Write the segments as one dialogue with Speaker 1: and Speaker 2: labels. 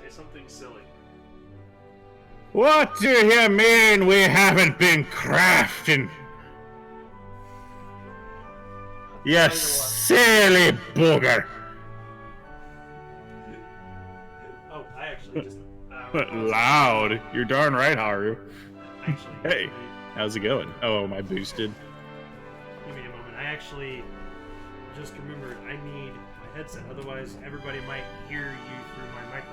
Speaker 1: Say something silly.
Speaker 2: What do you mean we haven't been crafting? You silly booger.
Speaker 1: Oh, I actually just...
Speaker 2: Loud. You're darn right, Haru.
Speaker 1: Actually,
Speaker 2: Hey, how's it going? Oh, my boosted.
Speaker 1: give me a moment. I actually just remembered I need my headset. Otherwise, everybody might hear you through my microphone.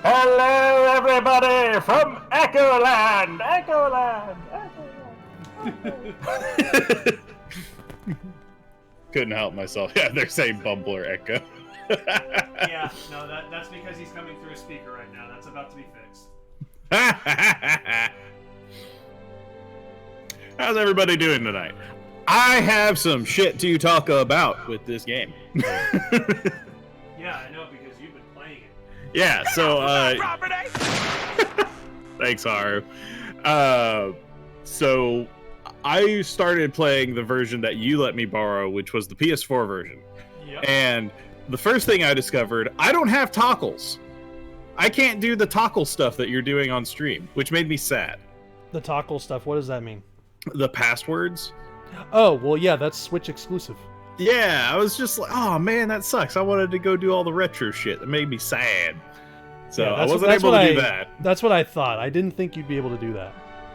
Speaker 2: Hello, everybody from Echoland! Echoland! Echoland! Couldn't help myself. Yeah, they're saying Bumble or Echo.
Speaker 1: Yeah, no, that's because he's coming through a speaker right now. That's about to be fixed.
Speaker 2: How's everybody doing tonight? I have some shit to talk about with this game.
Speaker 1: Yeah, I know, because you've been playing it.
Speaker 2: Yeah, so, thanks, Haru. So, I started playing the version that you let me borrow, which was the PS4 version.
Speaker 1: Yep.
Speaker 2: And the first thing I discovered, I don't have toggles. I can't do the toggle stuff that you're doing on stream, which made me sad.
Speaker 3: The toggle stuff, what does that mean?
Speaker 2: The passwords.
Speaker 3: Oh, well, yeah, that's Switch exclusive.
Speaker 2: Yeah, I was just like, oh man, that sucks. I wanted to go do all the retro shit. That made me sad. So
Speaker 3: Yeah,
Speaker 2: I wasn't able to do that.
Speaker 3: That's what I thought. I didn't think you'd be able to do that.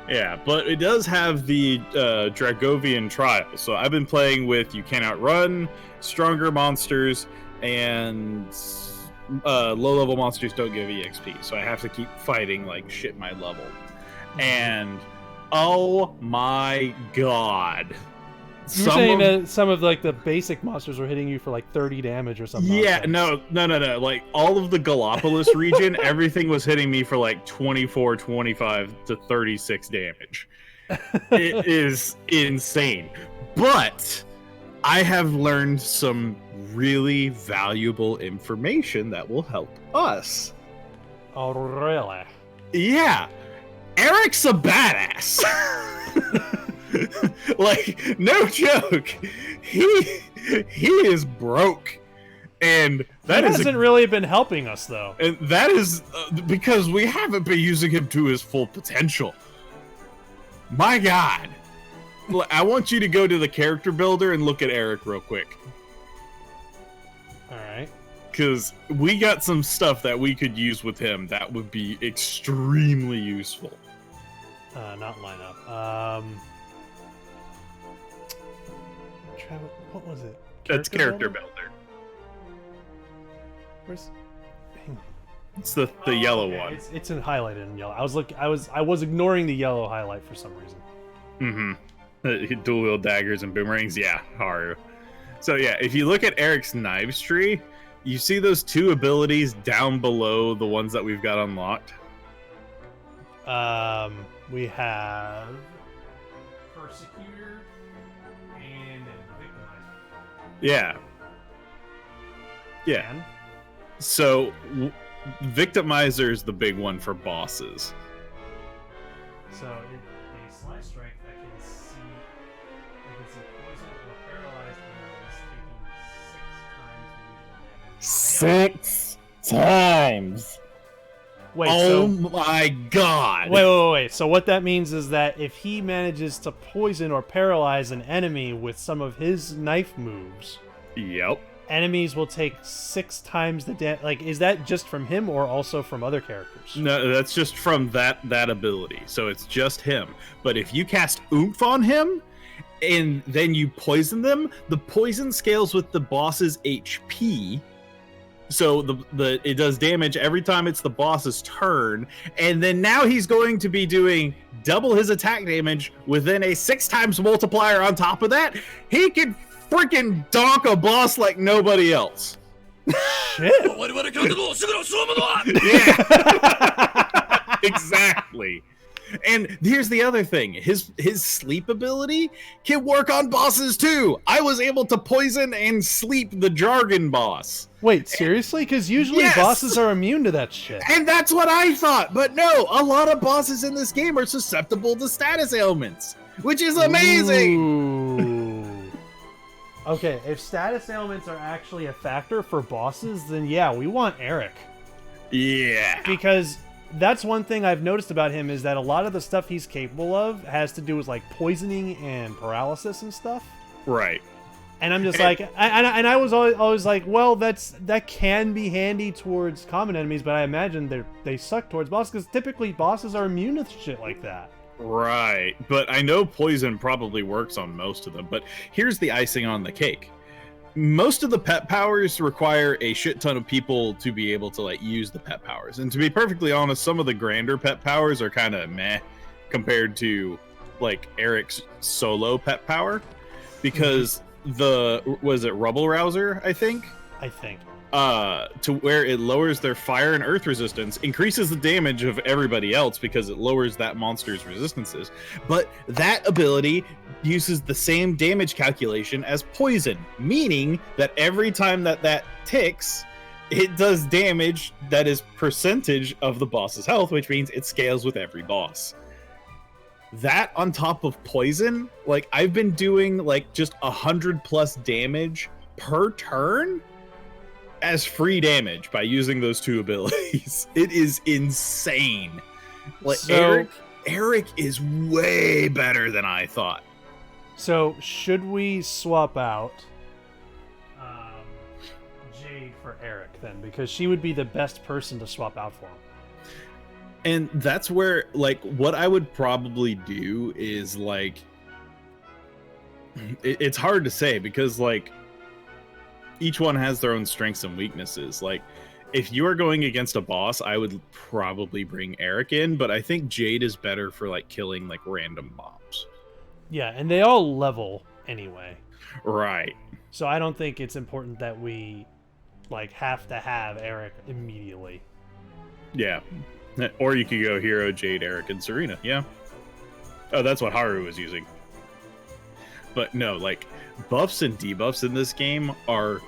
Speaker 2: Yeah, but it does have the Dragovian trial. So I've been playing with You Cannot Run, Stronger Monsters, and low-level monsters don't give EXP. So I have to keep fighting like shit my level. And oh my god.
Speaker 3: You're saying that some of like the basic monsters were hitting you for like 30 damage or something.
Speaker 2: Yeah, no. Like all of the Gallipolis region, everything was hitting me for like 24, 25 to 36 damage. It is insane. But I have learned some really valuable information that will help us.
Speaker 3: Oh, really?
Speaker 2: Yeah. Eric's a badass. Like, no joke. He is broke. And that
Speaker 3: hasn't really been helping us, though.
Speaker 2: And that is because we haven't been using him to his full potential. My god. I want you to go to the character builder and look at Eric real quick.
Speaker 3: Alright.
Speaker 2: Because we got some stuff that we could use with him that would be extremely useful.
Speaker 3: Not lineup. What was it?
Speaker 2: That's character builder.
Speaker 3: Where's? Hang on.
Speaker 2: It's the yellow
Speaker 3: okay.
Speaker 2: one.
Speaker 3: It's highlighted in yellow. I was ignoring the yellow highlight for some reason.
Speaker 2: Mm-hmm. Dual wield daggers and boomerangs. Yeah, Haru. So yeah, if you look at Eric's knives tree, you see those two abilities down below the ones that we've got unlocked.
Speaker 3: We have
Speaker 1: Persecutor and Victimizer.
Speaker 2: Yeah. Yeah.
Speaker 3: And?
Speaker 2: So, Victimizer is the big one for bosses.
Speaker 1: So, a slice strike that can see poison or paralyzed enemies taking 6 times the usual damage.
Speaker 2: 6 times.
Speaker 3: Wait,
Speaker 2: oh my god.
Speaker 3: Wait. So what that means is that if he manages to poison or paralyze an enemy with some of his knife moves,
Speaker 2: Yep.
Speaker 3: enemies will take 6 times the damage. Like, is that just from him or also from other characters?
Speaker 2: No, that's just from that ability. So it's just him. But if you cast Oomph on him, and then you poison them, the poison scales with the boss's HP. So it does damage every time it's the boss's turn, and then now he's going to be doing double his attack damage within a 6 times multiplier on top of that. He can freaking donk a boss like nobody else.
Speaker 3: Shit.
Speaker 2: Yeah. Exactly. And here's the other thing. His sleep ability can work on bosses too. I was able to poison and sleep the Jargon boss.
Speaker 3: Wait, seriously? Because usually
Speaker 2: Yes!
Speaker 3: bosses are immune to that shit.
Speaker 2: And that's what I thought. But no, a lot of bosses in this game are susceptible to status ailments, which is amazing.
Speaker 3: Ooh. Okay, if status ailments are actually a factor for bosses, then yeah, we want Eric.
Speaker 2: Yeah.
Speaker 3: Because that's one thing I've noticed about him is that a lot of the stuff he's capable of has to do with like poisoning and paralysis and stuff.
Speaker 2: Right.
Speaker 3: And I'm just like, I was always like, well, that can be handy towards common enemies, but I imagine they suck towards bosses because typically bosses are immune to shit like that.
Speaker 2: Right. But I know poison probably works on most of them. But here's the icing on the cake. Most of the pet powers require a shit ton of people to be able to like use the pet powers. And to be perfectly honest, some of the grander pet powers are kind of meh compared to like Eric's solo pet power, because was it Rubble Rouser, I think, to where it lowers their fire and earth resistance, increases the damage of everybody else because it lowers that monster's resistances. But that ability uses the same damage calculation as poison, meaning that every time that ticks, it does damage that is percentage of the boss's health, which means it scales with every boss. That on top of poison, like I've been doing like just 100+ damage per turn as free damage by using those two abilities. It is insane. Like Eric is way better than I thought.
Speaker 3: So should we swap out Jade for Eric then? Because she would be the best person to swap out for him.
Speaker 2: And that's where, like, what I would probably do is, like, it's hard to say because, like, each one has their own strengths and weaknesses. Like, if you are going against a boss, I would probably bring Eric in, but I think Jade is better for, like, killing, like, random mobs.
Speaker 3: Yeah, and they all level anyway.
Speaker 2: Right.
Speaker 3: So I don't think it's important that we, like, have to have Eric immediately.
Speaker 2: Yeah. Or you could go Hero, Jade, Eric, and Serena. Yeah. Oh, that's what Haru was using. But no, like, buffs and debuffs in this game are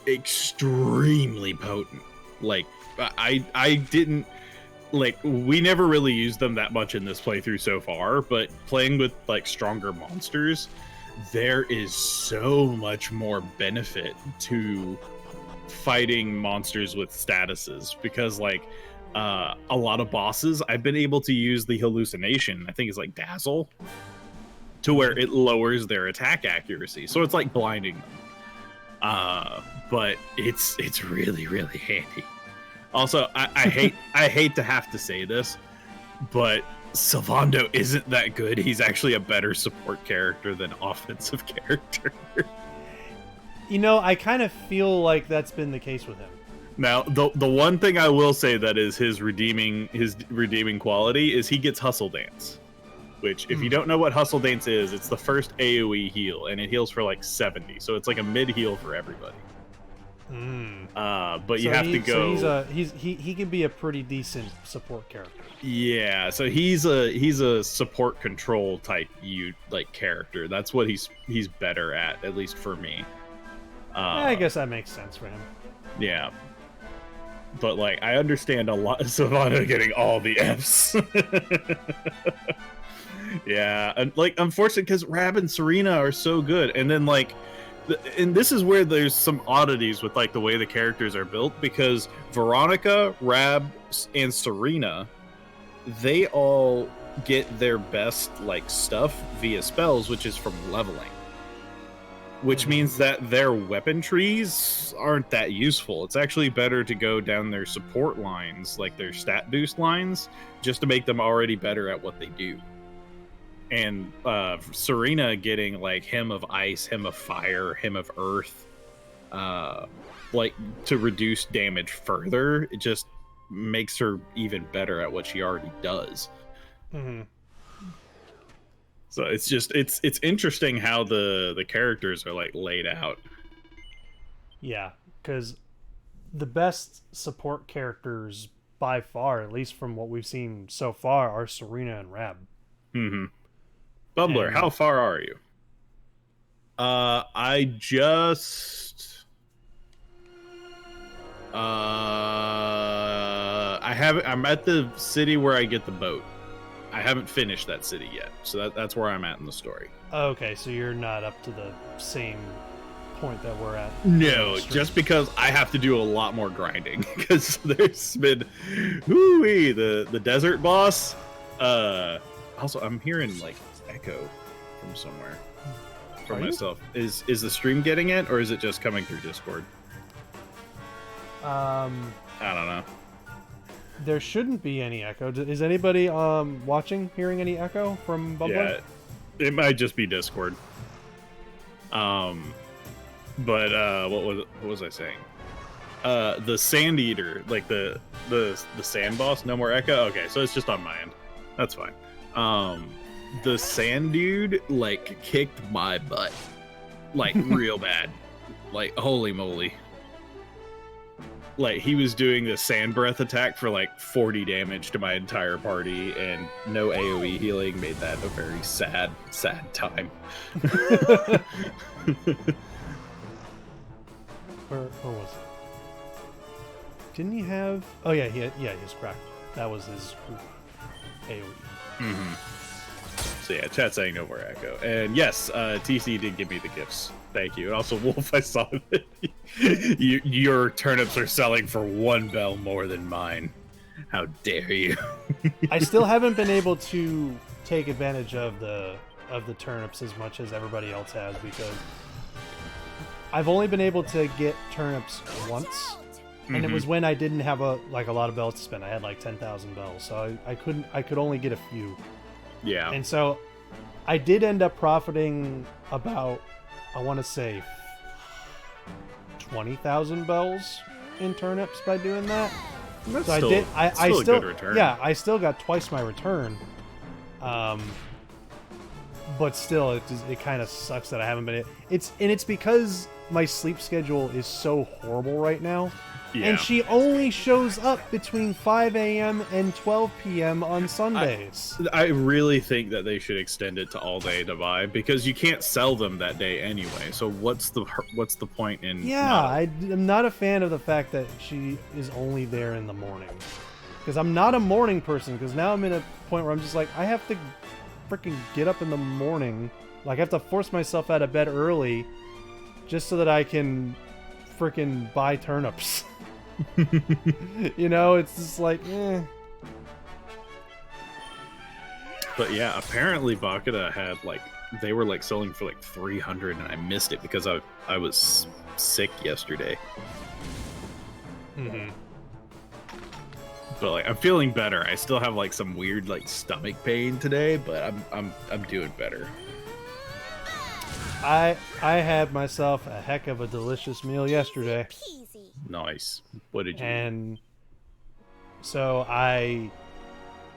Speaker 2: extremely potent. Like, I didn't... Like, we never really used them that much in this playthrough so far, but playing with, like, stronger monsters, there is so much more benefit to fighting monsters with statuses. Because, like, a lot of bosses, I've been able to use the hallucination, I think it's like Dazzle, to where it lowers their attack accuracy. So it's like blinding them. But it's really, really handy. Also, I hate to have to say this, but Sylvando isn't that good. He's actually a better support character than offensive character.
Speaker 3: You know, I kind of feel like that's been the case with him.
Speaker 2: Now, the one thing I will say that is his redeeming quality is he gets Hustle Dance. Which, if you don't know what Hustle Dance is, it's the first AoE heal, and it heals for like 70. So it's like a mid heal for everybody. But you have to go.
Speaker 3: So he can be a pretty decent support character.
Speaker 2: Yeah, so he's a support control type character. That's what he's better at least for me.
Speaker 3: I guess that makes sense for him.
Speaker 2: Yeah. But like I understand a lot of Sylvando getting all the Fs. Yeah, and like unfortunately because Rab and Serena are so good, and then like and this is where there's some oddities with like the way the characters are built, because Veronica, Rab, and Serena, they all get their best like stuff via spells, which is from leveling. Which means that their weapon trees aren't that useful. It's actually better to go down their support lines, like their stat boost lines, just to make them already better at what they do. And Serena getting like Hymn of Ice, Hymn of Fire, Hymn of Earth, like to reduce damage further, it just makes her even better at what she already does.
Speaker 3: Mm-hmm.
Speaker 2: So it's just it's interesting how the characters are like laid out.
Speaker 3: Yeah, because the best support characters by far, at least from what we've seen so far, are Serena and Rab.
Speaker 2: Mm-hmm. Bubbler, how far are you? I just I'm at the city where I get the boat. I haven't finished that city yet, so that's where I'm at in the story.
Speaker 3: Okay, so you're not up to the same point that we're at.
Speaker 2: No, just because I have to do a lot more grinding. Because there's been, whoo-wee, the desert boss. Also, I'm hearing like echo from somewhere. For myself, is the stream getting it, or is it just coming through Discord? I don't know.
Speaker 3: There shouldn't be any echo. Is anybody watching hearing any echo from Bumble?
Speaker 2: Yeah, it might just be Discord. But what was I saying? The Sand Eater, like the sand boss, no more echo. Okay, so it's just on my end. That's fine. The sand dude like kicked my butt, like real bad, like holy moly. Like he was doing the sand breath attack for like 40 damage to my entire party, and no AoE healing made that a very sad time.
Speaker 3: Where was it? Didn't he have? Oh yeah, he was cracked. That was his AoE.
Speaker 2: Mm-hmm. So yeah, chat saying no more echo, and yes, TC did give me the gifts. Thank you. And also, Wolf, I saw that your turnips are selling for 1 bell more than mine. How dare you?
Speaker 3: I still haven't been able to take advantage of the turnips as much as everybody else has, because I've only been able to get turnips once, and it was when I didn't have a lot of bells to spend. I had like 10,000 bells, so I could only get a few.
Speaker 2: Yeah.
Speaker 3: And so I did end up profiting about, I want to say, 20,000 bells in turnips by doing that.
Speaker 2: That's
Speaker 3: so
Speaker 2: still,
Speaker 3: I
Speaker 2: still a good return.
Speaker 3: Yeah, I still got twice my return. But still, it kind of sucks that I haven't been. It's because my sleep schedule is so horrible right now. Yeah. And she only shows up between 5 a.m. and 12 p.m. on Sundays.
Speaker 2: I really think that they should extend it to all day to buy, because you can't sell them that day anyway. So what's the point in?
Speaker 3: Yeah, I'm not a fan of the fact that she is only there in the morning, because I'm not a morning person. Because now I'm in a point where I'm just like, I have to freaking get up in the morning. Like I have to force myself out of bed early, just so that I can freaking buy turnips. You know, it's just like,
Speaker 2: But yeah, apparently Bakura had they were selling for 300, and I missed it because I was sick yesterday.
Speaker 3: Mm-hmm.
Speaker 2: But I'm feeling better. I still have some weird stomach pain today, but I'm doing better.
Speaker 3: I had myself a heck of a delicious meal yesterday.
Speaker 2: Nice. What did you
Speaker 3: And so I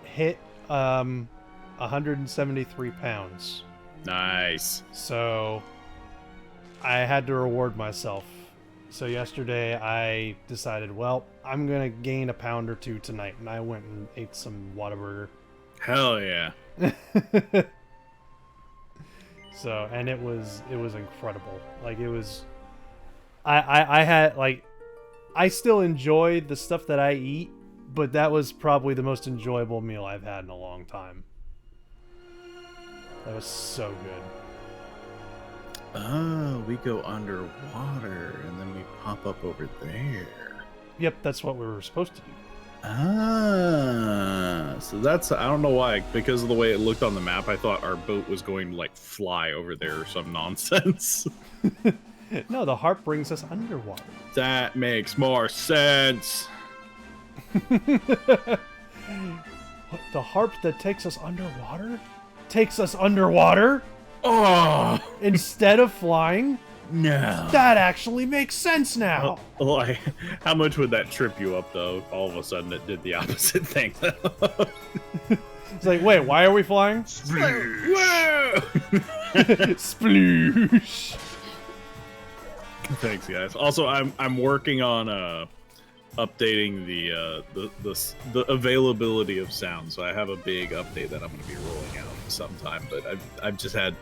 Speaker 3: hit 173 pounds.
Speaker 2: Nice.
Speaker 3: So I had to reward myself. So yesterday I decided, well, I'm going to gain a pound or two tonight, and I went and ate some Whataburger.
Speaker 2: Hell yeah.
Speaker 3: So, and it was incredible. I had I still enjoyed the stuff that I eat, but that was probably the most enjoyable meal I've had in a long time. That was so good.
Speaker 2: Oh, we go underwater and then we pop up over there.
Speaker 3: Yep, that's what we were supposed to do.
Speaker 2: So that's, I don't know why, because of the way it looked on the map, I thought our boat was going to fly over there or some nonsense.
Speaker 3: No, the harp brings us underwater.
Speaker 2: That makes more sense.
Speaker 3: What, the harp that takes us underwater? Takes us underwater?
Speaker 2: Oh!
Speaker 3: Instead of flying?
Speaker 2: No.
Speaker 3: That actually makes sense now.
Speaker 2: How much would that trip you up, though? All of a sudden it did the opposite thing.
Speaker 3: It's like, wait, why are we flying?
Speaker 2: Whoa!
Speaker 3: Sploosh.
Speaker 2: Thanks, guys. Also, I'm working on updating the availability of sound. So I have a big update that I'm going to be rolling out sometime. But I've just had,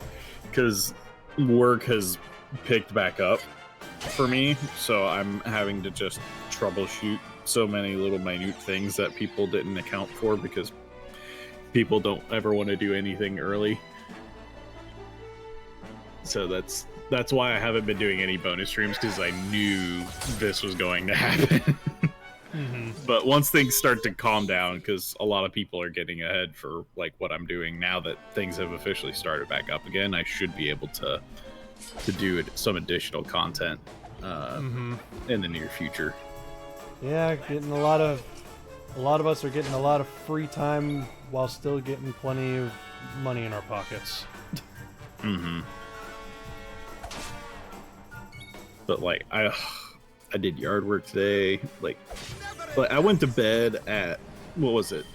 Speaker 2: because work has picked back up for me, so I'm having to just troubleshoot so many little minute things that people didn't account for, because people don't ever want to do anything early. So that's That's why I haven't been doing any bonus streams, because I knew this was going to happen. But once things start to calm down, because a lot of people are getting ahead for like what I'm doing now that things have officially started back up again, I should be able to do some additional content in the near future.
Speaker 3: Yeah, getting a lot of us are getting a lot of free time while still getting plenty of money in our pockets.
Speaker 2: But like I did yard work today. Like I went to bed at, what was it,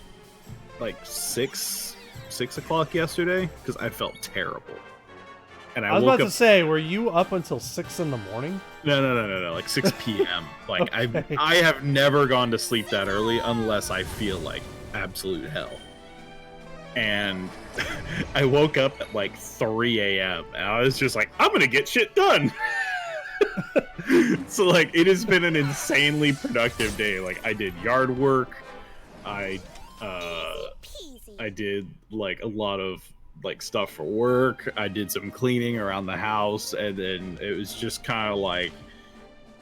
Speaker 2: like 6 o'clock yesterday, because I felt terrible. And
Speaker 3: I was about to say, were you up until 6 in the morning?
Speaker 2: No, like 6 p.m. Like
Speaker 3: Okay.
Speaker 2: I have never gone to sleep that early unless I feel like absolute hell. And I woke up at like 3 a.m. and I was just like, I'm gonna get shit done. So like it has been an insanely productive day. Like I did yard work, I did like a lot of like stuff for work, I did some cleaning around the house, and then it was just kind of like,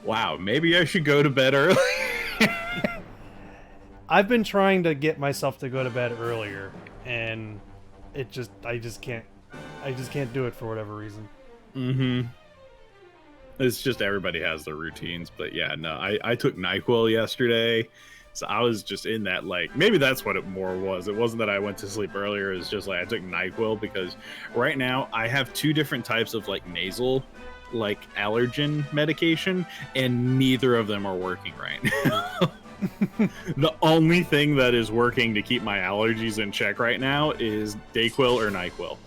Speaker 2: wow, maybe I should go to bed early.
Speaker 3: I've been trying to get myself to go to bed earlier, and I just can't do it for whatever reason.
Speaker 2: It's just everybody has their routines, but yeah, no, I took NyQuil yesterday, so I was just in that, like, maybe that's what it more was. It wasn't that I went to sleep earlier, it was just like I took NyQuil because right now I have 2 different types of like nasal, like allergen medication, and neither of them are working right now. The only thing that is working to keep my allergies in check right now is Dayquil or NyQuil.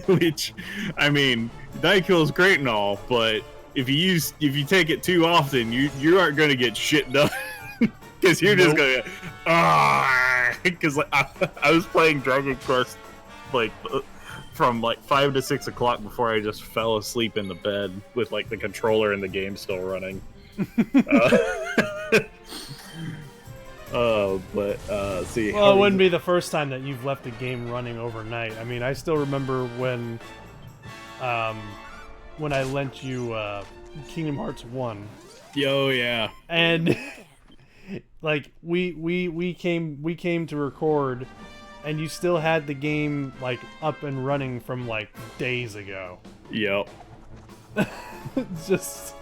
Speaker 2: Which, I mean, NyQuil is great and all, but if you take it too often, you aren't going to get shit done. Because you're just going to, because like, I was playing Dragon Quest like from like 5 to 6 o'clock before I just fell asleep in the bed with like the controller and the game still running. See.
Speaker 3: Well, it wouldn't be the first time that you've left a game running overnight. I mean, I still remember when I lent you Kingdom Hearts 1.
Speaker 2: Yo, yeah.
Speaker 3: And like we came to record, and you still had the game like up and running from like days ago.
Speaker 2: Yep.
Speaker 3: Just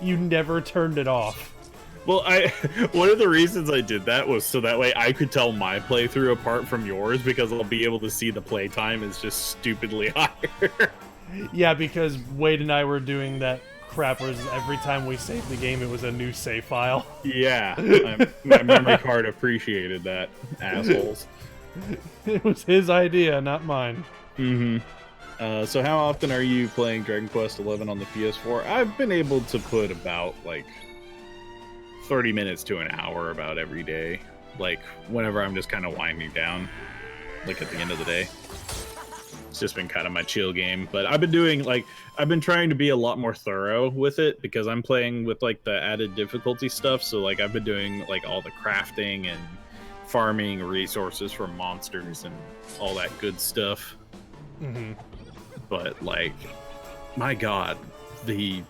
Speaker 3: you never turned it off.
Speaker 2: Well, one of the reasons I did that was so that way I could tell my playthrough apart from yours, because I'll be able to see the playtime is just stupidly higher.
Speaker 3: Yeah, because Wade and I were doing that crap where every time we saved the game, it was a new save file.
Speaker 2: Yeah, my memory card appreciated that, assholes.
Speaker 3: It was his idea, not mine.
Speaker 2: So how often are you playing Dragon Quest XI on the PS4? I've been able to put about, like, 30 minutes to an hour about every day, like whenever I'm just kind of winding down, like at the end of the day. It's just been kind of my chill game, but I've been trying to be a lot more thorough with it, because I'm playing with like the added difficulty stuff. So like I've been doing like all the crafting and farming resources from monsters and all that good stuff. But like, my god, the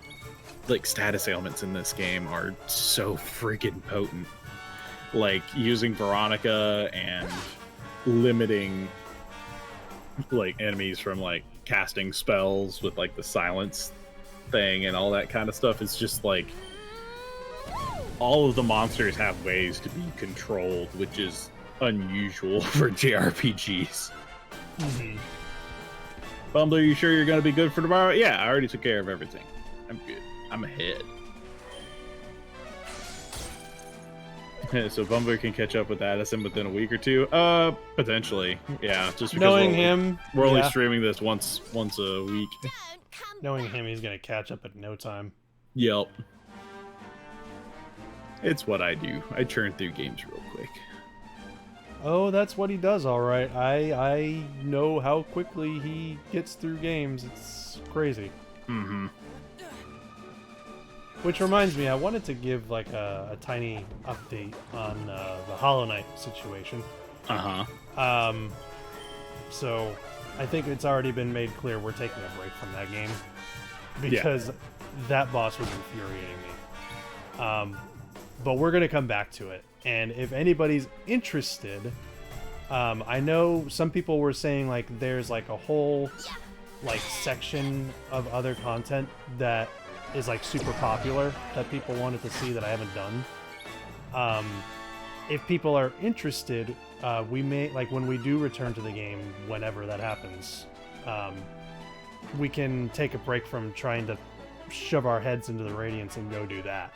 Speaker 2: like status ailments in this game are so freaking potent. Like using Veronica and limiting like enemies from like casting spells with like the silence thing and all that kind of stuff. It's just like all of the monsters have ways to be controlled, which is unusual for JRPGs. Bumble, are you sure you're gonna be good for tomorrow? Yeah, I already took care of everything. I'm good. I'm ahead. So Bumble can catch up with Addison within a week or two? Potentially. Yeah, just because
Speaker 3: knowing him,
Speaker 2: we're only streaming this once a week.
Speaker 3: Knowing him, he's gonna catch up at no time.
Speaker 2: Yep. It's what I do. I churn through games real quick.
Speaker 3: Oh, that's what he does, all right. I know how quickly he gets through games. It's crazy. Which reminds me, I wanted to give like a tiny update on the Hollow Knight situation. So I think it's already been made clear we're taking a break from that game. because that boss was infuriating me. But we're gonna come back to it, and if anybody's interested, I know some people were saying like there's like a whole like section of other content that is like super popular that people wanted to see that I haven't done. If people are interested, we may, like, when we do return to the game, whenever that happens, we can take a break from trying to shove our heads into the Radiance and go do that.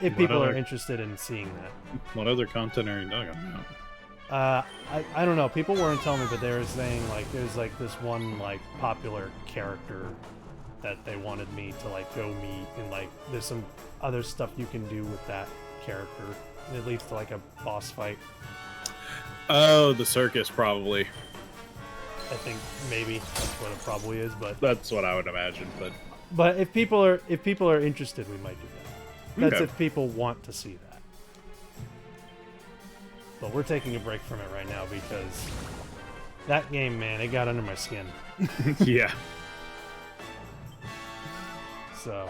Speaker 3: If people are interested in seeing that.
Speaker 2: What other content are you talking about?
Speaker 3: I don't know. People weren't telling me, but they were saying, like, there's, like, this one, like, popular character that they wanted me to, like, go meet, and, like, there's some other stuff you can do with that character. It leads to, like, a boss fight.
Speaker 2: Oh, the circus, probably.
Speaker 3: I think maybe that's what it probably is, but
Speaker 2: That's what I would imagine,
Speaker 3: but if people are interested, we might do that. That's
Speaker 2: Okay.
Speaker 3: if people want to see that. But we're taking a break from it right now because that game, man, it got under my skin.
Speaker 2: yeah.
Speaker 3: So,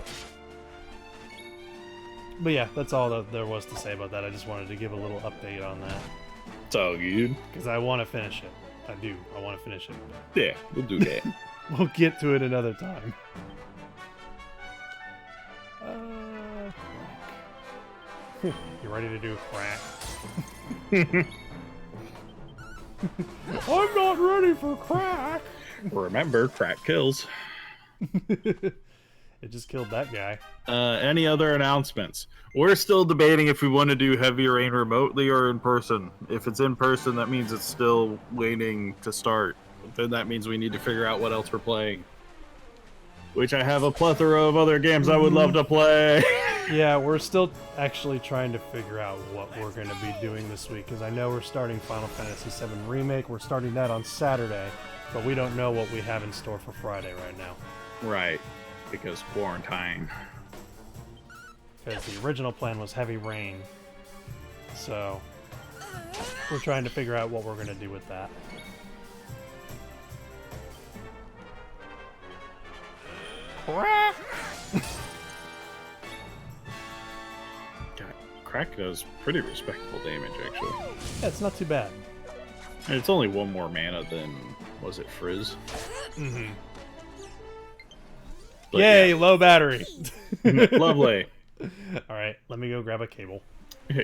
Speaker 3: but yeah, that's all that there was to say about that. I just wanted to give a little update on that
Speaker 2: It's all good.
Speaker 3: because I want to finish it. I do. I want to finish it.
Speaker 2: Yeah, we'll do that.
Speaker 3: We'll get to it another time. Crack. You ready to do crack? I'm not ready for crack.
Speaker 2: Remember, crack kills.
Speaker 3: It just killed that guy.
Speaker 2: Any other announcements? We're still debating if we want to do Heavy Rain remotely or in person. If it's in person, that means it's still waiting to start. Then that means we need to figure out what else we're playing. Which I have a plethora of other games I would love to play.
Speaker 3: Yeah, we're still actually trying to figure out what we're going to be doing this week, because I know we're starting Final Fantasy VII Remake. We're starting that on Saturday, but we don't know what we have in store for Friday right now.
Speaker 2: Right, because quarantine.
Speaker 3: Because the original plan was Heavy Rain. So, we're trying to figure out what we're going to do with that.
Speaker 2: God, crack does pretty respectable damage, actually.
Speaker 3: Yeah, it's not too bad.
Speaker 2: And it's only one more mana than, was it Frizz?
Speaker 3: Mm-hmm.
Speaker 2: But
Speaker 3: Yay, low battery!
Speaker 2: yeah. Lovely.
Speaker 3: Alright, let me go grab a cable.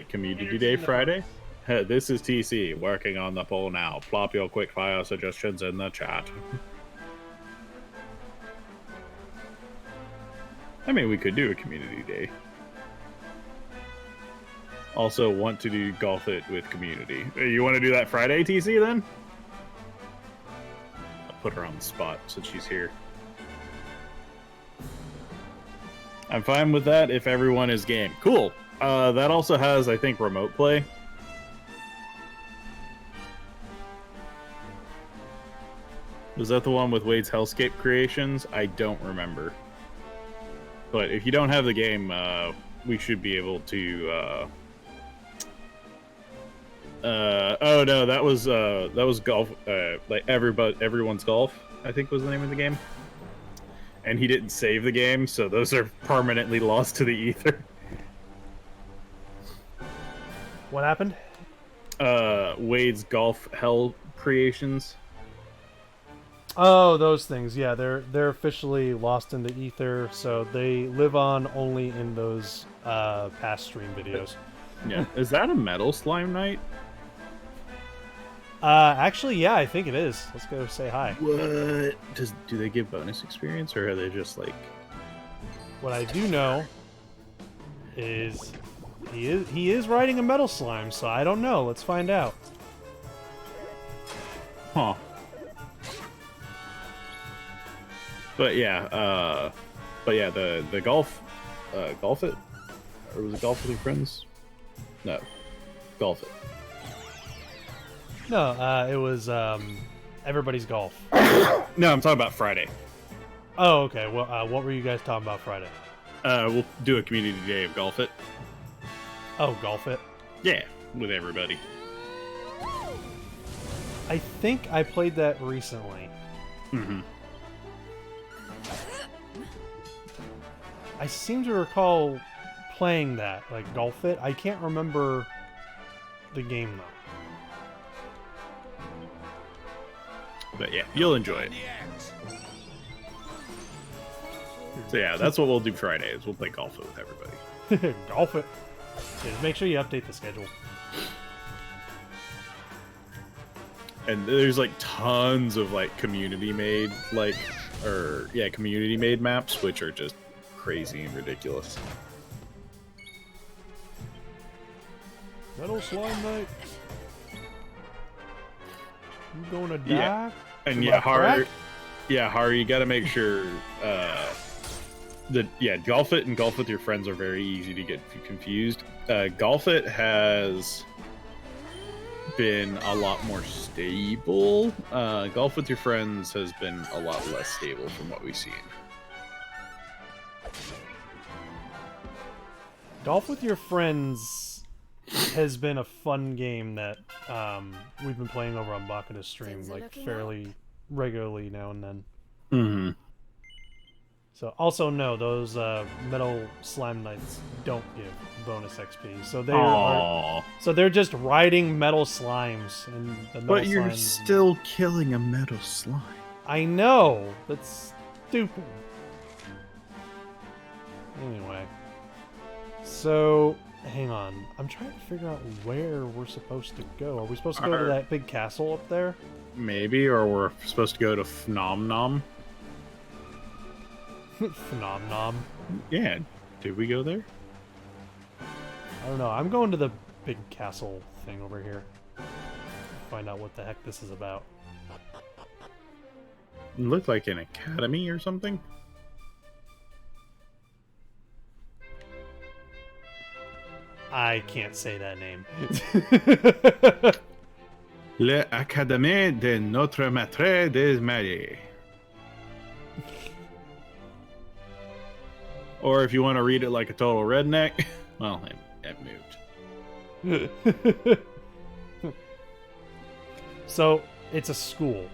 Speaker 2: Community Day Friday? Hey, this is TC, working on the poll now. Plop your quick fire suggestions in the chat. I mean, we could do a community day. Also, want to do golf it with community. You want to do that Friday, TC, then? I'll put her on the spot since she's here. I'm fine with that if everyone is game. Cool. That also has, I think, remote play. Was that the one with Wade's Hellscape Creations? I don't remember. But if you don't have the game, we should be able to. Oh no, that was golf. Like everyone's golf, I think was the name of the game. And he didn't save the game, so those are permanently lost to the ether.
Speaker 3: What happened?
Speaker 2: Wade's Golf Hell Creations.
Speaker 3: Oh, those things. Yeah, they're officially lost in the ether, so they live on only in those past stream videos.
Speaker 2: Yeah, is that a Metal Slime Night?
Speaker 3: Actually, yeah, I think it is. Let's go say hi.
Speaker 2: What? Do they give bonus experience, or are they just like?
Speaker 3: What I do know is he is riding a metal slime, so I don't know. Let's find out.
Speaker 2: Huh. But yeah, the golf it, or was it golf with your friends? No, golf it.
Speaker 3: No, it was everybody's golf.
Speaker 2: No, I'm talking about Friday.
Speaker 3: Oh, okay. Well, what were you guys talking about Friday?
Speaker 2: We'll do a community day of golf it.
Speaker 3: Oh, golf it.
Speaker 2: Yeah, with everybody.
Speaker 3: I think I played that recently.
Speaker 2: Mm-hmm.
Speaker 3: I seem to recall playing that, like Golf It. I can't remember the game though.
Speaker 2: But yeah, you'll enjoy it. So yeah, that's what we'll do Friday, is we'll play Golf It with everybody.
Speaker 3: Golf It. Yeah, just make sure you update the schedule.
Speaker 2: And there's like tons of like community made community made maps, which are just crazy and ridiculous.
Speaker 3: Metal Slime Knight. You gonna die?
Speaker 2: Yeah. And
Speaker 3: To
Speaker 2: yeah,
Speaker 3: my crack?
Speaker 2: Haru, you gotta make sure Golf It and Golf with your friends are very easy to get confused. Golf It has been a lot more stable. Golf with your friends has been a lot less stable from what we've seen.
Speaker 3: Golf with your friends has been a fun game that we've been playing over on Bakuta's stream like fairly regularly now and then.
Speaker 2: Mm-hmm.
Speaker 3: So also no, those Metal Slime Knights don't give bonus XP. So they're just riding metal slimes and the metal
Speaker 2: But you're
Speaker 3: slimes.
Speaker 2: still killing a metal slime.
Speaker 3: I know. That's stupid. Anyway. So hang on. I'm trying to figure out where we're supposed to go. Are we supposed to go to that big castle up there?
Speaker 2: Maybe, or we're supposed to go to Phnom Nom.
Speaker 3: Phnom Nom.
Speaker 2: Yeah, did we go there?
Speaker 3: I don't know. I'm going to the big castle thing over here. Find out what the heck this is about.
Speaker 2: It looked like an academy or something.
Speaker 3: I can't say that name.
Speaker 2: L'Académie de Notre Maître des Magies. Or if you want to read it like a total redneck, well, it moved.
Speaker 3: So, it's a school.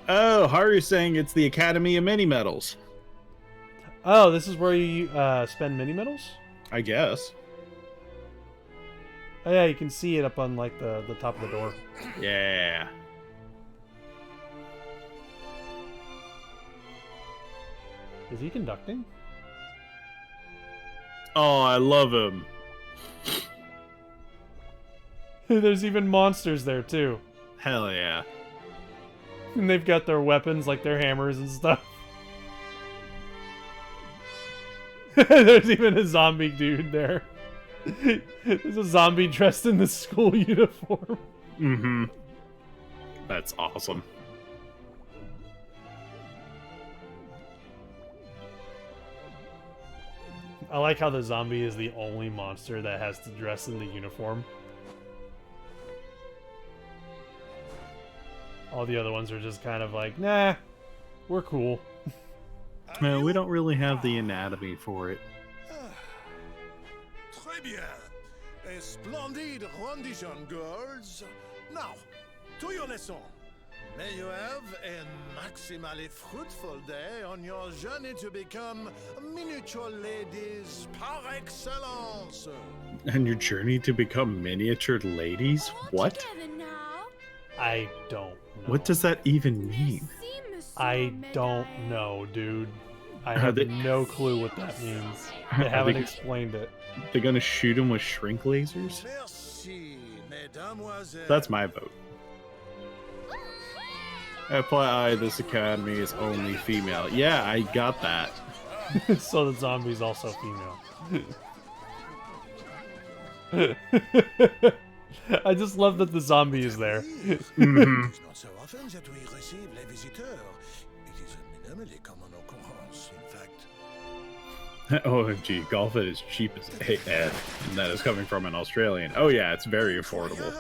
Speaker 2: Oh, Haru's saying it's the Academy of Mini Medals.
Speaker 3: Oh, this is where you spend mini medals?
Speaker 2: I guess.
Speaker 3: Oh yeah, you can see it up on like the top of the door.
Speaker 2: Yeah.
Speaker 3: Is he conducting?
Speaker 2: Oh, I love him.
Speaker 3: There's even monsters there too.
Speaker 2: Hell yeah.
Speaker 3: And they've got their weapons, like their hammers and stuff. There's even a zombie dude there. There's a zombie dressed in the school uniform.
Speaker 2: Mm-hmm. That's awesome.
Speaker 3: I like how the zombie is the only monster that has to dress in the uniform. All the other ones are just kind of like, nah, we're cool.
Speaker 2: Man, we don't really have the anatomy for it.
Speaker 4: Très bien. A splendid rendition, girls. Now, to your lesson. May you have a maximally fruitful day on your journey to become miniature ladies par excellence.
Speaker 2: And your journey to become miniature ladies? What?
Speaker 3: I don't know.
Speaker 2: What does that even mean?
Speaker 3: I don't know, dude. I
Speaker 2: Are
Speaker 3: have
Speaker 2: they-
Speaker 3: no clue what that means. They
Speaker 2: Are
Speaker 3: haven't
Speaker 2: they-
Speaker 3: explained it.
Speaker 2: They're gonna shoot him with shrink lasers?
Speaker 4: Merci, mesdemoiselles.
Speaker 2: That's my vote. FYI, this academy is only female. Yeah, I got that.
Speaker 3: So the zombie's also female. I just love that the zombie is there.
Speaker 2: Mhm.
Speaker 4: It is not so often that we receive les visiteurs. It is a minimally common occurrence, in fact.
Speaker 2: OMG, Golf It is cheap as AF, and that is coming from an Australian. Oh yeah, it's very affordable.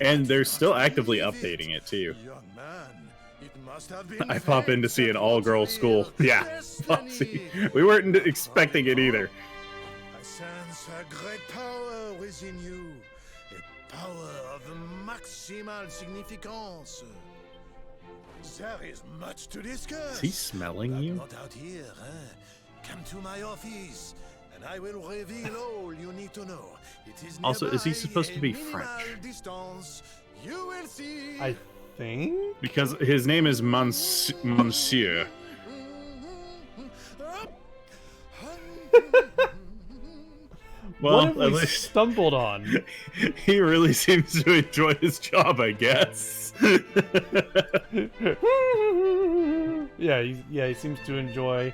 Speaker 2: And they're still actively updating it too.
Speaker 4: Young man, it must have been
Speaker 2: I pop in to see an all-girls school. Yeah,
Speaker 4: Destiny.
Speaker 2: we weren't expecting it either.
Speaker 4: I sense a great power within you. A power of maximal significance. There is much to discuss.
Speaker 2: Is he smelling
Speaker 4: But
Speaker 2: you?
Speaker 4: not out here, come to my office, and I will reveal all you need to know. It is
Speaker 2: Also, is he
Speaker 4: nearby,
Speaker 2: supposed to
Speaker 4: a
Speaker 2: be
Speaker 4: minimal
Speaker 2: French?
Speaker 4: distance. You will see.
Speaker 3: I think.
Speaker 2: Because his name is Monsieur. Well,
Speaker 3: What have
Speaker 2: at
Speaker 3: we
Speaker 2: least
Speaker 3: stumbled on?
Speaker 2: he really seems to enjoy his job, I guess.
Speaker 3: Yeah, he seems to enjoy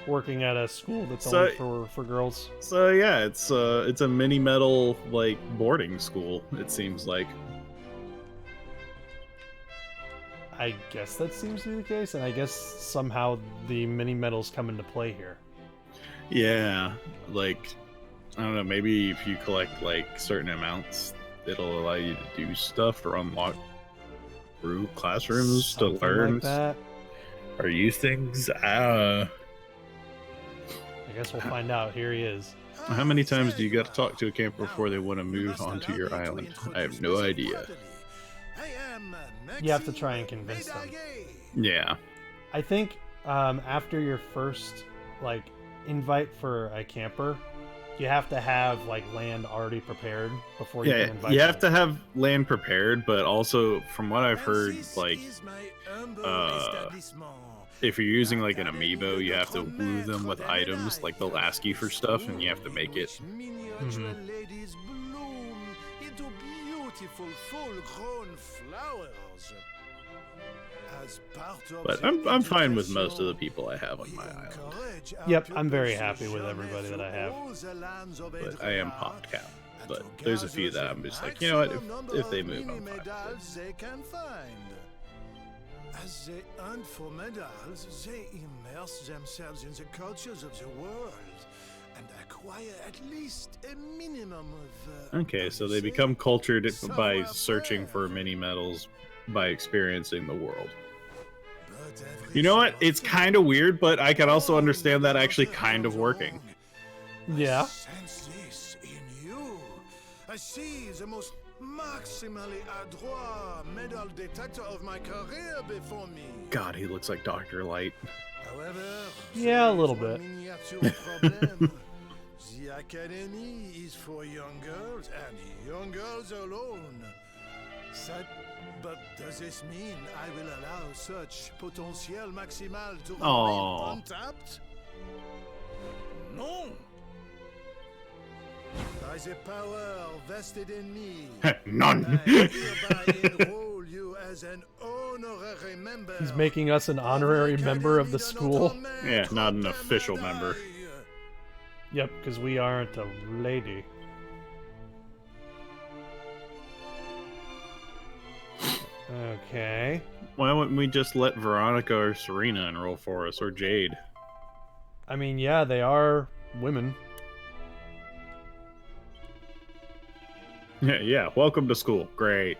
Speaker 3: working at a school that's
Speaker 2: So-
Speaker 3: only for girls.
Speaker 2: So yeah, it's a mini metal like boarding school. It seems like.
Speaker 3: I guess that seems to be the case, and I guess somehow the mini medals come into play here.
Speaker 2: Yeah, like I don't know. Maybe if you collect like certain amounts, it'll allow you to do stuff or unlock through classrooms
Speaker 3: Something
Speaker 2: to learn
Speaker 3: like that.
Speaker 2: or use things.
Speaker 3: I guess we'll find out. Here he is.
Speaker 2: How many times do you got to talk to a camper before they want to move onto your island? I have no idea.
Speaker 3: You have to try and convince them.
Speaker 2: Yeah.
Speaker 3: I think after your first like invite for a camper, you have to have like land already prepared before you can
Speaker 2: Yeah,
Speaker 3: invite
Speaker 2: you
Speaker 3: them.
Speaker 2: have to have land prepared, but also from what I've heard, like if you're using like an amiibo, you have to woo them with items, like they'll ask you for stuff and you have to make it.
Speaker 3: Mhm.
Speaker 4: Ladies bloom into beautiful full-grown flowers. As part of
Speaker 2: But
Speaker 4: the
Speaker 2: I'm fine with most of the
Speaker 4: education,
Speaker 2: people I have on
Speaker 4: we
Speaker 2: my island.
Speaker 4: encourage our
Speaker 3: Yep, I'm very
Speaker 4: pupils
Speaker 3: happy
Speaker 4: to
Speaker 3: with
Speaker 4: journey
Speaker 3: everybody that I
Speaker 4: through
Speaker 3: have.
Speaker 4: all the lands of
Speaker 2: But I am
Speaker 4: Edrea
Speaker 2: podcast.
Speaker 4: and
Speaker 2: But
Speaker 4: to
Speaker 2: there's a
Speaker 4: gather
Speaker 2: few that
Speaker 4: the
Speaker 2: I'm just like, you know what?
Speaker 4: maximum number
Speaker 2: If they
Speaker 4: of
Speaker 2: move,
Speaker 4: mini
Speaker 2: I'm fine with
Speaker 4: medals they can find. As they hunt for medals, they immerse themselves in the cultures of the world and acquire at least a minimum of.
Speaker 2: Okay, so they become cultured by searching for mini metals by experiencing the world. You know what? It's kind of weird, but I can also understand that actually kind of working.
Speaker 3: Yeah.
Speaker 4: I sense this in you. I see the most maximally adroit metal detector of my career before me.
Speaker 2: God, he looks like Dr. Light.
Speaker 4: However,
Speaker 3: Yeah, a
Speaker 4: there is
Speaker 3: little
Speaker 4: one
Speaker 3: bit.
Speaker 4: miniature problem. The academy is for young girls and young girls alone. But does this mean I will allow such potential maximal to remain
Speaker 2: Aw.
Speaker 4: untapped? No. By the power vested in me,
Speaker 2: None.
Speaker 4: I hereby enroll you as an honorary member.
Speaker 3: He's making us an honorary member of the school.
Speaker 2: Yeah, not an official member.
Speaker 3: Yep, because we aren't a lady. Okay.
Speaker 2: Why wouldn't we just let Veronica or Serena enroll for us, or Jade?
Speaker 3: I mean, yeah, they are women.
Speaker 2: Yeah, welcome to school. Great.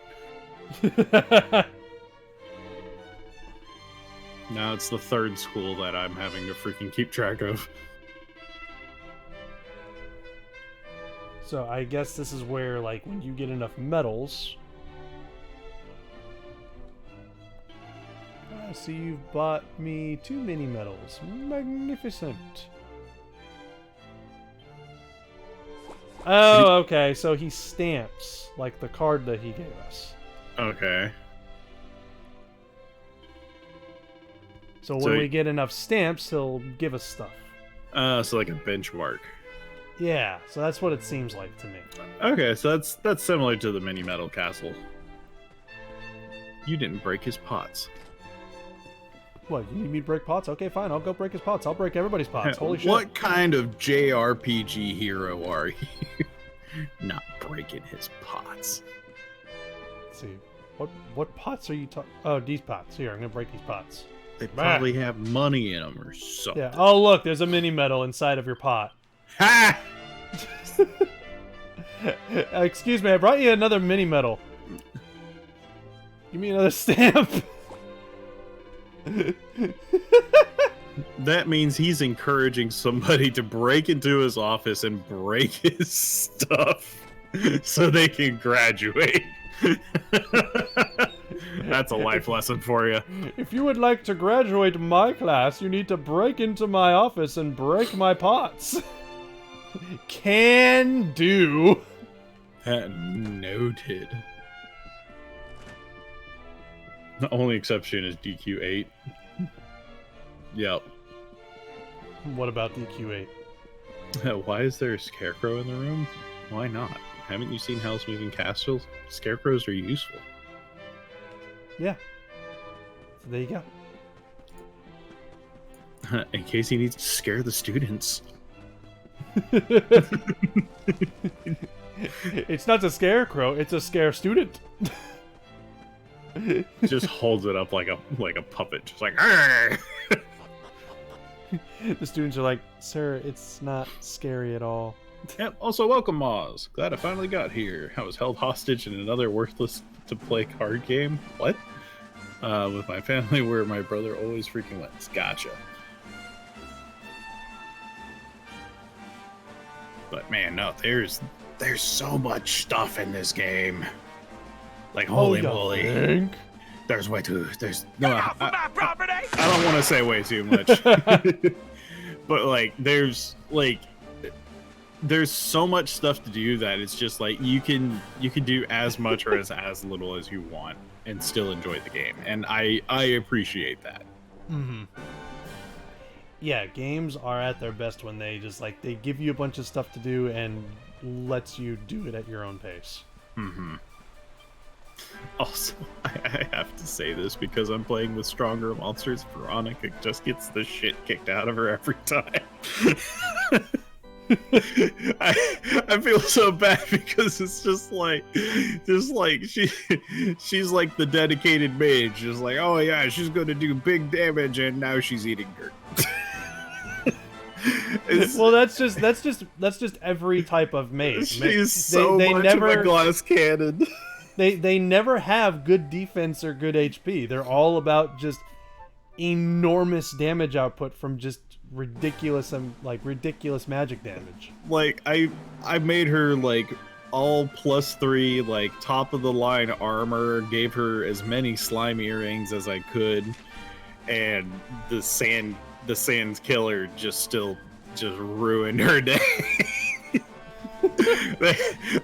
Speaker 2: Now it's the third school that I'm having to freaking keep track of.
Speaker 3: So I guess this is where, like, when you get enough medals... I see you've bought me 2 mini medals. Magnificent. Oh, okay, so he stamps, like the card that he gave us.
Speaker 2: Okay.
Speaker 3: So when
Speaker 2: So
Speaker 3: we get enough stamps, he'll give us stuff.
Speaker 2: So like a benchmark.
Speaker 3: Yeah, so that's what it seems like to me.
Speaker 2: Okay, so that's similar to the mini metal castle. You didn't break his pots.
Speaker 3: What, you need me to break pots? Okay, fine, I'll go break his pots. I'll break everybody's pots. Holy shit.
Speaker 2: What kind of JRPG hero are you? Not breaking his pots.
Speaker 3: Let's see. What pots are you talking? Oh, these pots. Here, I'm gonna break these pots.
Speaker 2: They probably have money in them or something.
Speaker 3: Yeah. Oh, look, there's a mini medal inside of your pot.
Speaker 2: Ha!
Speaker 3: Excuse me, I brought you another mini medal. Give me another stamp.
Speaker 2: That means he's encouraging somebody to break into his office and break his stuff so they can graduate. That's a life lesson for you.
Speaker 3: If you would like to graduate my class, you need to break into my office and break my pots. Can do.
Speaker 2: Noted. The only exception is DQ8. Yep.
Speaker 3: What about DQ8?
Speaker 2: Why is there a scarecrow in the room? Why not? Haven't you seen Howl's Moving Castle? Scarecrows are useful.
Speaker 3: Yeah. So there you go.
Speaker 2: In case he needs to scare the students.
Speaker 3: It's not a scarecrow, it's a scare student.
Speaker 2: Just holds it up like a puppet, just like. Arr!
Speaker 3: The students are like, sir, it's not scary at all.
Speaker 2: Yep, also welcome, Moz. Glad I finally got here. I was held hostage in another worthless to play card game. What? With my family where my brother always freaking wins. Gotcha. But man, no, there's so much stuff in this game. Like, holy moly.
Speaker 3: Think?
Speaker 2: There's way too. There's no. I don't want to say way too much, but like, there's so much stuff to do that it's just like you can do as much or as little as you want and still enjoy the game, and I appreciate that.
Speaker 3: Mm-hmm. Yeah, games are at their best when they just like they give you a bunch of stuff to do and lets you do it at your own pace.
Speaker 2: Mm-hmm. Also, I have to say this because I'm playing with stronger monsters. Veronica just gets the shit kicked out of her every time. I feel so bad because it's just like she's like the dedicated mage, just like, oh yeah, she's gonna do big damage, and now she's eating dirt.
Speaker 3: Well, that's just every type of mage.
Speaker 2: She's so much of a glass cannon.
Speaker 3: They never have good defense or good HP. They're all about just enormous damage output from just ridiculous magic damage.
Speaker 2: Like I made her like all +3, like top of the line armor, gave her as many slime earrings as I could, and the sand killer just ruined her day.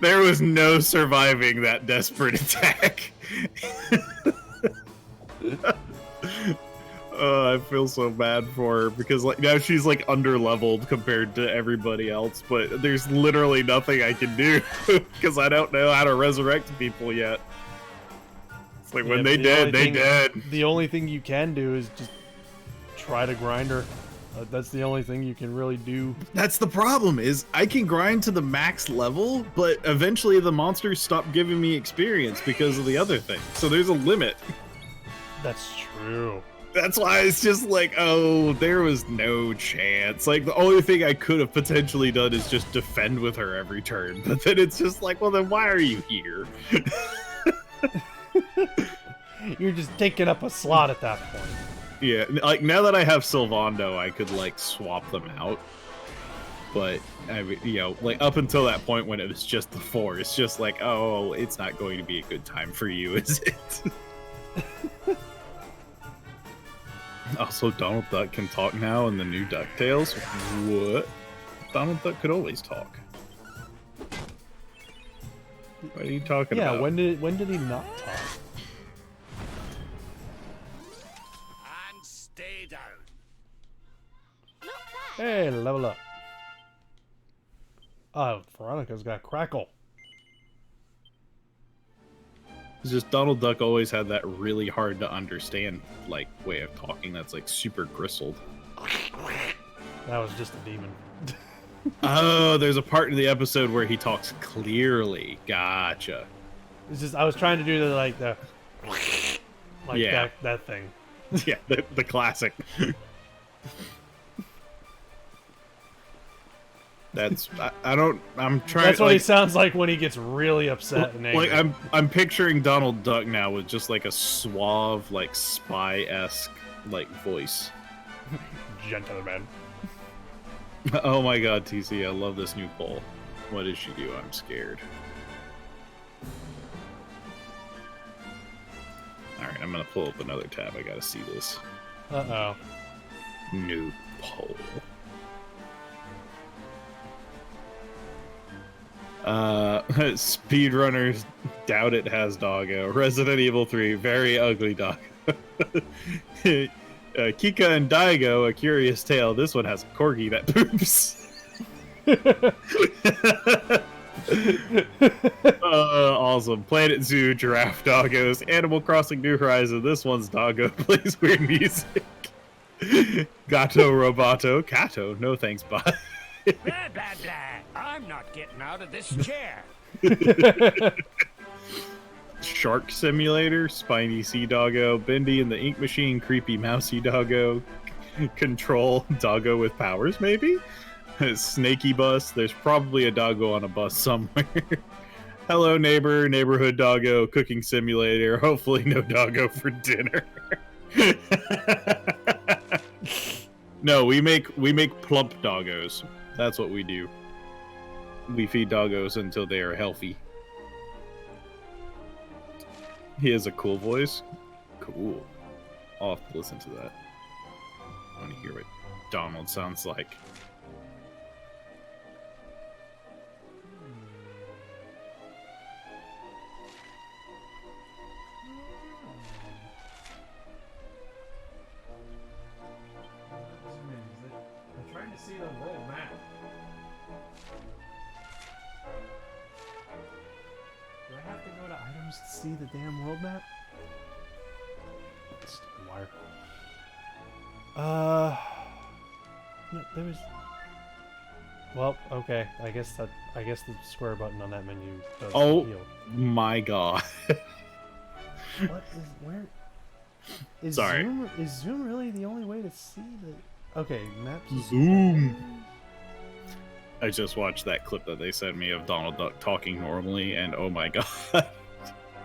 Speaker 2: There was no surviving that desperate attack. I feel so bad for her because like now she's like under-leveled compared to everybody else, but there's literally nothing I can do because I don't know how to resurrect people yet. It's like when they dead, they dead.
Speaker 3: The only thing you can do is just try to grind her. That's the only thing you can really do.
Speaker 2: That's the problem, is I can grind to the max level, but eventually the monsters stop giving me experience because of the other thing. So there's a limit.
Speaker 3: That's true.
Speaker 2: That's why it's just like, oh, there was no chance. Like, the only thing I could have potentially done is just defend with her every turn. But then it's just like, well, then why are you here?
Speaker 3: You're just taking up a slot at that point.
Speaker 2: Yeah, like, now that I have Sylvando, I could, like, swap them out. But, I mean, you know, like, up until that point when it was just the 4, it's just like, oh, it's not going to be a good time for you, is it? Also, Donald Duck can talk now in the new DuckTales? What? Donald Duck could always talk. What are you talking about?
Speaker 3: Yeah, when did he not talk?
Speaker 4: And stay down.
Speaker 3: Hey, level up. Oh, Veronica's got Crackle.
Speaker 2: It's just Donald Duck always had that really hard to understand, like, way of talking that's, like, super gristled.
Speaker 3: That was just a demon.
Speaker 2: Oh, there's a part in the episode where he talks clearly. Gotcha.
Speaker 3: It's just, I was trying to do the, like,
Speaker 2: Yeah.
Speaker 3: that thing.
Speaker 2: Yeah, the classic. That's I'm trying.
Speaker 3: That's what
Speaker 2: like,
Speaker 3: he sounds like when he gets really upset and angry.
Speaker 2: Like I'm picturing Donald Duck now with just like a suave, like spy-esque like voice.
Speaker 3: Gentleman.
Speaker 2: Oh my god, TC, I love this new poll. What does she do? I'm scared. I'm gonna pull up another tab. I gotta see this.
Speaker 3: Uh-oh.
Speaker 2: New poll. Speedrunners doubt it has doggo. Resident Evil 3, very ugly doggo. Kika and Daigo, a curious tale. This one has a corgi that poops. Awesome. Planet Zoo, giraffe doggos. Animal Crossing New Horizon. This one's doggo plays weird music. Gato Roboto. Kato. No thanks, bye.
Speaker 5: Blah, blah, blah. I'm not getting out of this chair.
Speaker 2: Shark Simulator. Spiny Sea Doggo. Bendy and the Ink Machine. Creepy Mousy Doggo. Control. Doggo with powers, maybe? Snaky Bus. There's probably a doggo on a bus somewhere. Hello, neighbor. Neighborhood doggo. Cooking simulator. Hopefully no doggo for dinner. No, we make plump doggos. That's what we do. We feed doggos until they are healthy. He has a cool voice. Cool. I'll have to listen to that. I want to hear what Donald sounds like.
Speaker 3: I'm trying to see the world map. Do I have to go to items to see the damn world map? Stupid wire. No, there was. Well, okay. I guess the square button on that menu does heal.
Speaker 2: My god.
Speaker 3: What is where? Is
Speaker 2: Sorry.
Speaker 3: Is Zoom really the only way to see the? Okay, maps.
Speaker 2: Zoom. I just watched that clip that they sent me of Donald Duck talking normally, and oh my god,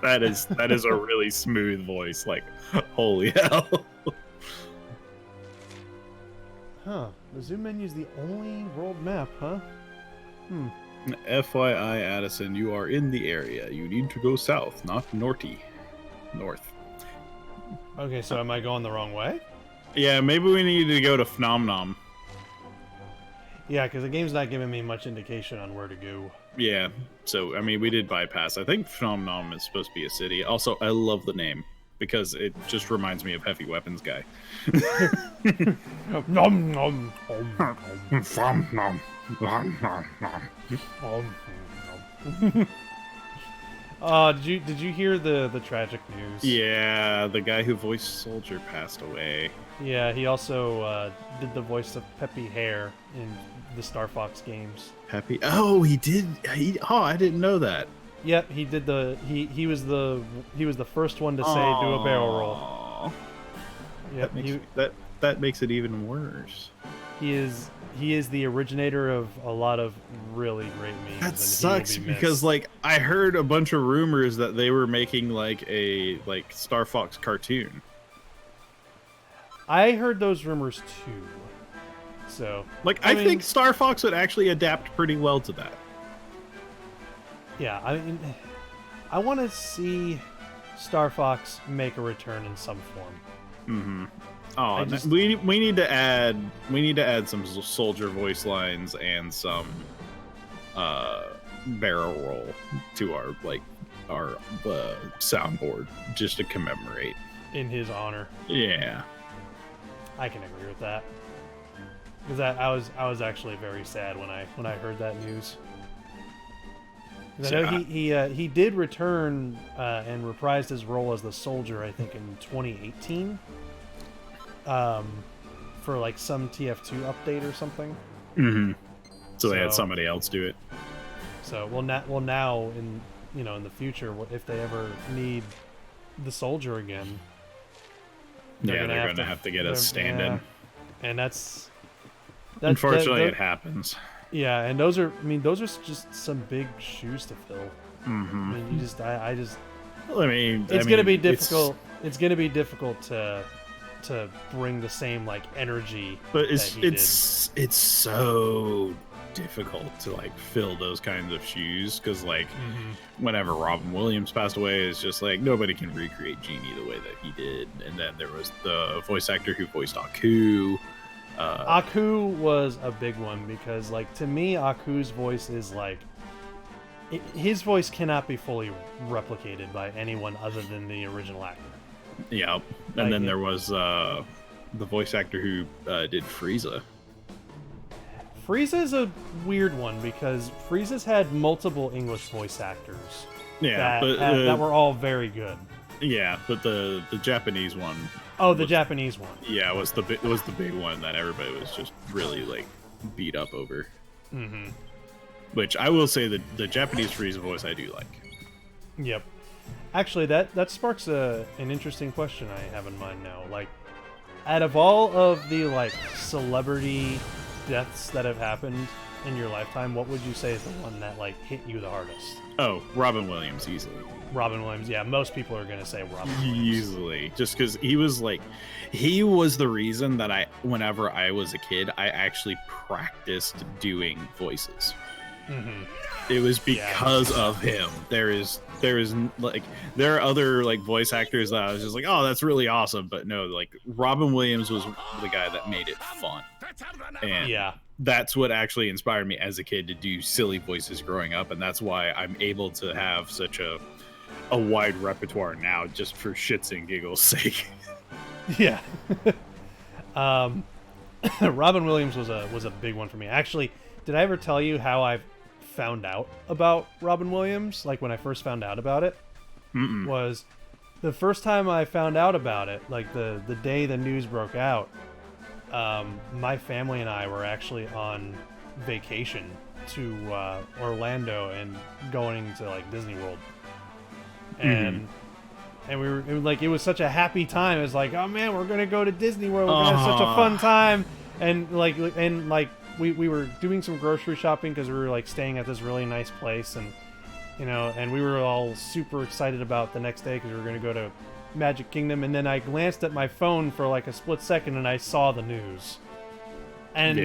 Speaker 2: that is a really smooth voice. Like, holy hell.
Speaker 3: Huh? The Zoom menu is the only world map, huh?
Speaker 2: FYI, Addison, you are in the area. You need to go south, not north.
Speaker 3: Okay, so am I going the wrong way?
Speaker 2: Yeah, maybe we need to go to Phnom Nom.
Speaker 3: Yeah, because the game's not giving me much indication on where to go.
Speaker 2: Yeah, so, I mean, we did bypass. I think Phnom Nom is supposed to be a city. Also, I love the name, because it just reminds me of Heavy Weapons Guy.
Speaker 3: Nom nom.
Speaker 2: Phnom Nom.
Speaker 3: Did you hear the tragic news?
Speaker 2: Yeah, the guy who voiced Soldier passed away.
Speaker 3: Yeah, he also did the voice of Peppy Hare in the Star Fox games.
Speaker 2: Peppy? Oh, he did. I didn't know that.
Speaker 3: Yep, he did he was the first one to say do a barrel roll. Yep,
Speaker 2: that makes it even worse.
Speaker 3: He is the originator of a lot of really great memes.
Speaker 2: That sucks because like I heard a bunch of rumors that they were making like a Star Fox cartoon.
Speaker 3: I heard those rumors too. So
Speaker 2: I think Star Fox would actually adapt pretty well to that.
Speaker 3: Yeah, I mean, I want to see Star Fox make a return in some form.
Speaker 2: Mm-hmm. Oh, we need to add some soldier voice lines and some barrel roll to our soundboard just to commemorate
Speaker 3: In his honor.
Speaker 2: Yeah,
Speaker 3: I can agree with that. Because I was actually very sad when I heard that news. I know he did return and reprised his role as the soldier, I think, in 2018. For like some TF2 update or something.
Speaker 2: Mm-hmm. So they had somebody else do it.
Speaker 3: So now in in the future, if they ever need the soldier again,
Speaker 2: they're gonna have to get a stand-in.
Speaker 3: And that's
Speaker 2: unfortunately it happens.
Speaker 3: Yeah, and those are just some big shoes to fill.
Speaker 2: Mm-hmm.
Speaker 3: I mean,
Speaker 2: it's
Speaker 3: gonna be difficult. It's gonna be difficult to bring the same energy.
Speaker 2: But it's so difficult to like fill those kinds of shoes because like whenever Robin Williams passed away, it's just like nobody can recreate Genie the way that he did. And then there was the voice actor who voiced Aku.
Speaker 3: Aku was a big one because, like, to me, Aku's voice is like his voice cannot be fully replicated by anyone other than the original actor.
Speaker 2: Yeah, and then there was the voice actor who did Frieza.
Speaker 3: Frieza's a weird one because Frieza's had multiple English voice actors.
Speaker 2: Yeah,
Speaker 3: that were all very good.
Speaker 2: Yeah, but the Japanese one.
Speaker 3: Oh, the Japanese one.
Speaker 2: Yeah, was the big one that everybody was just really like beat up over.
Speaker 3: Mm-hmm.
Speaker 2: Which I will say that the Japanese Frieza voice I do like.
Speaker 3: Yep. Actually, that sparks an interesting question I have in mind now. Like, out of all of the like celebrity deaths that have happened in your lifetime, what would you say is the one that like hit you the hardest?
Speaker 2: Oh, Robin Williams, easily.
Speaker 3: Robin Williams, yeah. Most people are gonna say Robin Williams.
Speaker 2: Easily, just because he was the reason that whenever I was a kid, I actually practiced doing voices.
Speaker 3: Mm-hmm.
Speaker 2: It was because of him. There are other like voice actors that I was just like, oh, that's really awesome, but no, like Robin Williams was the guy that made it fun, and that's what actually inspired me as a kid to do silly voices growing up, and that's why I'm able to have such a wide repertoire now, just for shits and giggles' sake.
Speaker 3: Yeah. Robin Williams was a big one for me. Actually, did I ever tell you how I found out about Robin Williams? Like when I first found out about it, was the first time I found out about it. Like the day the news broke out, my family and I were actually on vacation to Orlando and going to like Disney World, and we were it was such a happy time. It was like, oh man, we're gonna go to Disney World. We're gonna have such a fun time, and we were doing some grocery shopping because we were like staying at this really nice place, and and we were all super excited about the next day because we were going to go to Magic Kingdom. And then I glanced at my phone for like a split second and I saw the news, and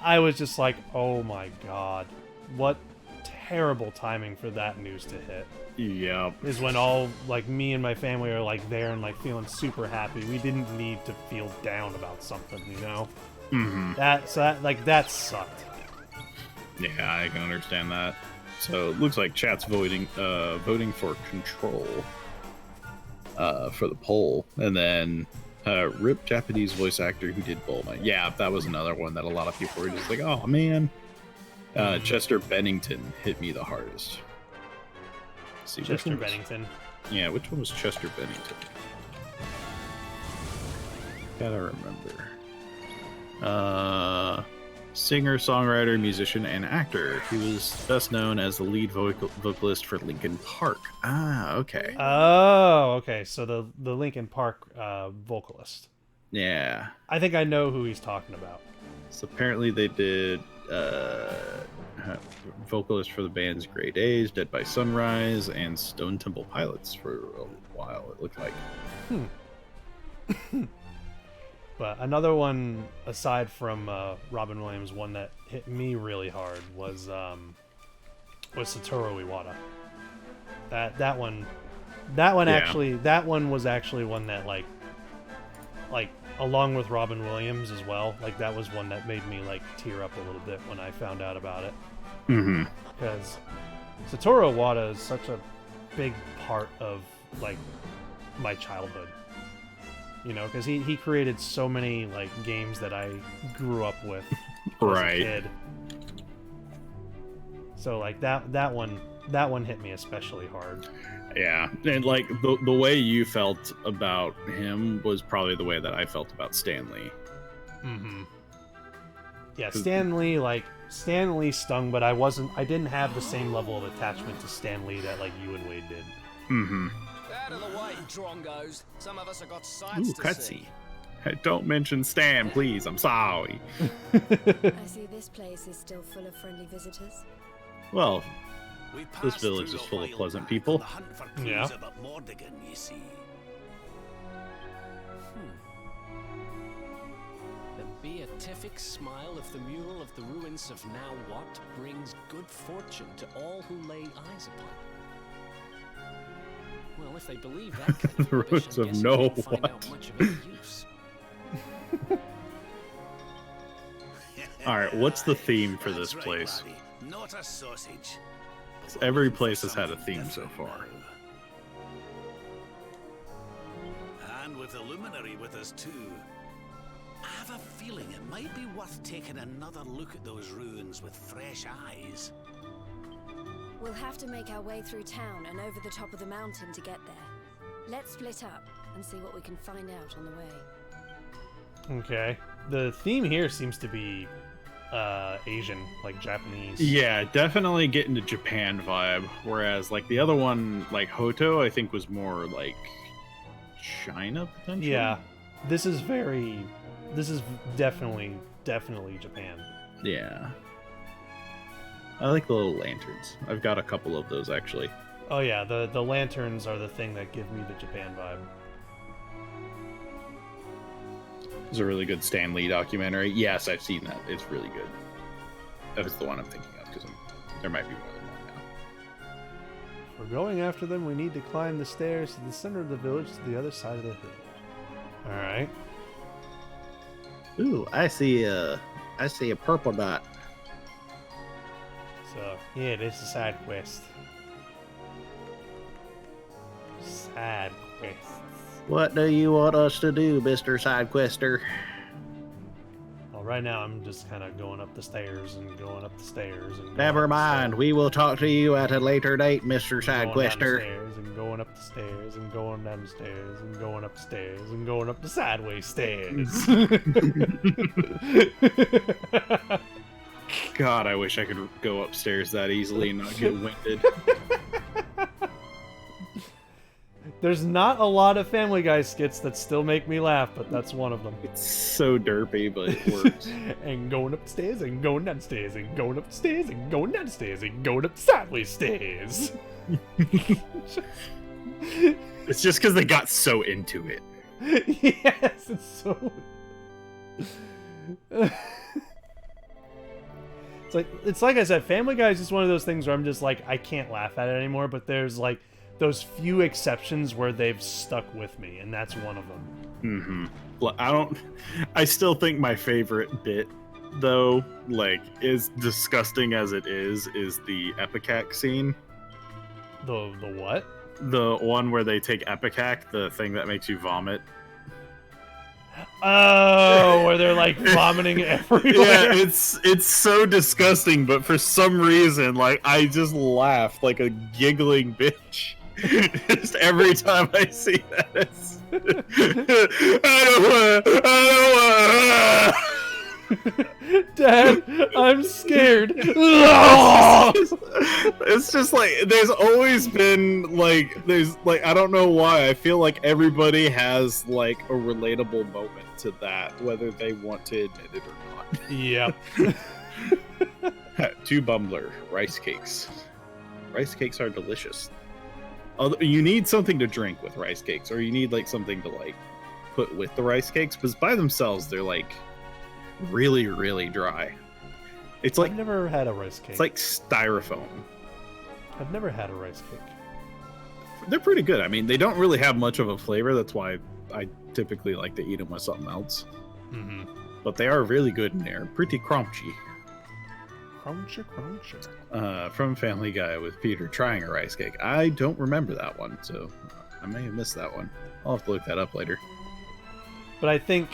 Speaker 3: I was just like, oh my god, what terrible timing for that news to hit.
Speaker 2: Yeah,
Speaker 3: is when all like me and my family are like there and like feeling super happy. We didn't need to feel down about something, That sucked.
Speaker 2: Yeah, I can understand that. So it looks like chat's voting for Control for the poll, and then RIP Japanese voice actor who did Bulma. Yeah, that was another one that a lot of people were just like, oh man. Chester Bennington hit me the hardest. Let's see,
Speaker 3: Chester Bennington.
Speaker 2: Yeah, which one was Chester Bennington? Gotta remember. Singer, songwriter, musician, and actor. He was best known as the lead vocalist for Linkin Park. Ah, okay.
Speaker 3: Oh, okay. So the Linkin Park vocalist.
Speaker 2: Yeah.
Speaker 3: I think I know who he's talking about.
Speaker 2: So apparently they did vocalist for the bands Grey Days, Dead by Sunrise, and Stone Temple Pilots for a while, it looked like.
Speaker 3: But another one, aside from Robin Williams, one that hit me really hard was Satoru Iwata. That one was actually one that like along with Robin Williams as well. Like that was one that made me like tear up a little bit when I found out about it.
Speaker 2: Mm-hmm.
Speaker 3: Because Satoru Iwata is such a big part of like my childhood. Because he created so many like games that I grew up with as a kid. So like that one hit me especially hard.
Speaker 2: Yeah, and like the way you felt about him was probably the way that I felt about Stan Lee.
Speaker 3: Mm-hmm. Yeah, Stan Lee stung, but I didn't have the same level of attachment to Stan Lee that like you and Wade did.
Speaker 2: Mm-hmm.
Speaker 6: Out of the way, drongos. Some of us have got sights to see.
Speaker 2: Don't mention Stan, please. I'm sorry.
Speaker 7: I see this place is still full of friendly visitors.
Speaker 2: Well, this village is full of pleasant people.
Speaker 3: Yeah.
Speaker 6: The beer scientific smile if the mural of the ruins of now what brings good fortune to all who lay eyes upon it? Well, if they believe that kind of
Speaker 2: The
Speaker 6: rubbish,
Speaker 2: ruins
Speaker 6: I'm
Speaker 2: of
Speaker 6: guessing
Speaker 2: no
Speaker 6: we won't find
Speaker 2: what.
Speaker 6: out much of any use.
Speaker 2: All right, what's the theme for this
Speaker 4: That's right,
Speaker 2: place?
Speaker 4: laddie. Not a sausage. But
Speaker 2: Every
Speaker 4: looking for
Speaker 2: place has had a
Speaker 4: something
Speaker 2: theme so
Speaker 4: different
Speaker 2: far.
Speaker 4: now. And with the luminary with us too. I have a feeling it might be worth taking another look at those ruins with fresh eyes.
Speaker 7: We'll have to make our way through town and over the top of the mountain to get there. Let's split up and see what we can find out on the way.
Speaker 3: Okay. The theme here seems to be Asian, like Japanese.
Speaker 2: Yeah, definitely getting the Japan vibe. Whereas, like, the other one, like Hoto, I think was more like China potentially.
Speaker 3: Yeah. This is definitely Japan.
Speaker 2: Yeah. I like the little lanterns. I've got a couple of those actually.
Speaker 3: Oh yeah, the lanterns are the thing that give me the Japan vibe.
Speaker 2: It's a really good Stan Lee documentary. Yes, I've seen that. It's really good. That was the one I'm thinking of because there might be more than one now.
Speaker 3: If we're going after them, we need to climb the stairs to the center of the village to the other side of the hill. All right.
Speaker 2: Ooh, I see a purple dot.
Speaker 3: So yeah, this is a side quest. Side quests.
Speaker 2: What do you want us to do, Mr. Sidequester?
Speaker 3: Well, right now I'm just kind of going up the stairs and going up the stairs and.
Speaker 2: Never mind. We will talk to you at a later date, Mr. Sidequester.
Speaker 3: And going up the stairs and going down the stairs and going up the stairs and going up the sideways stairs.
Speaker 2: God, I wish I could go upstairs that easily and not get winded.
Speaker 3: There's not a lot of Family Guy skits that still make me laugh, but that's one of them.
Speaker 2: It's so derpy, but it works.
Speaker 3: And going upstairs and going downstairs and going upstairs and going downstairs and going up the sideways stairs.
Speaker 2: It's just because they got so into it.
Speaker 3: Yes, it's so. It's like I said, Family Guy is just one of those things where I'm just like, I can't laugh at it anymore. But there's like those few exceptions where they've stuck with me, and that's one of them.
Speaker 2: I still think my favorite bit, though, like, as disgusting as it is the Epicac scene.
Speaker 3: The what?
Speaker 2: The one where they take Epicac, the thing that makes you vomit.
Speaker 3: Oh, where they're like vomiting everywhere.
Speaker 2: Yeah, it's so disgusting, but for some reason, like, I just laugh like a giggling bitch. Just every time I see that, it's... I don't want.
Speaker 3: Dad, I'm scared.
Speaker 2: It's just like there's always been like I don't know why I feel like everybody has like a relatable moment to that, whether they want to admit it or not.
Speaker 3: Yep.
Speaker 2: Two Bumbler rice cakes. Rice cakes are delicious. Although you need something to drink with rice cakes, or you need like something to like put with the rice cakes, because by themselves they're like really, really dry. It's like
Speaker 3: I've never had a rice cake.
Speaker 2: it's like styrofoam.
Speaker 3: I've never had a rice cake.
Speaker 2: They're pretty good. I mean, they don't really have much of a flavor. That's why I typically like to eat them with something else.
Speaker 3: Mm-hmm.
Speaker 2: But they are really good and they're pretty crunchy.
Speaker 3: Crunchy.
Speaker 2: From Family Guy with Peter trying a rice cake. I don't remember that one, so I may have missed that one. I'll have to look that up later.
Speaker 3: But I think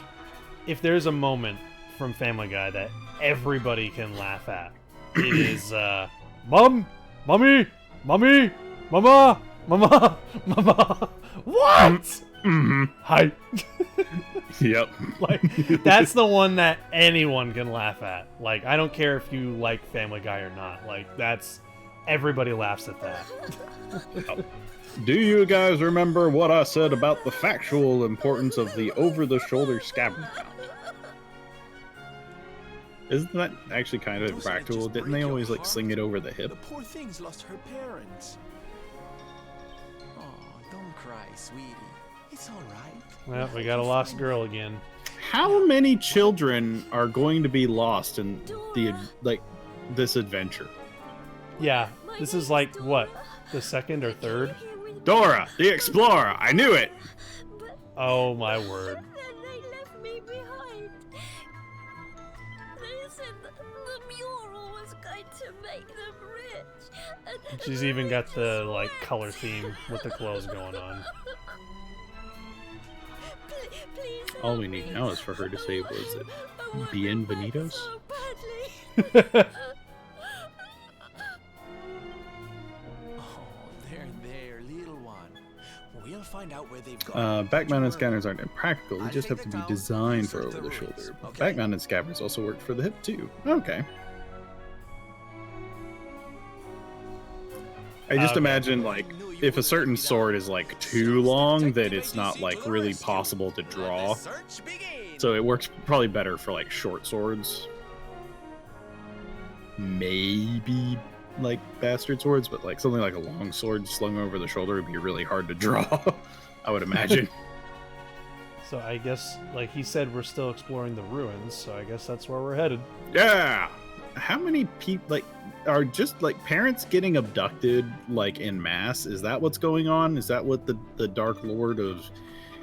Speaker 3: if there's a moment from Family Guy that everybody can laugh at, it is Mom, Mommy, Mommy, Mama, Mama, Mama. What?
Speaker 2: Mm-hmm.
Speaker 3: Hi.
Speaker 2: Yep.
Speaker 3: Like, that's the one that anyone can laugh at. Like, I don't care if you like Family Guy or not. Like, that's everybody laughs at that.
Speaker 2: Do you guys remember what I said about the factual importance of the over-the-shoulder scabbard mount? Isn't that actually kind of factual? Didn't they always like sling it over the hip?
Speaker 8: The poor thing's lost her parents. Oh, don't cry, sweetie.
Speaker 6: It's all right.
Speaker 3: Well, we got a lost girl again.
Speaker 2: How many children are going to be lost in the this adventure?
Speaker 3: Yeah, this is like what, the second or third?
Speaker 2: Dora, the Explorer. I knew it.
Speaker 3: Oh my word.
Speaker 7: They left me behind. They said that the mural was going to make them rich.
Speaker 3: She's even got the like color theme with the clothes going on.
Speaker 7: Please
Speaker 2: All we need now is for her to say, what is it? Bienvenidos?
Speaker 7: so badly.
Speaker 6: Oh, there, little one. We'll find out where they've gone.
Speaker 2: Back-mounted scanners aren't impractical. They just have to be designed for over the shoulder. Back-mounted scanners also work for the hip too. Okay. I just imagine, like, if a certain sword is, like, too long, that it's not, like, really possible to draw. So it works probably better for, like, short swords. Maybe, like, bastard swords, but, like, something like a long sword slung over the shoulder would be really hard to draw, I would imagine.
Speaker 3: So I guess, like he said, we're still exploring the ruins, so I guess that's where we're headed.
Speaker 2: Yeah! How many people, like, are just, like, parents getting abducted, like, en masse? Is that what's going on? Is that what the Dark Lord of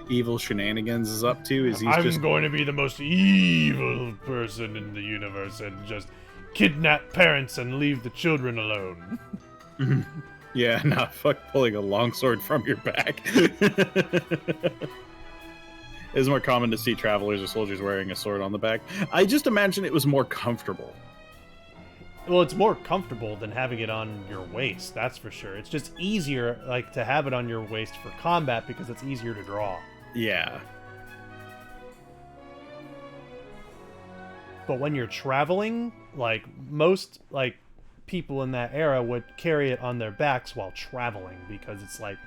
Speaker 2: Evil Shenanigans is up to? Is he just
Speaker 3: going to be the most evil person in the universe and just kidnap parents and leave the children alone.
Speaker 2: Yeah, no, fuck pulling a longsword from your back. It's more common to see travelers or soldiers wearing a sword on the back. I just imagine it was more comfortable.
Speaker 3: Well, it's more comfortable than having it on your waist, that's for sure. It's just easier, like, to have it on your waist for combat because it's easier to draw.
Speaker 2: Yeah.
Speaker 3: But when you're traveling, like, most, like, people in that era would carry it on their backs while traveling because it's like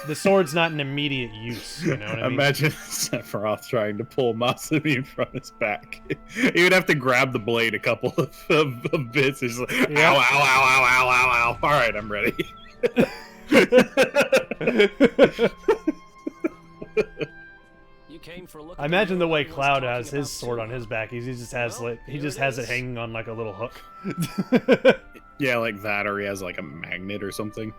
Speaker 3: the sword's not an immediate use, you know what I mean?
Speaker 2: Imagine Sephiroth trying to pull Masumi from his back. He would have to grab the blade a couple of bits. He's like, ow, ow, ow, ow, ow, ow, ow. All right, I'm ready.
Speaker 6: You came for a look.
Speaker 3: I imagine the way Cloud has his sword on his back. He just has it hanging on like a little hook.
Speaker 2: Yeah, like that, or he has like a magnet or something.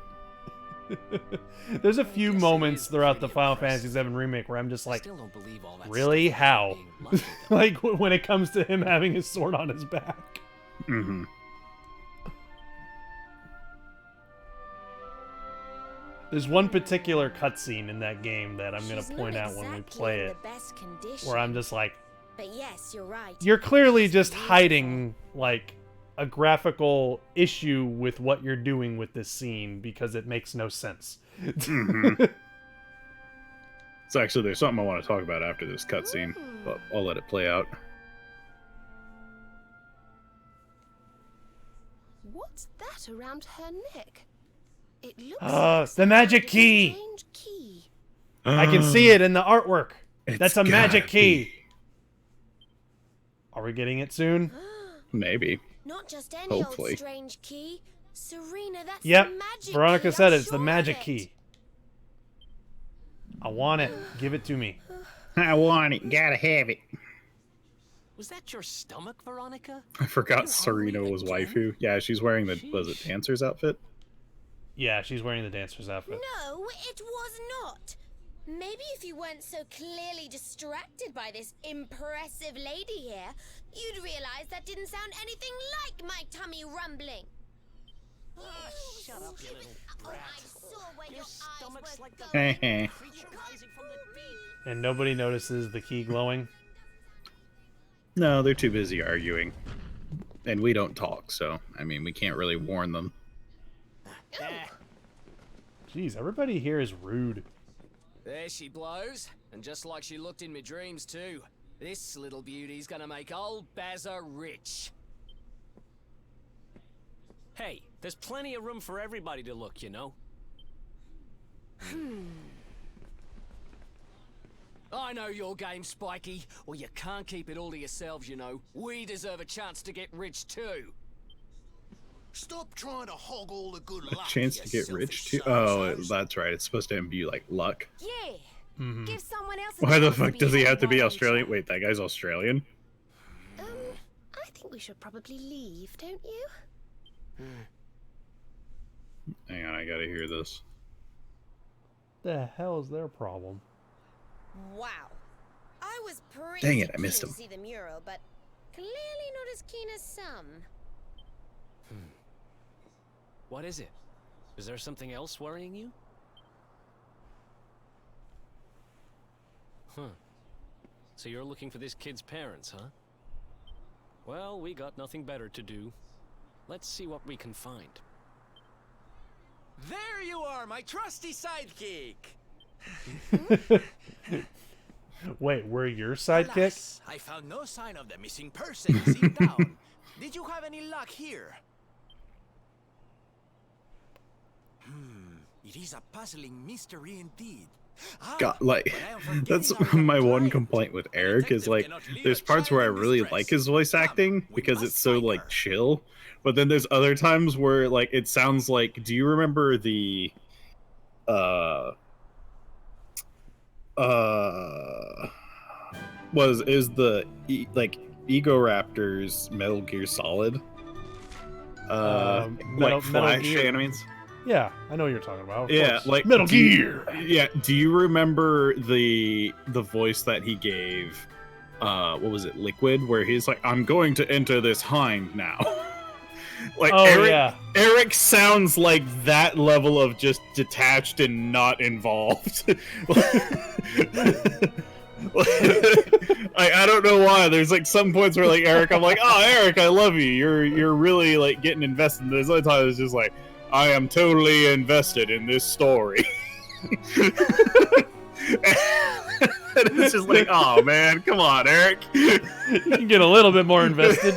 Speaker 3: There's a few moments throughout the Final Fantasy VII Remake where I'm just like, really? How? Like, when it comes to him having his sword on his back.
Speaker 2: Mm-hmm.
Speaker 3: There's one particular cutscene in that game that I'm going to point out when we play it, where I'm just like,
Speaker 7: but yes, you're right.
Speaker 3: You're clearly just hiding, like, a graphical issue with what you're doing with this scene because it makes no sense.
Speaker 2: Mm-hmm. So actually, there's something I want to talk about after this cutscene, but I'll let it play out.
Speaker 8: What's that around her neck? It looks
Speaker 3: the magic key! I can see it in the artwork. That's a magic key. Are we getting it soon?
Speaker 2: Maybe.
Speaker 7: Not just any
Speaker 2: Hopefully.
Speaker 7: old strange key. Serena, that's
Speaker 3: Yep,
Speaker 7: the magic
Speaker 3: Veronica
Speaker 7: key.
Speaker 3: said
Speaker 7: I'm
Speaker 3: it's the
Speaker 7: sure
Speaker 3: magic
Speaker 7: of it.
Speaker 3: key. I want it. Give it to me.
Speaker 2: I want it. Gotta have it.
Speaker 6: Was that your stomach, Veronica?
Speaker 2: I forgot Serena was waifu. Yeah, she's wearing the, was it dancer's outfit?
Speaker 3: Yeah, she's wearing the dancer's outfit.
Speaker 7: No, it was not. Maybe if you weren't so clearly distracted by this impressive lady here, you'd realize that didn't sound anything like my tummy rumbling.
Speaker 6: Oh, shut up, you little brat.
Speaker 7: I saw where your
Speaker 6: stomach's
Speaker 7: eyes were
Speaker 6: like the
Speaker 7: going.
Speaker 6: creature rising from the deep.
Speaker 3: And nobody notices the key glowing.
Speaker 2: No, they're too busy arguing. And we don't talk, so, I mean, we can't really warn them.
Speaker 3: Jeez, everybody here is rude.
Speaker 6: There she blows, and just like she looked in my dreams too. This little beauty's gonna make old Bazza rich. Hey, there's plenty of room for everybody to look, you know. I know your game, Spiky. Well, you can't keep it all to yourselves, you know. We deserve a chance to get rich too.
Speaker 4: Stop trying to hog all the good
Speaker 2: A
Speaker 4: luck.
Speaker 2: chance
Speaker 4: you
Speaker 2: to get
Speaker 4: selfish
Speaker 2: rich too?
Speaker 4: so-and-sos.
Speaker 2: Oh, that's right. It's supposed to imbue, like, luck.
Speaker 7: Yeah,
Speaker 3: Mhm.
Speaker 8: Give someone else a
Speaker 2: Why the
Speaker 8: chance to
Speaker 2: fuck
Speaker 8: be
Speaker 2: does he
Speaker 8: head
Speaker 2: have to be
Speaker 8: wench.
Speaker 2: Australian? Wait, that guy's Australian?
Speaker 8: I think we should probably leave, don't you?
Speaker 2: Hang on, I gotta hear this.
Speaker 3: The hell is their problem?
Speaker 7: Wow. I was pretty
Speaker 2: Dang it, I missed
Speaker 7: keen
Speaker 2: him.
Speaker 7: to see the mural, but clearly not as keen as some.
Speaker 9: What is it? Is there something else worrying you? Huh. So you're looking for this kid's parents, huh? Well, we got nothing better to do. Let's see what we can find.
Speaker 10: There you are, my trusty sidekick.
Speaker 3: Wait, we're your sidekick?
Speaker 10: Alas, I found no sign of the missing persons in town. Did you have any luck here? It is a puzzling mystery indeed.
Speaker 2: God, like,
Speaker 10: but I am forgetting
Speaker 2: that's
Speaker 10: our
Speaker 2: my one
Speaker 10: client.
Speaker 2: complaint with
Speaker 10: A
Speaker 2: Eric is
Speaker 10: detective
Speaker 2: like,
Speaker 10: cannot leave
Speaker 2: there's
Speaker 10: a
Speaker 2: parts where I
Speaker 10: child in
Speaker 2: really
Speaker 10: distress.
Speaker 2: like his voice
Speaker 10: Come,
Speaker 2: acting
Speaker 10: we
Speaker 2: because
Speaker 10: must
Speaker 2: it's so
Speaker 10: find
Speaker 2: like
Speaker 10: her.
Speaker 2: chill, but then there's other times where like it sounds like, do you remember the is the like Ego Raptors Metal Gear Solid
Speaker 3: Metal
Speaker 2: like Flash
Speaker 3: Gear.
Speaker 2: enemies?
Speaker 3: Yeah, I know what you're talking about. Of
Speaker 2: Yeah,
Speaker 3: course.
Speaker 2: like
Speaker 3: Metal
Speaker 2: do you-
Speaker 3: Gear.
Speaker 2: Yeah, do you remember the voice that he gave? What was it, Liquid? Where he's like, "I'm going to enter this hind now." Like
Speaker 3: Oh,
Speaker 2: Eric,
Speaker 3: yeah.
Speaker 2: Eric sounds like that level of just detached and not involved. I don't know why. There's like some points where like Eric, I'm like, "Oh, Eric, I love you. You're really like getting invested." There's other times it's just like, I am totally invested in this story. And it's just like, oh man, come on, Eric.
Speaker 3: You can get a little bit more invested.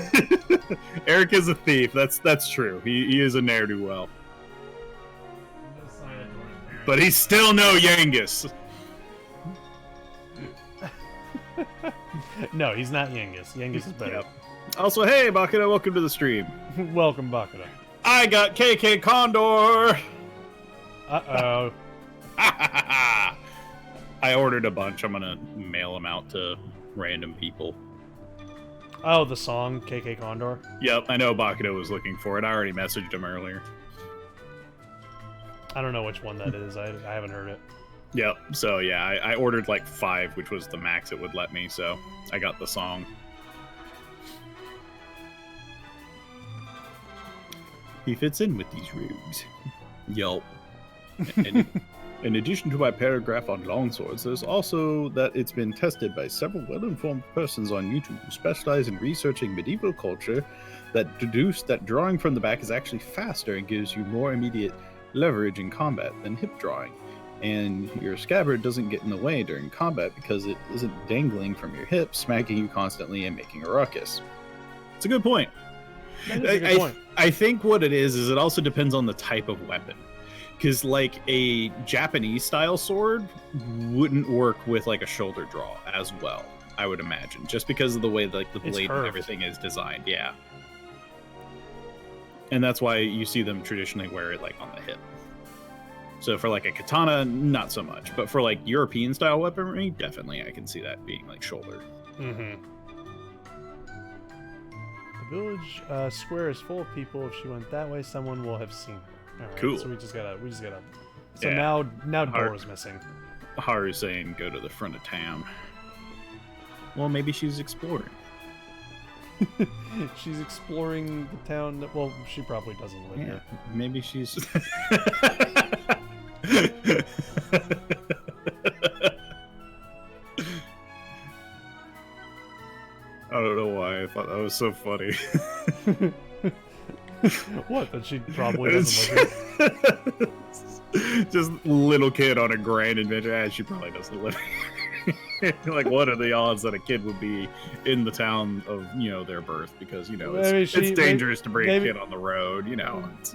Speaker 2: Eric is a thief. That's true. He is a ne'er-do-well. But he's still no Yangus.
Speaker 3: No, he's not Yangus. Yangus is better.
Speaker 2: Yep. Also, hey, Bakura, welcome to the stream.
Speaker 3: Welcome, Bakura.
Speaker 2: I got KK Condor.
Speaker 3: Uh-oh.
Speaker 2: I ordered a bunch. I'm gonna mail them out to random people.
Speaker 3: Oh, the song, KK Condor?
Speaker 2: Yep, I know Bakudo was looking for it. I already messaged him earlier.
Speaker 3: I don't know which one that is. I haven't heard it.
Speaker 2: Yep, so yeah, I ordered like 5, which was the max it would let me, so I got the song. He fits in with these robes. Yelp. And in addition to my paragraph on longswords, there's also that it's been tested by several well-informed persons on YouTube who specialize in researching medieval culture that deduced that drawing from the back is actually faster and gives you more immediate leverage in combat than hip drawing. And your scabbard doesn't get in the way during combat because it isn't dangling from your hips, smacking you constantly and making a ruckus. It's a good point.
Speaker 3: That is a good point.
Speaker 2: I think what it is it also depends on the type of weapon. Because, like, a Japanese-style sword wouldn't work with, like, a shoulder draw as well, I would imagine. Just because of the way, like, the
Speaker 3: It's
Speaker 2: blade and
Speaker 3: curved.
Speaker 2: everything is designed, yeah. And that's why you see them traditionally wear it, like, on the hip. So for, like, a katana, not so much. But for, like, European-style weaponry, definitely I can see that being, like, shoulder.
Speaker 3: Mm-hmm. The village square is full of people. If she went that way, someone will have seen her. All right,
Speaker 2: Cool.
Speaker 3: So we just gotta. So
Speaker 2: Yeah.
Speaker 3: now
Speaker 2: Hard.
Speaker 3: Dora's missing.
Speaker 2: Haru's saying go to the front of town. Well, maybe she's exploring.
Speaker 3: She's exploring the town. Well, she probably doesn't live
Speaker 2: Yeah,
Speaker 3: here.
Speaker 2: maybe she's. I don't know why I thought that was so funny.
Speaker 3: What? That she probably doesn't live here.
Speaker 2: Just little kid on a grand adventure. She probably doesn't live here. Like, what are the odds that a kid would be in the town of, their birth? Because, it's dangerous to bring a kid on the road,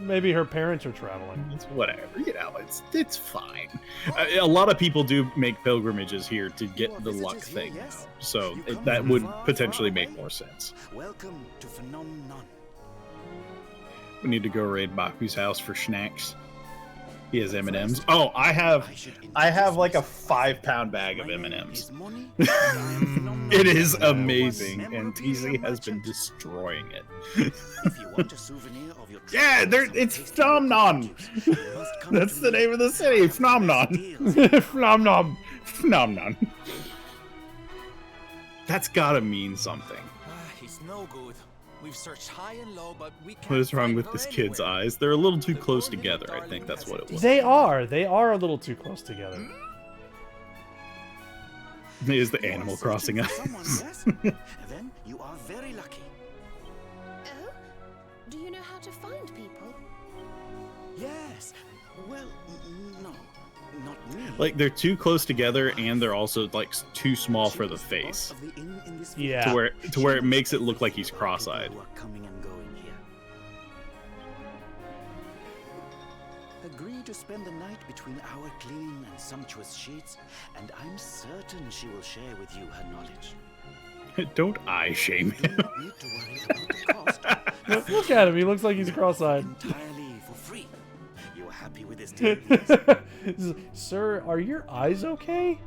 Speaker 3: Maybe her parents are traveling.
Speaker 2: It's whatever, it's fine. A lot of people do make pilgrimages here to get the luck thing, though. So that would potentially make more sense.
Speaker 10: Welcome to Phenomenon.
Speaker 2: We need to go raid Baku's house for snacks. He has M&Ms. Oh, I have like a 5-pound bag of M&Ms. It is amazing, and TC has been destroying it. Yeah, it's Phnomnon. That's the name of the city, Phnomnon.
Speaker 3: Phnom.
Speaker 2: Phnomnon. That's gotta mean something.
Speaker 10: It's no good. We've searched high and low, but we can't
Speaker 2: What is wrong
Speaker 10: find
Speaker 2: with
Speaker 10: her
Speaker 2: this kid's
Speaker 10: anywhere.
Speaker 2: eyes? They're a little too close together, I think that's what it was.
Speaker 3: They are a little too close together.
Speaker 2: It is the Animal Crossing eyes.
Speaker 10: Then you are very lucky.
Speaker 8: Oh? Do you know how to find people?
Speaker 10: Yes. Well, no. Not me.
Speaker 2: Like, they're too close together, and they're also, like, too small for the face.
Speaker 3: Yeah.
Speaker 2: To where it makes it look like he's cross-eyed.
Speaker 10: Agree to spend the night between our clean and sumptuous sheets, and I'm certain she will share with you her knowledge.
Speaker 2: Don't eye shame him.
Speaker 10: Need to worry about the cost.
Speaker 3: Look at him. He looks like he's cross-eyed.
Speaker 10: Entirely for free. You are happy with this deal?
Speaker 3: Sir, are your eyes okay?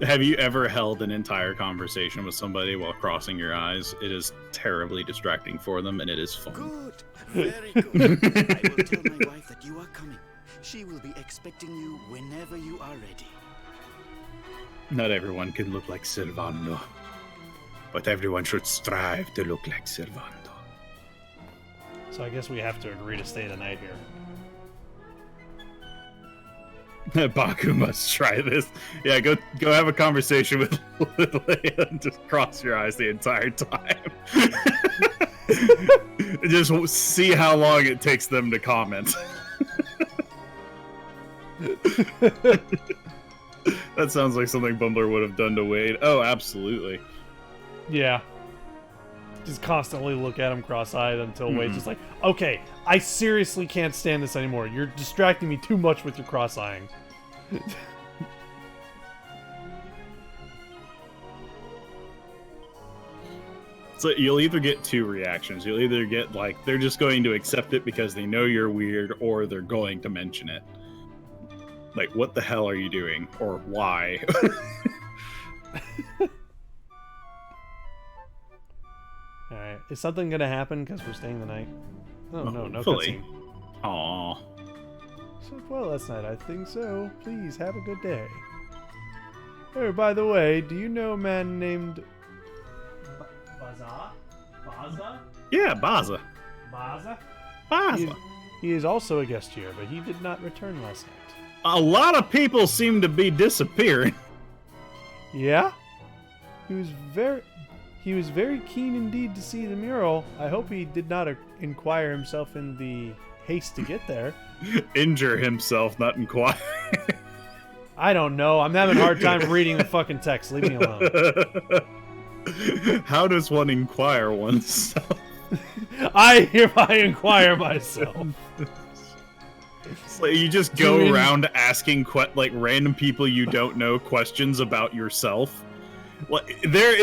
Speaker 2: Have you ever held an entire conversation with somebody while crossing your eyes? It is terribly distracting for them, and it is fun.
Speaker 10: Good. Very good. I will tell my wife that you are coming. She will be expecting you whenever you are ready.
Speaker 2: Not everyone can look like Servando, but everyone should strive to look like Servando.
Speaker 3: So I guess we have to agree to stay the night here.
Speaker 2: Baku must try this. Yeah, go have a conversation with Leia and just cross your eyes the entire time. Just see how long it takes them to comment. That sounds like something Bumbler would have done to Wade. Oh, absolutely.
Speaker 3: Yeah. Just constantly look at him cross-eyed until Wade's just like, okay, I seriously can't stand this anymore. You're distracting me too much with your cross-eyeing.
Speaker 2: So you'll either get two reactions. You'll either get, like, they're just going to accept it because they know you're weird, or they're going to mention it. Like, what the hell are you doing? Or why?
Speaker 3: Alright, is something gonna happen because we're staying the night? Oh, no
Speaker 2: Hopefully.
Speaker 3: cutscene.
Speaker 2: Aww.
Speaker 3: So well last night, I think so. Please, have a good day. Oh, by the way, do you know a man named... Baza?
Speaker 2: Yeah, Baza.
Speaker 3: Baza?
Speaker 2: Baza.
Speaker 3: He is also a guest here, but he did not return last night.
Speaker 2: A lot of people seem to be disappearing.
Speaker 3: Yeah? He was very keen indeed to see the mural. I hope he did not inquire himself in the haste to get there.
Speaker 2: Injure himself, not inquire.
Speaker 3: I don't know. I'm having a hard time reading the fucking text. Leave me alone.
Speaker 2: How does one inquire oneself?
Speaker 3: I hereby inquire myself.
Speaker 2: So you just go around asking like random people you don't know questions about yourself. Like, there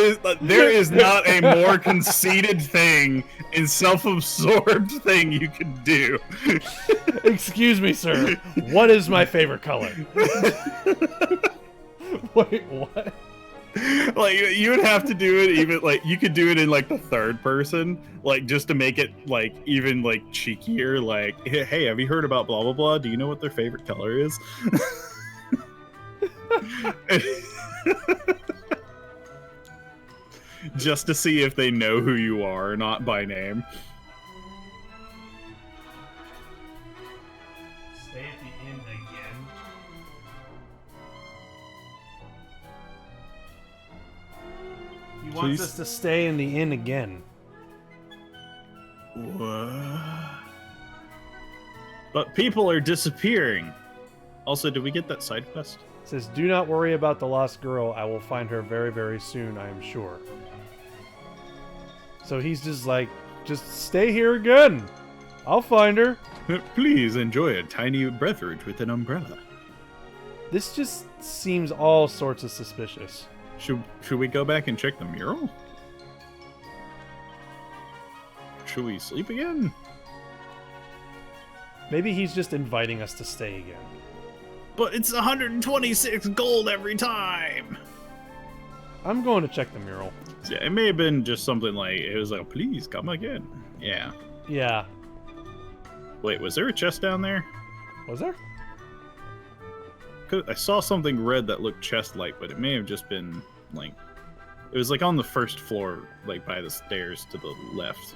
Speaker 2: is not a more conceited thing and self-absorbed thing you can do.
Speaker 3: Excuse me, sir. What is my favorite color? Wait, what?
Speaker 2: Like, you would have to do it even, like, you could do it in, like, the third person, like, just to make it, like, even, like, cheekier, like, hey, have you heard about blah, blah, blah? Do you know what their favorite color is? Just to see if they know who you are, not by name.
Speaker 3: Stay at the end again. He wants us to stay in the inn again.
Speaker 2: What? But people are disappearing. Also, did we get that side quest?
Speaker 3: It says, do not worry about the lost girl. I will find her very, very soon, I am sure. So he's just like, just stay here again. I'll find her.
Speaker 2: Please enjoy a tiny beverage with an umbrella.
Speaker 3: This just seems all sorts of suspicious.
Speaker 2: Should we go back and check the mural? Should we sleep again?
Speaker 3: Maybe he's just inviting us to stay again.
Speaker 2: But it's 126 gold every time.
Speaker 3: I'm going to check the mural.
Speaker 2: Yeah, it may have been just something like, it was like, please come again. Yeah.
Speaker 3: Yeah.
Speaker 2: Wait, was there a chest down there?
Speaker 3: Was there?
Speaker 2: 'Cause I saw something red that looked chest-like, but it may have just been, like... It was, like, on the first floor, like, by the stairs to the left.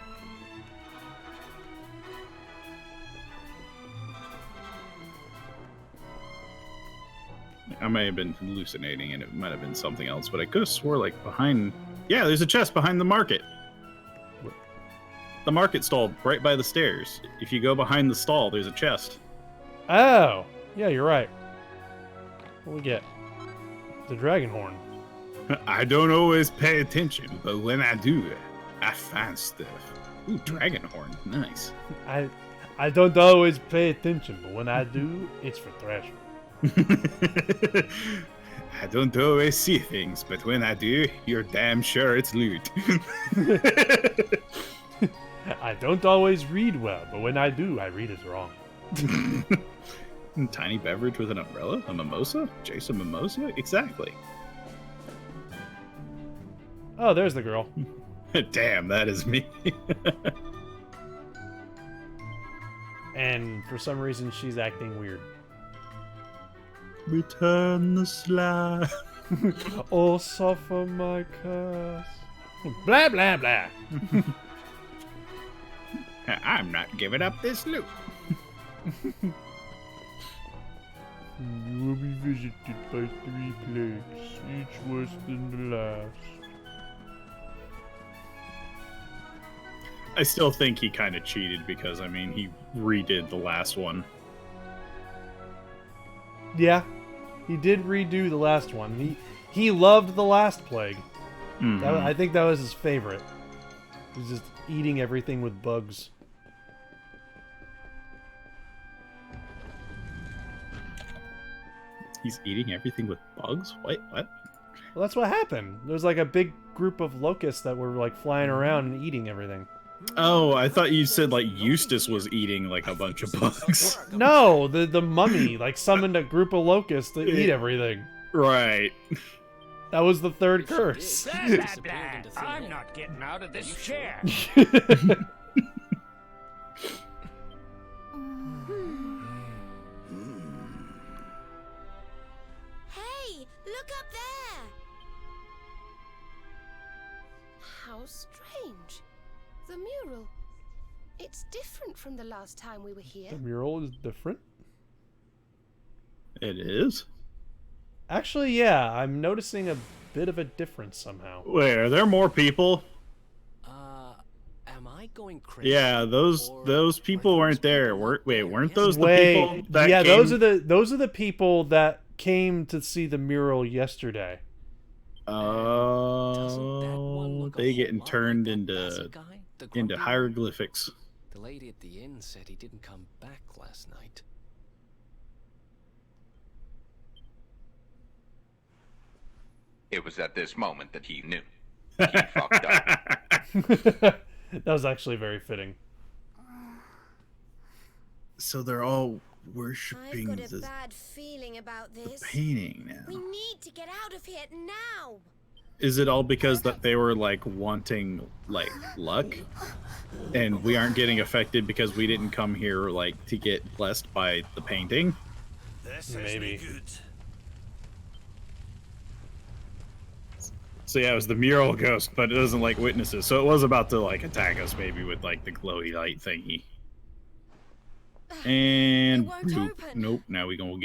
Speaker 2: I may have been hallucinating, and it might have been something else, but I could have swore, like, behind... Yeah, there's a chest behind the market. The market stall, right by the stairs. If you go behind the stall, there's a chest.
Speaker 3: Oh! Yeah, you're right. What do we get? The dragon horn.
Speaker 2: I don't always pay attention, but when I do, I find stuff. Ooh, dragon horn. Nice.
Speaker 3: I don't always pay attention, but when I do, it's for thrashing.
Speaker 2: I don't always see things, but when I do, you're damn sure it's loot.
Speaker 3: I don't always read well, but when I do, I read it wrong.
Speaker 2: Tiny beverage with an umbrella? A mimosa? Jason Mimosa? Exactly.
Speaker 3: Oh, there's the girl.
Speaker 2: Damn, that is me.
Speaker 3: And for some reason, she's acting weird.
Speaker 2: Return the slime.
Speaker 3: Oh, suffer my curse. Blah, blah, blah.
Speaker 2: I'm not giving up this loot.
Speaker 3: You will be visited by 3 plagues, each worse than the last.
Speaker 2: I still think he kind of cheated because, I mean, he redid the last one.
Speaker 3: Yeah, he did redo the last one. He loved the last plague.
Speaker 2: Mm-hmm.
Speaker 3: I think that was his favorite. He was just eating everything with bugs.
Speaker 2: He's eating everything with bugs? Wait, what?
Speaker 3: Well, that's what happened. There was like a big group of locusts that were like flying around and eating everything.
Speaker 2: Oh, I thought you said like Eustace was eating like a bunch of bugs.
Speaker 3: No, the mummy like summoned a group of locusts to eat everything.
Speaker 2: Right.
Speaker 3: That was the third curse.
Speaker 5: Blah, blah, blah. I'm not getting out of this chair.
Speaker 7: Hey, look up there!
Speaker 8: How strange. The mural. It's different from the last time we were here.
Speaker 3: The mural is different.
Speaker 2: It is?
Speaker 3: Actually, yeah, I'm noticing a bit of a difference somehow.
Speaker 2: Wait, are there more people?
Speaker 9: Am I going crazy?
Speaker 2: Yeah, those people weren't there. Weren't those the
Speaker 3: Wait,
Speaker 2: people that
Speaker 3: yeah,
Speaker 2: came?
Speaker 3: those are the people that came to see the mural yesterday.
Speaker 2: Oh, they getting turned into hieroglyphics.
Speaker 9: The lady at the inn said he didn't come back last night.
Speaker 11: It was at this moment that he knew. He fucked up.
Speaker 3: That was actually very fitting.
Speaker 2: So they're all
Speaker 7: I've
Speaker 2: worshiping
Speaker 7: got a bad feeling about this.
Speaker 2: painting now.
Speaker 7: We need to get out of here now.
Speaker 2: Is it all because that they were like wanting like luck, and we aren't getting affected because we didn't come here like to get blessed by the painting?
Speaker 3: Maybe.
Speaker 2: So yeah, it was the mural ghost, but it doesn't like witnesses. So it was about to like attack us maybe with like the glowy light thingy. And
Speaker 7: It won't
Speaker 2: boop.
Speaker 7: open.
Speaker 2: Nope. Now we gonna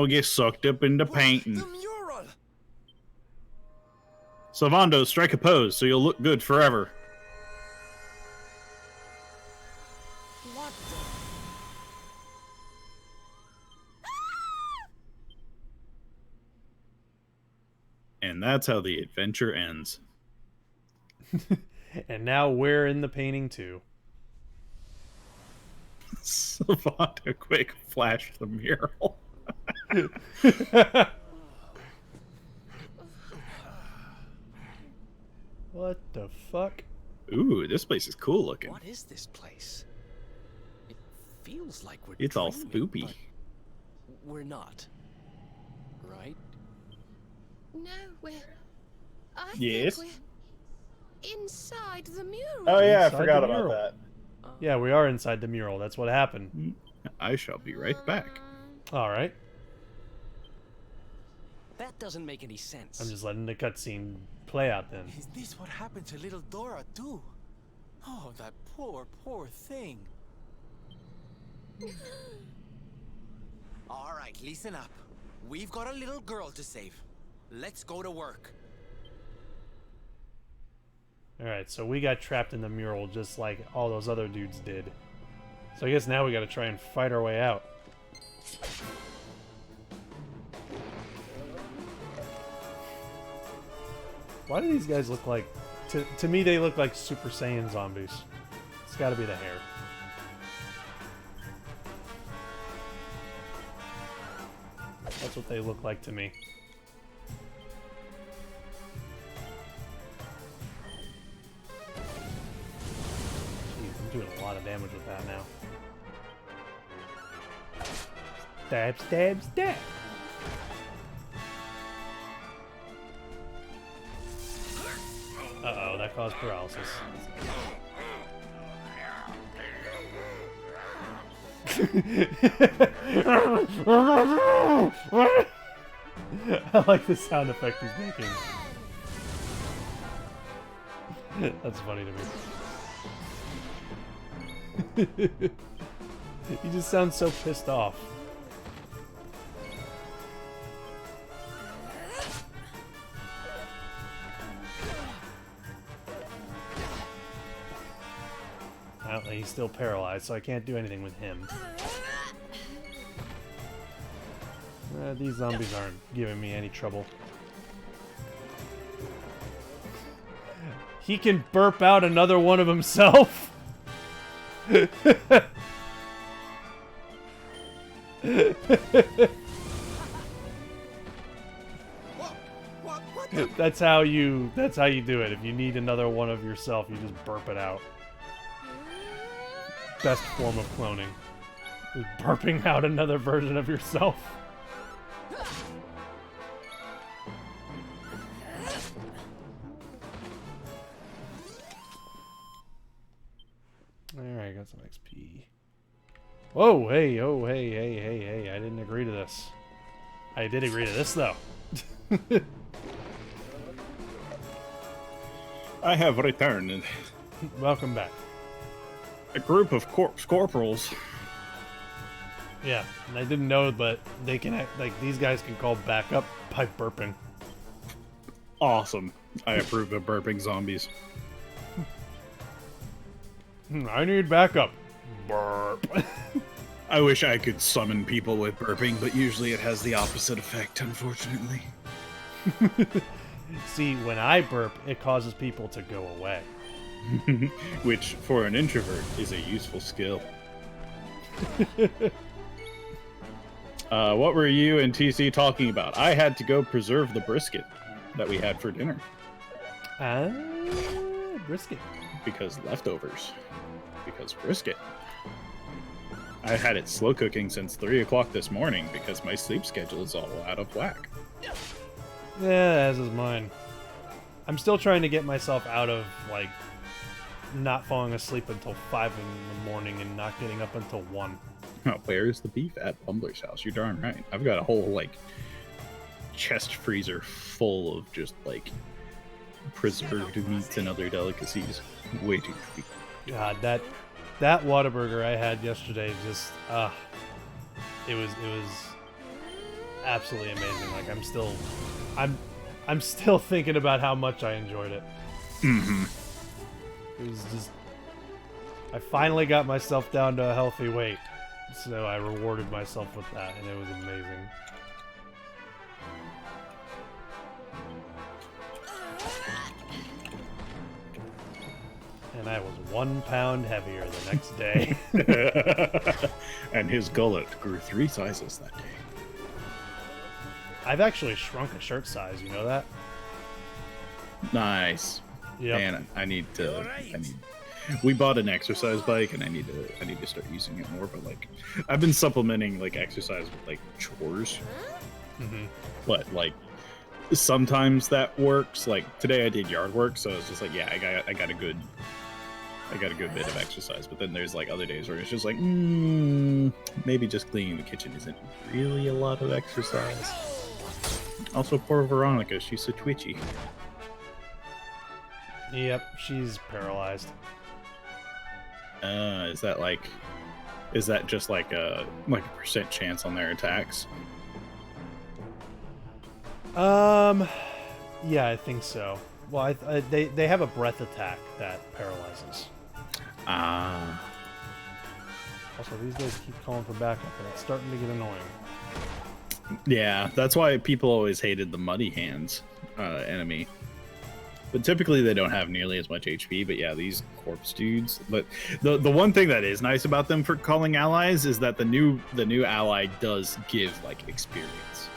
Speaker 2: get sucked up into painting.
Speaker 4: The mural!
Speaker 2: Salvando, strike a pose so you'll look good forever.
Speaker 7: What the...
Speaker 2: And that's how the adventure ends.
Speaker 3: And now we're in the painting too.
Speaker 2: Salvando, quick, flash the mural.
Speaker 3: What the fuck?
Speaker 2: Ooh, this place is cool looking.
Speaker 9: What is this place? It feels like we're
Speaker 2: It's all
Speaker 9: dreaming,
Speaker 2: spoopy.
Speaker 9: but we're not. Right?
Speaker 8: No, I
Speaker 2: Yes?
Speaker 8: think we're inside the mural.
Speaker 2: Oh yeah, I
Speaker 3: Inside
Speaker 2: forgot
Speaker 3: the
Speaker 2: about
Speaker 3: mural.
Speaker 2: that.
Speaker 3: Yeah, we are inside the mural. That's what happened.
Speaker 2: I shall be right back.
Speaker 3: All right.
Speaker 9: That doesn't make any sense.
Speaker 3: I'm just letting the cutscene play out then.
Speaker 12: Is this what happened to little Dora too? Oh, that poor, poor thing. All right, listen up. We've got a little girl to save. Let's go to work.
Speaker 3: All right, so we got trapped in the mural just like all those other dudes did. So I guess now we got to try and fight our way out. Why do these guys look like... To me, they look like Super Saiyan zombies. It's got to be the hair. That's what they look like to me. Jeez, I'm doing a lot of damage with that now. Stab, stab, stab! Uh-oh, that caused paralysis. I like the sound effect he's making. That's funny to me. He just sounds so pissed off. Well, he's still paralyzed, so I can't do anything with him. These zombies aren't giving me any trouble. He can burp out another one of himself. That's how you do it. If you need another one of yourself, you just burp it out. Best form of cloning. Is burping out another version of yourself. Alright, got some XP. Whoa, hey, oh, hey, hey, hey, hey. I didn't agree to this. I did agree to this, though.
Speaker 2: I have returned.
Speaker 3: Welcome back.
Speaker 2: A group of corpse corporals.
Speaker 3: Yeah, and I didn't know, but they can act, like, these guys can call backup by burping.
Speaker 2: Awesome. I approve of burping zombies.
Speaker 3: I need backup. Burp.
Speaker 2: I wish I could summon people with burping, but usually it has the opposite effect, unfortunately.
Speaker 3: See, when I burp, it causes people to go away.
Speaker 2: Which, for an introvert, is a useful skill. What were you and TC talking about? I had to go preserve the brisket that we had for dinner.
Speaker 3: Brisket.
Speaker 2: Because leftovers. Because brisket. I had it slow cooking since 3 o'clock this morning because my sleep schedule is all out of whack.
Speaker 3: Yeah, as is mine. I'm still trying to get myself out of, like, not falling asleep until 5 in the morning and not getting up until 1.
Speaker 2: Oh, where's the beef at Bumbler's house? You're darn right. I've got a whole, like, chest freezer full of just, like, preserved meats and other delicacies. Way too sweet.
Speaker 3: God, that Whataburger I had yesterday just, it was absolutely amazing. Like, I'm still thinking about how much I enjoyed it.
Speaker 2: Mm-hmm.
Speaker 3: It was just, I finally got myself down to a healthy weight, so I rewarded myself with that, and it was amazing. And I was 1 pound heavier the next day.
Speaker 2: And his gullet grew 3 sizes that day.
Speaker 3: I've actually shrunk a shirt size, you know that?
Speaker 2: Nice.
Speaker 3: Yep.
Speaker 2: Man, I need We bought an exercise bike, and I need to start using it more. But like, I've been supplementing like exercise with like chores. But like, sometimes that works. Like today, I did yard work, so it's just like, yeah, I got a good bit of exercise. But then there's like other days where it's just like, maybe just cleaning the kitchen isn't really a lot of exercise. Also, poor Veronica, she's so twitchy.
Speaker 3: Yep, she's paralyzed.
Speaker 2: Is that just like a percent chance on their attacks?
Speaker 3: Yeah, I think so. Well, they have a breath attack that paralyzes. Also, these guys keep calling for backup, and it's starting to get annoying.
Speaker 2: Yeah, that's why people always hated the Muddy Hands enemy. But typically they don't have nearly as much HP, but yeah, these corpse dudes. But the one thing that is nice about them for calling allies is that the new ally does give like experience.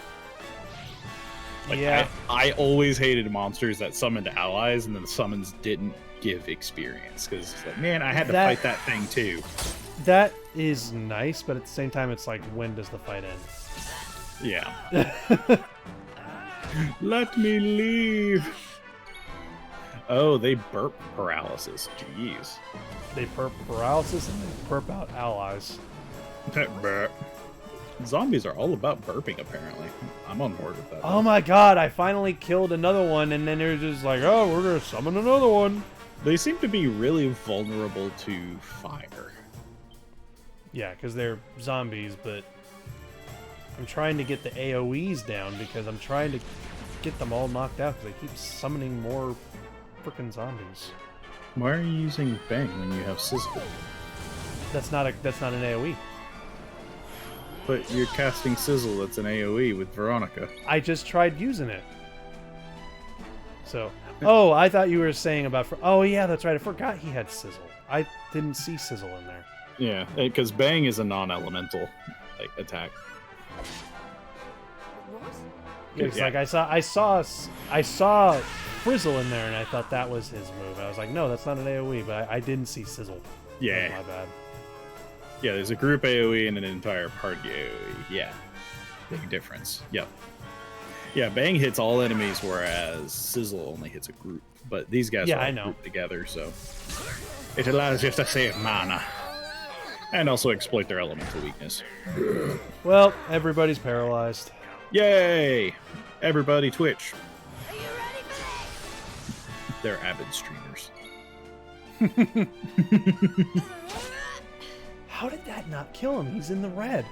Speaker 2: Like,
Speaker 3: yeah.
Speaker 2: I always hated monsters that summoned allies and then the summons didn't give experience, because it's like, man, I had to fight that thing too.
Speaker 3: That is nice, but at the same time it's like, when does the fight end?
Speaker 2: Yeah. Let me leave. Oh, they burp paralysis. Jeez.
Speaker 3: They burp paralysis and they burp out allies.
Speaker 2: Burp. Zombies are all about burping, apparently. I'm on board with that.
Speaker 3: Oh my god, I finally killed another one, and then they're just like, oh, we're gonna summon another one.
Speaker 2: They seem to be really vulnerable to fire.
Speaker 3: Yeah, because they're zombies, but I'm trying to get the AoEs down because I'm trying to get them all knocked out because they keep summoning more freaking zombies.
Speaker 2: Why are you using Bang when you have Sizzle?
Speaker 3: That's not an AoE.
Speaker 2: But you're casting Sizzle, that's an AoE with Veronica.
Speaker 3: I just tried using it. So, oh, I thought you were saying about... Oh, yeah, that's right. I forgot he had Sizzle. I didn't see Sizzle in there.
Speaker 2: Yeah, because Bang is a non-elemental attack.
Speaker 3: It's like I saw Frizzle in there, and I thought that was his move. I was like, no, that's not an AoE, but I didn't see Sizzle.
Speaker 2: Yeah.
Speaker 3: That's my bad.
Speaker 2: Yeah, there's a group AoE and an entire party AoE. Yeah. Big difference. Yep. Yeah, Bang hits all enemies, whereas Sizzle only hits a group. But these guys are all grouped together, so it allows you to save mana. And also exploit their elemental weakness.
Speaker 3: Well, everybody's paralyzed.
Speaker 2: Yay! Everybody Twitch. Are you ready for this? They're avid streamers.
Speaker 3: How did that not kill him? He's in the red.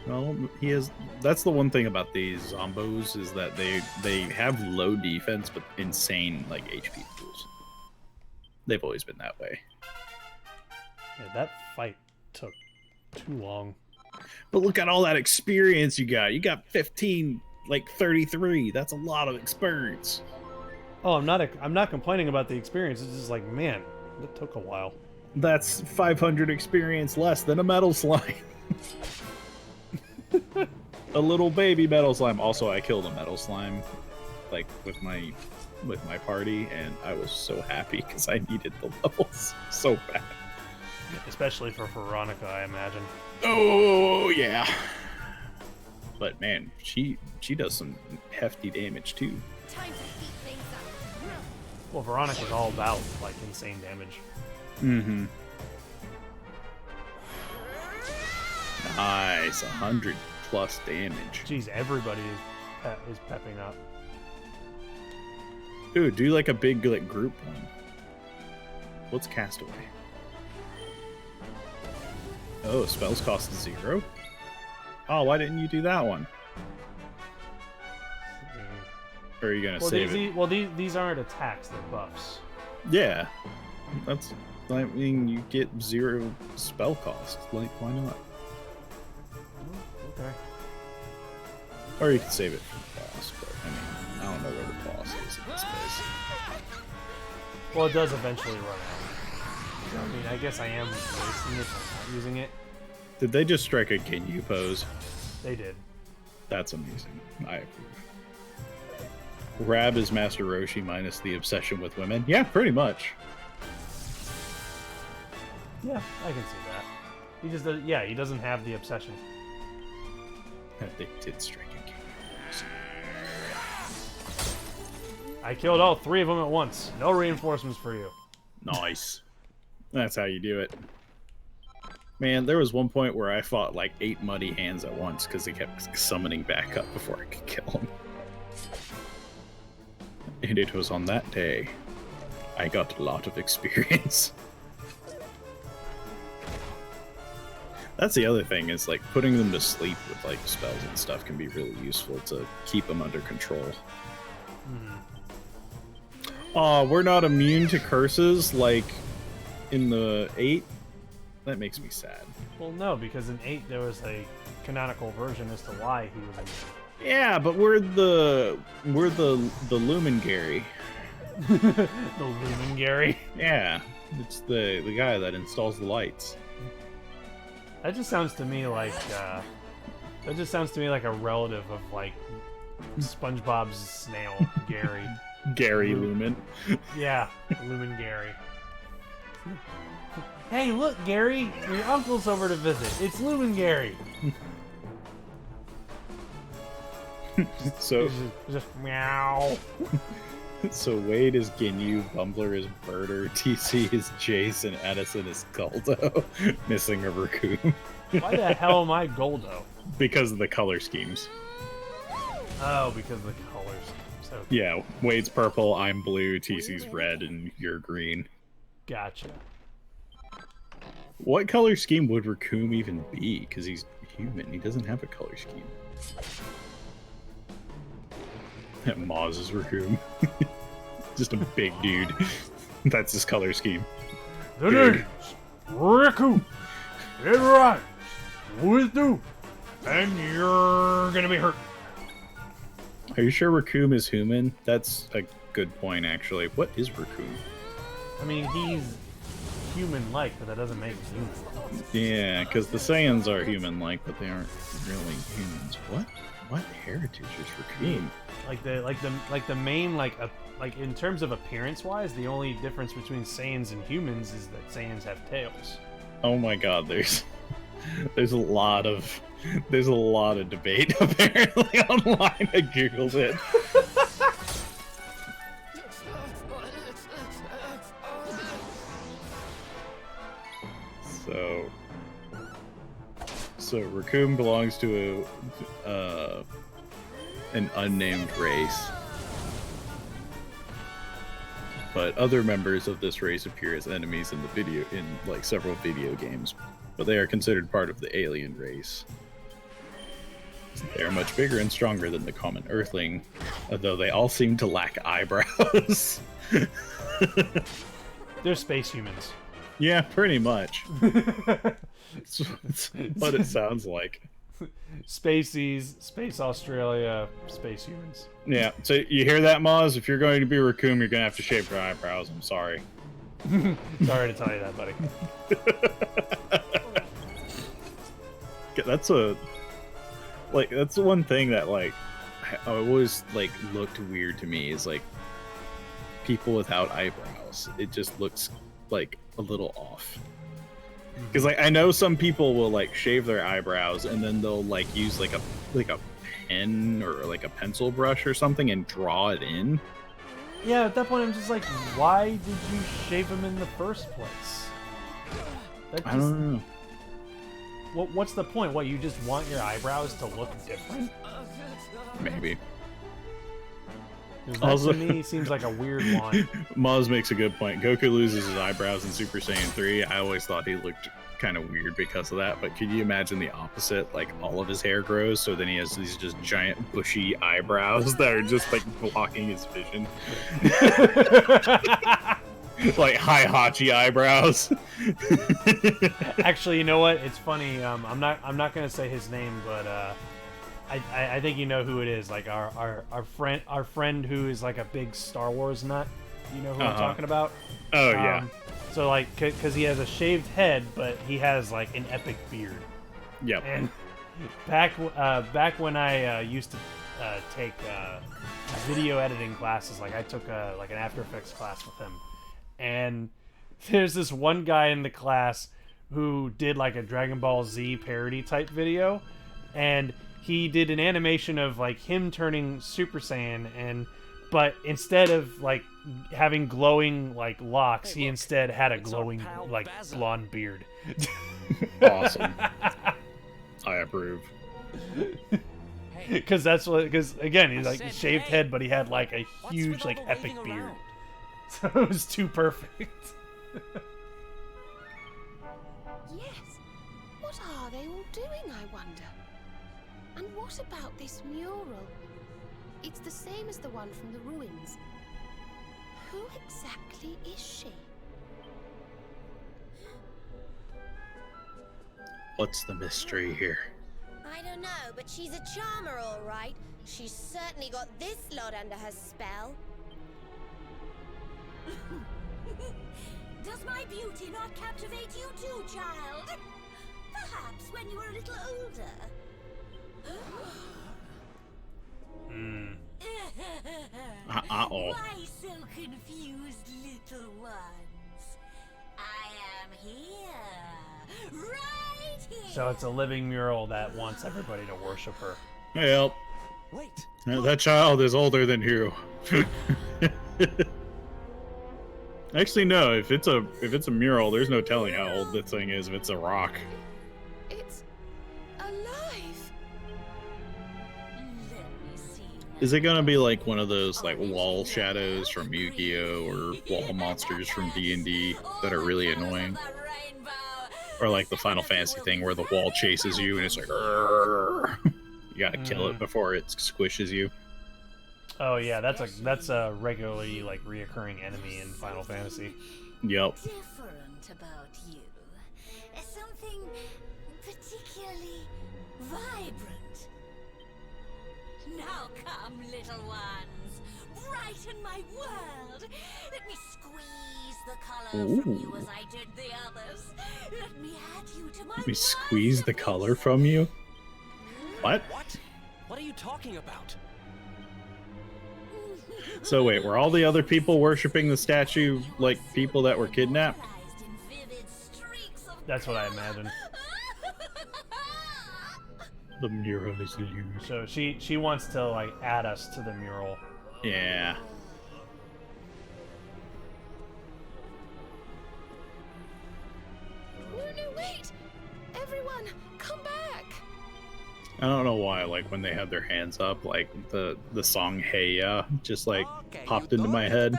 Speaker 2: Well, he is. That's the one thing about these zombos is that they have low defense but insane HP pools. They've always been that way.
Speaker 3: Yeah, that fight took too long.
Speaker 2: But look at all that experience you got. You got 15, 33. That's a lot of experience.
Speaker 3: Oh, I'm not complaining about the experience. It's just like, man, it took a while.
Speaker 2: That's 500 experience less than a metal slime. A little baby metal slime. Also, I killed a metal slime, with my party, and I was so happy because I needed the levels so bad.
Speaker 3: Especially for Veronica, I imagine.
Speaker 2: Oh yeah. But man, she does some hefty damage too.
Speaker 7: Time to heat things up.
Speaker 3: Well, Veronica's all about insane damage.
Speaker 2: Mm-hmm. Nice, 100+ damage.
Speaker 3: Jeez, everybody is pepping up.
Speaker 2: Ooh, do a big group one. What's Castaway? Oh, spells cost 0? Oh, why didn't you do that one? Or are you gonna save it?
Speaker 3: These aren't attacks; they're buffs.
Speaker 2: Yeah, you get 0 spell cost. Why not?
Speaker 3: Okay.
Speaker 2: Or you can save it for the boss, but I don't know where the boss is in this place.
Speaker 3: Well, it does eventually run out. I guess I am wasting it by not using it.
Speaker 2: Did they just strike a Ginyu pose?
Speaker 3: They did.
Speaker 2: That's amazing. I approve. Rab is Master Roshi minus the obsession with women. Yeah, pretty much.
Speaker 3: Yeah, I can see that. He just does, yeah, he doesn't have the obsession.
Speaker 2: They did strike a king.
Speaker 3: I killed all 3 of them at once. No reinforcements for you.
Speaker 2: Nice. That's how you do it. Man, there was one point where I fought like 8 muddy hands at once because they kept summoning back up before I could kill them. And it was on that day I got a lot of experience. That's the other thing, is like putting them to sleep with like spells and stuff can be really useful to keep them under control. We're not immune to curses like in the 8? That makes me sad.
Speaker 3: Well, no, because in 8 there was a canonical version as to why he was in.
Speaker 2: Yeah, but we're the Lumen Gary.
Speaker 3: The Lumen Gary?
Speaker 2: Yeah, it's the guy that installs the lights.
Speaker 3: That just sounds to me like a relative of like SpongeBob's snail, Gary.
Speaker 2: Gary Lumen.
Speaker 3: Yeah, Lumen Gary. Hey, look, Gary! Your uncle's over to visit. It's Lumen Gary.
Speaker 2: So
Speaker 3: just meow.
Speaker 2: So Wade is Ginyu, Bumbler is Birder, TC is Jace, and Edison is Goldo. Missing a raccoon.
Speaker 3: Why the hell am I Goldo?
Speaker 2: Because of the color schemes.
Speaker 3: Oh, because of the colors. So
Speaker 2: Yeah, Wade's purple, I'm blue, TC's red, and you're green.
Speaker 3: Gotcha.
Speaker 2: What color scheme would Raccoon even be? Because he's human, he doesn't have a color scheme. Maz is Raccoon. Just a big dude. That's his color scheme.
Speaker 3: The name's Raccoon. It rhymes with do, and you're gonna be hurt.
Speaker 2: Are you sure Raccoon is human? That's a good point, actually. What is Raccoon?
Speaker 3: I mean, he's human-like, but that doesn't make him human.
Speaker 2: Yeah, because the Saiyans are human-like, but they aren't really humans. What heritage is Raccoon?
Speaker 3: Like the main like in terms of appearance-wise, the only difference between Saiyans and humans is that Saiyans have tails.
Speaker 2: Oh my God, there's a lot of debate apparently online. I googled it. So Raccoon belongs to an unnamed race, but other members of this race appear as enemies in like several video games, but they are considered part of the alien race. They are much bigger and stronger than the common Earthling, although they all seem to lack eyebrows.
Speaker 3: They're space humans.
Speaker 2: Yeah, pretty much. That's what it sounds like.
Speaker 3: Spacies, Space Australia, space humans.
Speaker 2: Yeah, so you hear that, Maz? If you're going to be Raccoon, you're going to have to shave your eyebrows. I'm sorry.
Speaker 3: Sorry to tell you that, buddy.
Speaker 2: That's the one thing that I always looked weird to me is people without eyebrows. It just looks like a little off. Because I know some people will shave their eyebrows and then they'll use a pen or a pencil brush or something and draw it in.
Speaker 3: Yeah, at that point I'm just like, why did you shave them in the first place?
Speaker 2: I don't know.
Speaker 3: What's the point? What, you just want your eyebrows to look different?
Speaker 2: Maybe.
Speaker 3: That also, to me seems like a weird one.
Speaker 2: Maz makes a good point. Goku loses his eyebrows in Super Saiyan 3. I always thought he looked kind of weird because of that, but could you imagine the opposite? All of his hair grows, so then he has these just giant bushy eyebrows that are just blocking his vision. Like Hachi eyebrows.
Speaker 3: Actually, you know what? It's funny. I'm not gonna say his name, but I think you know who it is. Our friend who is a big Star Wars nut. You know who I'm talking about?
Speaker 2: Oh yeah.
Speaker 3: So because he has a shaved head, but he has an epic beard.
Speaker 2: Yep.
Speaker 3: And back when I used to take video editing classes, I took an After Effects class with him, and there's this one guy in the class who did like a Dragon Ball Z parody type video, and he did an animation of like him turning Super Saiyan, but instead of like having glowing like locks, he instead had a glowing like blonde beard.
Speaker 2: Awesome. I approve.
Speaker 3: Because again, he's like shaved head, but he had like a huge like epic beard. So it was too perfect.
Speaker 8: Yes. What are they all doing, I wonder? And what about this mural? It's the same as the one from the ruins. Who exactly is she?
Speaker 2: What's the mystery here?
Speaker 7: I don't know, but she's a charmer, all right. She's certainly got this lot under her spell.
Speaker 13: Does my beauty not captivate you too, child? Perhaps when you were a little older.
Speaker 2: Uh-oh.
Speaker 13: Why so confused, little ones? I am here. Right here.
Speaker 3: So it's a living mural that wants everybody to worship her.
Speaker 2: Well,
Speaker 12: Wait.
Speaker 2: that child is older than you. Actually, no. If it's a mural, there's no telling how old this thing is. If it's a rock.
Speaker 8: It's alive.
Speaker 2: Is it gonna be like one of those like wall shadows from Yu-Gi-Oh or wall monsters from D&D that are really annoying? Or like the Final Fantasy thing where the wall chases you and it's like, "Arr!" You gotta kill it before it squishes you.
Speaker 3: Oh yeah, that's a regularly like reoccurring enemy in Final Fantasy.
Speaker 2: Yep.
Speaker 13: Different about you. Something particularly vibrant. Now come, little ones. Brighten my world. Let me squeeze the color from you as I did the others. Let me add you to my
Speaker 2: Let me squeeze the color from you? What?
Speaker 12: What? What are you talking about?
Speaker 2: So wait, were all the other people worshipping the statue like people that were kidnapped?
Speaker 3: That's what I imagine.
Speaker 2: The mural is illusion.
Speaker 3: So she wants to like add us to the mural.
Speaker 2: Yeah.
Speaker 8: No, wait! Everyone, come back!
Speaker 2: I don't know why, like when they had their hands up, like the song "Hey Ya" just like popped into my head.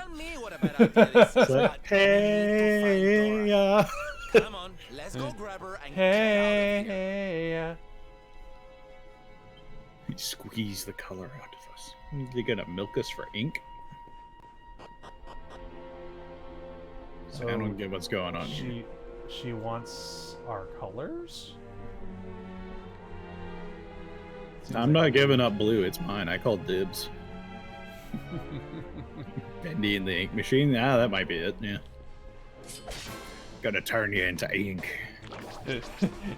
Speaker 2: It's like, hey ya.
Speaker 12: Come on, let's go grab her and
Speaker 3: Hey ya.
Speaker 2: Squeeze the color out of us. They're gonna milk us for ink?
Speaker 3: So
Speaker 2: I don't get what's going on here.
Speaker 3: She wants our colors?
Speaker 2: I'm not giving up blue, it's mine. I called dibs. Bendy in the ink machine? Ah, that might be it, yeah. Gonna turn you into ink.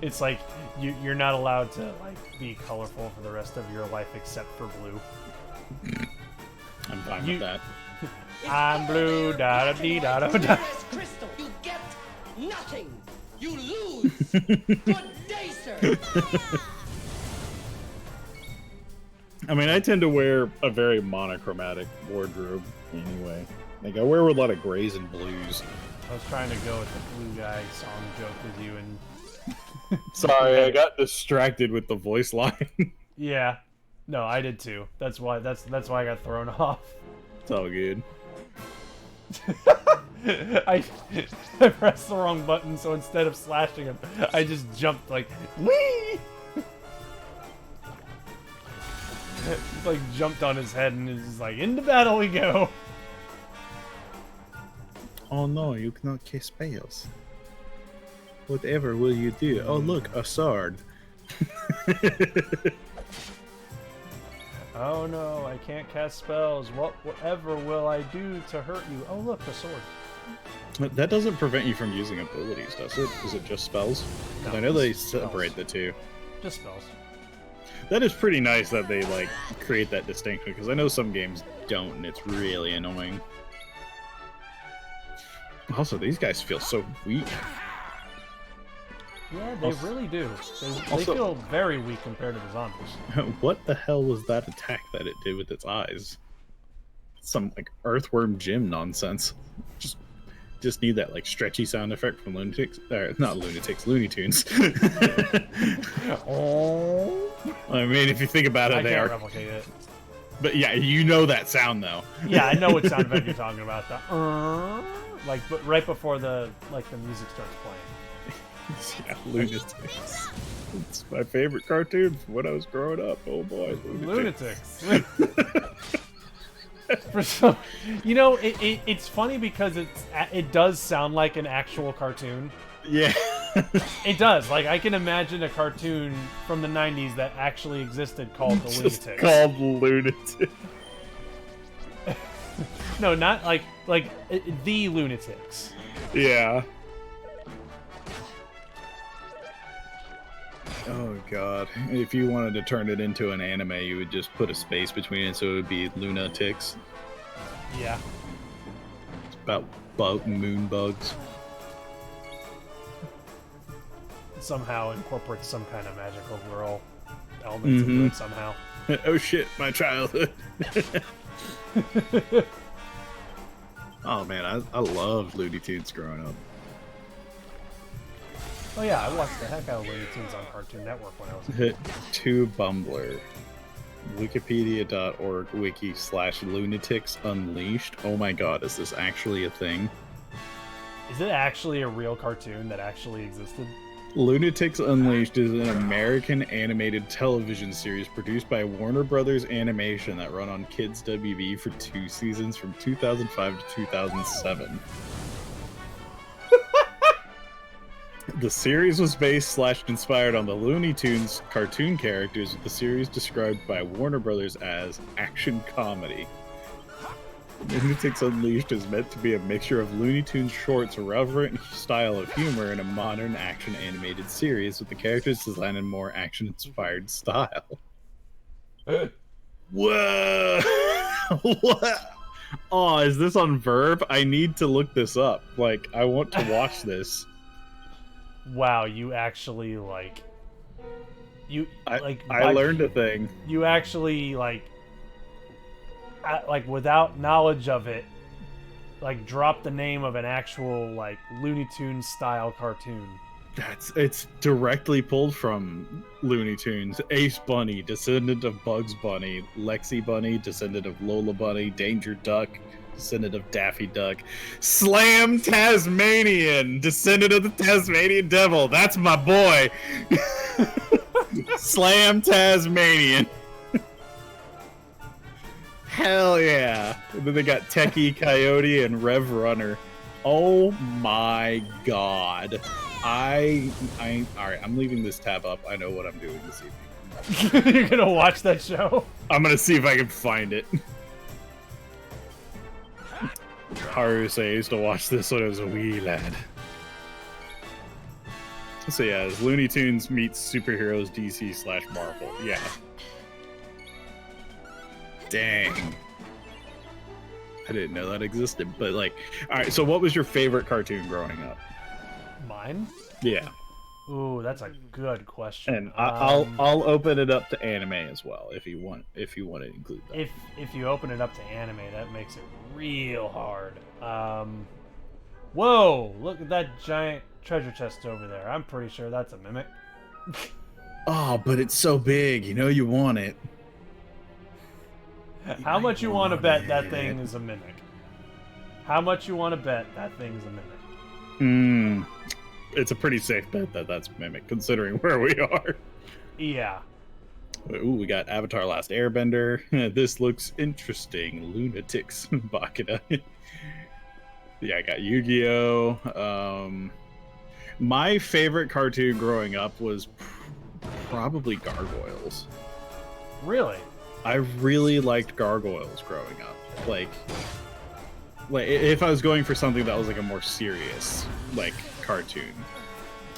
Speaker 3: It's like you're not allowed to like be colorful for the rest of your life except for blue.
Speaker 2: I'm fine with that.
Speaker 3: I'm blue, da da dee da da da.
Speaker 14: Crystal, you get nothing. You lose. Good day, sir.
Speaker 2: I mean, I tend to wear a very monochromatic wardrobe anyway. Like, I wear a lot of grays and blues.
Speaker 3: I was trying to go with the blue guy song joke with you and...
Speaker 2: Sorry, I got distracted with the voice line.
Speaker 3: Yeah. No, I did too. That's why I got thrown off.
Speaker 2: It's all good.
Speaker 3: I pressed the wrong button, so instead of slashing him, I just jumped like, whee! Like jumped on his head and is just like, into battle we go.
Speaker 2: Oh no, you cannot cast spells. Whatever will you do? Oh look, a sword.
Speaker 3: Oh no, I can't cast spells. Whatever will I do to hurt you? Oh look, a sword.
Speaker 2: That doesn't prevent you from using abilities, does it? Is it just spells?
Speaker 3: No,
Speaker 2: I know they
Speaker 3: spells.
Speaker 2: separate the two.
Speaker 3: Just spells.
Speaker 2: That is pretty nice that they like create that distinction, because I know some games don't, and it's really annoying. Also, these guys feel so weak.
Speaker 3: Yeah, they really do. They
Speaker 2: Also-
Speaker 3: feel very weak compared to the zombies.
Speaker 2: What the hell was that attack that it did with its eyes? Some like earthworm Jim nonsense. Just need that like stretchy sound effect from Lunatics, not Lunatics, Looney Tunes.
Speaker 3: Oh.
Speaker 2: I mean, if you think about it,
Speaker 3: I
Speaker 2: they
Speaker 3: can't
Speaker 2: are.
Speaker 3: replicate it.
Speaker 2: But yeah, you know that sound though.
Speaker 3: Yeah, I know what sound effect you're talking about. The like, but right before the music starts playing.
Speaker 2: Yeah, Lunatics. It's my favorite cartoon from when I was growing up. Oh boy,
Speaker 3: Lunatics. For some, it's funny because it does sound like an actual cartoon.
Speaker 2: Yeah.
Speaker 3: It does. Like, I can imagine a cartoon from the 90s that actually existed called The
Speaker 2: Just
Speaker 3: Lunatics.
Speaker 2: called Lunatics.
Speaker 3: No, not like The Lunatics.
Speaker 2: Yeah. Oh god. If you wanted to turn it into an anime, you would just put a space between it, so it would be Lunatics.
Speaker 3: Yeah.
Speaker 2: It's about moon bugs.
Speaker 3: Somehow incorporates some kind of magical girl elements into it somehow.
Speaker 2: Oh shit, my childhood. Oh man, I loved Looney Tunes growing up.
Speaker 3: Oh yeah, I watched the heck out of Looney Tunes on Cartoon Network when I was a
Speaker 2: Hit
Speaker 3: kid.
Speaker 2: to Bumbler. Wikipedia.org wiki/Lunatics Unleashed. Oh my god, is this actually a thing?
Speaker 3: Is it actually a real cartoon that actually existed?
Speaker 2: Lunatics Unleashed is an American animated television series produced by Warner Brothers Animation that ran on Kids WB for 2 seasons from 2005 to 2007. The series was based/inspired on the Looney Tunes cartoon characters, with the series described by Warner Brothers as action comedy. Lunatics Unleashed is meant to be a mixture of Looney Tunes shorts, irreverent style of humor, and a modern action animated series, with the characters designed in more action-inspired style. Whoa! What? Oh, is this on Verve? I need to look this up. Like, I want to watch this.
Speaker 3: Wow, you actually
Speaker 2: I learned a thing.
Speaker 3: You actually without knowledge of it, drop the name of an actual Looney Tunes style cartoon.
Speaker 2: It's directly pulled from Looney Tunes. Ace Bunny, descendant of Bugs Bunny. Lexi Bunny, descendant of Lola Bunny. Danger Duck, descendant of Daffy Duck. Slam Tasmanian, descendant of the Tasmanian Devil. That's my boy. Slam Tasmanian. Hell yeah. And then they got Techie Coyote and Rev Runner. Oh my god. Alright, I'm leaving this tab up. I know what I'm doing this evening.
Speaker 3: You're gonna watch that show?
Speaker 2: I'm gonna see if I can find it. Haru say I used to watch this when I was a wee lad. So yeah, it's Looney Tunes meets superheroes DC/Marvel. Yeah. Dang. I didn't know that existed, but alright, so what was your favorite cartoon growing up?
Speaker 3: Mine?
Speaker 2: Yeah.
Speaker 3: Ooh, that's a good question.
Speaker 2: And I'll open it up to anime as well if you want to include that.
Speaker 3: If you open it up to anime, that makes it real hard. Whoa! Look at that giant treasure chest over there. I'm pretty sure that's a mimic.
Speaker 2: Oh, but it's so big. You know you want it.
Speaker 3: How much you want to bet that thing is a mimic? How much you want to bet that thing is a mimic?
Speaker 2: It's a pretty safe bet that that's mimic, considering where we are.
Speaker 3: Yeah.
Speaker 2: Ooh, we got Avatar: Last Airbender. This looks interesting. Lunatics, Bakura. Yeah, I got Yu-Gi-Oh. My favorite cartoon growing up was probably Gargoyles.
Speaker 3: Really?
Speaker 2: I really liked Gargoyles growing up. Like if I was going for something that was a more serious cartoon.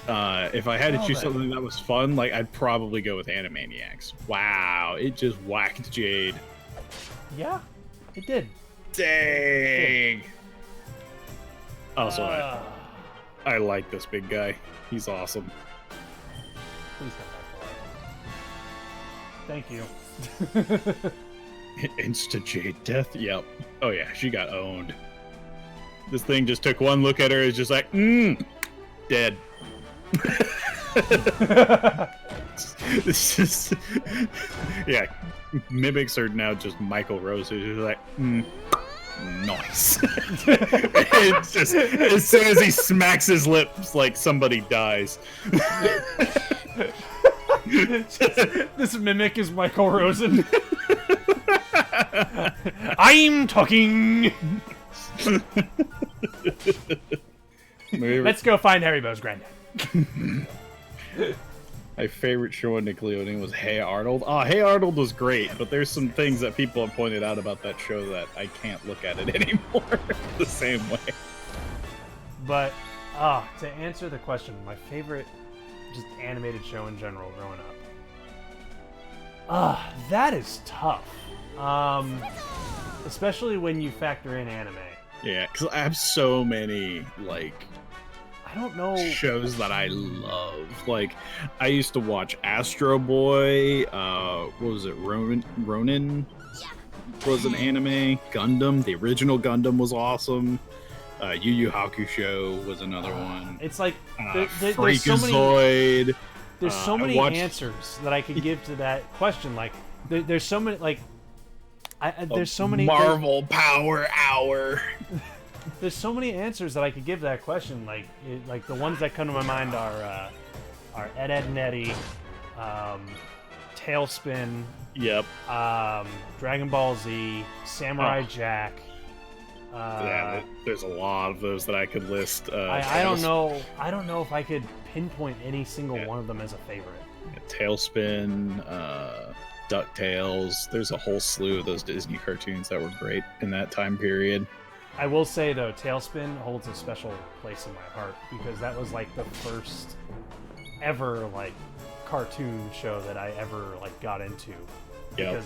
Speaker 2: If I had to choose something that was fun, I'd probably go with Animaniacs. Wow, it just whacked Jade.
Speaker 3: Yeah, it did.
Speaker 2: Dang. Also, I like this big guy. He's awesome.
Speaker 3: Please come back to life. Thank you.
Speaker 2: Insta Jade death? Yep. Oh yeah, she got owned. This thing just took one look at her, is just like, dead. It's just, yeah, mimics are now just Michael Rose, who's just like, nice. It's just, as soon as he smacks his lips, like somebody dies.
Speaker 3: This mimic is Michael Rosen. I'm talking. Let's go find Haribo's granddad.
Speaker 2: My favorite show on Nickelodeon was Hey Arnold. Hey Arnold was great, but there's some things that people have pointed out about that show that I can't look at it anymore the same way.
Speaker 3: But, to answer the question, my favorite just animated show in general growing up. That is tough. Especially when you factor in anime.
Speaker 2: Yeah, because I have so many, like,
Speaker 3: I don't know,
Speaker 2: shows that I love. Like, I used to watch Astro Boy, what was it, Ronin was an anime, Gundam, the original Gundam was awesome, Yu Yu Hakusho was another one.
Speaker 3: It's like,
Speaker 2: Freakazoid.
Speaker 3: There's so many answers that I could give to that question. Like, there's so many, like, there's so many
Speaker 2: Marvel Power Hour.
Speaker 3: There's so many answers that I could give to that question. Like the ones that come to my mind are Ed, Edd and Eddy, Tailspin.
Speaker 2: Yep.
Speaker 3: Dragon Ball Z, Samurai Jack.
Speaker 2: Yeah, there's a lot of those that I could list.
Speaker 3: I don't know. I don't know if I could pinpoint any single one of them as a favorite.
Speaker 2: Tailspin, DuckTales. There's a whole slew of those Disney cartoons that were great in that time period.
Speaker 3: I will say though, Tailspin holds a special place in my heart because that was like the first ever like cartoon show that I ever like got into. Because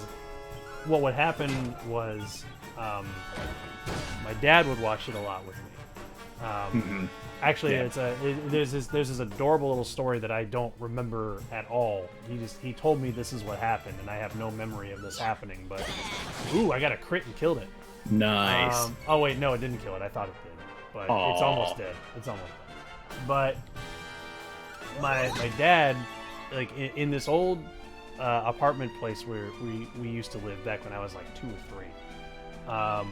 Speaker 3: what would happen was my dad would watch it a lot with me. Actually, there's this adorable little story that I don't remember at all. He told me this is what happened, and I have no memory of this happening. But ooh, I got a crit and killed it.
Speaker 2: Nice.
Speaker 3: Oh wait, no, it didn't kill it. I thought it did, but it's almost dead. It's almost dead. But my dad, like in this old apartment place where we used to live back when I was like 2 or 3.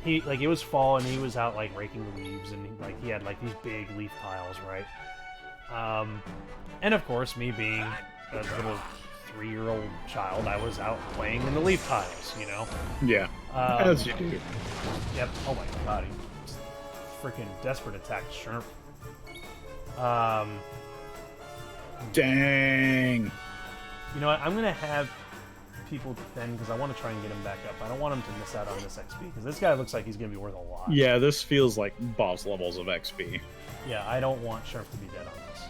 Speaker 3: He like it was fall and he was out like raking the leaves and he had like these big leaf piles, right? And of course, me being a little 3-year-old child, I was out playing in the leaf piles, you know?
Speaker 2: Yeah. As you do.
Speaker 3: Yep. Oh my god, he freaking desperate attacked Shrimp.
Speaker 2: Dang.
Speaker 3: You know what? I'm gonna have people defend because I want to try and get him back up. I don't want him to miss out on this XP because this guy looks like he's gonna be worth a lot.
Speaker 2: Yeah, this feels like boss levels of XP.
Speaker 3: Yeah, I don't want Sheriff to be dead on this.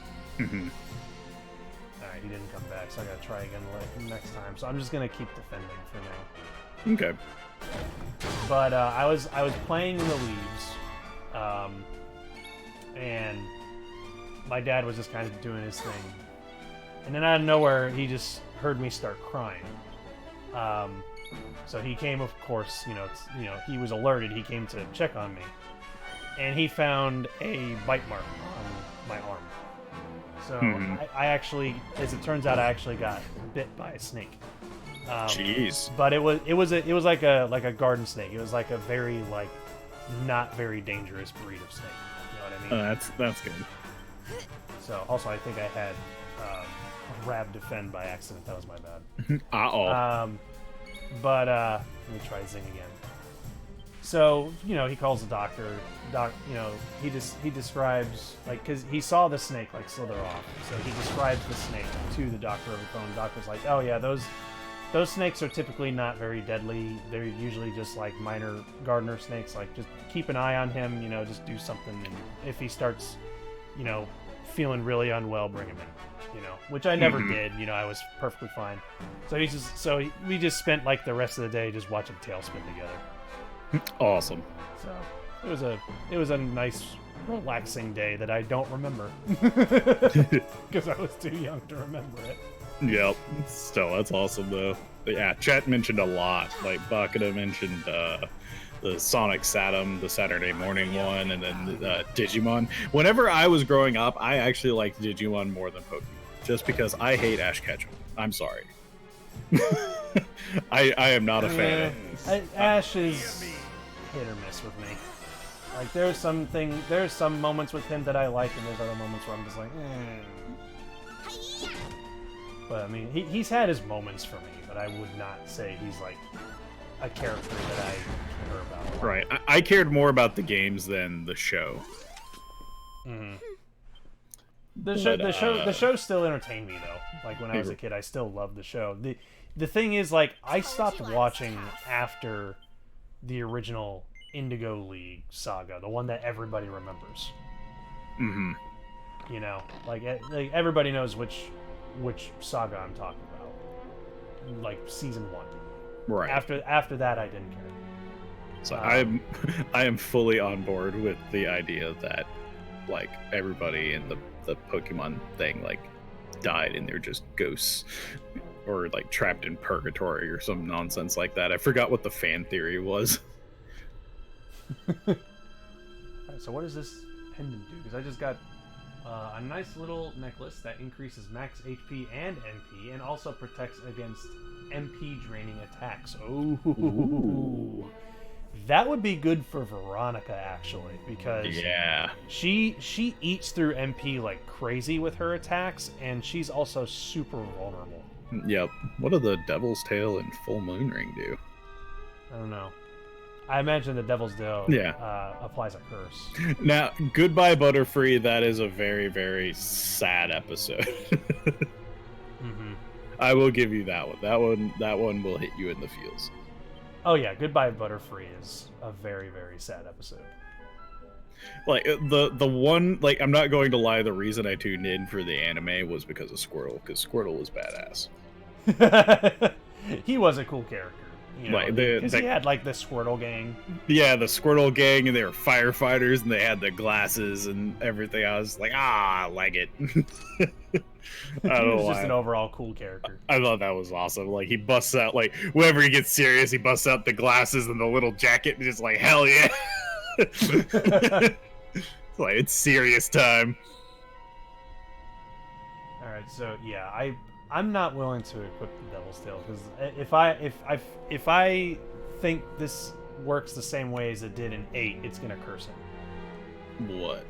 Speaker 3: Alright, he didn't come back, so I gotta try again next time. So I'm just gonna keep defending for now.
Speaker 2: Okay.
Speaker 3: But I was playing in the leaves, and my dad was just kind of doing his thing, and then out of nowhere he just heard me start crying. So he came, of course, he was alerted. He came to check on me, and he found a bite mark on my arm. So I actually, as it turns out, I actually got bit by a snake.
Speaker 2: Jeez.
Speaker 3: But it was like a garden snake. It was like a very like not very dangerous breed of snake. You know what I mean?
Speaker 2: That's good.
Speaker 3: So also I think I had Rab defend by accident. That was my bad. But let me try Zing again. So he calls the doctor. He describes because he saw the snake like slither off. So he describes the snake to the doctor over the phone. The doctor's like, oh yeah, those snakes are typically not very deadly. They're usually just like minor gardener snakes. Like just keep an eye on him. Just do something. And if he starts, feeling really unwell, bring him in. Which I never did. I was perfectly fine. So we just spent like the rest of the day just watching Tailspin together.
Speaker 2: Awesome.
Speaker 3: So It was a nice, relaxing day that I don't remember because I was too young to remember it.
Speaker 2: Yep. Still, that's awesome though. But yeah, chat mentioned a lot. Like Bakata mentioned the Sonic Saturn, the Saturday morning one, and then Digimon. Whenever I was growing up, I actually liked Digimon more than Pokemon, just because I hate Ash Ketchum. I'm sorry. I am not a fan.
Speaker 3: Ash is hit or miss with me. Like there's some moments with him that I like, and there's other moments where I'm just like, But I mean, he's had his moments for me, but I would not say he's like a character that I care about.
Speaker 2: Right. I cared more about the games than the show.
Speaker 3: Mm-hmm. The show still entertained me though. Like when I was a kid, I still loved the show. The thing is, like, I stopped watching after the original Indigo League saga, the one that everybody remembers.
Speaker 2: Mm-hmm.
Speaker 3: You know, like everybody knows which saga I'm talking about. Like season 1.
Speaker 2: Right.
Speaker 3: After that, I didn't care.
Speaker 2: So I am fully on board with the idea that like everybody in the Pokemon thing like died and they're just ghosts or like trapped in purgatory or some nonsense like that. I forgot what the fan theory was.
Speaker 3: Alright, so what does this pendant do? Because I just got a nice little necklace that increases max HP and MP and also protects against MP draining attacks. Ooh. That would be good for Veronica, actually, because she eats through MP like crazy with her attacks, and she's also super vulnerable.
Speaker 2: Yep. What do the Devil's Tail and Full Moon Ring do?
Speaker 3: I don't know. I imagine the Devil's Tail applies a curse.
Speaker 2: Now, goodbye Butterfree. That is a very, very sad episode.
Speaker 3: Mm-hmm.
Speaker 2: I will give you that one. That one will hit you in the feels.
Speaker 3: Oh yeah, Goodbye Butterfree is a very, very sad episode.
Speaker 2: Like the one, like I'm not going to lie, the reason I tuned in for the anime was because of Squirtle, because Squirtle was badass.
Speaker 3: He was a cool character. You know,
Speaker 2: like
Speaker 3: because he had like the Squirtle gang.
Speaker 2: Yeah, the Squirtle gang, and they were firefighters, and they had the glasses and everything. I was like, I like it.
Speaker 3: He was just an overall cool character.
Speaker 2: I thought that was awesome. Like he busts out, like whenever he gets serious, he busts out the glasses and the little jacket, and just like hell yeah. Like it's serious time.
Speaker 3: All right, so yeah, I'm not willing to equip the Devil's Tail because if I think this works the same way as it did in 8, it's gonna curse him.
Speaker 2: What?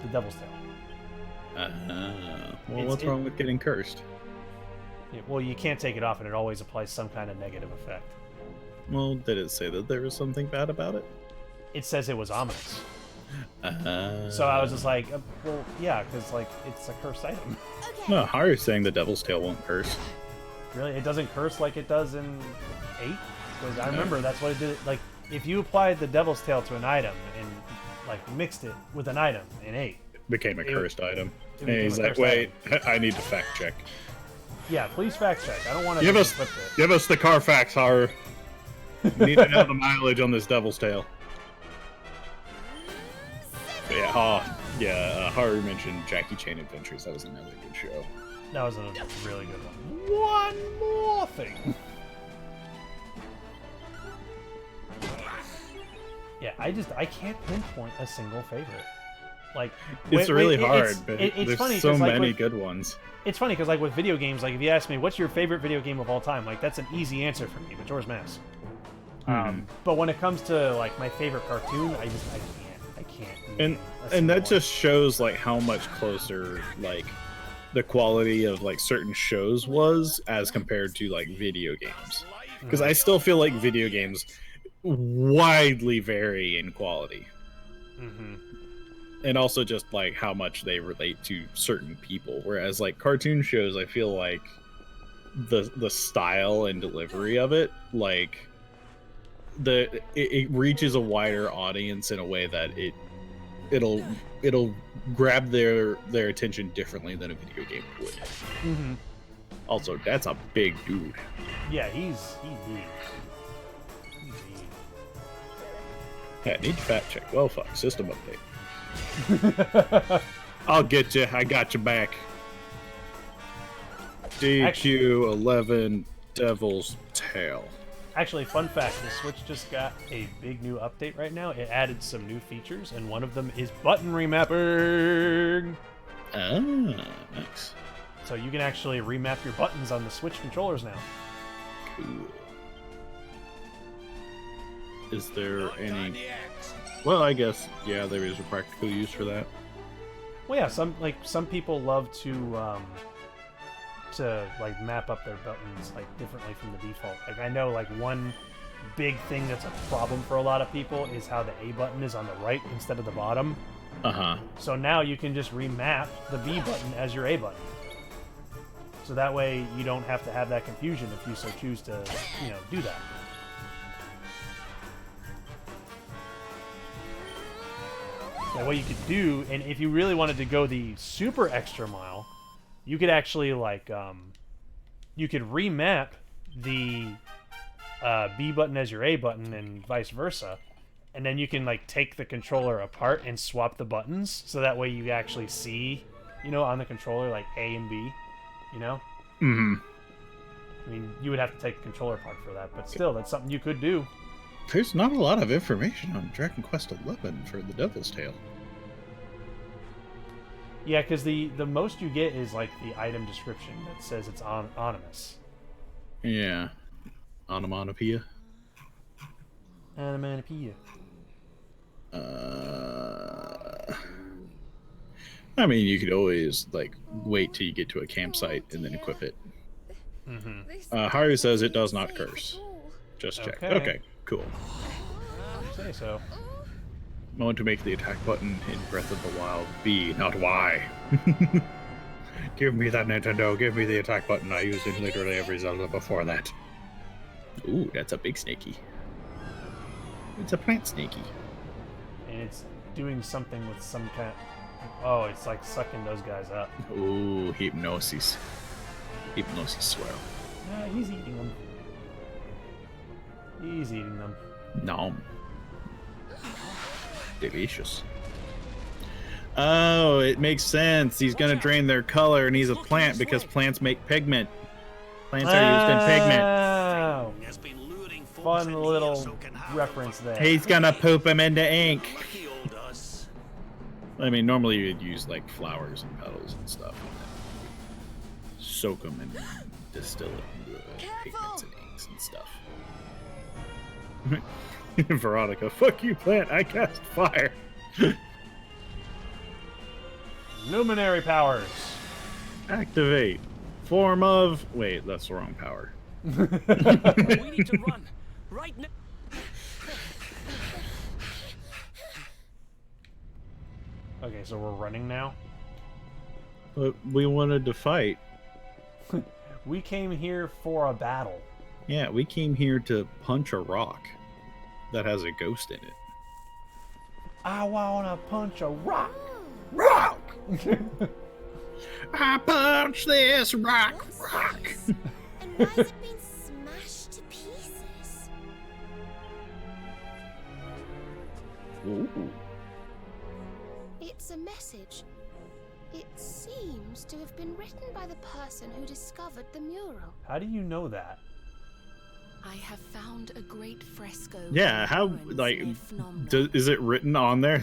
Speaker 3: The Devil's Tail.
Speaker 2: Well, what's wrong with getting cursed?
Speaker 3: Yeah, well, you can't take it off, and it always applies some kind of negative effect.
Speaker 2: Well, did it say that there was something bad about it?
Speaker 3: It says it was ominous. So I was just like, well, yeah, because like it's a cursed item.
Speaker 2: No, Haru's saying the Devil's Tail won't curse.
Speaker 3: Really, it doesn't curse like it does in 8? Because I remember that's what it did. Like, if you applied the Devil's Tail to an item and like mixed it with an item in 8,
Speaker 2: became a cursed item. And
Speaker 3: became
Speaker 2: he's
Speaker 3: a
Speaker 2: like,
Speaker 3: cursed
Speaker 2: wait,
Speaker 3: item.
Speaker 2: I need to fact check.
Speaker 3: Yeah, please fact check. I don't want to
Speaker 2: give us the Carfax, Haru. We need to know the mileage on this Devil's Tail. But yeah, Haru mentioned Jackie Chan Adventures. That was another good show.
Speaker 3: That was a really good one. One more thing. Yeah, I can't pinpoint a single favorite. Like
Speaker 2: it's really hard, but
Speaker 3: it's
Speaker 2: there's
Speaker 3: funny
Speaker 2: so
Speaker 3: like,
Speaker 2: many good ones.
Speaker 3: It's funny because like with video games, like if you ask me what's your favorite video game of all time, like that's an easy answer for me, Majora's Mask. But when it comes to like my favorite cartoon, I can't.
Speaker 2: And that just shows like how much closer like the quality of like certain shows was as compared to like video games, because I still feel like video games widely vary in quality. And also just like how much they relate to certain people, whereas like cartoon shows, I feel like the style and delivery of it, like it reaches a wider audience in a way that it'll grab their attention differently than a video game would. Also, that's a big dude.
Speaker 3: Yeah, he's big.
Speaker 2: Yeah, need to fact check. Well, fuck. System update. I'll get you. I got you back. DQ11 Devil's Tail.
Speaker 3: Actually, fun fact, the Switch just got a big new update right now. It added some new features, and one of them is button remapping.
Speaker 2: Ah, nice.
Speaker 3: So you can actually remap your buttons on the Switch controllers now.
Speaker 2: Cool. Is there any... Well, I guess, yeah, there is a practical use for that.
Speaker 3: Well, yeah, some people love to map up their buttons differently from the default. I know one big thing that's a problem for a lot of people is how the A button is on the right instead of the bottom. So now you can just remap the B button as your A button. So that way you don't have to have that confusion if you so choose to, do that. So what you could do, and if you really wanted to go the super extra mile, you could actually you could remap the B button as your A button and vice versa, and then you can take the controller apart and swap the buttons, so that way you actually see, on the controller A and B,
Speaker 2: Mm-hmm.
Speaker 3: I mean, you would have to take the controller apart for that, but still, that's something you could do.
Speaker 2: There's not a lot of information on Dragon Quest XI for the Devil's Tail.
Speaker 3: Yeah, because the most you get is the item description that says it's anonymous.
Speaker 2: Yeah. Onomatopoeia.
Speaker 3: Onomatopoeia.
Speaker 2: I mean, you could always wait till you get to a campsite and then equip it. Haru says it does not curse. Just check. Okay, cool.
Speaker 3: Say so.
Speaker 2: I want to make the attack button in Breath of the Wild B, not Y. Give me that Nintendo. Give me the attack button I used in literally every Zelda before that. Ooh, that's a big snaky. It's a plant snaky.
Speaker 3: And it's doing something with some kind of... Oh, it's sucking those guys up.
Speaker 2: Ooh, hypnosis. Hypnosis swirl.
Speaker 3: Yeah, he's eating them. He's eating them.
Speaker 2: Nom. Delicious. Oh, it makes sense. He's gonna drain their color, and he's a plant because plants make pigment. Plants are used in pigment.
Speaker 3: Fun little reference there.
Speaker 2: He's gonna poop him into ink. I mean, normally you'd use flowers and petals and stuff, and soak them and distill it into pigments and inks and stuff. Veronica, fuck you, plant. I cast fire.
Speaker 3: Luminary powers.
Speaker 2: Activate. Form of... Wait, that's the wrong power.
Speaker 9: We need to run. Right now.
Speaker 3: Okay, so we're running now?
Speaker 2: But we wanted to fight.
Speaker 3: We came here for a battle.
Speaker 2: Yeah, we came here to punch a rock that has a ghost in it.
Speaker 3: I wanna punch a rock. Rock!
Speaker 2: I punch this rock.
Speaker 7: And why is it being smashed to pieces?
Speaker 2: Ooh.
Speaker 8: It's a message. It seems to have been written by the person who discovered the mural.
Speaker 3: How do you know that?
Speaker 8: I have found a great fresco.
Speaker 2: Yeah, how, is it written on there?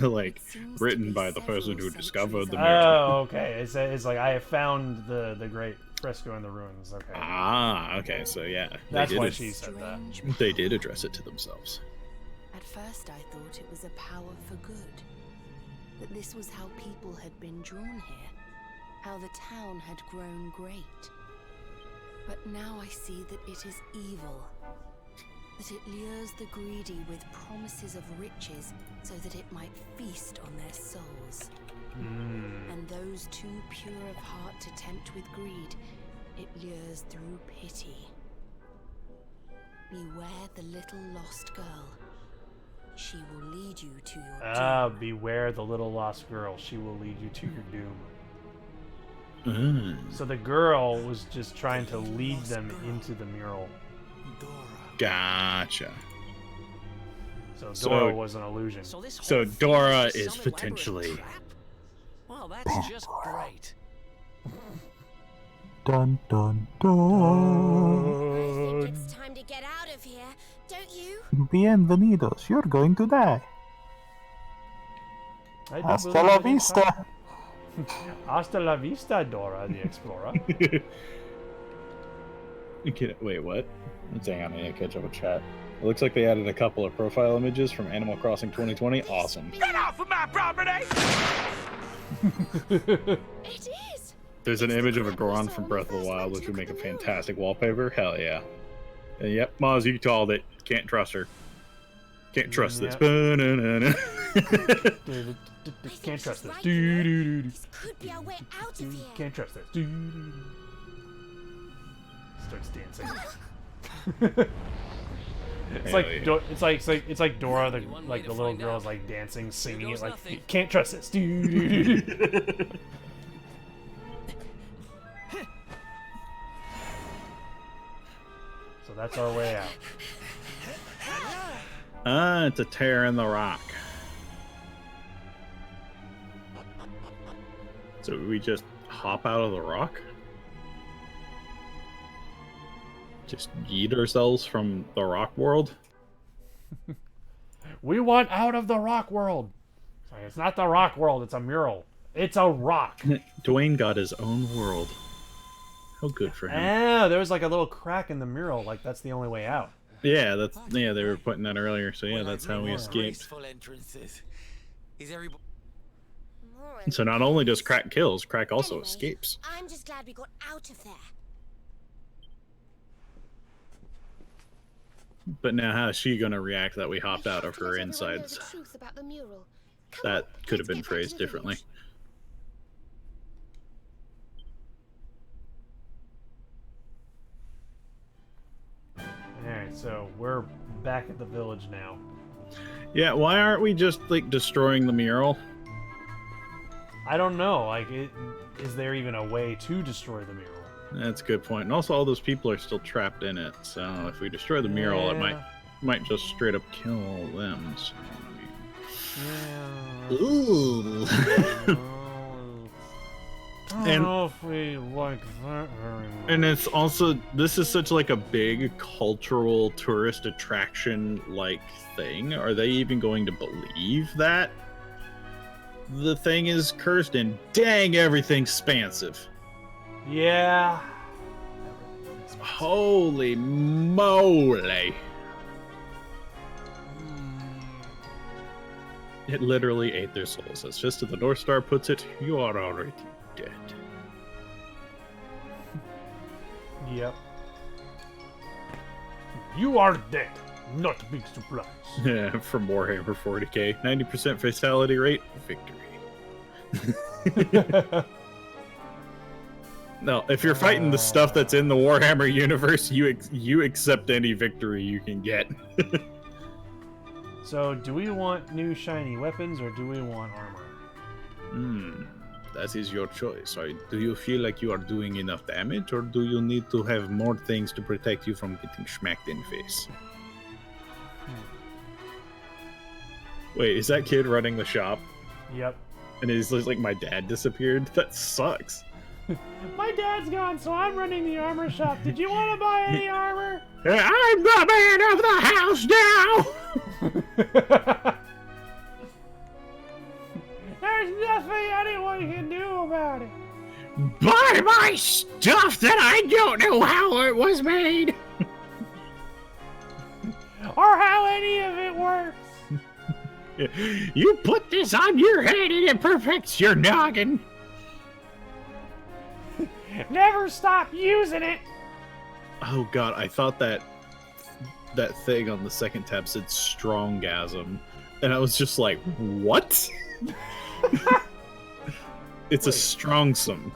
Speaker 2: Written by the person who discovered the mural?
Speaker 3: Oh, okay. It's I have found the great fresco in the ruins. Okay.
Speaker 2: Ah, okay, so yeah.
Speaker 3: That's why she said that.
Speaker 2: They did address it to themselves.
Speaker 8: At first I thought it was a power for good. That this was how people had been drawn here. How the town had grown great. But now I see that it is evil. That it lures the greedy with promises of riches so that it might feast on their souls. And those too pure of heart to tempt with greed, it lures through pity. Beware the little lost girl. She will lead you to your doom.
Speaker 3: Beware the little lost girl. She will lead you to your doom. So the girl was just trying to lead them into the mural.
Speaker 2: Gotcha.
Speaker 3: So
Speaker 2: So-
Speaker 3: Dora was an illusion.
Speaker 9: So this
Speaker 2: So
Speaker 9: whole thing
Speaker 2: Dora
Speaker 9: just
Speaker 2: is
Speaker 9: some elaborate
Speaker 2: potentially-
Speaker 9: trap? Well, that's just great.
Speaker 15: Dun dun
Speaker 7: I
Speaker 15: dun.
Speaker 7: think it's time to get out of here, don't you?
Speaker 15: Bienvenidos. You're going to die.
Speaker 3: I do
Speaker 15: Hasta
Speaker 3: believe
Speaker 15: la
Speaker 3: it is
Speaker 15: vista.
Speaker 3: time. Hasta la vista, Dora the Explorer.
Speaker 2: Wait, what? Hang on, I need to catch up with chat. It looks like they added a couple of profile images from Animal Crossing 2020. Awesome.
Speaker 5: Get off of my property!
Speaker 7: It is.
Speaker 2: There's an image of a Goron from Breath of the Wild, which would make a fantastic wallpaper. Hell yeah. And yep, Maz, you called it. Can't trust her. Can't trust this.
Speaker 3: Can't trust this.
Speaker 7: This could be our way out of here.
Speaker 3: Can't trust this. Starts dancing. It's
Speaker 2: Hell
Speaker 3: like
Speaker 2: yeah.
Speaker 3: it's like Dora, the little girl is like dancing, singing it like
Speaker 9: nothing.
Speaker 3: can't trust this. So that's our way out.
Speaker 2: It's a tear in the rock. So we just hop out of the rock? Just yeet ourselves from the rock world?
Speaker 3: We want out of the rock world. Sorry, it's not the rock world. It's a mural. It's a rock.
Speaker 2: Dwayne got his own world. How good for him.
Speaker 3: Ah, there was like a little crack in the mural. Like that's the only way out.
Speaker 2: Yeah, they were putting that earlier. So yeah, that's how we escaped.
Speaker 12: Graceful entrances. Is everybody?
Speaker 2: So not only does Crack kills, Crack also
Speaker 7: Anyway,
Speaker 2: escapes.
Speaker 7: I'm just glad we got out of there.
Speaker 2: But now how is she going to react that we hopped out of her
Speaker 8: Let everyone know
Speaker 2: insides?
Speaker 8: the truth about the mural. Come
Speaker 2: That
Speaker 8: on,
Speaker 2: could have
Speaker 8: let's
Speaker 2: been
Speaker 8: get back to
Speaker 2: phrased
Speaker 8: the
Speaker 2: differently.
Speaker 8: village.
Speaker 3: Alright, so we're back at the village now.
Speaker 2: Yeah, why aren't we just like destroying the mural?
Speaker 3: I don't know. Like, is there even a way to destroy the mural?
Speaker 2: That's a good point. And also, all those people are still trapped in it. So if we destroy the mural, it might just straight up kill all them. So
Speaker 3: Yeah.
Speaker 2: Ooh.
Speaker 3: I don't know if we like that very much.
Speaker 2: And it's also, this is such like a big cultural tourist attraction like thing. Are they even going to believe that the thing is cursed? And dang, everything's expansive.
Speaker 3: Yeah.
Speaker 2: Holy moly. It literally ate their souls. As Fist of the North Star puts it, you are already dead.
Speaker 3: Yep. You are dead. Not a big surprise.
Speaker 2: Yeah, from Warhammer 40k. 90% fatality rate, victory. No, if you're fighting the stuff that's in the Warhammer universe, you accept any victory you can get.
Speaker 3: So, do we want new shiny weapons or do we want armor?
Speaker 2: That is your choice. Do you feel like you are doing enough damage, or do you need to have more things to protect you from getting smacked in the face? Wait, is that kid running the shop?
Speaker 3: Yep.
Speaker 2: And he's just like, my dad disappeared? That sucks.
Speaker 3: My dad's gone, so I'm running the armor shop. Did you want to buy any armor?
Speaker 2: I'm the man of the house now!
Speaker 3: There's nothing anyone can do about it.
Speaker 2: Buy my stuff that I don't know how it was made!
Speaker 3: Or how any of it works.
Speaker 2: You put this on your head and it perfects your noggin.
Speaker 3: Never stop using it.
Speaker 2: Oh god, I thought that thing on the second tab said strongasm, and I was just like, what? It's a strongsome.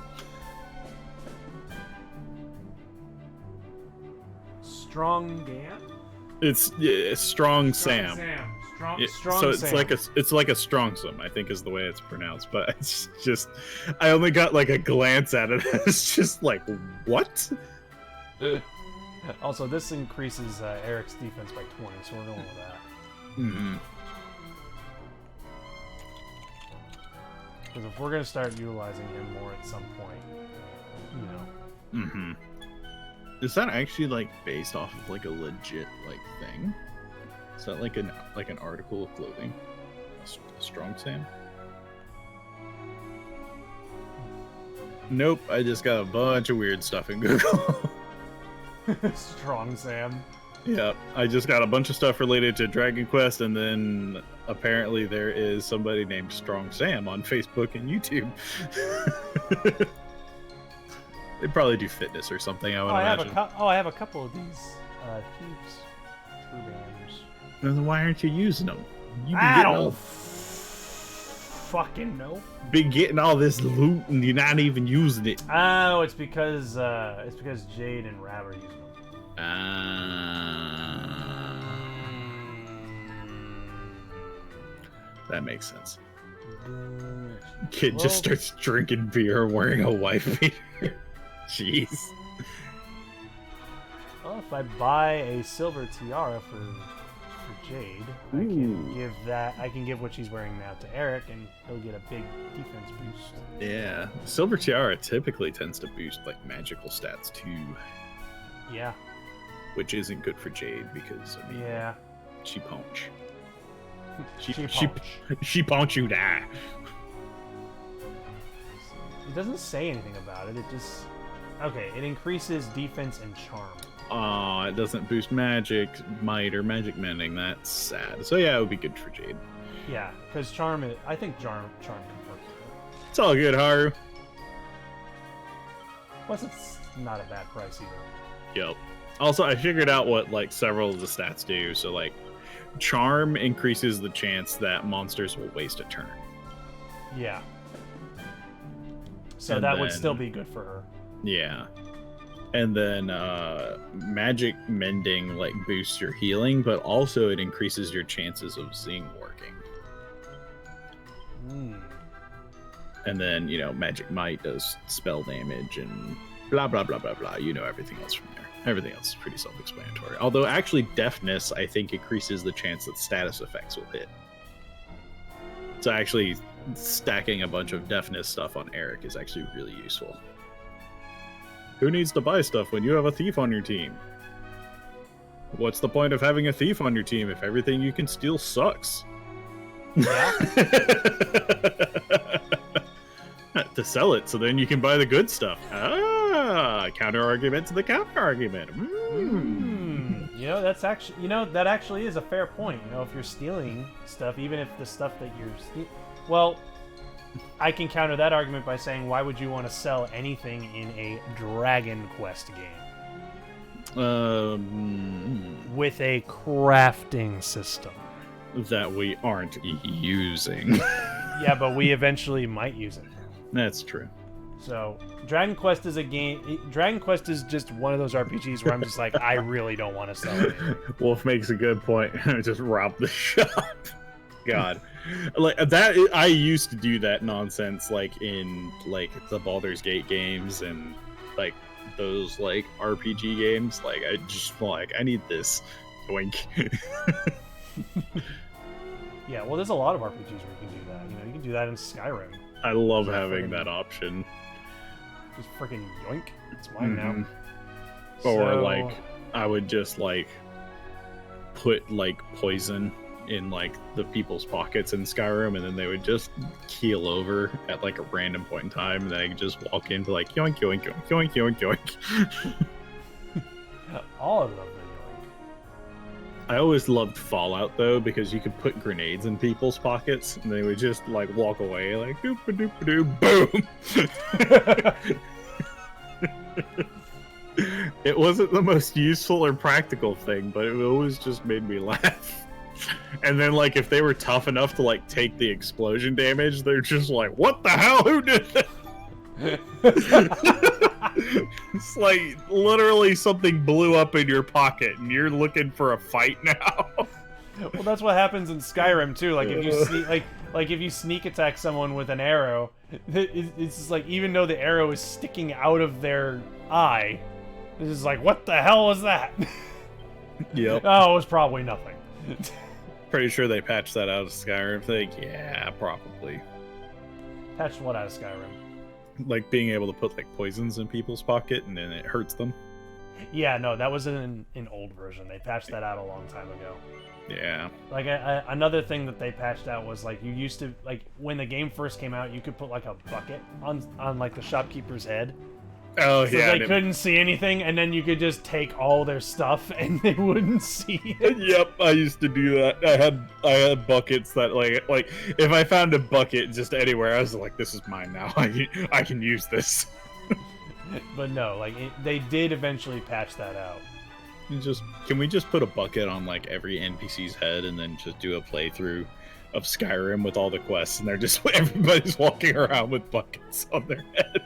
Speaker 3: Strong Dan?
Speaker 2: It's strong Sam.
Speaker 3: Strong
Speaker 2: So it's
Speaker 3: Sam.
Speaker 2: like a strongsome, I think is the way it's pronounced. But it's just, I only got like a glance at it. It's just like, what?
Speaker 3: Also, this increases Eric's defense by 20, so we're going with that.
Speaker 2: Mm-hmm.
Speaker 3: Because if we're gonna start utilizing him more at some point, you know.
Speaker 2: Mm-hmm. Is that actually like based off of like a legit like thing? Is that like an article of clothing? A Strong Sam? Nope, I just got a bunch of weird stuff in Google.
Speaker 3: Strong Sam.
Speaker 2: Yep, I just got a bunch of stuff related to Dragon Quest, and then apparently there is somebody named Strong Sam on Facebook and YouTube. They probably do fitness or something, I would imagine.
Speaker 3: I have a couple of these thieves true banners.
Speaker 2: Then why aren't you using them? You
Speaker 3: I don't fucking know.
Speaker 2: Be getting all this loot and you're not even using it.
Speaker 3: Oh, it's because Jade and Rab are using them.
Speaker 2: That makes sense. Kid just starts drinking beer wearing a wife beater. Jeez.
Speaker 3: Well, if I buy a silver tiara for Jade, I can give what she's wearing now to Eric, and he'll get a big defense boost.
Speaker 2: Yeah, silver tiara typically tends to boost like magical stats too.
Speaker 3: Yeah.
Speaker 2: Which isn't good for Jade because I mean,
Speaker 3: yeah,
Speaker 2: she punch.
Speaker 3: She
Speaker 2: punch you die.
Speaker 3: It doesn't say anything about it. It just it increases defense and charm.
Speaker 2: It doesn't boost magic, might, or magic mending. That's sad. So yeah, it would be good for Jade.
Speaker 3: Yeah, because I think charm can work.
Speaker 2: It's all good, Haru.
Speaker 3: Plus, it's not a bad price either.
Speaker 2: Yep. Also, I figured out what like several of the stats do. So like, charm increases the chance that monsters will waste a turn.
Speaker 3: Yeah. So that would still be good for her.
Speaker 2: Yeah. And then magic mending like boosts your healing, but also it increases your chances of Zing working. And then, magic might does spell damage and blah blah blah blah blah. You know everything else from there. Everything else is pretty self-explanatory. Although actually deafness I think increases the chance that status effects will hit. So actually stacking a bunch of deafness stuff on Eric is actually really useful. Who needs to buy stuff when you have a thief on your team? What's the point of having a thief on your team if everything you can steal sucks?
Speaker 3: Yeah.
Speaker 2: To sell it, so then you can buy the good stuff. Counter argument to the counter argument.
Speaker 3: That actually is a fair point. If you're stealing stuff, even if the stuff that you're well, I can counter that argument by saying, why would you want to sell anything in a Dragon Quest game? With a crafting system.
Speaker 2: That we aren't using.
Speaker 3: Yeah, but we eventually might use it.
Speaker 2: That's true.
Speaker 3: So, Dragon Quest is a game... Dragon Quest is just one of those RPGs where I'm just like, I really don't want to sell it.
Speaker 2: Wolf makes a good point. Just rob the shop. God. Like that, I used to do that nonsense like in like the Baldur's Gate games and like those like RPG games. Like I just like I need this. Wink.
Speaker 3: Yeah, well, there's a lot of RPGs where you can do that. You can do that in Skyrim.
Speaker 2: I love having that option.
Speaker 3: Just freaking yoink! It's mine now.
Speaker 2: Or like I would just like put like poison in like the people's pockets in Skyrim, and then they would just keel over at like a random point in time, and then I could just walk into like yoink yoink yoink yoink yoink yoink.
Speaker 3: All of them.
Speaker 2: I always loved Fallout though, because you could put grenades in people's pockets, and they would just like walk away like doop a doop a doo, boom. It wasn't the most useful or practical thing, but it always just made me laugh. And then, like, if they were tough enough to, like, take the explosion damage, they're just like, what the hell? Who did that? It's like, literally something blew up in your pocket, and you're looking for a fight now.
Speaker 3: Well, that's what happens in Skyrim, too. Like, if you sneak, if you sneak attack someone with an arrow, it's just like, even though the arrow is sticking out of their eye, it's just like, what the hell was that?
Speaker 2: Yep.
Speaker 3: Oh, it was probably nothing.
Speaker 2: Pretty sure they patched that out of Skyrim. Think, yeah, probably.
Speaker 3: Patched what out of Skyrim?
Speaker 2: Like being able to put like poisons in people's pocket and then it hurts them.
Speaker 3: Yeah, no, that was in an old version. They patched that out a long time ago.
Speaker 2: Yeah.
Speaker 3: Like another thing that they patched out was like you used to like when the game first came out, you could put like a bucket on like the shopkeeper's head.
Speaker 2: Oh
Speaker 3: so
Speaker 2: yeah.
Speaker 3: they couldn't see anything, and then you could just take all their stuff, and they wouldn't see it.
Speaker 2: Yep, I used to do that. I had buckets that like if I found a bucket just anywhere, I was like, this is mine now. I can use this.
Speaker 3: But no, like they did eventually patch that out.
Speaker 2: Can we just put a bucket on like every NPC's head and then just do a playthrough of Skyrim with all the quests, and they're just everybody's walking around with buckets on their head.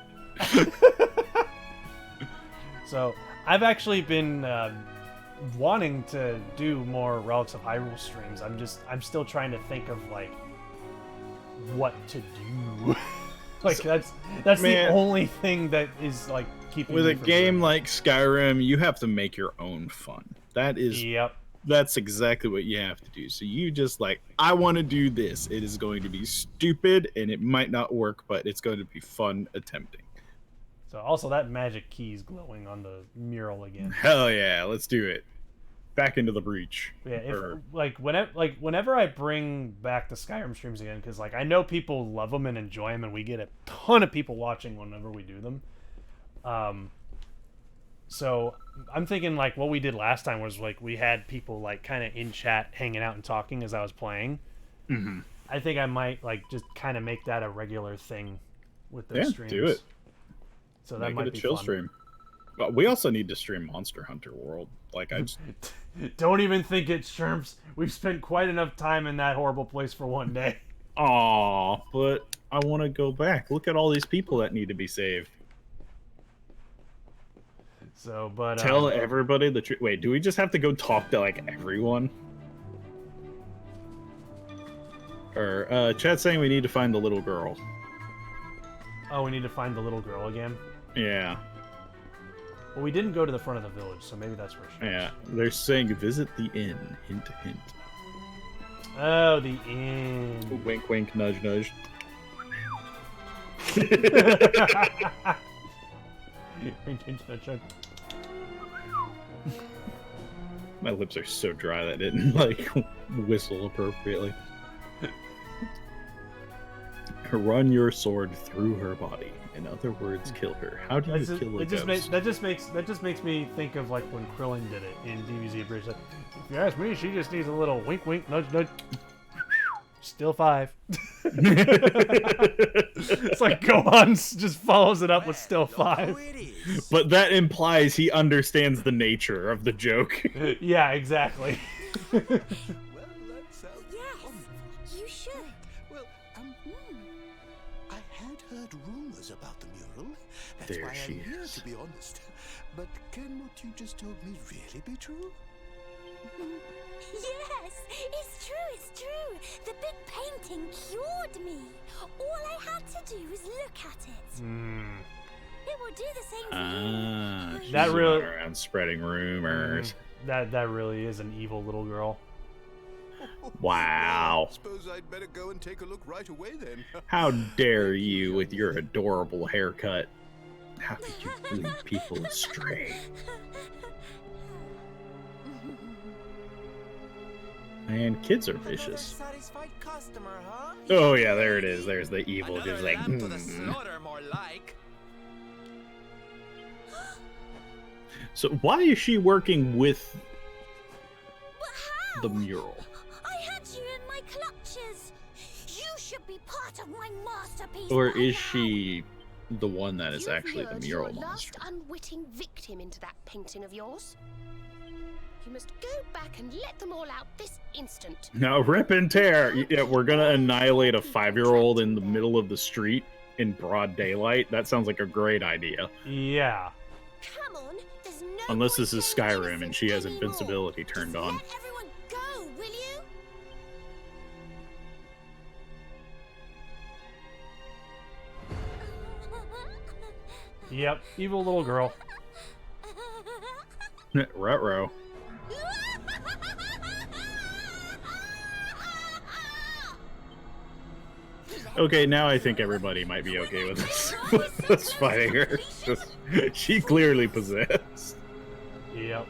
Speaker 3: So I've actually been wanting to do more Relics of Hyrule streams. I'm still trying to think of like what to do. Like that's the only thing that is like keeping
Speaker 2: with
Speaker 3: me
Speaker 2: a
Speaker 3: from
Speaker 2: game
Speaker 3: doing it.
Speaker 2: like Skyrim, you have to make your own fun. That is That's exactly what you have to do. So you just like, I want to do this. It is going to be stupid and it might not work, but it's going to be fun attempting.
Speaker 3: So also that magic key is glowing on the mural again.
Speaker 2: Hell yeah, let's do it. Back into the breach.
Speaker 3: Yeah, whenever I bring back the Skyrim streams again, because like I know people love them and enjoy them, and we get a ton of people watching whenever we do them. So I'm thinking like what we did last time was like we had people like kind of in chat hanging out and talking as I was playing.
Speaker 2: Mm-hmm.
Speaker 3: I think I might like just kind of make that a regular thing with those streams.
Speaker 2: Do it.
Speaker 3: So that
Speaker 2: Make
Speaker 3: might
Speaker 2: it a
Speaker 3: be
Speaker 2: chill
Speaker 3: fun.
Speaker 2: stream. But we also need to stream Monster Hunter World. Like I just...
Speaker 3: Don't even think it, Sherms. We've spent quite enough time in that horrible place for one day.
Speaker 2: Aw, but I want to go back. Look at all these people that need to be saved.
Speaker 3: So, but
Speaker 2: tell everybody the truth. Wait, do we just have to go talk to like everyone? Or chat's saying we need to find the little girl.
Speaker 3: Oh, we need to find the little girl again?
Speaker 2: Yeah.
Speaker 3: Well, we didn't go to the front of the village, so maybe that's where she is.
Speaker 2: Yeah, they're saying visit the inn. Hint, hint.
Speaker 3: Oh, the inn.
Speaker 2: Wink, wink, nudge, nudge. My lips are so dry that I didn't like whistle appropriately. Run your sword through her body. In other words, kill her. How do you kill a ghost?
Speaker 3: That just makes me think of like when Krillin did it in DBZ Abridged. Like, if you ask me, she just needs a little wink, wink, nudge, nudge. Still 5. It's like Gohan just follows it up with still 5.
Speaker 2: But that implies he understands the nature of the joke.
Speaker 3: Yeah, exactly.
Speaker 4: Yes, you should. Well, I had heard rumors about the mural. That's
Speaker 2: There
Speaker 4: why
Speaker 2: she
Speaker 4: I'm here,
Speaker 2: is.
Speaker 4: to be honest. But can what you just told me really be true?
Speaker 13: Yes, it's true. The big painting cured me. All I had to do was look at it. It will do the same for you.
Speaker 3: That really
Speaker 2: around spreading rumors.
Speaker 3: That really is an evil little girl.
Speaker 2: Wow.
Speaker 4: Suppose I'd better go and take a look right away then.
Speaker 2: How dare you with your adorable haircut? How could you lead people astray? Man, kids are vicious.
Speaker 12: Satisfied customer, huh?
Speaker 2: Oh yeah, there it is. There's the evil,
Speaker 12: Another
Speaker 2: just like.
Speaker 12: lamb to the slaughter, more like.
Speaker 2: So why is she working with the mural?
Speaker 13: I had you in my clutches. You should be part of my masterpiece.
Speaker 2: Or is she the one that is actually the
Speaker 8: Lured
Speaker 2: mural
Speaker 8: your
Speaker 2: monster?
Speaker 8: last unwitting victim into that painting of yours. You must go back and let them all out this instant.
Speaker 2: No, rip and tear. Yeah, we're gonna annihilate a 5-year-old in the middle of the street in broad daylight. That sounds like a great idea.
Speaker 3: Yeah.
Speaker 13: Come on, there's no
Speaker 2: Unless this is Skyrim and she has invincibility turned on.
Speaker 13: let everyone go, will you?
Speaker 3: Yep, evil little girl.
Speaker 2: Ruh-roh. Okay, now I think everybody might be okay with this, with us fighting her. She clearly possessed.
Speaker 3: Yep.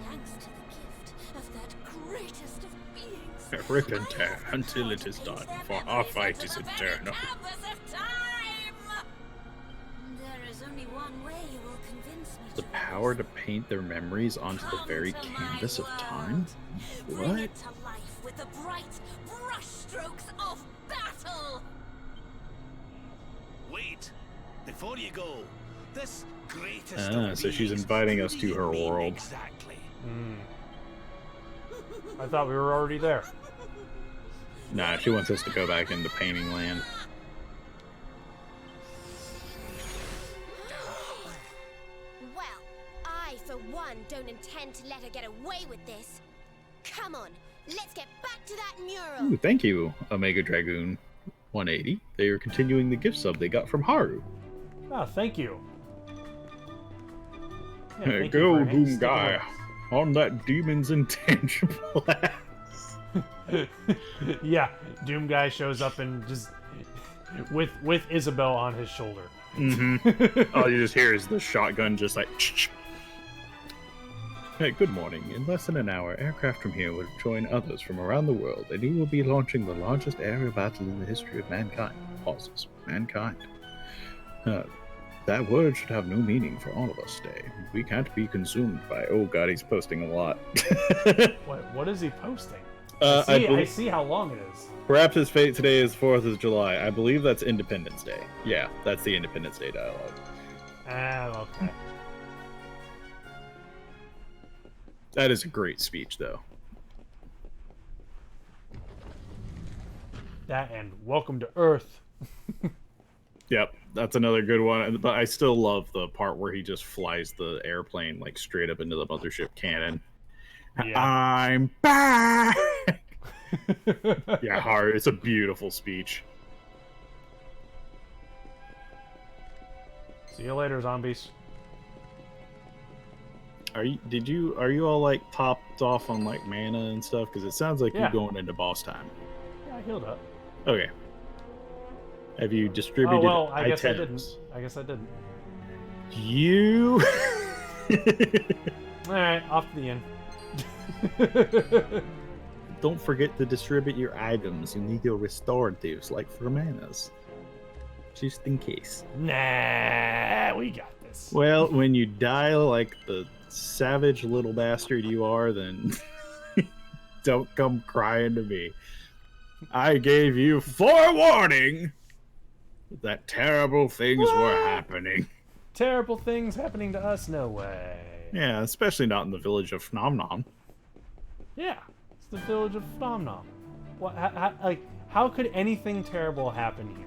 Speaker 13: Thanks to the gift of that greatest of beings.
Speaker 2: Rip and tear until it is done, for our fight is eternal.
Speaker 13: Canvas of time! There is only one way you will convince me
Speaker 2: The
Speaker 13: to
Speaker 2: power to paint their memories onto the very canvas of time?
Speaker 13: bring
Speaker 2: What?
Speaker 13: it to life with the bright brushstrokes of battle.
Speaker 10: Wait, before you go, this greatest
Speaker 2: Ah,
Speaker 10: of
Speaker 2: so she's
Speaker 10: beings,
Speaker 2: inviting
Speaker 10: who
Speaker 2: us
Speaker 10: do
Speaker 2: to
Speaker 10: you
Speaker 2: her
Speaker 10: mean
Speaker 2: world.
Speaker 10: Exactly.
Speaker 3: I thought we were already there.
Speaker 2: Nah, she wants us to go back into painting land.
Speaker 7: Well, I, for one, don't intend to let her get away with this. Come on, let's get back to that mural.
Speaker 2: Ooh, thank you, Omega Dragoon 180. They are continuing the gift sub they got from Haru.
Speaker 3: Oh, thank you. Yeah, thank you
Speaker 2: Go,
Speaker 3: for
Speaker 2: Boom
Speaker 3: sticking
Speaker 2: Guy,
Speaker 3: with
Speaker 2: on that demon's intangible ass.
Speaker 3: us. Yeah, Doom Guy shows up and just with Isabel on his shoulder.
Speaker 2: Mm-hmm. All you just hear is the shotgun just like... Hey, good morning. In less than an hour, aircraft from here will join others from around the world, and you will be launching the largest aerial battle in the history of mankind. Pauses. Mankind. That word should have no meaning for all of us today. We can't be consumed by... Oh god, he's posting a lot.
Speaker 3: What is he posting?
Speaker 2: I
Speaker 3: I see how long it is.
Speaker 2: Perhaps his fate today is 4th of July. I believe that's Independence Day. Yeah, that's the Independence Day dialogue.
Speaker 3: Ah, okay.
Speaker 2: That is a great speech, though.
Speaker 3: That and welcome to Earth.
Speaker 2: Yep, that's another good one. But I still love the part where he just flies the airplane like straight up into the mothership cannon.
Speaker 3: Yeah.
Speaker 2: I'm back. Yeah, Haru, it's a beautiful speech.
Speaker 3: See you later, zombies.
Speaker 2: Are you all like topped off on like mana and stuff? Because it sounds like
Speaker 3: Yeah.
Speaker 2: you're going into boss time.
Speaker 3: Yeah, I healed up.
Speaker 2: Okay. Have you distributed
Speaker 3: Oh well, I
Speaker 2: items?
Speaker 3: guess I didn't. I guess I didn't.
Speaker 2: You.
Speaker 3: All right, off to the inn.
Speaker 2: Don't forget to distribute your items. You need your restoratives, like for manas. Just in case.
Speaker 3: Nah, we got this.
Speaker 2: Well, when you die like the savage little bastard you are, then don't come crying to me. I gave you forewarning that terrible things were happening.
Speaker 3: Terrible things happening to us? No way.
Speaker 2: Yeah, especially not in the village of Phnom.
Speaker 3: Yeah, it's the village of Phnom Nom. What? How could anything terrible happen here?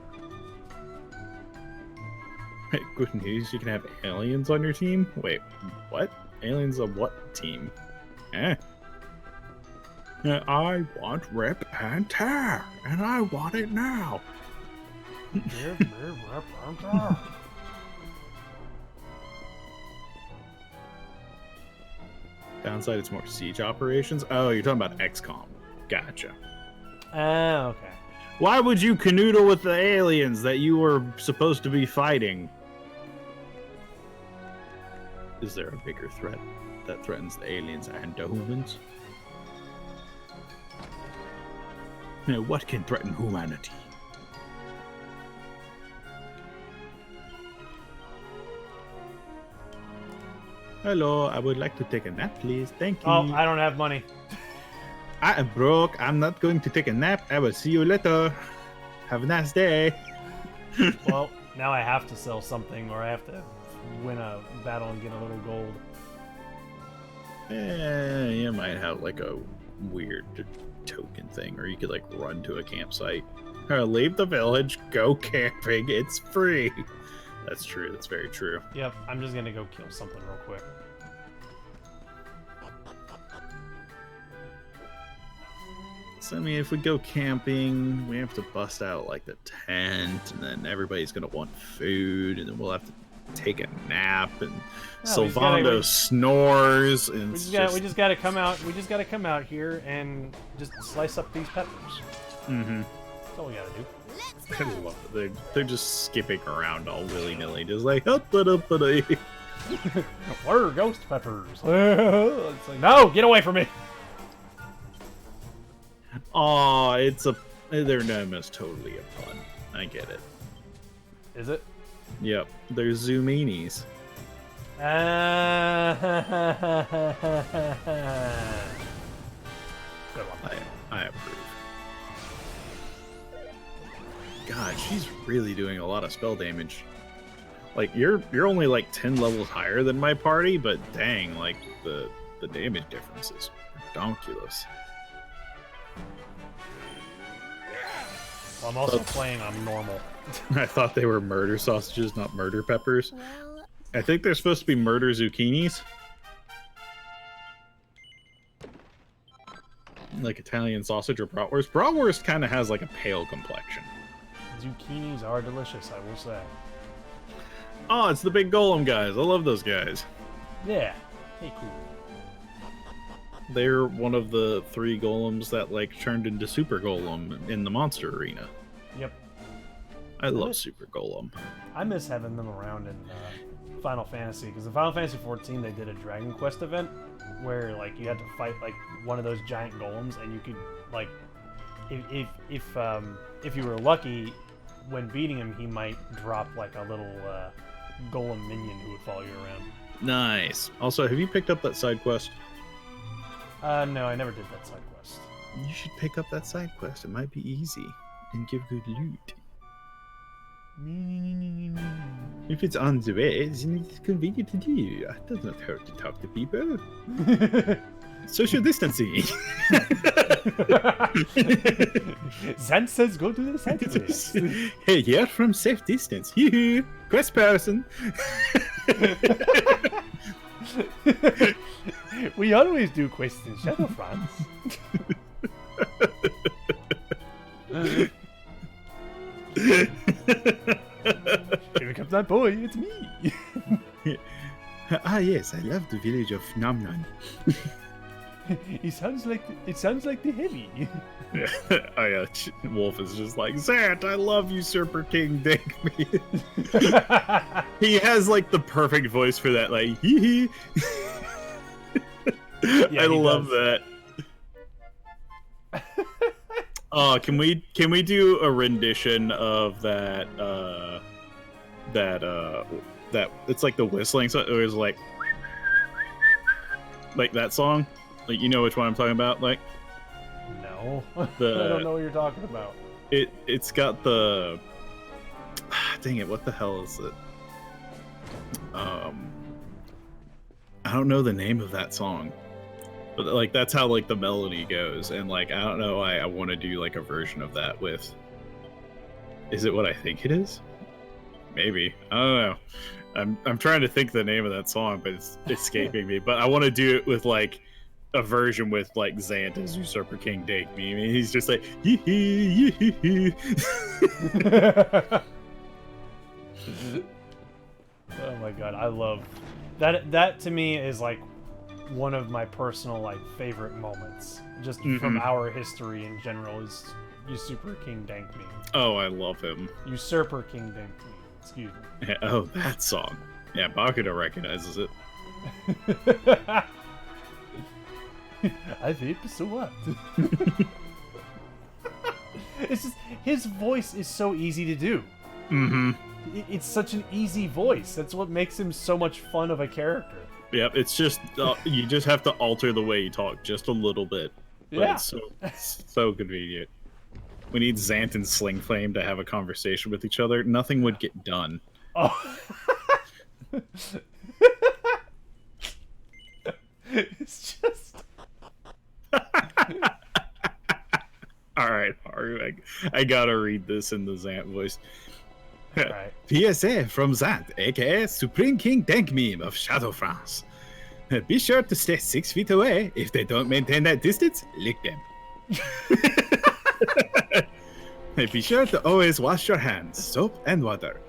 Speaker 2: Hey, good news, you can have aliens on your team? Wait, what? Aliens on what team? Eh? Yeah, I want rip and tear, and I want it now. Downside, it's more siege operations. Oh, you're talking about XCOM. Gotcha.
Speaker 3: Oh, okay.
Speaker 2: Why would you canoodle with the aliens that you were supposed to be fighting? Is there a bigger threat that threatens the aliens and the humans? Now, what can threaten humanity? Hello, I would like to take a nap, please. Thank you.
Speaker 3: Oh, I don't have money.
Speaker 2: I am broke. I'm not going to take a nap. I will see you later. Have a nice day.
Speaker 3: Well, now I have to sell something, or I have to win a battle and get a little gold.
Speaker 2: You might have like a weird token thing, or you could like run to a campsite. Leave the village, go camping. It's free. That's true. That's very true.
Speaker 3: Yep, I'm just gonna go kill something real quick.
Speaker 2: So, I mean, if we go camping, we have to bust out like the tent, and then everybody's gonna want food, and then we'll have to take a nap, and Sylvando snores, and
Speaker 3: we just gotta come out. We just gotta come out here and just slice up these peppers.
Speaker 2: Mm-hmm.
Speaker 3: That's all we gotta do.
Speaker 2: I love it. They're just skipping around all willy-nilly, just like, up-a-da-ba-da.
Speaker 3: We're ghost peppers. It's like, no, get away from me.
Speaker 2: Aw, their name is totally a pun. I get it.
Speaker 3: Is it?
Speaker 2: Yep, they're Zoominis.
Speaker 3: Good one.
Speaker 2: I approve. God, she's really doing a lot of spell damage. Like, you're only like 10 levels higher than my party, but dang, like the damage difference is ridiculous.
Speaker 3: Well, I'm also playing on normal.
Speaker 2: I thought they were murder sausages, not murder peppers.
Speaker 7: Well,
Speaker 2: I think they're supposed to be murder zucchinis. Like Italian sausage or bratwurst. Bratwurst kind of has like a pale complexion.
Speaker 3: Zucchinis are delicious, I will say.
Speaker 2: Oh, it's the big golem guys. I love those guys.
Speaker 3: Yeah. Hey, cool.
Speaker 2: They're one of the 3 golems that like turned into Super Golem in the monster arena.
Speaker 3: Yep.
Speaker 2: I love Super Golem.
Speaker 3: I miss having them around in Final Fantasy, because in Final Fantasy 14 they did a Dragon Quest event where like you had to fight like one of those giant golems, and you could like if you were lucky, when beating him, he might drop like a little golem minion who would follow you around.
Speaker 2: Nice. Also, have you picked up that side quest?
Speaker 3: No, I never did that side quest.
Speaker 2: You should pick up that side quest. It might be easy and give good loot. If it's on the way, then it's convenient to do. It does not hurt to talk to people. Social distancing.
Speaker 3: Zan says go to the side quest.
Speaker 2: Hey, you're from safe distance. Quest person.
Speaker 3: We always do quests in Shadowfront. Here comes that boy, it's me.
Speaker 2: Ah yes, I love the village of Namnan.
Speaker 3: It sounds like the heavy.
Speaker 2: Wolf is just like, Zant, I love you, Usurper King Digby. He has like the perfect voice for that, like hee hee.
Speaker 3: Yeah,
Speaker 2: I love that. Oh, can we do a rendition of that that it's like the whistling, so it was like that song? Like, you know which one I'm talking about? Like,
Speaker 3: no. I don't know what you're talking about.
Speaker 2: It's got the dang it, what the hell is it? I don't know the name of that song. But like that's how like the melody goes, and like I don't know, I want to do like a version of that with. Is it what I think it is? Maybe, I don't know. I'm trying to think the name of that song, but it's escaping me. But I want to do it with like a version with like Zant as Usurper King Digby. I mean, he's just like yee hee yee hee.
Speaker 3: Oh my god, I love that. That to me is like one of my personal like favorite moments, just from our history in general, is Usurper King Dankme.
Speaker 2: Oh, I love him.
Speaker 3: Usurper King Dankme. Excuse me.
Speaker 2: Yeah, oh, that song. Yeah, Bakuda recognizes it.
Speaker 3: I think so what? It's just his voice is so easy to do.
Speaker 2: Mm-hmm.
Speaker 3: It's such an easy voice. That's what makes him so much fun of a character.
Speaker 2: Yep, it's just you just have to alter the way you talk just a little bit. But
Speaker 3: Yeah,
Speaker 2: it's so convenient. We need Zant and Sling Flame to have a conversation with each other. Nothing would get done.
Speaker 3: Oh. It's just.
Speaker 2: All right, Haru, I gotta read this in the Zant voice.
Speaker 3: Right.
Speaker 2: PSA from Zant, aka Supreme King Dankme of Shadow France. Be sure to stay 6 feet away. If they don't maintain that distance, lick them. Be sure to always wash your hands, soap and water.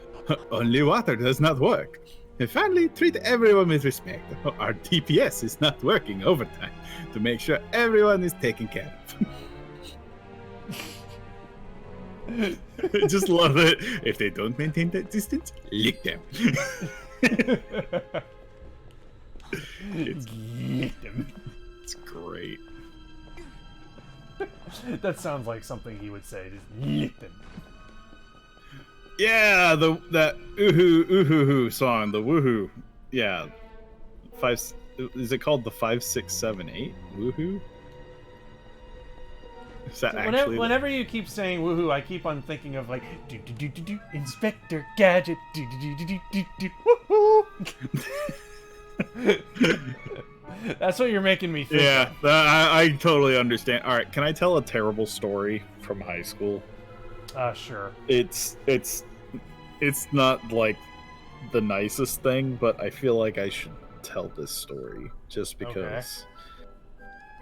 Speaker 2: Only water does not work. And finally, treat everyone with respect. Our DPS is not working overtime to make sure everyone is taken care of. Just love it. If they don't maintain that distance, lick them.
Speaker 3: Lick them.
Speaker 2: It's great.
Speaker 3: That sounds like something he would say. Just lick them.
Speaker 2: Yeah, that oohoo song, the woohoo. Yeah, is it called the 5678 woohoo? Is that actually?
Speaker 3: Whenever you keep saying woohoo, I keep on thinking of like Inspector Gadget. Woohoo! That's what you're making me think.
Speaker 2: Yeah, I totally understand. All right, can I tell a terrible story from high school?
Speaker 3: Sure.
Speaker 2: It's not like the nicest thing, but I feel like I should tell this story just because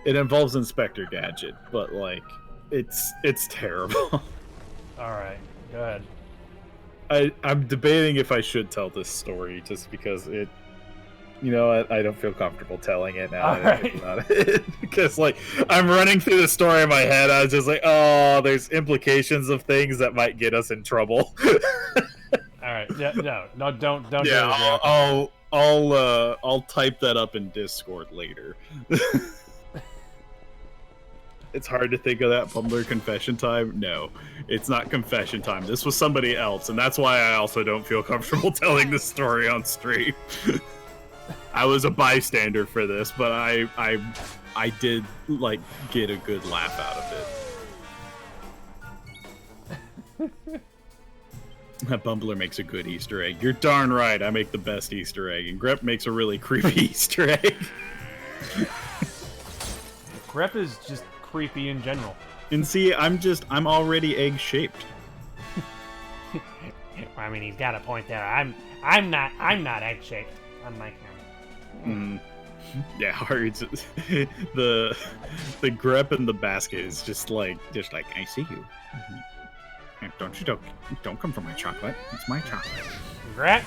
Speaker 2: it involves Inspector Gadget, but like it's terrible.
Speaker 3: All right, go ahead.
Speaker 2: I'm debating if I should tell this story just because it. You know, I don't feel comfortable telling it now that I think about it. Because, like, I'm running through the story in my head. I was just like, oh, there's implications of things that might get us in trouble.
Speaker 3: All right. Yeah, no, don't.
Speaker 2: Yeah, I'll type that up in Discord later. It's hard to think of that Bumbler confession time. No, it's not confession time. This was somebody else, and that's why I also don't feel comfortable telling this story on stream. I was a bystander for this, but I did like get a good laugh out of it. That Bumbler makes a good Easter egg. You're darn right. I make the best Easter egg, and Grep makes a really creepy Easter egg.
Speaker 3: Grep is just creepy in general.
Speaker 2: And see, I'm already egg shaped.
Speaker 3: I mean, he's got a point there. I'm not egg shaped. I'm like him.
Speaker 2: Yeah, the grep in the basket is just like I see you. Don't come for my chocolate. It's my chocolate.
Speaker 3: Grep.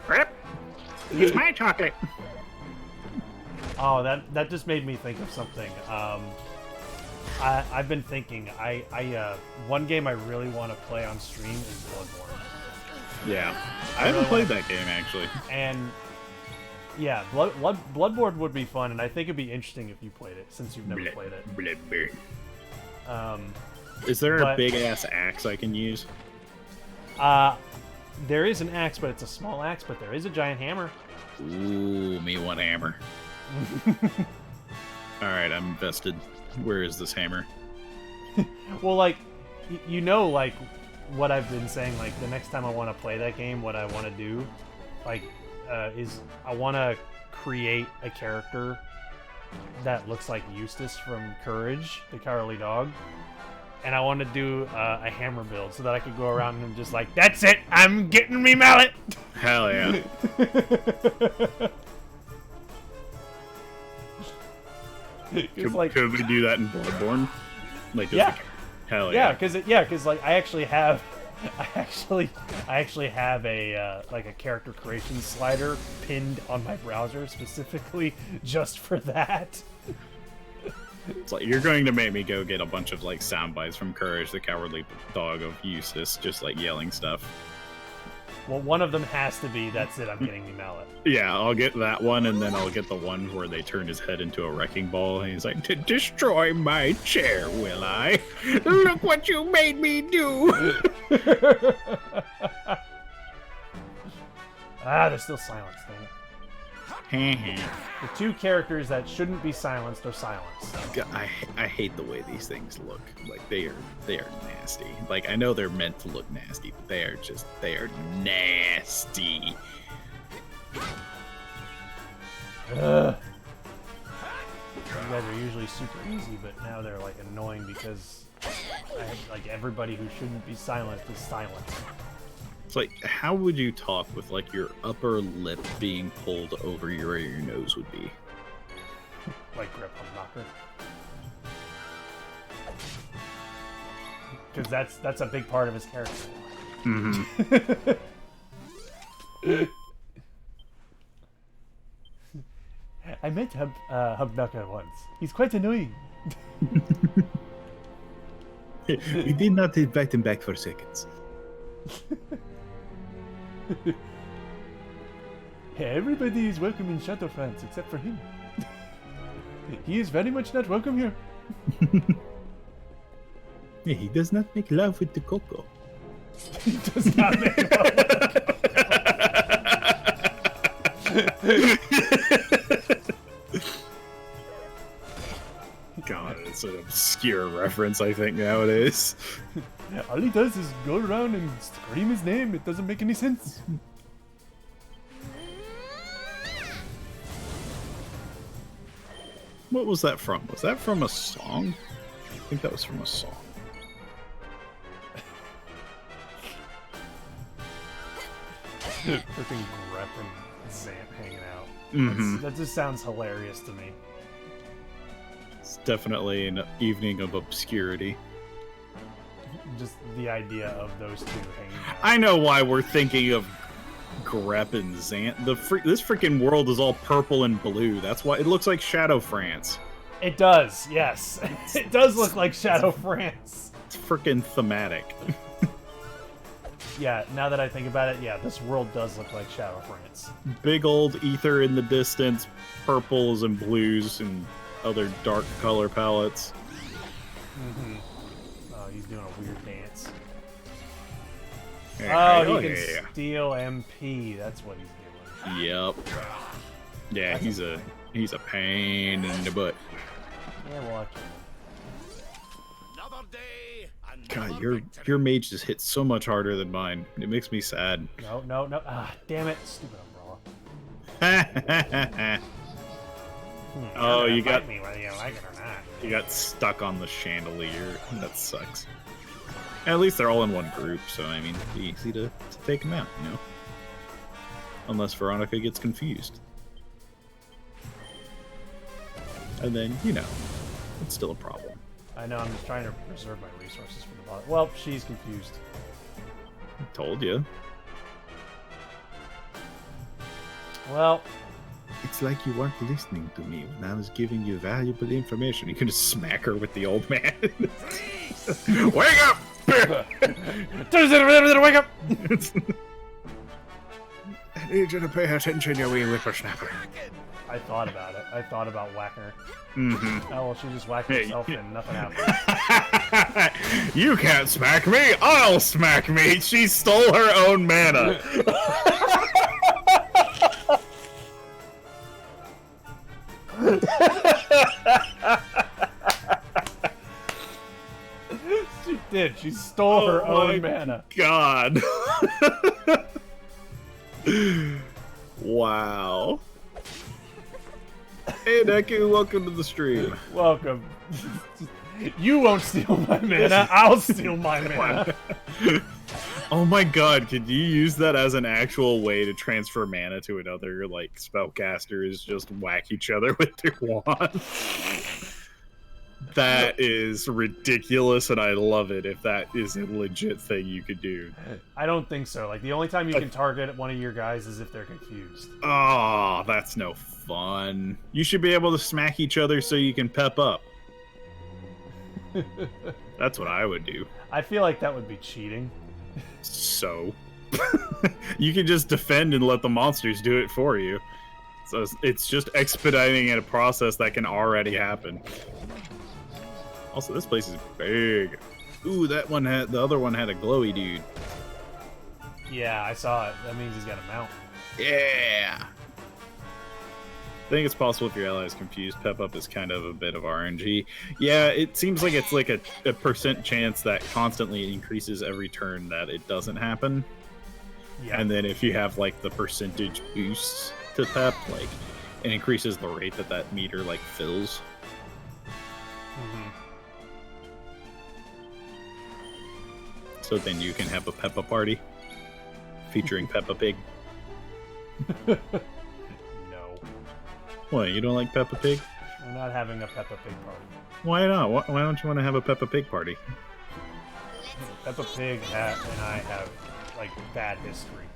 Speaker 2: Grep. It's my chocolate.
Speaker 3: Oh, that just made me think of something. I've been thinking. One game I really want to play on stream is Bloodborne.
Speaker 2: Yeah, I haven't played that game actually.
Speaker 3: And yeah, Bloodborne would be fun, and I think it'd be interesting if you played it, since you've never played it.
Speaker 2: Is there a big ass axe I can use?
Speaker 3: There is an axe, but it's a small axe. But there is a giant hammer.
Speaker 2: Ooh, me one hammer. All right, I'm invested. Where is this hammer?
Speaker 3: Well, like, like what I've been saying. Like the next time I want to play that game, what I want to do, like. Is I want to create a character that looks like Eustace from Courage, the Cowardly Dog, and I want to do a hammer build so that I could go around and just like, that's it, I'm getting me mallet.
Speaker 2: Hell yeah. Could we do that in Bloodborne? Like,
Speaker 3: yeah.
Speaker 2: Hell yeah.
Speaker 3: Because like I actually have a like a character creation slider pinned on my browser specifically just for that.
Speaker 2: It's like you're going to make me go get a bunch of like sound bites from Courage, the Cowardly Dog of Eustace, just like yelling stuff.
Speaker 3: Well, one of them has to be, that's it, I'm getting me mallet.
Speaker 2: Yeah, I'll get that one, and then I'll get the one where they turn his head into a wrecking ball, and he's like, to destroy my chair, will I? Look what you made me do!
Speaker 3: There's still silence, dang it. The two characters that shouldn't be silenced are silenced.
Speaker 2: God, I hate the way these things look. Like they are nasty. Like I know they're meant to look nasty, but they are nasty.
Speaker 3: Ugh. You guys are usually super easy, but now they're like annoying because like everybody who shouldn't be silenced is silenced.
Speaker 2: It's like, how would you talk with like your upper lip being pulled over where your nose would be?
Speaker 3: Like Grip Knocker. Because that's a big part of his character.
Speaker 2: Mm-hmm.
Speaker 3: I met Hubknocker once. He's quite annoying.
Speaker 2: We did not invite him back for seconds.
Speaker 3: Everybody is welcome in Chateau France except for him. He is very much not welcome here.
Speaker 2: He does not make love with the cocoa.
Speaker 3: He does not make love with the
Speaker 2: God, it's an obscure reference, I think, nowadays.
Speaker 3: All he does is go around and scream his name. It doesn't make any sense.
Speaker 2: What was that from? Was that from a song? I think that was from a song.
Speaker 3: Freaking Grep and Zant hanging out.
Speaker 2: Mhm.
Speaker 3: That just sounds hilarious to me.
Speaker 2: It's definitely an evening of obscurity.
Speaker 3: Just the idea of those two hanging out.
Speaker 2: I know why we're thinking of Grep and Zant. This freaking world is all purple and blue. That's why it looks like Shadow France.
Speaker 3: It does, yes. It does look like Shadow France.
Speaker 2: It's freaking thematic.
Speaker 3: Yeah, now that I think about it, yeah, this world does look like Shadow France.
Speaker 2: Big old ether in the distance, purples and blues and other dark color palettes.
Speaker 3: Mm-hmm. Oh, he's doing a weird dance.
Speaker 2: Yeah,
Speaker 3: Oh, he can steal MP. That's what he's doing.
Speaker 2: Yep. Yeah, he's a pain in the butt.
Speaker 3: Yeah, well,
Speaker 2: God, your mage just hits so much harder than mine. It makes me sad.
Speaker 3: No. Ah, damn it. Stupid umbrella.
Speaker 2: Oh, you got
Speaker 3: me whether you like it or not.
Speaker 2: You got stuck on the chandelier. That sucks. At least they're all in one group, so I mean, it'd be easy to take them out, you know? Unless Veronica gets confused. And then, you know, it's still a problem.
Speaker 3: I know, I'm just trying to preserve my resources for the bottom. Well, she's confused.
Speaker 2: I told you.
Speaker 3: Well,
Speaker 2: it's like you weren't listening to me when I was giving you valuable information. You can just smack her with the old man. Wake up!
Speaker 3: Wake up!
Speaker 2: I need you to pay attention, you wee whippersnapper.
Speaker 3: I thought about it. I thought about whacking her.
Speaker 2: Mm-hmm.
Speaker 3: Oh, well, she just whacked herself and nothing happened.
Speaker 2: You can't smack me! I'll smack me! She stole her own mana!
Speaker 3: She did. She stole her own mana.
Speaker 2: God. Wow. Hey, Deku, welcome to the stream.
Speaker 3: Welcome. You won't steal my mana. I'll steal my mana.
Speaker 2: Oh my god, could you use that as an actual way to transfer mana to another, like, spellcasters just whack each other with their wand? That is ridiculous, and I love it if that is a legit thing you could do.
Speaker 3: I don't think so. Like, the only time you can target one of your guys is if they're confused.
Speaker 2: Oh, that's no fun. You should be able to smack each other so you can pep up. That's what I would do.
Speaker 3: I feel like that would be cheating.
Speaker 2: So? You can just defend and let the monsters do it for you. So it's just expediting a process that can already happen. Also, this place is big. Ooh, the other one had a glowy dude.
Speaker 3: Yeah, I saw it. That means he's got a mount.
Speaker 2: Yeah. I think it's possible if your ally is confused. Pep up is kind of a bit of RNG. Yeah, it seems like it's like a % chance that constantly increases every turn that it doesn't happen. Yeah. And then if you have like the percentage boosts to Pep, like it increases the rate that meter like fills.
Speaker 3: Mm-hmm.
Speaker 2: So then you can have a Peppa party featuring Peppa Pig.
Speaker 3: No.
Speaker 2: What, you don't like Peppa Pig?
Speaker 3: We're not having a Peppa Pig party.
Speaker 2: Why not? Why don't you want to have a Peppa Pig party?
Speaker 3: Peppa Pig and I have, like, bad history.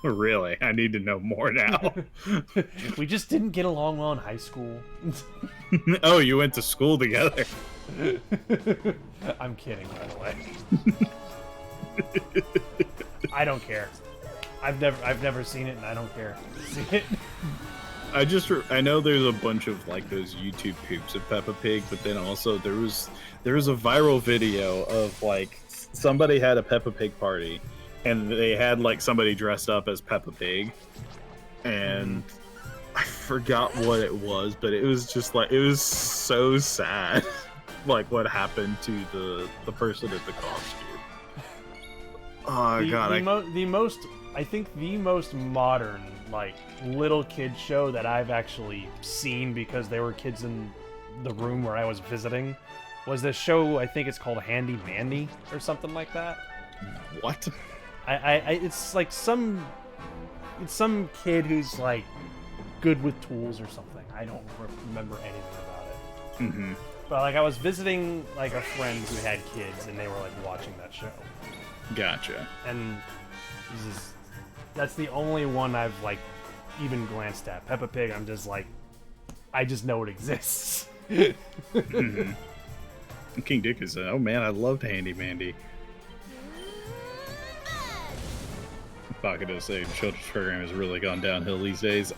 Speaker 2: Really? I need to know more now.
Speaker 3: We just didn't get along well in high school.
Speaker 2: Oh, you went to school together.
Speaker 3: I'm kidding, by the way. I don't care. I've never seen it, and I don't care. See it?
Speaker 2: I know there's a bunch of like those YouTube poops of Peppa Pig, but then also there was a viral video of like somebody had a Peppa Pig party, and they had like somebody dressed up as Peppa Pig, and I forgot what it was, but it was just like it was so sad, like what happened to the person in the costume. Oh god!
Speaker 3: I think the most modern, like, little kid show that I've actually seen because there were kids in the room where I was visiting was this show. I think it's called Handy Mandy or something like that.
Speaker 2: What?
Speaker 3: It's like some kid who's like good with tools or something. I don't remember anything about it.
Speaker 2: Mm-hmm.
Speaker 3: But like I was visiting like a friend who had kids, and they were like watching that show.
Speaker 2: Gotcha.
Speaker 3: And that's the only one I've like even glanced at. Peppa Pig, I'm just like, I just know it exists.
Speaker 2: Mm-hmm. King Dick is oh man, I loved Handy Mandy. Pocket is saying children's program has really gone downhill these days.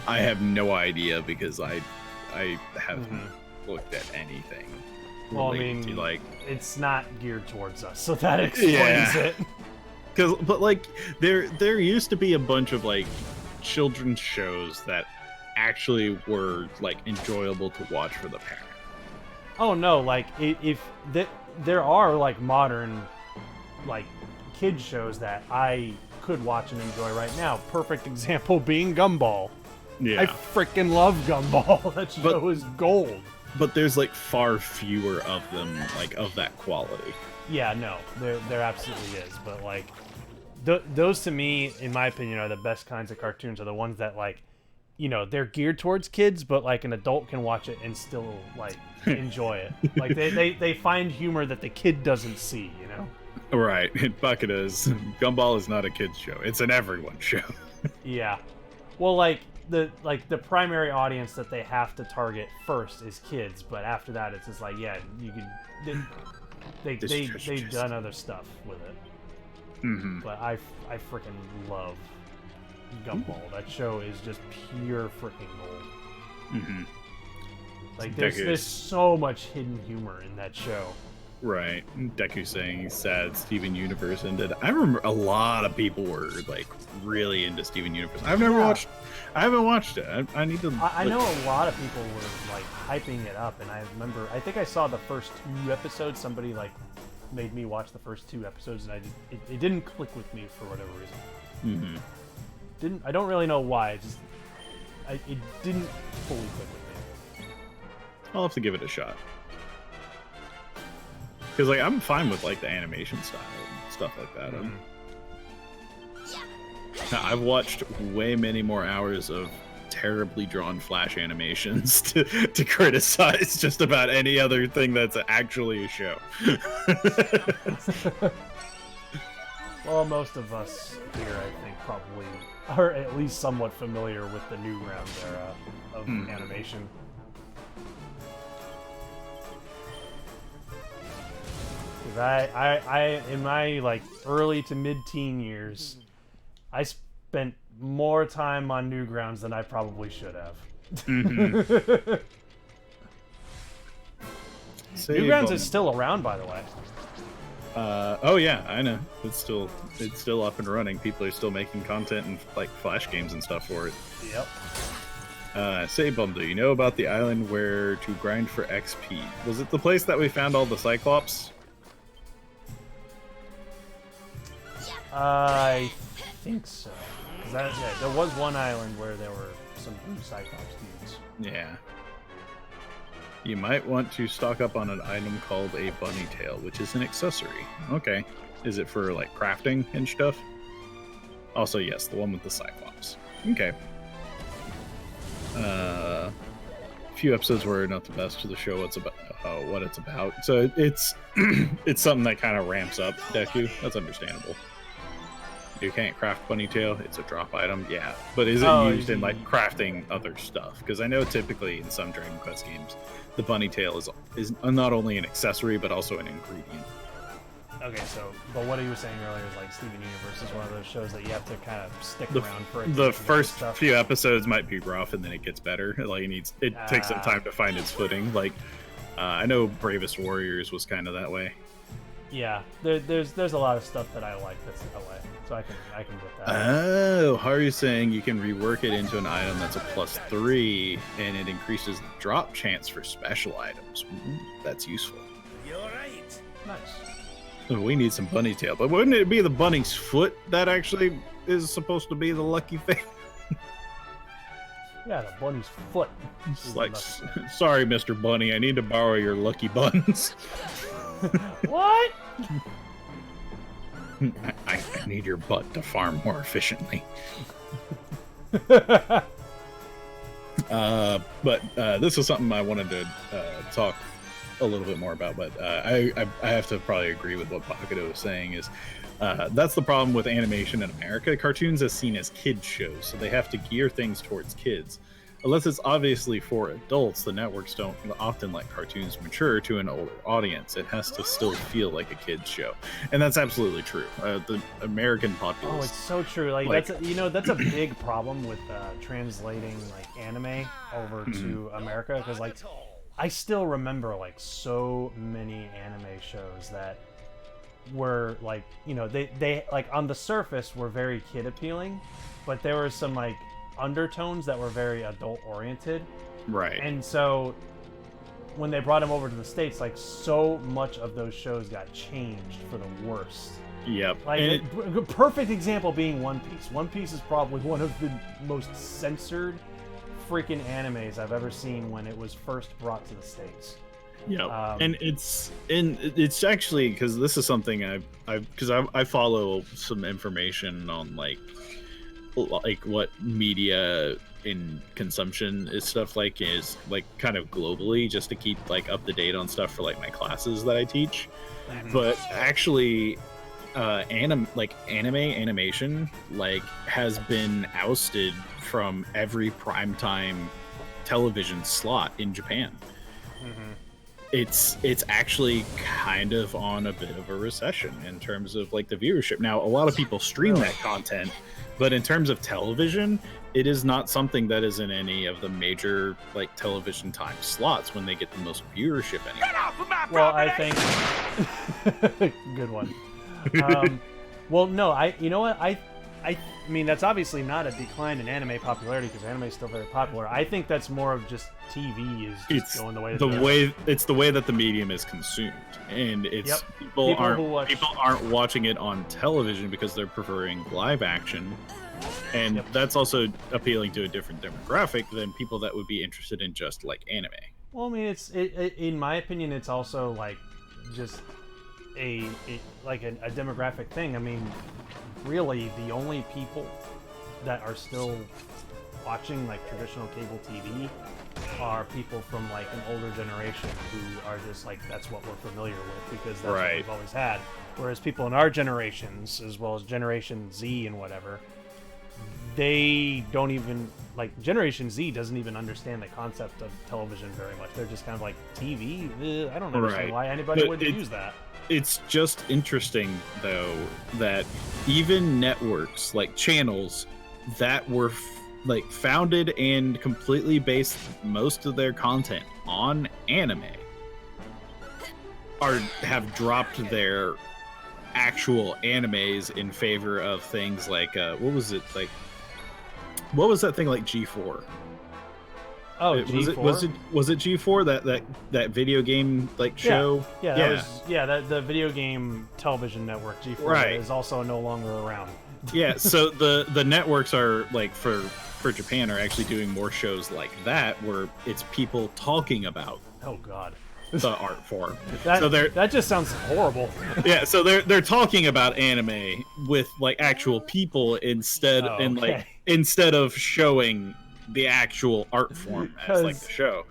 Speaker 2: I have no idea because I haven't looked at anything.
Speaker 3: Well, I mean,
Speaker 2: to, like,
Speaker 3: it's not geared towards us, so that explains it.
Speaker 2: But like there used to be a bunch of like children's shows that actually were like enjoyable to watch for the parent.
Speaker 3: Oh no, like there are like modern like kid shows that I could watch and enjoy right now. Perfect example being Gumball.
Speaker 2: Yeah,
Speaker 3: I freaking love Gumball. That show is gold.
Speaker 2: But there's like far fewer of them, like of that quality.
Speaker 3: Yeah, no, there absolutely is. But like, those to me, in my opinion, are the best kinds of cartoons. Are the ones that like, you know, they're geared towards kids, but like an adult can watch it and still like enjoy it. Like they find humor that the kid doesn't see. You know.
Speaker 2: Right. Bucket is Gumball is not a kids show. It's an everyone show.
Speaker 3: Yeah. Well, like the primary audience that they have to target first is kids, but after that it's just like, yeah, you can they've done other stuff with it.
Speaker 2: Mm-hmm.
Speaker 3: But I freaking love Gumball. That show is just pure freaking gold.
Speaker 2: Mm-hmm.
Speaker 3: Like there's so much hidden humor in that show.
Speaker 2: Right. Deku saying he's sad Steven Universe ended. I remember a lot of people were like really into Steven Universe. I haven't watched it. I need to.
Speaker 3: I know a lot of people were like hyping it up, and I think I saw the first 2 episodes. Somebody like made me watch the first 2 episodes, and it didn't click with me for whatever reason.
Speaker 2: Mm-hmm.
Speaker 3: I don't really know why. It didn't fully click with me.
Speaker 2: I'll have to give it a shot. Because like I'm fine with like the animation style and stuff like that. I've watched way many more hours of terribly drawn Flash animations to criticize just about any other thing that's actually a show.
Speaker 3: Well, most of us here, I think, probably are at least somewhat familiar with the Newgrounds era of animation. I in my like early to mid-teen years, I spent more time on Newgrounds than I probably should have.
Speaker 2: Mm-hmm.
Speaker 3: Newgrounds is still around, by the way.
Speaker 2: Oh yeah, I know. It's still up and running. People are still making content and like Flash games and stuff for it.
Speaker 3: Yep.
Speaker 2: Say, Bum, do you know about the island where to grind for XP? Was it the place that we found all the Cyclops?
Speaker 3: I think so. There was one island where there were some blue Cyclops dudes.
Speaker 2: Yeah. You might want to stock up on an item called a bunny tail, which is an accessory. Okay. Is it for like crafting and stuff? Also, yes, the one with the Cyclops. Okay. A few episodes were not the best to the show. What it's about. So it's it's something that kind of ramps up Deku. That's understandable. you can't craft bunny tail. It's a drop item. Yeah, but is it used in like crafting other stuff? Because I know typically in some Dragon Quest games, the bunny tail is not only an accessory but also an ingredient.
Speaker 3: Okay, so, but what you were saying earlier is like Steven Universe is one of those shows that you have to kind of stick around for.
Speaker 2: The first few episodes might be rough, and then it gets better. Like it takes some time to find its footing. Like I know Bravest Warriors was kind of that way.
Speaker 3: Yeah, there's a lot of stuff that I like that's that way, so I can get that.
Speaker 2: Oh, Haru's saying you can rework it into an item that's a +3, and it increases the drop chance for special items. That's useful.
Speaker 4: You're right.
Speaker 3: Nice.
Speaker 2: We need some bunny tail, but wouldn't it be the bunny's foot that actually is supposed to be the lucky thing?
Speaker 3: Yeah, the bunny's foot.
Speaker 2: It's like, sorry, Mr. Bunny, I need to borrow your lucky buns.
Speaker 3: What?
Speaker 2: I need your butt to farm more efficiently. But this is something I wanted to talk a little bit more about, but I have to probably agree with what Bakudo was saying is that's the problem with animation in America. Cartoons is seen as kids shows, so they have to gear things towards kids. Unless it's obviously for adults, the networks don't often let cartoons mature to an older audience. It has to still feel like a kid's show, and that's absolutely true. The American populace.
Speaker 3: Oh, it's so true. Like that's a big problem with translating like anime over to America, because like I still remember like so many anime shows that were like, you know, they like on the surface were very kid appealing, but there were some like undertones that were very adult oriented.
Speaker 2: Right.
Speaker 3: And so when they brought him over to the States, like so much of those shows got changed for the worst.
Speaker 2: Yep.
Speaker 3: Like a perfect example being One Piece. One Piece is probably one of the most censored freaking animes I've ever seen when it was first brought to the States.
Speaker 2: Yeah, and it's actually, because this is something I follow some information on like what media in consumption is stuff like is like kind of globally, just to keep like up to date on stuff for like my classes that I teach. But actually anime animation like has been ousted from every primetime television slot in Japan. It's actually kind of on a bit of a recession in terms of like the viewership. Now, a lot of people stream that content, but in terms of television, it is not something that is in any of the major like television time slots when they get the most viewership anymore.
Speaker 5: Get off of my
Speaker 3: Well,
Speaker 5: property!
Speaker 3: I think good one. Well, no, you know what? I mean, that's obviously not a decline in anime popularity, because anime is still very popular. I think that's more of just TV is just going the way
Speaker 2: it's the way that the medium is consumed, and it's people aren't watching it on television because they're preferring live action, and that's also appealing to a different demographic than people that would be interested in just like anime.
Speaker 3: Well, I mean, it's in my opinion, it's also like just a demographic thing. I mean, really, the only people that are still watching like traditional cable TV are people from like an older generation who are just like, that's what we're familiar with because that's what we've always had. Whereas people in our generations, as well as Generation Z and whatever, they don't even like, Generation Z doesn't even understand the concept of television very much. They're just kind of like, TV? I don't understand why anybody would use that.
Speaker 2: It's just interesting, though, that even networks, like channels, that were like founded and completely based most of their content on anime have dropped their actual animes in favor of things like what was that thing like G4?
Speaker 3: Oh, G4?
Speaker 2: Was it G4 that video game like show?
Speaker 3: The video game television network G4 is also no longer around.
Speaker 2: Yeah, so the networks are like for Japan are actually doing more shows like that where it's people talking about the art form.
Speaker 3: That just sounds horrible.
Speaker 2: Yeah, so they're talking about anime with like actual people instead of showing the actual art form as like the show.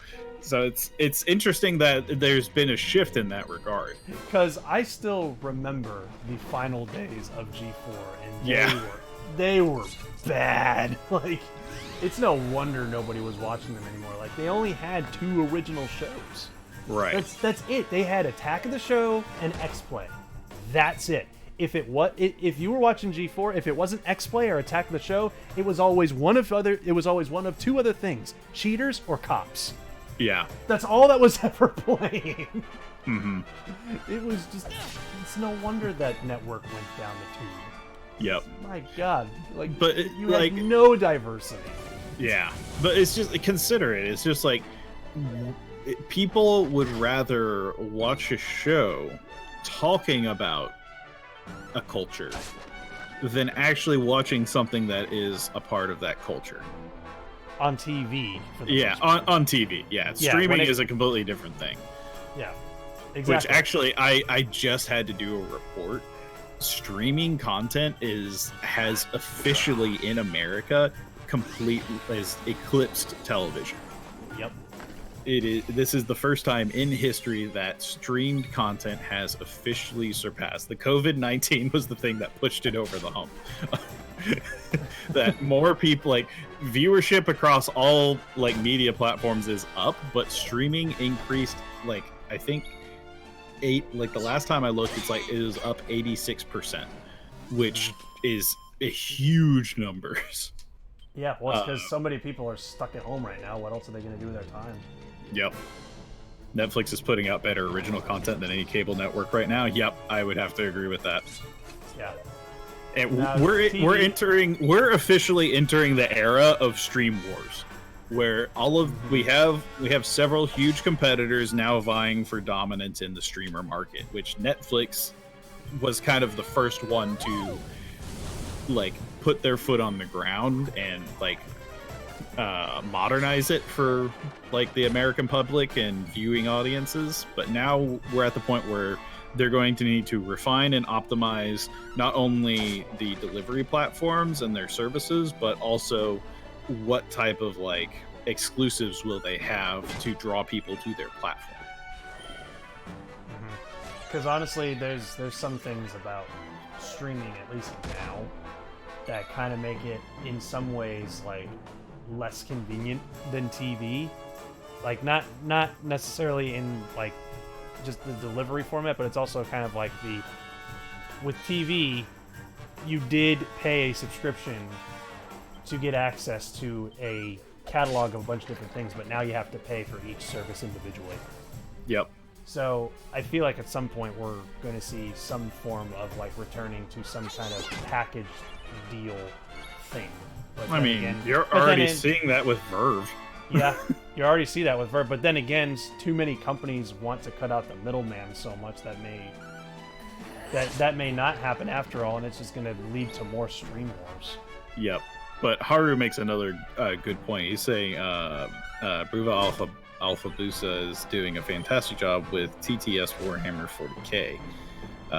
Speaker 2: So it's interesting that there's been a shift in that regard.
Speaker 3: Because I still remember the final days of G4, and
Speaker 2: Yeah.
Speaker 3: they were bad. Like, it's no wonder nobody was watching them anymore. Like, they only had 2 original shows.
Speaker 2: Right.
Speaker 3: That's it. They had Attack of the Show and X-Play. That's it. If you were watching G4, if it wasn't X-Play or Attack of the Show, it was always one of 2 other things: cheaters or cops.
Speaker 2: Yeah.
Speaker 3: That's all that was ever playing.
Speaker 2: Mm-hmm.
Speaker 3: It was just, it's no wonder that network went down the tube.
Speaker 2: Yep.
Speaker 3: My God. Like,
Speaker 2: but
Speaker 3: you had no diversity.
Speaker 2: Yeah. But it's just, consider it. It's just like, people would rather watch a show talking about a culture than actually watching something that is a part of that culture.
Speaker 3: On TV. For the
Speaker 2: Yeah, on TV. Yeah, streaming is a completely different thing.
Speaker 3: Yeah, exactly.
Speaker 2: Which actually, I just had to do a report. Streaming content has officially in America has eclipsed television.
Speaker 3: Yep.
Speaker 2: This is the first time in history that streamed content has officially surpassed. The COVID-19 was the thing that pushed it over the hump. That more people, like, viewership across all like media platforms is up, but streaming increased, like, I think the last time I looked, it was up 86%, which is a huge numbers.
Speaker 3: Yeah, well, it's because so many people are stuck at home right now. What else are they going to do with their time?
Speaker 2: Yep. Netflix is putting out better original content than any cable network right now. Yep, I would have to agree with that.
Speaker 3: Yeah.
Speaker 2: And we're officially entering the era of stream wars, where we have several huge competitors now vying for dominance in the streamer market, which Netflix was kind of the first one to like put their foot on the ground and like modernize it for like the American public and viewing audiences. But now we're at the point where they're going to need to refine and optimize not only the delivery platforms and their services, but also what type of like exclusives will they have to draw people to their platform.
Speaker 3: Because honestly, there's some things about streaming, at least now, that kind of make it in some ways like less convenient than TV. Like not necessarily in like just the delivery format, but it's also kind of like with TV, you did pay a subscription to get access to a catalog of a bunch of different things, but now you have to pay for each service individually.
Speaker 2: Yep.
Speaker 3: So I feel like at some point we're going to see some form of like returning to some kind of package deal thing. But
Speaker 2: I mean, you're already seeing that with Verve.
Speaker 3: Yeah, you already see that with Verve. But then again, too many companies want to cut out the middleman so much that may not happen after all, and it's just going to lead to more stream wars.
Speaker 2: Yep. But Haru makes another good point. He's saying Bruva Alpha Busa is doing a fantastic job with TTS Warhammer 40k.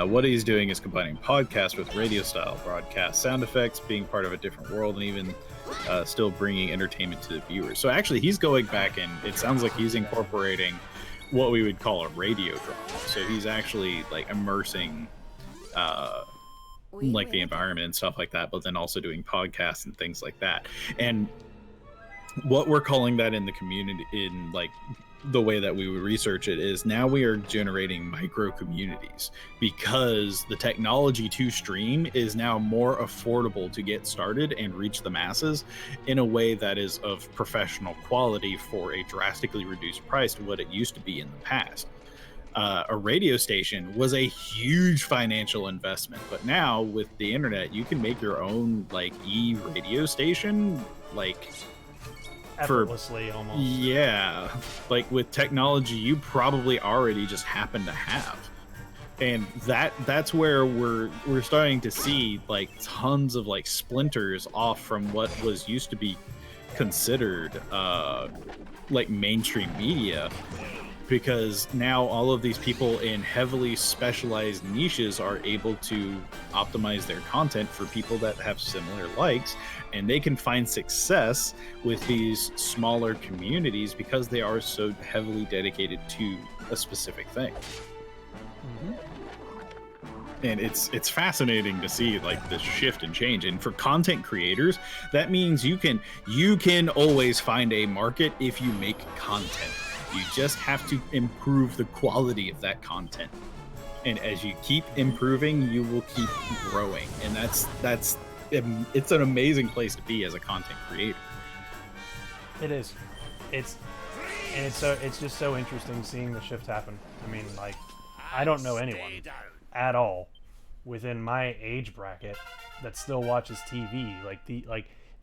Speaker 2: What he's doing is combining podcasts with radio-style broadcast sound effects, being part of a different world, and even still bringing entertainment to the viewers. So actually, he's going back and it sounds like he's incorporating what we would call a radio drama. So he's actually like immersing like the environment and stuff like that, but then also doing podcasts and things like that. And what we're calling that in the community, in like the way that we would research it, is now we are generating micro communities because the technology to stream is now more affordable to get started and reach the masses in a way that is of professional quality for a drastically reduced price to what it used to be in the past. A radio station was a huge financial investment, but now with the internet, you can make your own like radio station, like
Speaker 3: effortlessly almost.
Speaker 2: Yeah, like with technology you probably already just happen to have, and that's where we're starting to see like tons of like splinters off from what was used to be considered like mainstream media. because now all of these people in heavily specialized niches are able to optimize their content for people that have similar likes, and they can find success with these smaller communities because they are so heavily dedicated to a specific thing. And it's fascinating to see like this shift and change. And for content creators, that means you can always find a market if you make content. You just have to improve the quality of that content. And as you keep improving, you will keep growing. And it's an amazing place to be as a content creator.
Speaker 3: It is. It's just so interesting seeing the shift happen. I mean, like, I don't know anyone at all within my age bracket that still watches TV. Like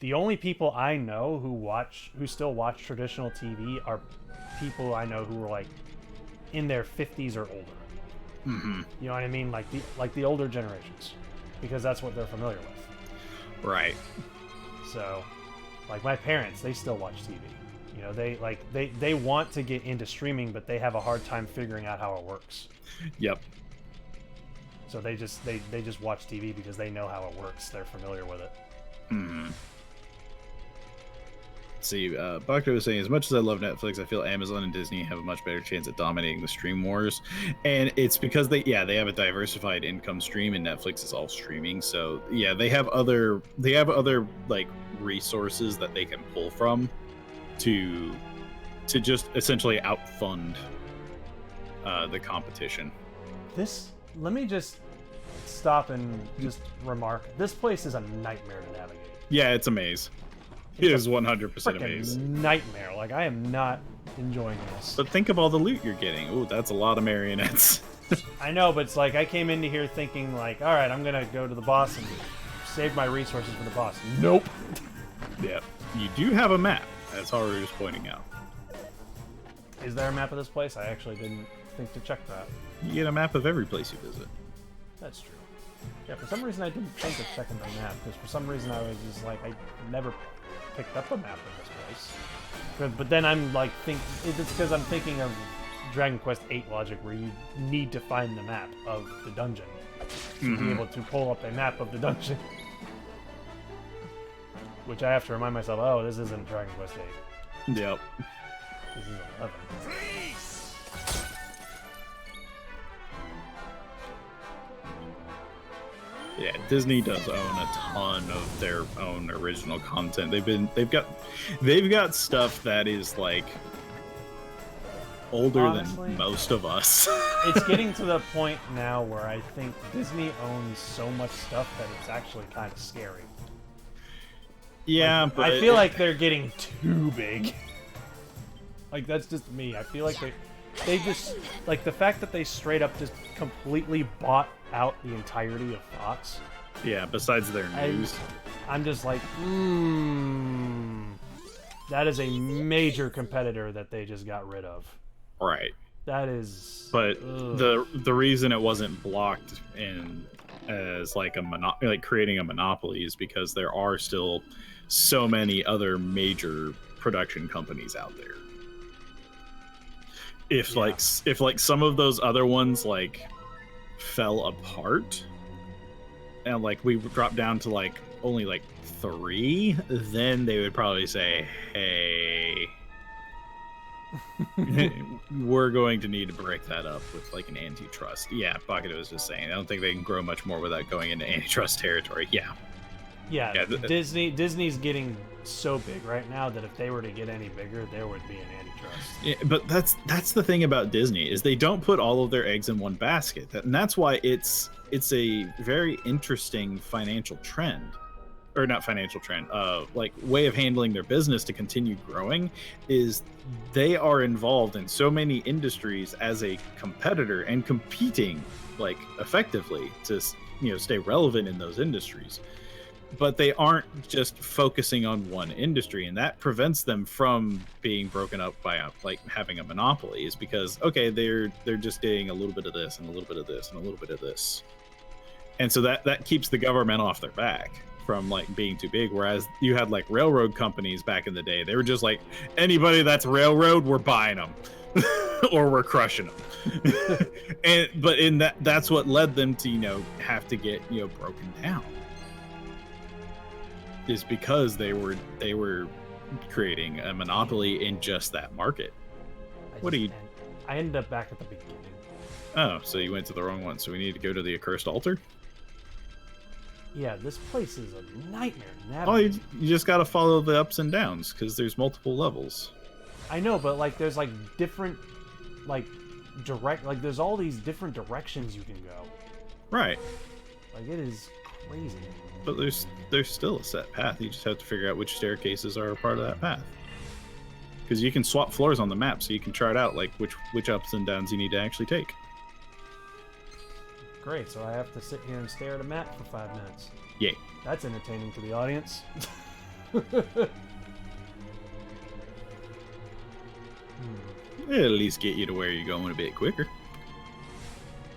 Speaker 3: the only people I know who still watch traditional TV are people I know who are like in their 50s or older.
Speaker 2: Mm-hmm.
Speaker 3: You know what I mean? Like the older generations, because that's what they're familiar with.
Speaker 2: Right.
Speaker 3: So, like my parents, they still watch TV. You know, they want to get into streaming, but they have a hard time figuring out how it works.
Speaker 2: Yep.
Speaker 3: So they just watch TV because they know how it works. They're familiar with it.
Speaker 2: Mm-hmm. See, Bakto was saying, as much as I love Netflix, I feel Amazon and Disney have a much better chance at dominating the stream wars, and it's because they have a diversified income stream, and Netflix is all streaming. So yeah, they have other like resources that they can pull from to just essentially outfund the competition.
Speaker 3: Let me just stop and just remark, this place is a nightmare to navigate.
Speaker 2: Yeah, it's a maze. It is 100% a maze.
Speaker 3: Nightmare. Like, I am not enjoying this.
Speaker 2: But think of all the loot you're getting. Ooh, that's a lot of marionettes.
Speaker 3: I know, but it's like I came into here thinking like, all right, I'm gonna go to the boss and save my resources for the boss. Nope.
Speaker 2: Yeah, you do have a map, as Haru is pointing out.
Speaker 3: Is there a map of this place? I actually didn't think to check that.
Speaker 2: You get a map of every place you visit.
Speaker 3: That's true. Yeah, for some reason I didn't think of checking the map, because for some reason I was just like, I never picked up a map of this place. But then I'm like, it's because I'm thinking of Dragon Quest VIII logic, where you need to find the map of the dungeon to be able to pull up a map of the dungeon. Which I have to remind myself, oh, this isn't Dragon Quest VIII.
Speaker 2: Yep.
Speaker 3: This is 11.
Speaker 2: Yeah, Disney does own a ton of their own original content. They've got stuff that is like older
Speaker 3: Honestly,
Speaker 2: than most of us.
Speaker 3: It's getting to the point now where I think Disney owns so much stuff that it's actually kind of scary.
Speaker 2: Yeah,
Speaker 3: like,
Speaker 2: but
Speaker 3: I feel like they're getting too big. Like, that's just me. I feel like they just, like, the fact that they straight up just completely bought out the entirety of Fox.
Speaker 2: Yeah, besides their news.
Speaker 3: I'm just like, that is a major competitor that they just got rid of.
Speaker 2: Right.
Speaker 3: That is.
Speaker 2: But the reason it wasn't blocked in as like creating a monopoly is because there are still so many other major production companies out there. If some of those other ones like fell apart and like we dropped down to like only like 3, then they would probably say, hey, we're going to need to break that up with like an antitrust. Yeah, Bucket was just saying, I don't think they can grow much more without going into antitrust territory. Yeah,
Speaker 3: Disney's getting so big right now that if they were to get any bigger, there would be an antitrust.
Speaker 2: Yeah, but that's the thing about Disney, is they don't put all of their eggs in one basket, and that's why it's a very interesting financial trend, or not financial trend, like way of handling their business to continue growing, is they are involved in so many industries as a competitor and competing like effectively to stay relevant in those industries. But they aren't just focusing on one industry, and that prevents them from being broken up by having a monopoly, is because, okay, they're just getting a little bit of this and a little bit of this and a little bit of this. And so that keeps the government off their back from like being too big. Whereas you had like railroad companies back in the day, they were just like, anybody that's railroad, we're buying them. or we're crushing them. But in that's what led them to have to get broken down, is because they were creating a monopoly in just that market.
Speaker 3: I ended up back at the beginning.
Speaker 2: Oh, so you went to the wrong one. So we need to go to the accursed altar.
Speaker 3: Yeah, this place is a nightmare.
Speaker 2: Oh, you just got to follow the ups and downs because there's multiple levels.
Speaker 3: I know, but like there's like different there's all these different directions you can go.
Speaker 2: Right.
Speaker 3: Like it is crazy.
Speaker 2: But there's still a set path. You just have to figure out which staircases are a part of that path. Because you can swap floors on the map, so you can chart out like which ups and downs you need to actually take.
Speaker 3: Great, so I have to sit here and stare at a map for 5 minutes.
Speaker 2: Yay.
Speaker 3: That's entertaining to the audience.
Speaker 2: It'll at least get you to where you're going a bit quicker.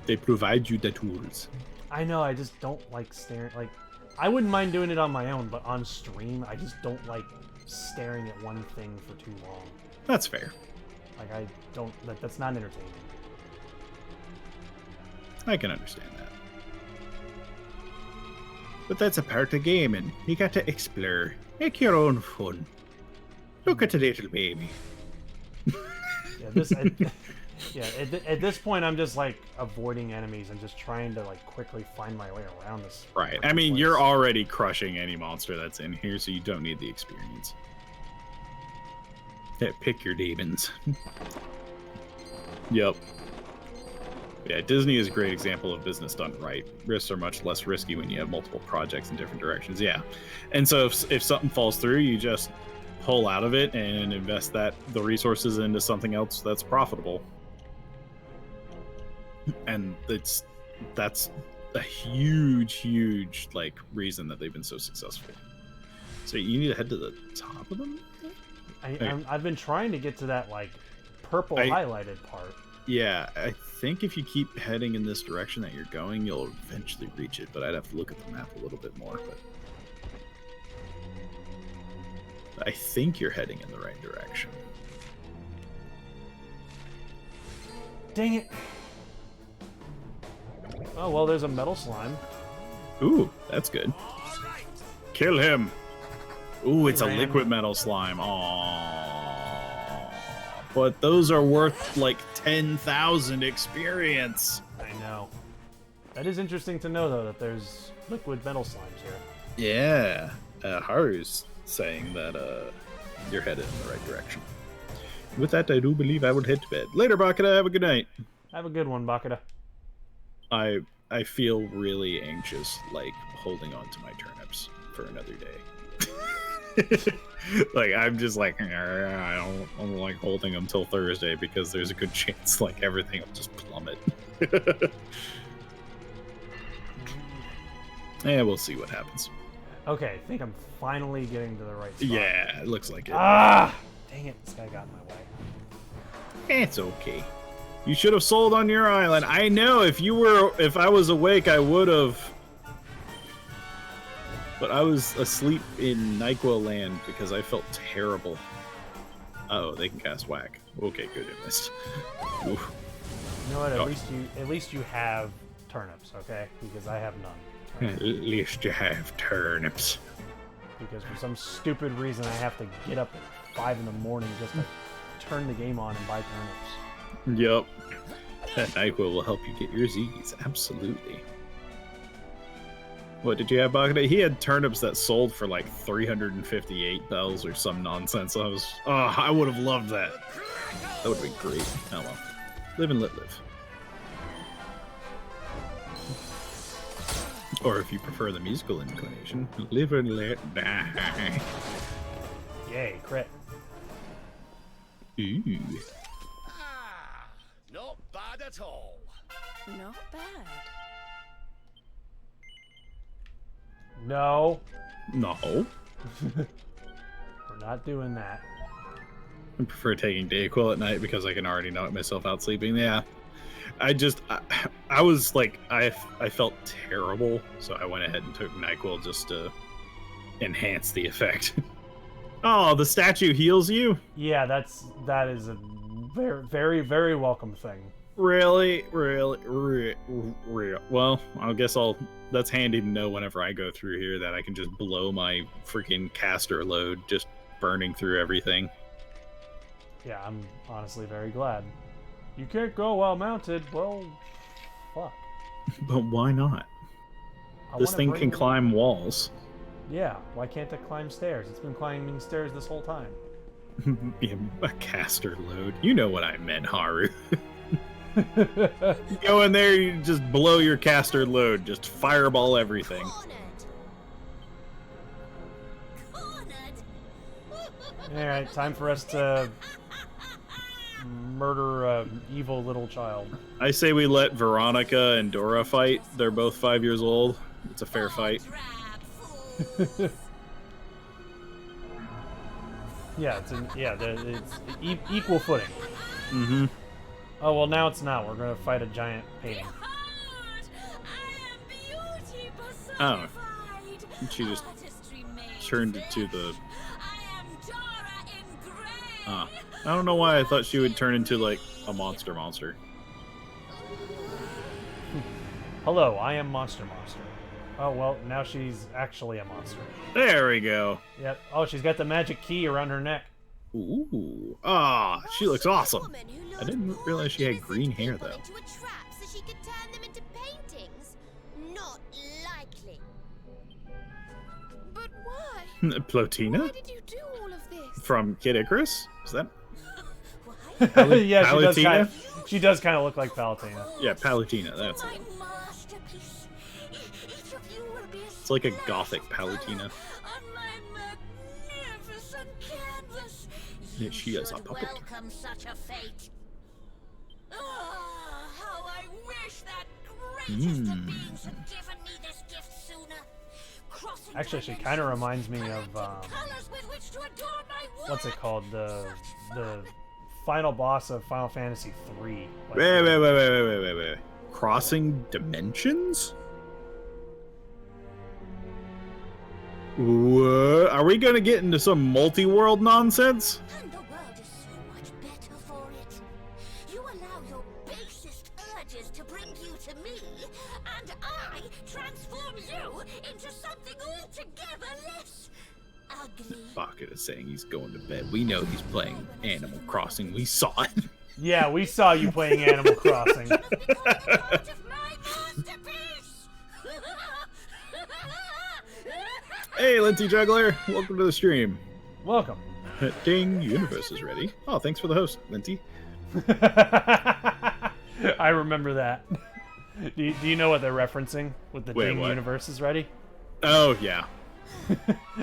Speaker 2: They provide you the tools.
Speaker 3: I know, I just don't like staring. Like, I wouldn't mind doing it on my own, but on stream, I just don't like staring at one thing for too long.
Speaker 2: That's fair.
Speaker 3: Like, I don't. That's not entertaining.
Speaker 2: I can understand that. But that's a part of gaming. You got to explore. Make your own fun. Look at the little baby.
Speaker 3: Yeah, at this point, I'm just like avoiding enemies and just trying to like quickly find my way around this.
Speaker 2: Right. I mean, you're already crushing any monster that's in here, so you don't need the experience. Yeah, pick your demons. Yep. Yeah, Disney is a great example of business done right. Risks are much less risky when you have multiple projects in different directions. Yeah. And so if something falls through, you just pull out of it and invest the resources into something else that's profitable. And that's a huge like reason that they've been so successful. So you need to head to the top of them?
Speaker 3: I've been trying to get to that like purple highlighted part.
Speaker 2: Yeah, I think if you keep heading in this direction that you're going, you'll eventually reach it, but I'd have to look at the map a little bit more. But I think you're heading in the right direction.
Speaker 3: Dang it! Oh, well, there's a metal slime.
Speaker 2: Ooh, that's good. Kill him! Ooh, it's a liquid metal slime. Aww. But those are worth like 10,000 experience.
Speaker 3: I know. That is interesting to know, though, that there's liquid metal slimes here.
Speaker 2: Yeah. Haru's saying that you're headed in the right direction. With that, I do believe I would head to bed. Later, Bakata. Have a good night. Have
Speaker 3: a good one, Bakata.
Speaker 2: I feel really anxious, like, holding on to my turnips for another day. Like, I'm just like, I don't like holding them till Thursday because there's a good chance, like, everything will just plummet. Yeah, we'll see what happens.
Speaker 3: Okay, I think I'm finally getting to the right spot.
Speaker 2: Yeah, it looks like it.
Speaker 3: Ah! Dang it, this guy got in my way.
Speaker 2: It's okay. You should have sold on your island. I know, if I was awake, I would have. But I was asleep in NyQuil land because I felt terrible. Oh, they can cast whack. Okay, good, I missed. Oof.
Speaker 3: You know what? At least you have turnips, okay? Because I have none.
Speaker 2: At least you have turnips.
Speaker 3: Because for some stupid reason, I have to get up at 5 in the morning just to turn the game on and buy turnips.
Speaker 2: Yep. That NyQuil will help you get your Z's. Absolutely. What did you have, Bakata? He had turnips that sold for like 358 bells or some nonsense. I would have loved that. That would have been great. Oh well. Live and let live. Or if you prefer the musical inclination, live and let die.
Speaker 3: Yay, crit.
Speaker 2: Ooh.
Speaker 14: Not bad at all.
Speaker 8: Not bad.
Speaker 3: No.
Speaker 2: No.
Speaker 3: We're not doing that.
Speaker 2: I prefer taking Dayquil at night because I can already knock myself out sleeping. Yeah. I was like, I felt terrible, so I went ahead and took NyQuil just to enhance the effect. Oh, the statue heals you?
Speaker 3: Yeah, that is a very, very, very welcome thing.
Speaker 2: Really? Well, I guess that's handy to know whenever I go through here that I can just blow my freaking caster load just burning through everything.
Speaker 3: Yeah, I'm honestly very glad. You can't go while mounted. Well, fuck.
Speaker 2: But why not? This thing can climb walls.
Speaker 3: Yeah, why can't it climb stairs? It's been climbing stairs this whole time.
Speaker 2: Yeah, a caster load. You know what I meant, Haru. You go in there, you just blow your caster load. Just fireball everything.
Speaker 3: Alright, time for us to murder an evil little child.
Speaker 2: I say we let Veronica and Dora fight. They're both 5 years old. It's a fair fight.
Speaker 3: Yeah, it's equal footing.
Speaker 2: Mm-hmm.
Speaker 3: Oh, well, now it's not. We're going to fight a giant painting.
Speaker 2: Oh. She just turned into the... I don't know why I thought she would turn into, like, a monster.
Speaker 3: Hello, I am Monster. Oh, well, now she's actually a monster.
Speaker 2: There we go.
Speaker 3: Yep. Oh, she's got the magic key around her neck.
Speaker 2: Ooh. Ah, she looks awesome. I didn't realize she had green hair, though.
Speaker 7: Into a trap so she could turn them into paintings? Not likely.
Speaker 8: But why?
Speaker 2: Plotina?
Speaker 8: Why did you do all of this?
Speaker 2: From Kid Icarus? Is that...
Speaker 3: Yeah, she does kind of look like Palutena.
Speaker 2: Yeah, Palutena, that's it. It's like a gothic Palutena. Yeah, she is a puppet.
Speaker 13: Welcome such a fate. Oh, how I wish that greatest of beings had given me this gift sooner.
Speaker 3: Actually, she kind of reminds me of what's it called? The final boss of Final Fantasy III. Like,
Speaker 2: Wait. Crossing dimensions? What? Are we gonna get into some multi-world nonsense?
Speaker 13: And the world is so much better for it. You allow your basest urges to bring you to me, and I transform you into something altogether less ugly.
Speaker 2: Bucket is saying he's going to bed. We know he's playing Animal Crossing. We saw it.
Speaker 3: Yeah, we saw you playing Animal Crossing.
Speaker 2: Hey, Linty Juggler. Welcome to the stream.
Speaker 3: Welcome.
Speaker 2: Ding, universe is ready. Oh, thanks for the host, Linty.
Speaker 3: I remember that. Do you know what they're referencing with the Ding
Speaker 2: what?
Speaker 3: universe is ready?
Speaker 2: Oh, yeah.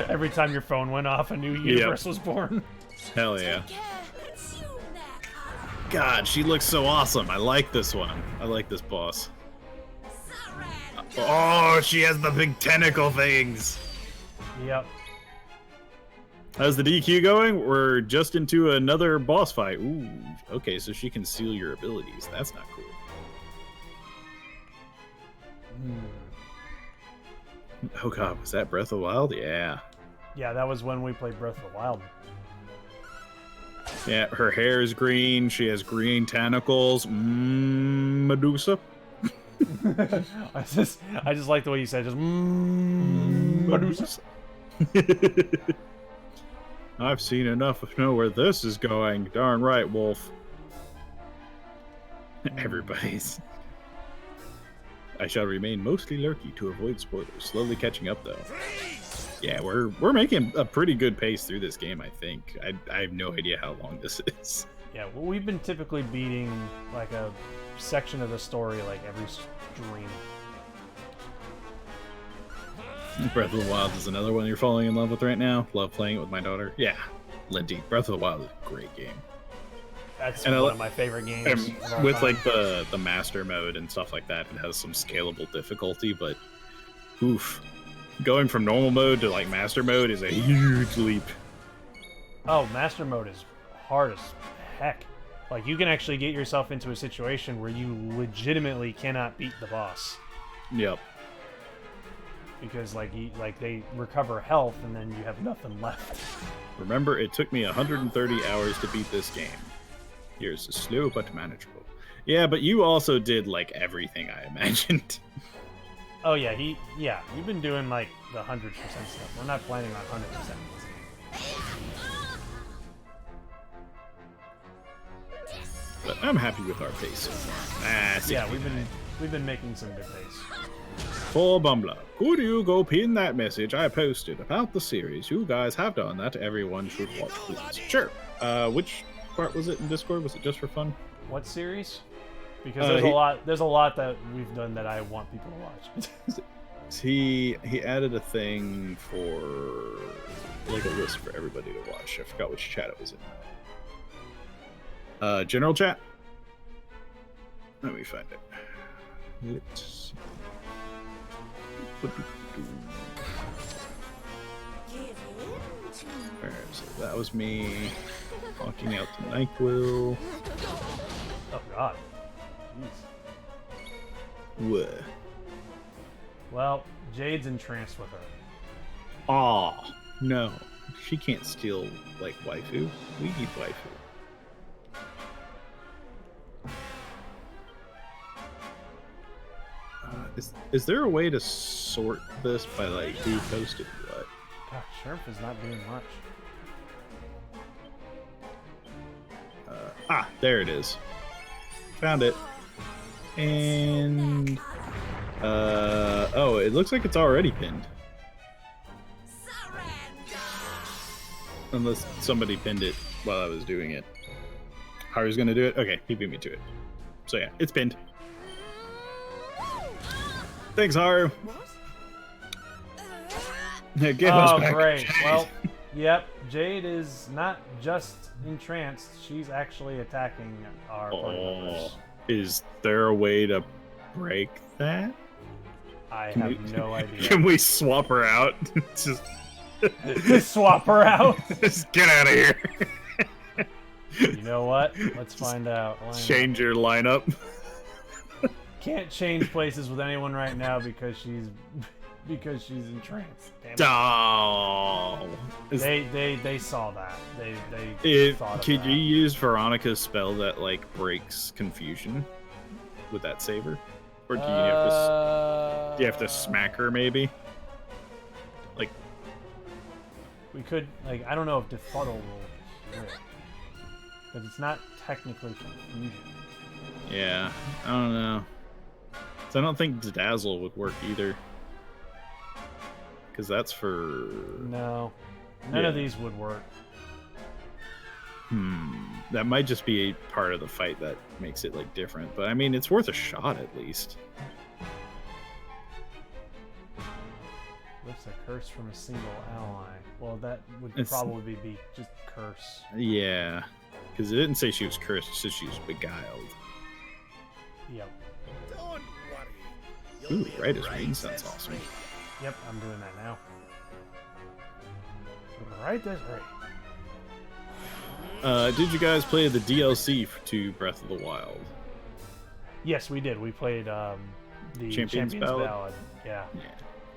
Speaker 3: Every time your phone went off, a new universe was born.
Speaker 2: Hell yeah. God, she looks so awesome. I like this one. I like this boss. Oh, she has the big tentacle things.
Speaker 3: Yep.
Speaker 2: How's the DQ going? We're just into another boss fight. Ooh, okay, so she can seal your abilities. That's not cool. Oh god, was that Breath of the Wild? Yeah.
Speaker 3: Yeah, that was when we played Breath of the Wild.
Speaker 2: Yeah, her hair is green. She has green tentacles. Medusa.
Speaker 3: I just like the way you said just Medusa.
Speaker 2: I've seen enough to know where this is going. Darn right, Wolf. Everybody's. I shall remain mostly lurky to avoid spoilers. Slowly catching up, though. Yeah, we're making a pretty good pace through this game, I think. I have no idea how long this is.
Speaker 3: Yeah, well, we've been typically beating like a section of the story like every stream.
Speaker 2: Breath of the Wild is another one you're falling in love with right now. Love playing it with my daughter. Yeah, Lindy. Breath of the Wild is a great game.
Speaker 3: That's one of my favorite games.
Speaker 2: And with like the master mode and stuff like that, it has some scalable difficulty, but oof. Going from normal mode to like master mode is a huge leap.
Speaker 3: Oh, master mode is hard as heck. Like you can actually get yourself into a situation where you legitimately cannot beat the boss.
Speaker 2: Yep.
Speaker 3: Because like they recover health and then you have nothing left.
Speaker 2: Remember, it took me 130 hours to beat this game. Yours is slow but manageable. Yeah, but you also did like everything I imagined.
Speaker 3: Oh yeah, you've been doing like the 100% stuff. We're not planning on 100%.
Speaker 2: But I'm happy with our pace so far.
Speaker 3: Yeah, we've been making some good pace.
Speaker 2: For Bumbler, could you go pin that message I posted about the series? You guys have done that. Everyone should watch, please. Sure. Which part was it in Discord? Was it just for fun?
Speaker 3: What series? Because there's a lot that we've done that I want people to watch.
Speaker 2: he added a thing for like a list for everybody to watch. I forgot which chat it was in. General chat. Let me find it. Let's see. Alright, so that was me walking out to NyQuil.
Speaker 3: Oh god. Jeez.
Speaker 2: What?
Speaker 3: Well, Jade's entranced with her.
Speaker 2: Aw, no. She can't steal, like, waifu. We need waifu. Is there a way to sort this by, like, who posted what?
Speaker 3: God, Sheriff is not doing much.
Speaker 2: There it is. Found it. And... oh, it looks like it's already pinned. Unless somebody pinned it while I was doing it. Haru's gonna do it? Okay, he beat me to it. So yeah, it's pinned. Thanks, Haru. Yeah, get us back.
Speaker 3: Great. Well, yep, Jade is not just entranced, she's actually attacking our party members.
Speaker 2: Is there a way to break that?
Speaker 3: I have no idea.
Speaker 2: Can we swap her out? Just
Speaker 3: swap her out?
Speaker 2: Just get out of here.
Speaker 3: You know what? Let's find out.
Speaker 2: Change your lineup.
Speaker 3: Can't change places with anyone right now because she's entranced. Damn it.
Speaker 2: Oh.
Speaker 3: They saw that. They thought of
Speaker 2: Could
Speaker 3: that.
Speaker 2: you use Veronica's spell that like breaks confusion? Would that save her? Or do you have to smack her maybe? Like
Speaker 3: we could like I don't know if Defuddle will work. Because it's not technically confusion.
Speaker 2: Yeah, I don't know. So I don't think Dazzle would work either. Because that's for...
Speaker 3: No. None of these would work.
Speaker 2: That might just be a part of the fight that makes it like different. But I mean, it's worth a shot at least.
Speaker 3: Lifts a curse from a single ally. Well, that would probably be just curse.
Speaker 2: Yeah. Because it didn't say she was cursed, it said she was beguiled.
Speaker 3: Yep.
Speaker 4: Don't worry.
Speaker 2: Ooh, right as rain sounds awesome.
Speaker 3: Yep, I'm doing that now. Right as rain.
Speaker 2: Did you guys play the DLC to Breath of the Wild?
Speaker 3: Yes, we did. We played the Champions Ballad. Yeah.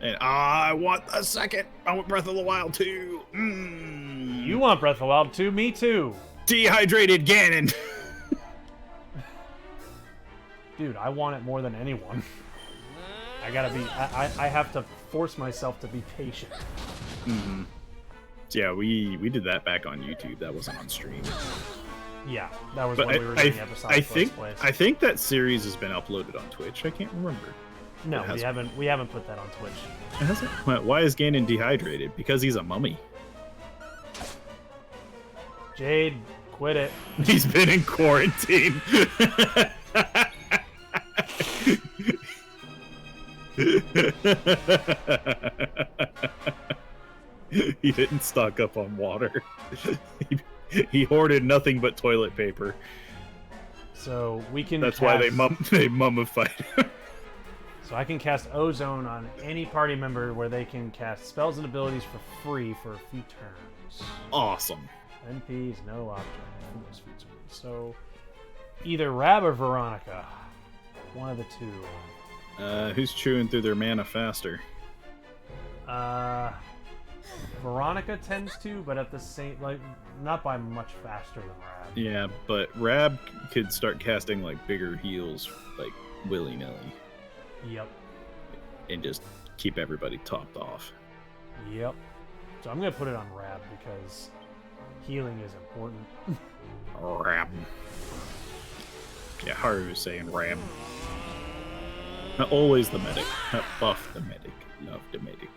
Speaker 2: And I want a second. I want Breath of the Wild too.
Speaker 3: You want Breath of the Wild too? Me too.
Speaker 2: Dehydrated Ganon.
Speaker 3: Dude, I want it more than anyone. I gotta be. I have to force myself to be patient.
Speaker 2: Yeah, we did that back on YouTube. That wasn't on stream.
Speaker 3: Yeah, that was when we were doing episodes.
Speaker 2: I think that series has been uploaded on Twitch. I can't remember.
Speaker 3: No, we haven't put that on Twitch.
Speaker 2: It hasn't? Why is Ganon dehydrated? Because he's a mummy.
Speaker 3: Jade, quit it.
Speaker 2: He's been in quarantine. He didn't stock up on water. He hoarded nothing but toilet paper.
Speaker 3: So we can.
Speaker 2: That's why they mummified him.
Speaker 3: So I can cast Ozone on any party member where they can cast spells and abilities for free for a few turns.
Speaker 2: Awesome.
Speaker 3: NP is no object for those few turns. So either Rab or Veronica. One of the two.
Speaker 2: Who's chewing through their mana faster?
Speaker 3: Veronica tends to, but at the same, like, not by much faster than Rab.
Speaker 2: Yeah, but Rab could start casting like bigger heals, like willy-nilly,
Speaker 3: Yep.
Speaker 2: and just keep everybody topped off.
Speaker 3: Yep. So I'm gonna put it on Rab because healing is important.
Speaker 2: Rab. Yeah, Haru was saying Rab. Not always the medic. Not buff the medic. Love the medic.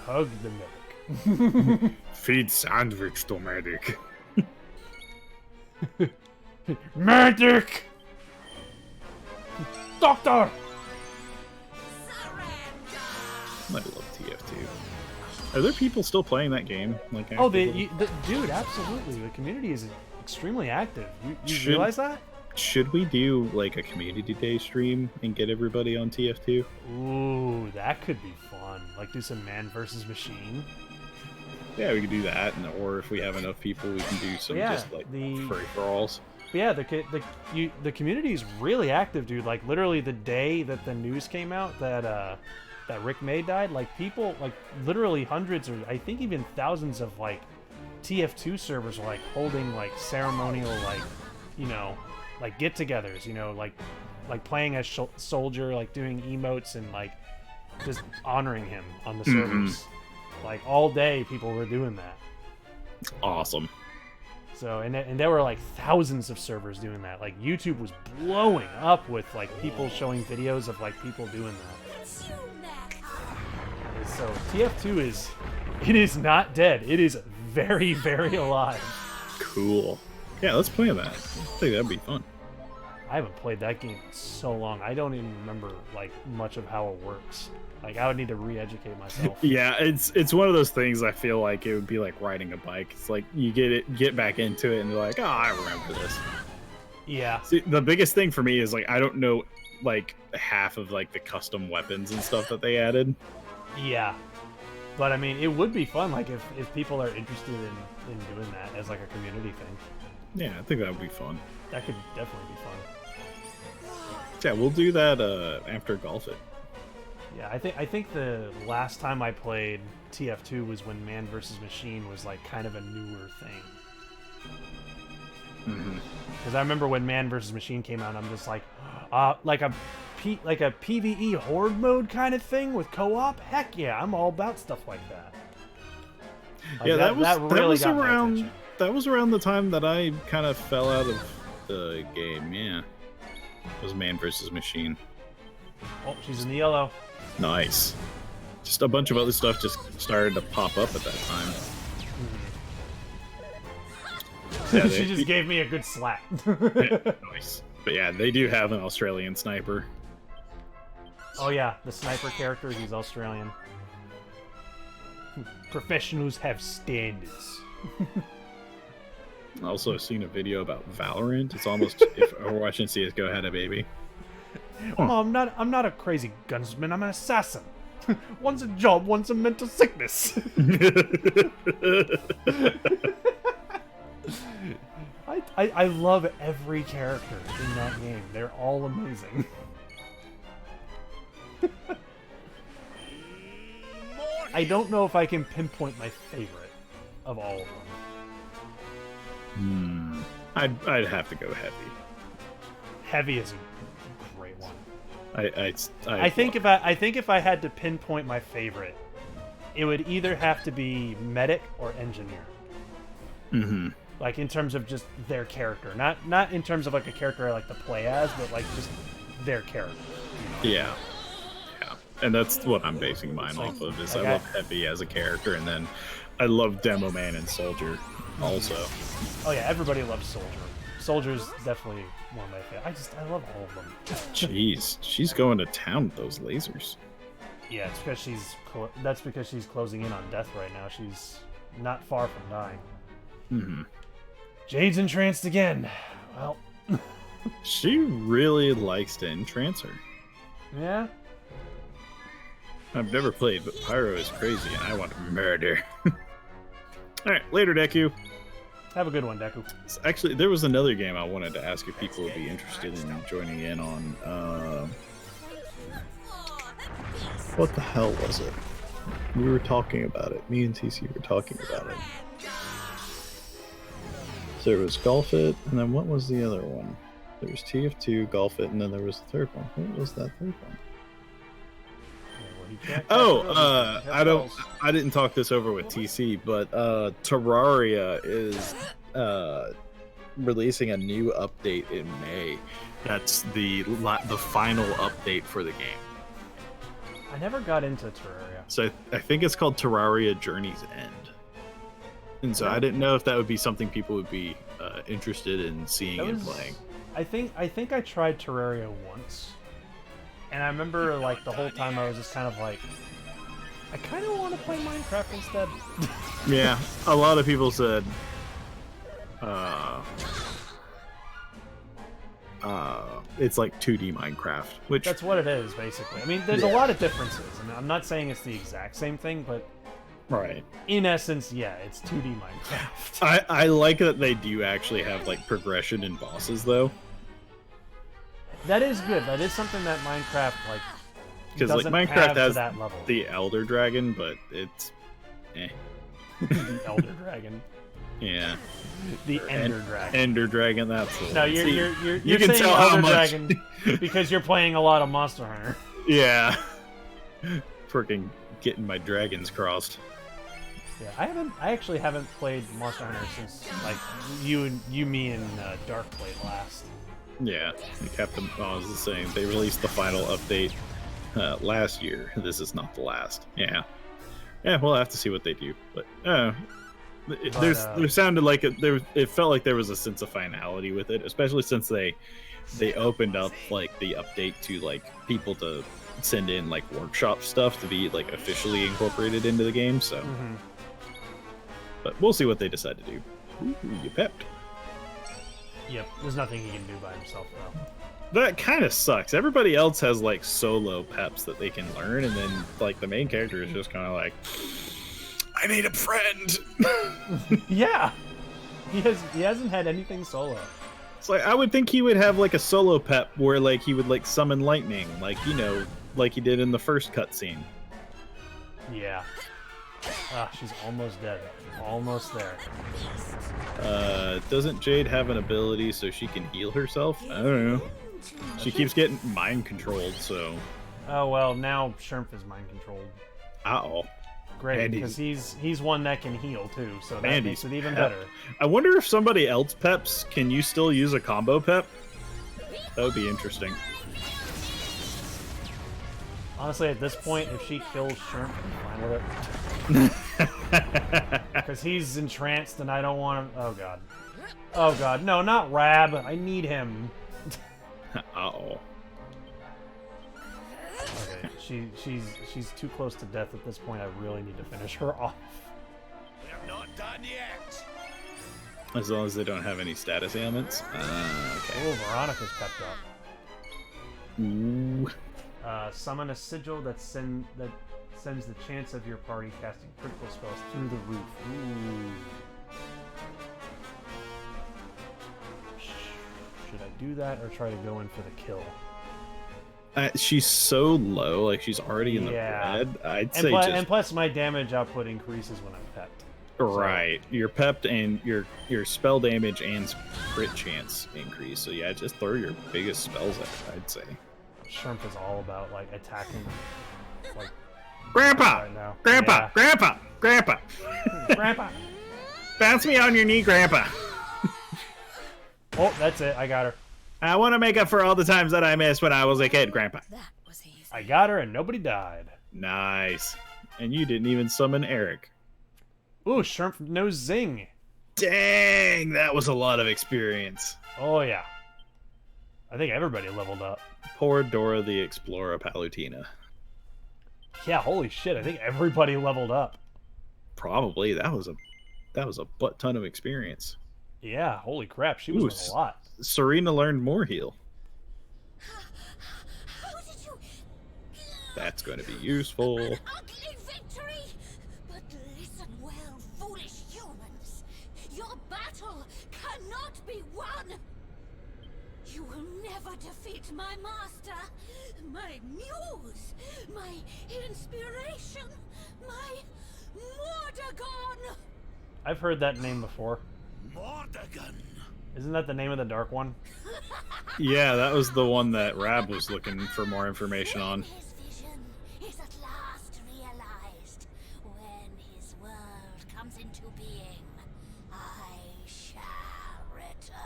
Speaker 3: Hug the medic.
Speaker 2: Feed sandwich to medic.
Speaker 3: Medic! Doctor!
Speaker 2: I love TF2. Are there people still playing that game? Like,
Speaker 3: Oh,
Speaker 2: actively?
Speaker 3: dude, absolutely. The community is extremely active. You
Speaker 2: Should-
Speaker 3: realize that?
Speaker 2: Should we do like a community day stream and get everybody on TF2?
Speaker 3: Ooh, that could be fun. Like do some man versus machine.
Speaker 2: Yeah, we could do that, or if we have enough people, we can do some
Speaker 3: Yeah,
Speaker 2: just like
Speaker 3: the-
Speaker 2: free for alls.
Speaker 3: But yeah, the community is really active, dude. Like literally the day that the news came out that that Rick May died, like people, like literally hundreds or I think even thousands of like TF2 servers were like holding like ceremonial like, you know, like get-togethers, you know, like playing as Soldier, like doing emotes and like just honoring him on the servers. Like all day, people were doing that.
Speaker 2: Awesome.
Speaker 3: So and there were like thousands of servers doing that. Like YouTube was blowing up with like people showing videos of like people doing that. So TF2 is not dead. It is very, very alive.
Speaker 2: Cool. Yeah, let's play that. I think that'd be fun.
Speaker 3: I haven't played that game in so long. I don't even remember like much of how it works. Like I would need to re-educate myself.
Speaker 2: Yeah, it's one of those things. I feel like it would be like riding a bike. It's like you get back into it, and you're like, oh, I remember this.
Speaker 3: Yeah.
Speaker 2: See, the biggest thing for me is like I don't know like half of like the custom weapons and stuff that they added.
Speaker 3: Yeah. But I mean, it would be fun. Like if people are interested in doing that as like a community thing.
Speaker 2: Yeah, I think that would be fun.
Speaker 3: That could definitely be fun.
Speaker 2: Yeah, we'll do that after Golf It.
Speaker 3: Yeah, I think the last time I played TF2 was when Man vs. Machine was like kind of a newer thing. Because I remember when Man vs. Machine came out, I'm just like a PvE horde mode kind of thing with co-op. Heck yeah, I'm all about stuff like that. Like,
Speaker 2: Yeah, that was
Speaker 3: got my
Speaker 2: around.
Speaker 3: attention.
Speaker 2: That was around the time that I kind of fell out of the game. Yeah, it was Man vs. Machine.
Speaker 3: Oh, she's in the yellow.
Speaker 2: Nice. Just a bunch of other stuff just started to pop up at that time. Yeah,
Speaker 3: She just gave me a good slap.
Speaker 2: Yeah, nice. But yeah, they do have an Australian sniper.
Speaker 3: Oh yeah, the sniper character, he's Australian. Professionals have standards.
Speaker 2: Also seen a video about Valorant. It's almost if Overwatch and CS:GO had a baby.
Speaker 3: Oh, I'm not a crazy gunsman. I'm an assassin. One's a job, one's a mental sickness. I love every character in that game. They're all amazing. I don't know if I can pinpoint my favorite of all of them.
Speaker 2: I'd have to go Heavy.
Speaker 3: Heavy is a great one.
Speaker 2: I
Speaker 3: think if I had to pinpoint my favorite, it would either have to be medic or engineer.
Speaker 2: Mm-hmm.
Speaker 3: Like in terms of just their character, not in terms of like a character I like to play as, but like just their character.
Speaker 2: Yeah. And that's what I'm basing mine off of. Is
Speaker 3: Okay.
Speaker 2: I love Heavy as a character, and then I love Demo Man and Soldier also.
Speaker 3: Oh yeah, everybody loves Soldier. Soldier's definitely one of my favorites. I love all of them.
Speaker 2: Jeez, she's going to town with those lasers.
Speaker 3: Yeah, it's because that's because she's closing in on death right now. She's not far from dying.
Speaker 2: Mm-hmm.
Speaker 3: Jade's entranced again. Well,
Speaker 2: She really likes to entrance her.
Speaker 3: yeah.
Speaker 2: I've never played, but Pyro is crazy, and I want to murder. All right, later, Deku.
Speaker 3: Have a good one, Deku.
Speaker 2: Actually, there was another game I wanted to ask if people would be interested in joining in on. What the hell was it? We were talking about it. Me and TC were talking about it. So there was Golf It, and then what was the other one? There was TF2, Golf It, and then there was the third one. What was that third one? I didn't talk this over with TC, but Terraria is releasing a new update in May. That's the final update for the game.
Speaker 3: I never got into Terraria.
Speaker 2: So I think it's called Terraria Journey's End. And so I didn't know if that would be something people would be interested in seeing and playing.
Speaker 3: I think I tried Terraria once, and I remember like the whole time I was just kind of like, I kind of want to play Minecraft instead.
Speaker 2: Yeah, a lot of people said, it's like 2D Minecraft, which
Speaker 3: that's what it is basically. I mean, there's a lot of differences, and I'm not saying it's the exact same thing, but
Speaker 2: right.
Speaker 3: In essence, yeah, it's 2D Minecraft.
Speaker 2: I like that they do actually have like progression in bosses though.
Speaker 3: That is good. That is something that Minecraft like
Speaker 2: because like Minecraft has that level. The Elder Dragon, but it's
Speaker 3: the Elder Dragon.
Speaker 2: Yeah.
Speaker 3: The Ender Dragon.
Speaker 2: Ender Dragon. That's the
Speaker 3: no.
Speaker 2: one.
Speaker 3: You're
Speaker 2: can
Speaker 3: saying
Speaker 2: tell
Speaker 3: Elder
Speaker 2: how much
Speaker 3: Dragon because you're playing a lot of Monster Hunter.
Speaker 2: Yeah. Freaking getting my dragons crossed.
Speaker 3: Yeah, I actually haven't played Monster Hunter since like me and Dark played last.
Speaker 2: Yeah, Captain. I was saying they released the final update last year. This is not the last. Yeah, we'll have to see what they do. But there sounded like it felt like there was a sense of finality with it, especially since they opened up like the update to like people to send in like workshop stuff to be like officially incorporated into the game. So, but we'll see what they decide to do. Ooh, you pepped.
Speaker 3: Yep, there's nothing he can do by himself though.
Speaker 2: That kind of sucks. Everybody else has like solo peps that they can learn, and then like the main character is just kind of like, I need a friend.
Speaker 3: Yeah, he hasn't had anything solo.
Speaker 2: It's like I would think he would have like a solo pep where like he would like summon lightning, like like he did in the first cutscene.
Speaker 3: Yeah. Ah, she's almost dead. Almost there.
Speaker 2: Doesn't Jade have an ability so she can heal herself? I don't know. She keeps getting mind controlled, so.
Speaker 3: Oh well, now Shermp is mind controlled.
Speaker 2: Uh-oh.
Speaker 3: Great, because he's one that can heal too, so that makes it even better.
Speaker 2: I wonder if somebody else peps, can you still use a combo pep? That would be interesting.
Speaker 3: Honestly, at this point, if she kills Shermp, I'm fine with it. Because he's entranced and I don't want him. Oh god. Oh god. No, not Rab. I need him.
Speaker 2: Uh-oh.
Speaker 3: Okay, she's too close to death at this point. I really need to finish her off.
Speaker 4: We're not done yet.
Speaker 2: As long as they don't have any status ailments. Okay.
Speaker 3: Oh, Veronica's pepped up.
Speaker 2: Ooh.
Speaker 3: Summon a sigil that sends the chance of your party casting critical spells through the roof. Ooh. Should I do that or try to go in for the kill?
Speaker 2: She's so low, like she's already in the red. I'd say
Speaker 3: and plus my damage output increases when I'm pepped.
Speaker 2: Right, so. You're pepped and your spell damage and crit chance increase. So yeah, just throw your biggest spells at it, I'd say.
Speaker 3: Shermp is all about like attacking, like
Speaker 2: Grandpa,
Speaker 3: right now.
Speaker 2: Grandpa,
Speaker 3: Yeah.
Speaker 2: Grandpa, Grandpa,
Speaker 3: Grandpa,
Speaker 2: bounce me on your knee, Grandpa.
Speaker 3: Oh, that's it. I got her.
Speaker 2: I want to make up for all the times that I missed when I was a kid, Grandpa.
Speaker 3: I got her, and nobody died.
Speaker 2: Nice. And you didn't even summon Eric.
Speaker 3: Ooh, Shermp no zing.
Speaker 2: Dang, that was a lot of experience.
Speaker 3: Oh yeah. I think everybody leveled up.
Speaker 2: Poor Dora the Explorer Palutena.
Speaker 3: Yeah, holy shit! I think everybody leveled up.
Speaker 2: Probably that was a butt ton of experience.
Speaker 3: Yeah, holy crap, she was with a lot.
Speaker 2: Serena learned more heal. That's going to be useful.
Speaker 13: An ugly victory! But listen well, foolish humans. Your battle cannot be won. You will never defeat my master, my muse, my inspiration, my Mordegon!
Speaker 3: I've heard that name before.
Speaker 4: Mordegon.
Speaker 3: Isn't that the name of the dark one?
Speaker 2: Yeah, that was the one that Rab was looking for more information on.
Speaker 13: His vision is at last realized. When his world comes into being, I shall return.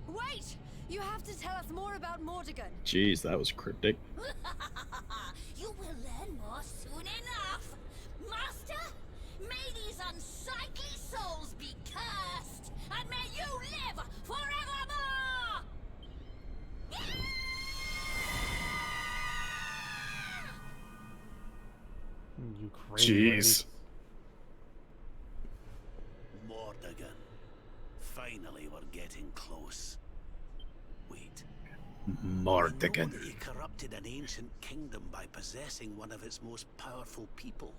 Speaker 16: Wait! You have to tell us more about Mordegon.
Speaker 2: Jeez, that was cryptic.
Speaker 13: You will learn more soon enough. Master, may these unsightly souls be cursed, and may you live forevermore!
Speaker 3: You crazy
Speaker 2: Jeez.
Speaker 10: Mordegon. Finally, we're getting close. Wait.
Speaker 2: Mordegon.
Speaker 10: We know that he corrupted an ancient kingdom by possessing one of its most powerful people.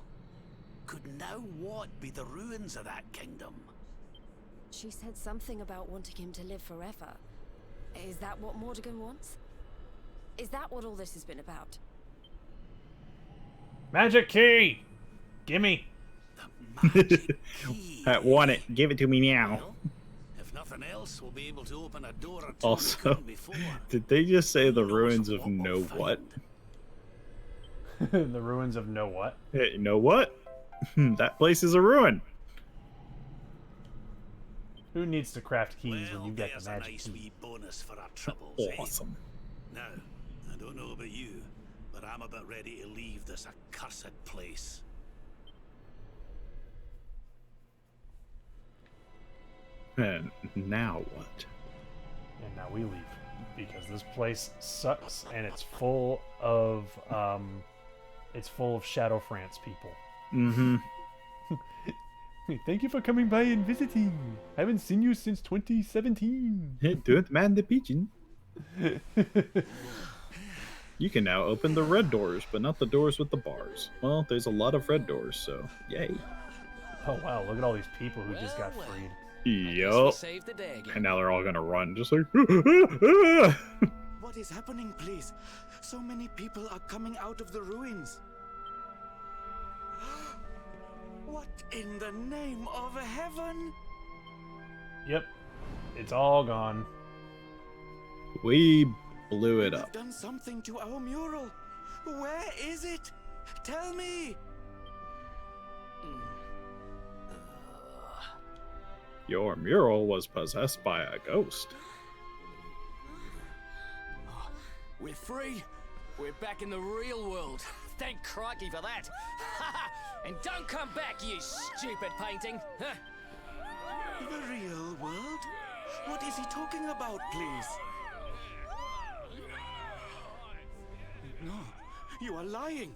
Speaker 10: Could now what be the ruins of that kingdom?
Speaker 16: She said something about wanting him to live forever. Is that what Mordegon wants? Is that what all this has been about?
Speaker 3: Magic key! Gimme!
Speaker 2: I want it. Give it to me now.
Speaker 10: Well, if nothing else, we'll be able to open a door or two we
Speaker 2: Also,
Speaker 10: couldn't before.
Speaker 2: did they just say the ruins of know what?
Speaker 3: The ruins of know what?
Speaker 2: Hey, you know what? That place is a ruin.
Speaker 3: Who needs to craft keys when you get
Speaker 10: There's
Speaker 3: the
Speaker 10: a
Speaker 3: magic
Speaker 10: nice
Speaker 3: key?
Speaker 10: wee bonus for our troubles.
Speaker 2: Awesome.
Speaker 10: Now, I don't know about you, but I'm about ready to leave this accursed place.
Speaker 2: And now what?
Speaker 3: And now we leave because this place sucks and it's full of Shadow France people.
Speaker 2: Mm-hmm.
Speaker 3: Thank you for coming by and visiting. Haven't seen you since 2017.
Speaker 2: Don't mind the pigeon. You can now open the red doors, but not the doors with the bars. Well, there's a lot of red doors, so yay.
Speaker 3: Oh wow, look at all these people who just got freed.
Speaker 2: Yup.
Speaker 9: Saved the day again.
Speaker 2: And now they're all gonna run, just like.
Speaker 12: What is happening, please? So many people are coming out of the ruins. What in the name of heaven?
Speaker 3: Yep, it's all gone.
Speaker 2: We blew it
Speaker 12: You've
Speaker 2: up.
Speaker 12: done something to our mural. Where is it? Tell me.
Speaker 2: Your mural was possessed by a ghost.
Speaker 6: We're free. We're back in the real world. Thank crikey for that. And don't come back, you stupid painting.
Speaker 12: The real world? What is he talking about, please? No, you are lying.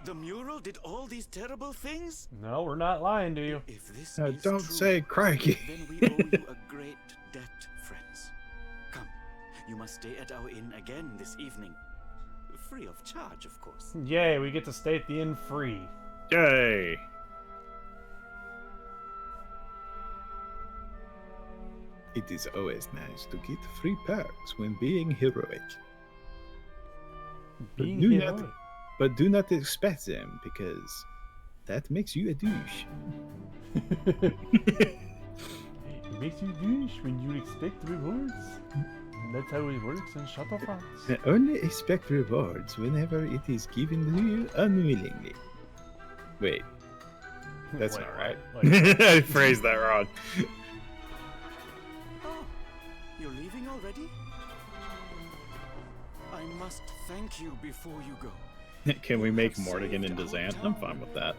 Speaker 12: The mural did all these terrible things?
Speaker 3: No, we're not lying to you.
Speaker 12: If this
Speaker 2: Now,
Speaker 12: is
Speaker 2: don't
Speaker 12: true,
Speaker 2: say crikey.
Speaker 12: then we owe you a great debt, friends. Come, you must stay at our inn again this evening. Free of charge, of course.
Speaker 3: Yay, we get to stay at the inn free.
Speaker 2: Yay! It is always nice to get free perks when being heroic.
Speaker 3: Being
Speaker 2: do
Speaker 3: heroic.
Speaker 2: But do not expect them, because that makes you a douche.
Speaker 3: It makes you douche when you expect rewards. That's how it works in Chateau France.
Speaker 2: Only expect rewards whenever it is given to you unwillingly. Wait. That's
Speaker 3: Wait,
Speaker 2: not right.
Speaker 3: what?
Speaker 2: I phrased that wrong.
Speaker 12: Oh, you're leaving already? I must thank you before you go.
Speaker 2: Can we make Mordegon into Zant? I'm fine with that.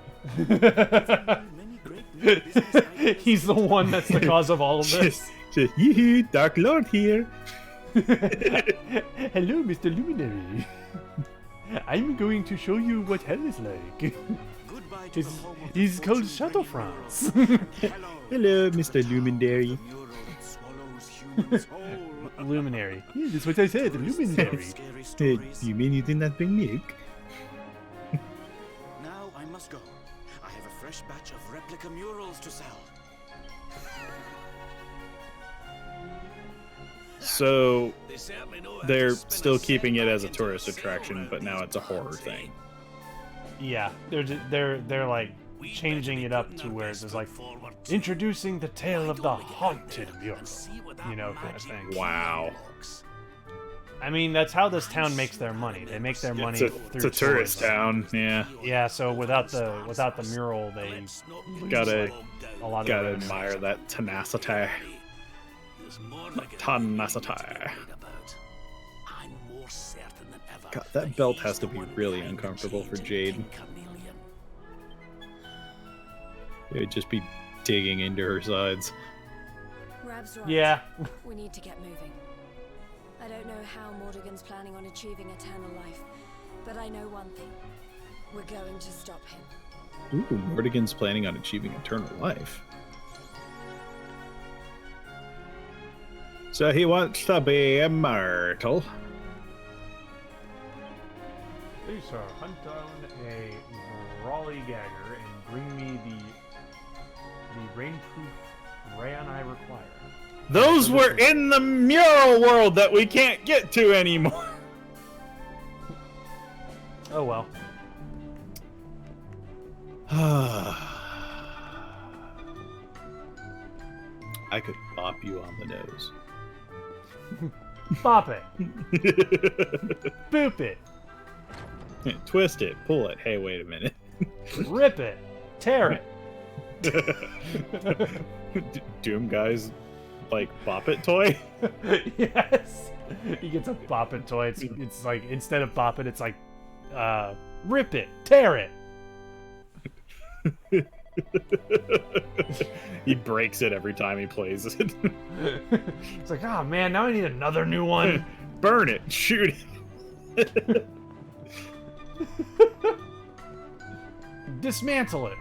Speaker 3: He's the one that's the cause of all of this.
Speaker 2: Yoo-hoo, Dark Lord here.
Speaker 3: Hello, Mr. Luminary. I'm going to show you what hell is like.
Speaker 12: Goodbye to
Speaker 3: It's called Chateau France.
Speaker 2: Hello, Mr. Luminary.
Speaker 3: Luminary. Yeah, that's what I said, Luminary.
Speaker 2: Hey, you mean you did not bring milk?
Speaker 12: Now I must go. I have a fresh batch of replica murals to sell.
Speaker 2: So they're still keeping it as a tourist attraction, but now it's a horror thing.
Speaker 3: Yeah, they're like changing it up to where it's like introducing the tale of the haunted mural, you know, kind of thing.
Speaker 2: Wow.
Speaker 3: I mean, that's how this town makes their money. They make their money through
Speaker 2: It's a tourist town, yeah.
Speaker 3: Yeah, so without the mural, they
Speaker 2: gotta
Speaker 3: a lot of
Speaker 2: gotta
Speaker 3: revenue.
Speaker 2: admire that tenacity. Tenacity. God, that belt has to be really uncomfortable for Jade. It would just be digging into her sides.
Speaker 16: Rab's right.
Speaker 3: Yeah.
Speaker 16: We need to get moving. I don't know how Mordegon's planning on achieving eternal life, but I know one thing. We're going to stop him.
Speaker 2: Ooh, Mordegon's planning on achieving eternal life. So he wants to be immortal.
Speaker 3: Please, sir, hunt down a Raleigh Gagger and bring me the rainproof rayon I require.
Speaker 2: Those were in the mural world that we can't get to anymore.
Speaker 3: Oh well.
Speaker 2: I could bop you on the nose.
Speaker 3: Bop it. Boop it.
Speaker 2: Twist it. Pull it. Hey, wait a minute.
Speaker 3: Rip it. Tear
Speaker 2: it. Doom guys like bop it toy?
Speaker 3: Yes. He gets a bop it toy. It's like instead of bop it, it's like rip it, tear it.
Speaker 2: He breaks it every time he plays it.
Speaker 3: It's like, oh man, now I need another new one.
Speaker 2: Burn it, shoot it.
Speaker 3: Dismantle it.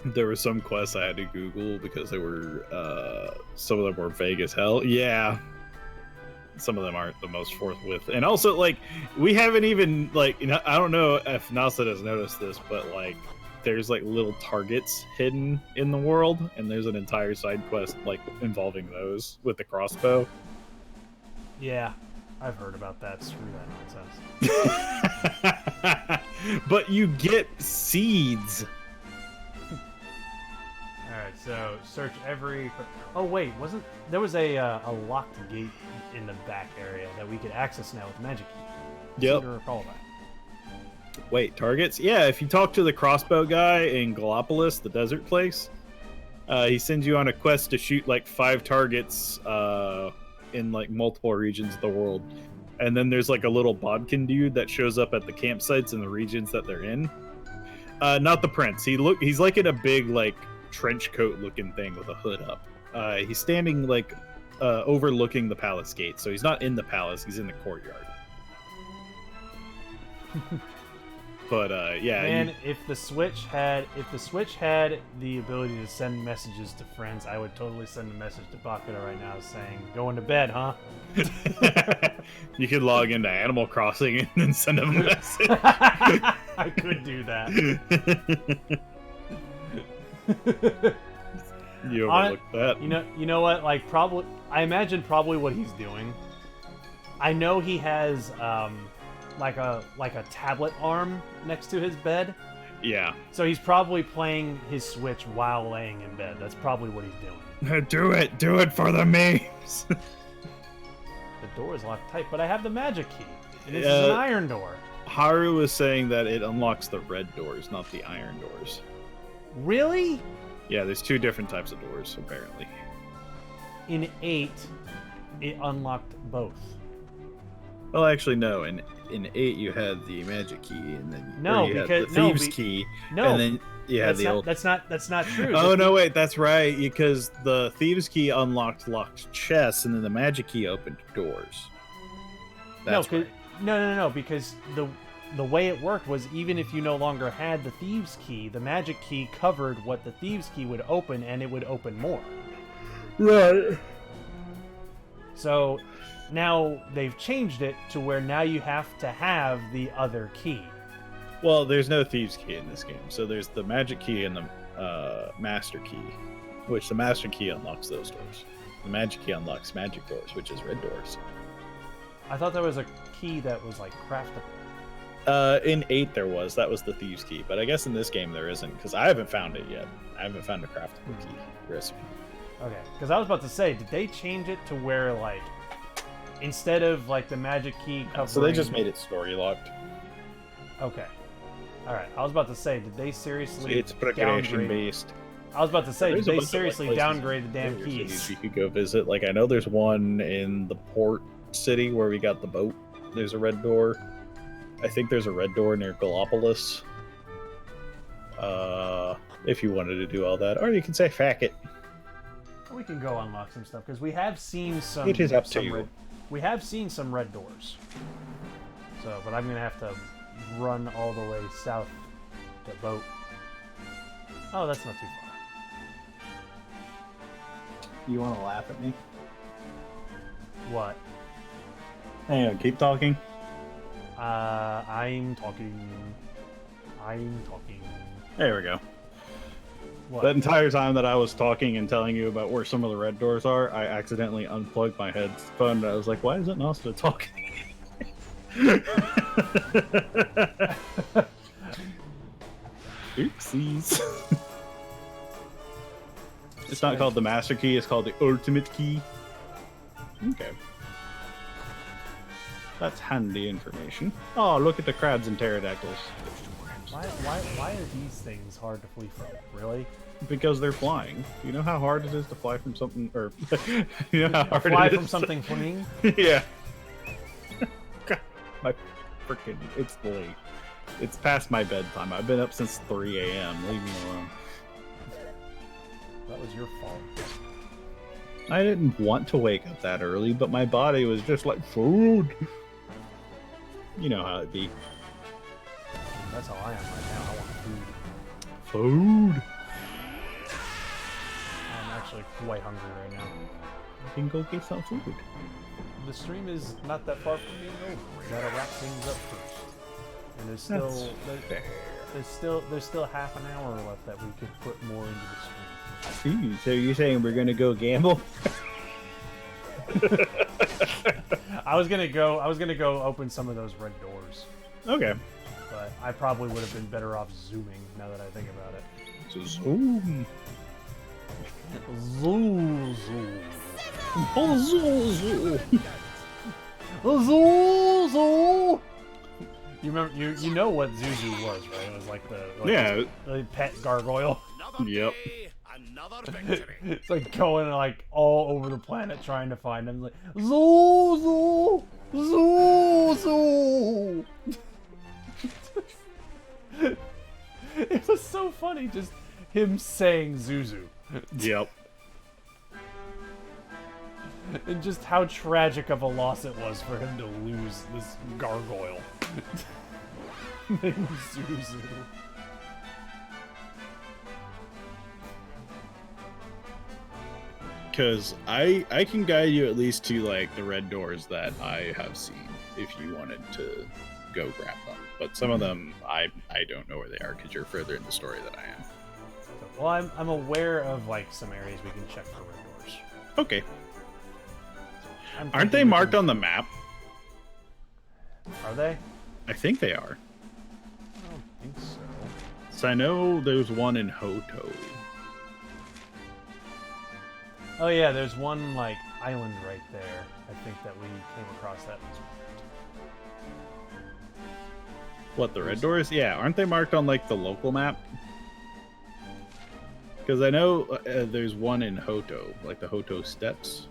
Speaker 2: There were some quests I had to Google because they were some of them were vague as hell. Yeah. Some of them aren't the most forthwith. And also, like, we haven't even, like, you know, I don't know if Nasa has noticed this, but, like, there's, like, little targets hidden in the world, and there's an entire side quest, like, involving those with the crossbow.
Speaker 3: Yeah, I've heard about that. Screw that nonsense.
Speaker 2: But you get seeds.
Speaker 3: Alright, so search every... Oh wait, wasn't... There was a locked gate in the back area that we could access now with magic key.
Speaker 2: Yep.
Speaker 3: I seem to recall that.
Speaker 2: Wait, targets? Yeah, if you talk to the crossbow guy in Gallopolis, the desert place, he sends you on a quest to shoot like 5 targets in like multiple regions of the world. And then there's like a little bodkin dude that shows up at the campsites in the regions that they're in. Not the prince. He's like in a big like trench coat looking thing with a hood up. He's standing like overlooking the palace gate. So he's not in the palace, he's in the courtyard. But yeah.
Speaker 3: Man, if the Switch had the ability to send messages to friends, I would totally send a message to Bakura right now saying, "Going to bed, huh?"
Speaker 2: You could log into Animal Crossing and then send him a message.
Speaker 3: I could do that.
Speaker 2: You overlooked that.
Speaker 3: You know what? Like, probably, I imagine probably what he's doing. I know he has like a tablet arm next to his bed.
Speaker 2: Yeah.
Speaker 3: So he's probably playing his Switch while laying in bed. That's probably what he's doing.
Speaker 2: Do it for the memes.
Speaker 3: The door is locked tight, but I have the magic key. And this is an iron door.
Speaker 2: Haru was saying that it unlocks the red doors, not the iron doors.
Speaker 3: Really?
Speaker 2: Yeah, there's 2 different types of doors, apparently.
Speaker 3: In 8, it unlocked both.
Speaker 2: Well, actually, no. In 8, you had the magic key, and then you had the thieves key, and then you had the old.
Speaker 3: That's not true.
Speaker 2: Oh no, wait, that's right. Because the thieves key unlocked locked chests, and then the magic key opened doors. That's right.
Speaker 3: No. Because the way it worked was even if you no longer had the thieves key, the magic key covered what the thieves key would open, and it would open more.
Speaker 2: Right.
Speaker 3: So now they've changed it to where now you have to have the other key.
Speaker 2: Well, there's no thieves key in this game, so there's the magic key and the master key, which the master key unlocks those doors. The magic key unlocks magic doors, which is red doors.
Speaker 3: I thought there was a key that was like craftable.
Speaker 2: In 8 there was. That was the thieves' key. But I guess in this game there isn't, because I haven't found it yet. I haven't found a craftable key recipe.
Speaker 3: Okay, because I was about to say, did they change it to where like instead of like the magic key covering...
Speaker 2: So they just made it story locked.
Speaker 3: Okay. All right. I was about to say, did they seriously?
Speaker 2: It's progression
Speaker 3: downgrade...
Speaker 2: based.
Speaker 3: I was about to say,
Speaker 2: There's
Speaker 3: did
Speaker 2: a
Speaker 3: they
Speaker 2: bunch of,
Speaker 3: seriously
Speaker 2: like, places
Speaker 3: downgrade the damn
Speaker 2: in
Speaker 3: keys?
Speaker 2: cities you could go visit. Like I know there's one in the port city where we got the boat. There's a red door. I think there's a red door near Gallipolis. If you wanted to do all that, or you can say "fack it."
Speaker 3: We can go unlock some stuff because we have seen some.
Speaker 2: It is up to
Speaker 3: some
Speaker 2: you.
Speaker 3: We have seen some red doors. So, but I'm gonna have to run all the way south to boat. Oh, that's not too far.
Speaker 2: You want to laugh at me?
Speaker 3: What?
Speaker 2: Hang on, keep talking.
Speaker 3: I'm talking.
Speaker 2: There we go.
Speaker 3: What?
Speaker 2: That entire time that I was talking and telling you about where some of the red doors are, I accidentally unplugged my headphone and I was like, why isn't Nasta talking? Oopsies. It's not called the master key, it's called the ultimate key. Okay. That's handy information. Oh, look at the crabs and pterodactyls.
Speaker 3: Why are these things hard to flee from? Really?
Speaker 2: Because they're flying. You know how hard it is to fly from something, or you know how hard
Speaker 3: Fly
Speaker 2: it is
Speaker 3: from something fleeing?
Speaker 2: Yeah. God, my freaking, it's late. It's past my bedtime. I've been up since 3 a.m. Leave me alone.
Speaker 3: That was your fault.
Speaker 2: I didn't want to wake up that early, but my body was just like, food. You know how it be.
Speaker 3: That's how I am right now. I want food.
Speaker 2: Food.
Speaker 3: I'm actually quite hungry right now.
Speaker 2: You can go get some food.
Speaker 3: The stream is not that far from being over. We gotta wrap things up first. And there's still half an hour left that we could put more into the stream.
Speaker 2: So you're saying we're gonna go gamble?
Speaker 3: I was gonna go open some of those red doors.
Speaker 2: Okay.
Speaker 3: But I probably would have been better off zooming now that I think about it.
Speaker 2: So zoom.
Speaker 3: Zoo, zoo.
Speaker 2: Oh, zoo, zoo.
Speaker 3: Zoo, zoo. You remember? You know what Zuzu was, right? It was like the pet gargoyle.
Speaker 2: Yep.
Speaker 3: It's like going like all over the planet trying to find him. Like zoo, zoo, zoo, zoo. It was so funny, just him saying Zuzu.
Speaker 2: Yep.
Speaker 3: And just how tragic of a loss it was for him to lose this gargoyle named Zuzu.
Speaker 2: Because I can guide you at least to like the red doors that I have seen if you wanted to go grab them. But some of them I don't know where they are because you're further in the story than I am.
Speaker 3: Well, I'm aware of like some areas we can check for red doors.
Speaker 2: Okay. Aren't they marked on the map?
Speaker 3: Are they?
Speaker 2: I think they are.
Speaker 3: I don't think so.
Speaker 2: So I know there's one in Hoto.
Speaker 3: Oh yeah, there's one like island right there. I think that we came across that.
Speaker 2: What, the red doors? Yeah, aren't they marked on like the local map? Because I know there's one in Hoto, like the Hoto Steps.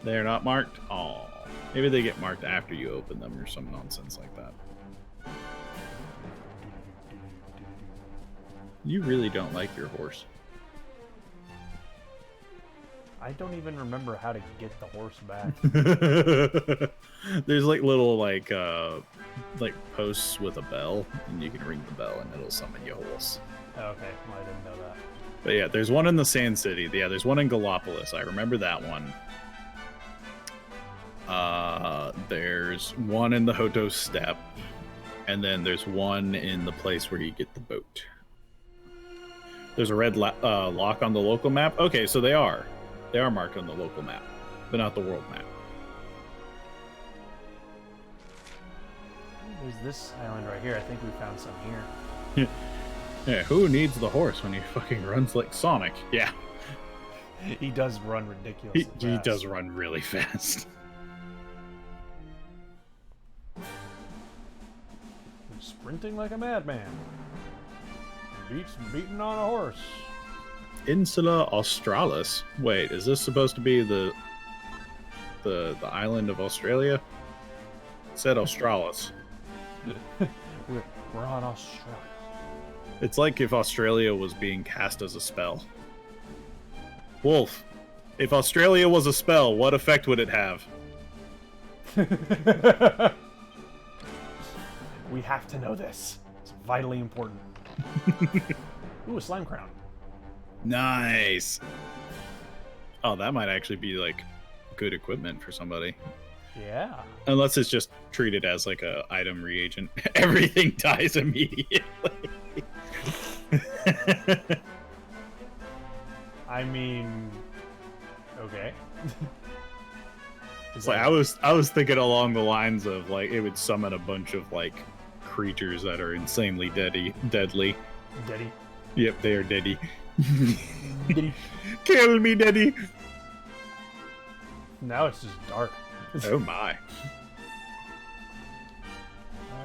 Speaker 2: They're not marked? Oh, maybe they get marked after you open them or some nonsense like that. You really don't like your horse.
Speaker 3: I don't even remember how to get the horse back.
Speaker 2: There's like little like posts with a bell, and you can ring the bell and it'll summon your horse.
Speaker 3: Oh, okay, well, I didn't know that.
Speaker 2: But yeah, there's one in the Sand City. Yeah, there's one in Gallipolis. I remember that one. There's one in the Hoto Step, and then there's one in the place where you get the boat. There's a red lock on the local map. Okay, so they are marked on the local map, but not the world map.
Speaker 3: There's this island right here. I think we found some here.
Speaker 2: Yeah, who needs the horse when he fucking runs like Sonic? Yeah.
Speaker 3: He does run ridiculously fast.
Speaker 2: He does run really fast.
Speaker 3: Sprinting like a madman. Beating on a horse.
Speaker 2: Insula Australis. Wait, is this supposed to be the island of Australia? It said Australis.
Speaker 3: We're on Australia.
Speaker 2: It's like if Australia was being cast as a spell. Wolf, if Australia was a spell, what effect would it have?
Speaker 3: We have to know this. It's vitally important. Ooh, a slime crown.
Speaker 2: Nice. Oh, that might actually be like good equipment for somebody.
Speaker 3: Yeah.
Speaker 2: Unless it's just treated as like a item reagent. Everything dies immediately.
Speaker 3: I mean, okay.
Speaker 2: It's like I was thinking along the lines of like it would summon a bunch of like creatures that are insanely deadly.
Speaker 3: Deadly.
Speaker 2: Yep, they are deadly.
Speaker 3: Deadly.
Speaker 2: Kill me, daddy.
Speaker 3: Now it's just dark.
Speaker 2: Oh my.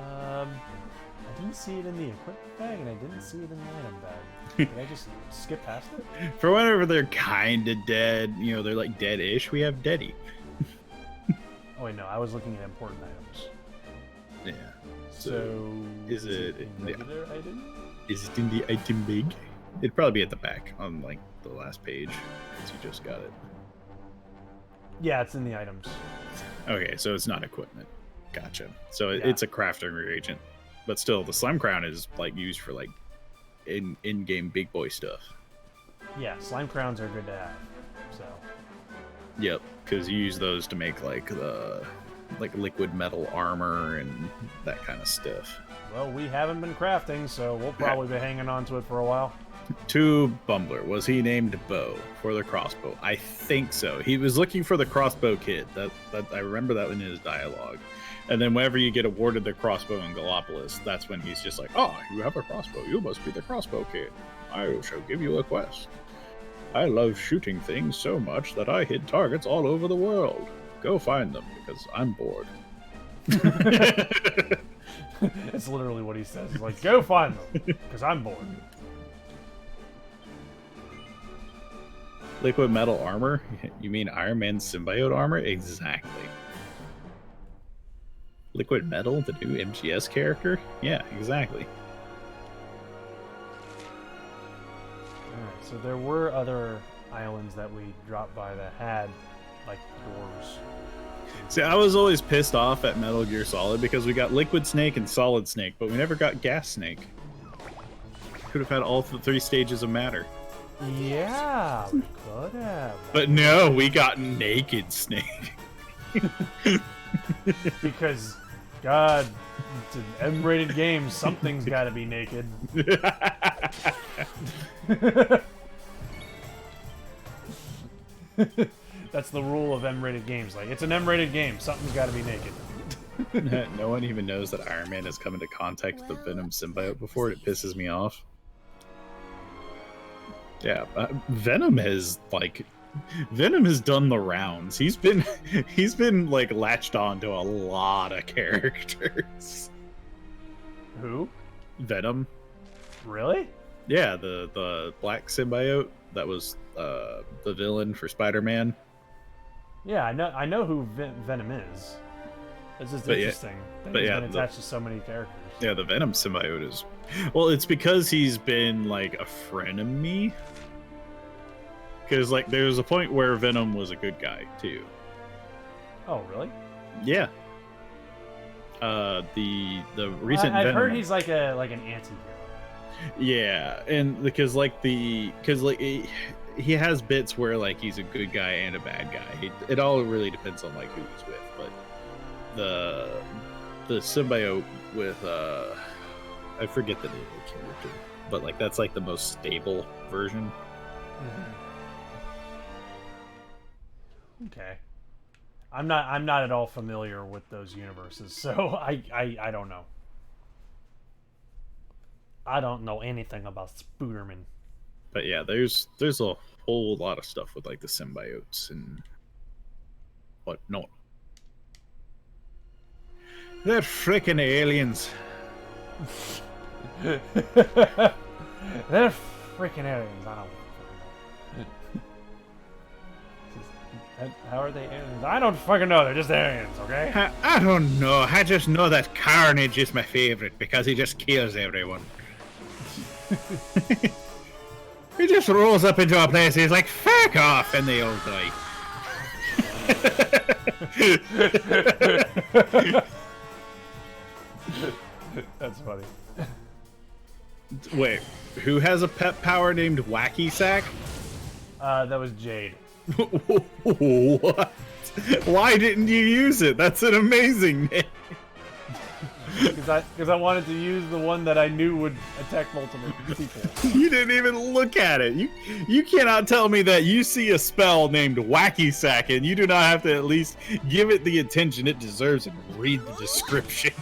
Speaker 3: I didn't see it in the equipment bag, and I didn't see it in the item bag. Did I just skip past it?
Speaker 2: For whenever they're kind of dead, you know, they're like dead-ish, we have Deady.
Speaker 3: Oh wait, no, I was looking at important items.
Speaker 2: Yeah.
Speaker 3: So
Speaker 2: is it in the
Speaker 3: item?
Speaker 2: Is it in the item bag? It'd probably be at the back on like the last page, since you just got it.
Speaker 3: Yeah, it's in the items.
Speaker 2: Okay, so it's not equipment. Gotcha. So
Speaker 3: Yeah.
Speaker 2: it's a crafting reagent, but still, the slime crown is like used for like in-game big boy stuff.
Speaker 3: Yeah, slime crowns are good to have. So.
Speaker 2: Yep, because you use those to make like the liquid metal armor and that kind of stuff.
Speaker 3: Well, we haven't been crafting, so we'll probably be hanging on to it for a while.
Speaker 2: To Bumbler, was he named Bo for the crossbow? I think so. He was looking for the crossbow kid. That I remember that in his dialogue. And then whenever you get awarded the crossbow in Gallopolis, that's when he's just like, "Oh, you have a crossbow. You must be the crossbow kid. I shall give you a quest. I love shooting things so much that I hit targets all over the world. Go find them because I'm bored."
Speaker 3: It's literally what he says. He's like, "Go find them because I'm bored."
Speaker 2: Liquid metal armor? You mean Iron Man's symbiote armor? Exactly. Liquid metal, the new MGS character? Yeah, exactly.
Speaker 3: Alright, so there were other islands that we dropped by that had, like, doors.
Speaker 2: See, I was always pissed off at Metal Gear Solid because we got Liquid Snake and Solid Snake, but we never got Gas Snake. Could have had all three stages of matter.
Speaker 3: Yeah, we could have.
Speaker 2: But no, we got Naked Snake.
Speaker 3: Because, God, it's an M-rated game. Something's got to be naked. That's the rule of M-rated games. Like, it's an M-rated game. Something's got to be naked.
Speaker 2: No one even knows that Iron Man has come into contact with the Venom symbiote before. It pisses me off. Yeah, Venom has done the rounds. He's been like latched on to a lot of characters.
Speaker 3: Who?
Speaker 2: Venom.
Speaker 3: Really?
Speaker 2: Yeah, the black symbiote that was the villain for Spider-Man.
Speaker 3: Yeah, I know who Venom is. It's just interesting that he's been attached to so many characters.
Speaker 2: Yeah, the Venom symbiote is... Well, it's because he's been, like, a frenemy. Because, like, there's a point where Venom was a good guy, too.
Speaker 3: Oh, really?
Speaker 2: Yeah. The recent
Speaker 3: I've
Speaker 2: Venom...
Speaker 3: heard he's like an anti-hero.
Speaker 2: Yeah, and because, like, he has bits where, like, he's a good guy and a bad guy. It all really depends on, like, who he's with, but... The symbiote with I forget the name of the character. but like that's like the most stable version.
Speaker 3: Okay. I'm not at all familiar with those universes, so I don't know. I don't know anything about Spooderman.
Speaker 2: But yeah, there's a whole lot of stuff with like the symbiotes and whatnot. They're freaking aliens.
Speaker 3: They're freaking aliens. I don't. How are they aliens? I don't fucking know. They're just aliens, okay?
Speaker 2: I don't know. I just know that Carnage is my favorite because he just kills everyone. He just rolls up into a place. He's like, "Fuck off," and they all die.
Speaker 3: That's funny.
Speaker 2: Wait, who has a pet power named Wacky Sack?
Speaker 3: That was Jade.
Speaker 2: What? Why didn't you use it? That's an amazing name.
Speaker 3: Because I wanted to use the one that I knew would attack multiple people.
Speaker 2: You didn't even look at it. You cannot tell me that you see a spell named Wacky Sack and you do not have to at least give it the attention it deserves and read the description.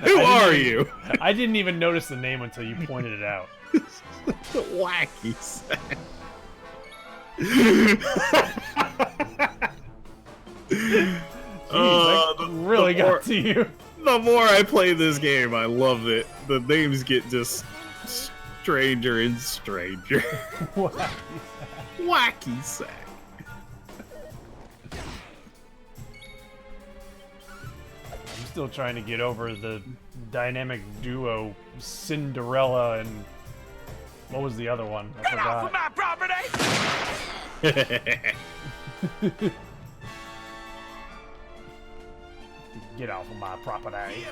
Speaker 2: Who are you?
Speaker 3: I didn't even notice the name until you pointed it out.
Speaker 2: Wacky Sack.
Speaker 3: Jeez, really got to you.
Speaker 2: The more I play this game, I love it. The names get just stranger and stranger. Wacky Sack.
Speaker 3: I'm still trying to get over the dynamic duo Cinderella and what was the other one? I
Speaker 5: Get off of my property!
Speaker 3: Get off of my property.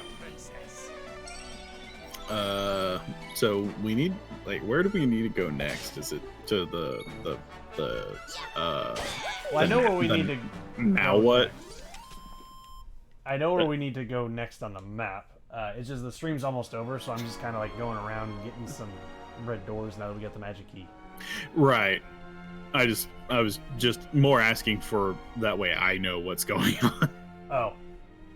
Speaker 2: So we need, like, where do we need to go next? Is it to the
Speaker 3: well, I know where we need to
Speaker 2: now what?
Speaker 3: I know where we need to go next on the map. It's just the stream's almost over, so I'm just kind of like going around and getting some red doors now that we got the magic key.
Speaker 2: Right. I was just more asking for that way I know what's going on.
Speaker 3: Oh.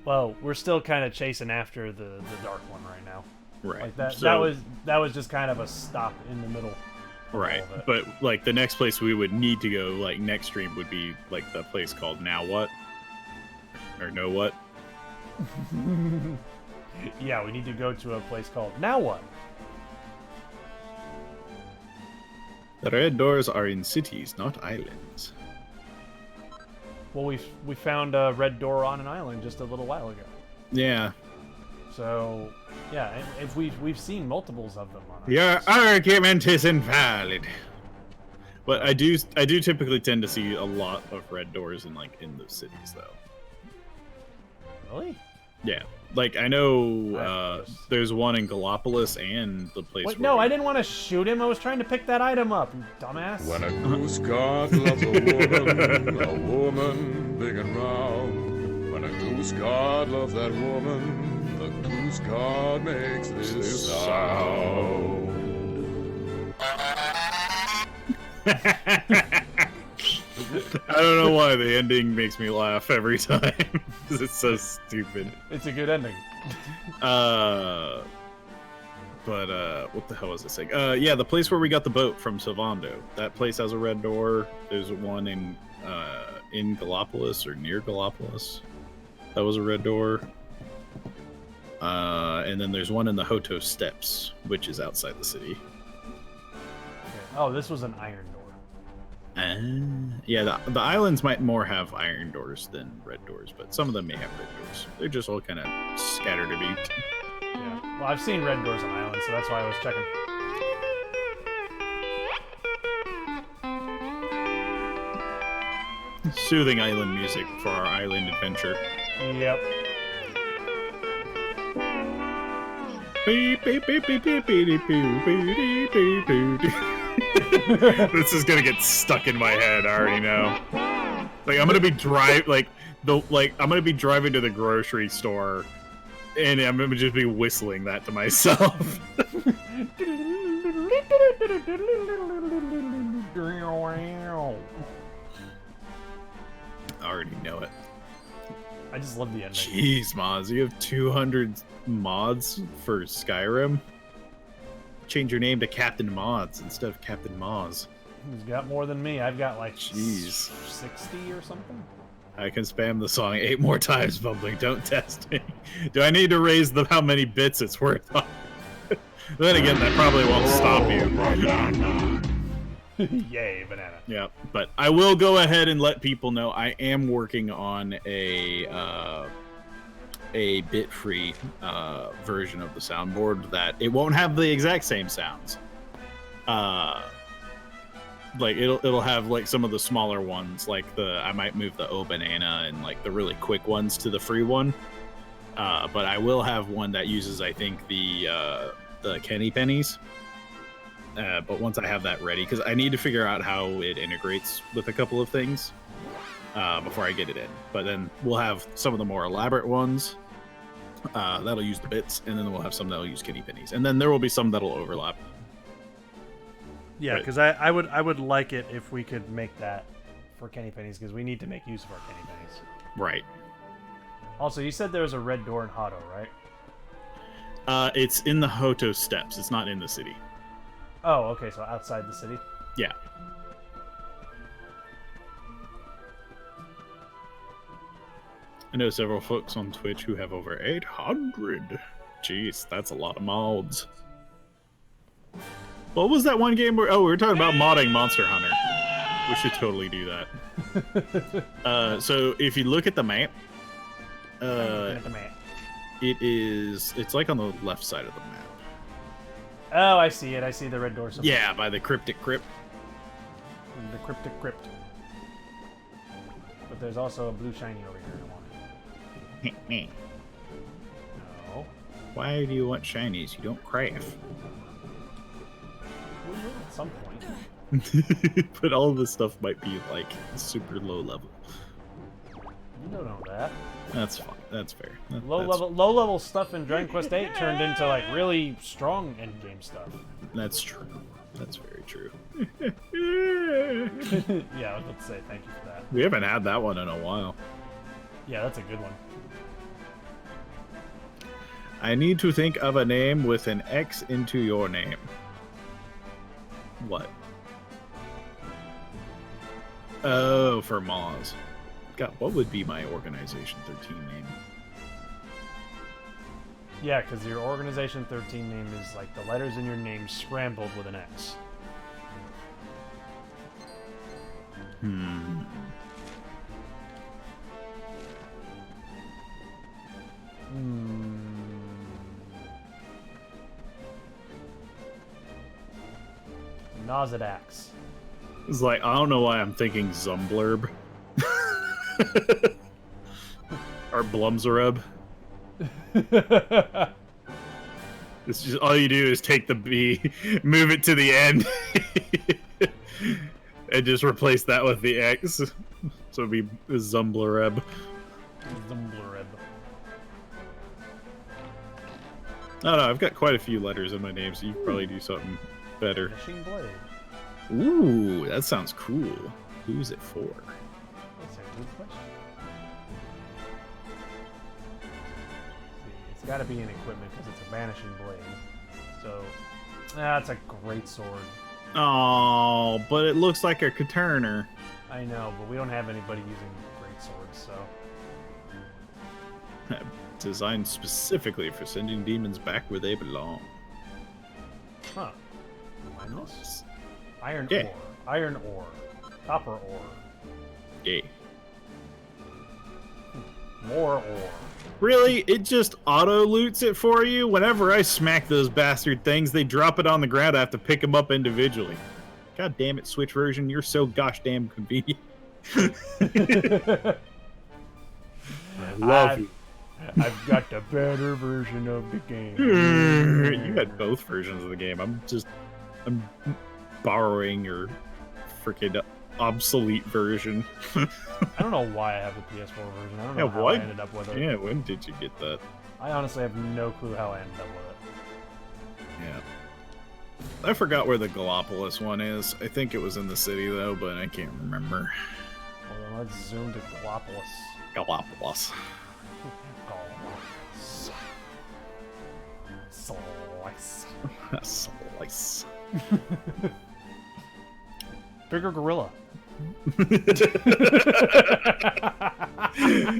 Speaker 3: Well, we're still kind of chasing after the dark one right now.
Speaker 2: Right.
Speaker 3: Like that
Speaker 2: So-
Speaker 3: that was just kind of a stop in the middle.
Speaker 2: Right. But like the next place we would need to go, like next stream, would be like the place called Now What? Or Know What?
Speaker 3: Yeah, we need to go to a place called Now What?
Speaker 2: The red doors are in cities, not islands.
Speaker 3: Well, we found a red door on an island just a little while ago.
Speaker 2: Yeah.
Speaker 3: So, yeah, if we've seen multiples of them on
Speaker 2: Your argument is invalid. But I do typically tend to see a lot of red doors in the cities though.
Speaker 3: Really?
Speaker 2: Yeah. Like I know there's one in Gallipolis and the place
Speaker 3: Wait,
Speaker 2: where
Speaker 3: no, I didn't want to shoot him. I was trying to pick that item up, you dumbass.
Speaker 17: When a goose god loves a woman big and round. When a goose god loves that woman, the goose god makes this sound.
Speaker 2: I don't know why the ending makes me laugh every time because it's so stupid.
Speaker 3: It's a good ending.
Speaker 2: But what the hell was I saying? Yeah, the place where we got the boat from Silvando. That place has a red door. There's one in Gallipolis or near Gallipolis. That was a red door. And then there's one in the Hoto Steps, which is outside the city.
Speaker 3: Okay. Oh, this was an iron door.
Speaker 2: Yeah, the islands might more have iron doors than red doors, but some of them may have red doors. They're just all kind of scattered about.
Speaker 3: Yeah. Well, I've seen red doors on islands, so that's why I was checking.
Speaker 2: Soothing island music for our island adventure.
Speaker 3: Yep.
Speaker 2: This is gonna get stuck in my head. I already know. Like I'm gonna be I'm gonna be driving to the grocery store, And I'm gonna just be whistling that to myself. I already know it.
Speaker 3: I just love the ending.
Speaker 2: Jeez, Moz, you have 200 mods for Skyrim? Change your name to Captain Mods instead of Captain Moz.
Speaker 3: He's got more than me. I've got like
Speaker 2: Jeez.
Speaker 3: 60 or something.
Speaker 2: I can spam the song 8 more times, Bumbling. Don't test me. Do I need to raise how many bits it's worth? Then again, that probably won't stop you.
Speaker 3: Yay, banana.
Speaker 2: Yeah, but I will go ahead and let people know I am working on a bit-free version of the soundboard that it won't have the exact same sounds. Like it'll have like some of the smaller ones, like I might move the O Banana and like the really quick ones to the free one. But I will have one that uses, I think, the Kenny Pennies. But once I have that ready, because I need to figure out how it integrates with a couple of things before I get it in. But then we'll have some of the more elaborate ones that'll use the bits, and then we'll have some that'll use Kenny Pennies, and then there will be some that'll overlap.
Speaker 3: Yeah, because I would like it if we could make that for Kenny Pennies, because we need to make use of our Kenny Pennies.
Speaker 2: Right.
Speaker 3: Also, you said there was a red door in Hotto, right?
Speaker 2: It's in the Hoto Steps. It's not in the city.
Speaker 3: Oh, okay, so outside the city?
Speaker 2: Yeah. I know several folks on Twitch who have over 800. Jeez, that's a lot of mods. What was that one game where... Oh, we were talking about modding Monster Hunter. We should totally do that. So, if you look at the map... It's like on the left side of the map.
Speaker 3: Oh, I see it. I see the red door. Somewhere.
Speaker 2: Yeah, by the Cryptic Crypt.
Speaker 3: The Cryptic Crypt. But there's also a blue shiny over here. I want it. No.
Speaker 2: Why do you want shinies? You don't craft.
Speaker 3: We will at some point.
Speaker 2: But all of this stuff might be like super low level.
Speaker 3: You don't know that.
Speaker 2: That's fine. That's fair.
Speaker 3: Low level stuff in Dragon Quest VIII turned into like really strong end game stuff.
Speaker 2: That's true. That's very true.
Speaker 3: Yeah, I was about to say thank you for that.
Speaker 2: We haven't had that one in a while.
Speaker 3: Yeah, that's a good one.
Speaker 2: I need to think of a name with an X into your name. What? Oh, for Moz. God, what would be my Organization 13 name?
Speaker 3: Yeah, because your Organization 13 name is like the letters in your name scrambled with an X. Nozidax.
Speaker 2: It's like, I don't know why I'm thinking Zumblurb. Or Blumzarub. It's just all you do is take the B, move it to the end, and just replace that with the X. So it'd be Zumblareb.
Speaker 3: Zumblareb.
Speaker 2: I don't know, I've got quite a few letters in my name, so you could probably do something better.
Speaker 3: Machine Blade.
Speaker 2: Ooh, that sounds cool. Who's it for?
Speaker 3: That's a good question. It's got to be an equipment because it's a vanishing blade. So, that's a great sword.
Speaker 2: Oh, but it looks like a Katurner.
Speaker 3: I know, but we don't have anybody using great swords, so.
Speaker 2: Designed specifically for sending demons back where they belong.
Speaker 3: Huh. Nice. Iron
Speaker 2: Yeah.
Speaker 3: ore. Iron ore. Copper ore.
Speaker 2: Yeah.
Speaker 3: More ore.
Speaker 2: Really? It just auto-loots it for you? Whenever I smack those bastard things, they drop it on the ground. I have to pick them up individually. God damn it, Switch version. You're so gosh damn convenient.
Speaker 3: I
Speaker 2: love you.
Speaker 3: I've got the better version of the game.
Speaker 2: You had both versions of the game. I'm borrowing your freaking obsolete version.
Speaker 3: I don't know why I have the PS4 version. I don't know how I ended up with it.
Speaker 2: Yeah, when did you get that?
Speaker 3: I honestly have no clue how I ended up with it.
Speaker 2: Yeah. I forgot where the Gallipolis one is. I think it was in the city, though, but I can't remember.
Speaker 3: Well, then let's zoom to Gallipolis.
Speaker 2: Gallipolis.
Speaker 3: Slice.
Speaker 2: Slice.
Speaker 3: Bigger gorilla.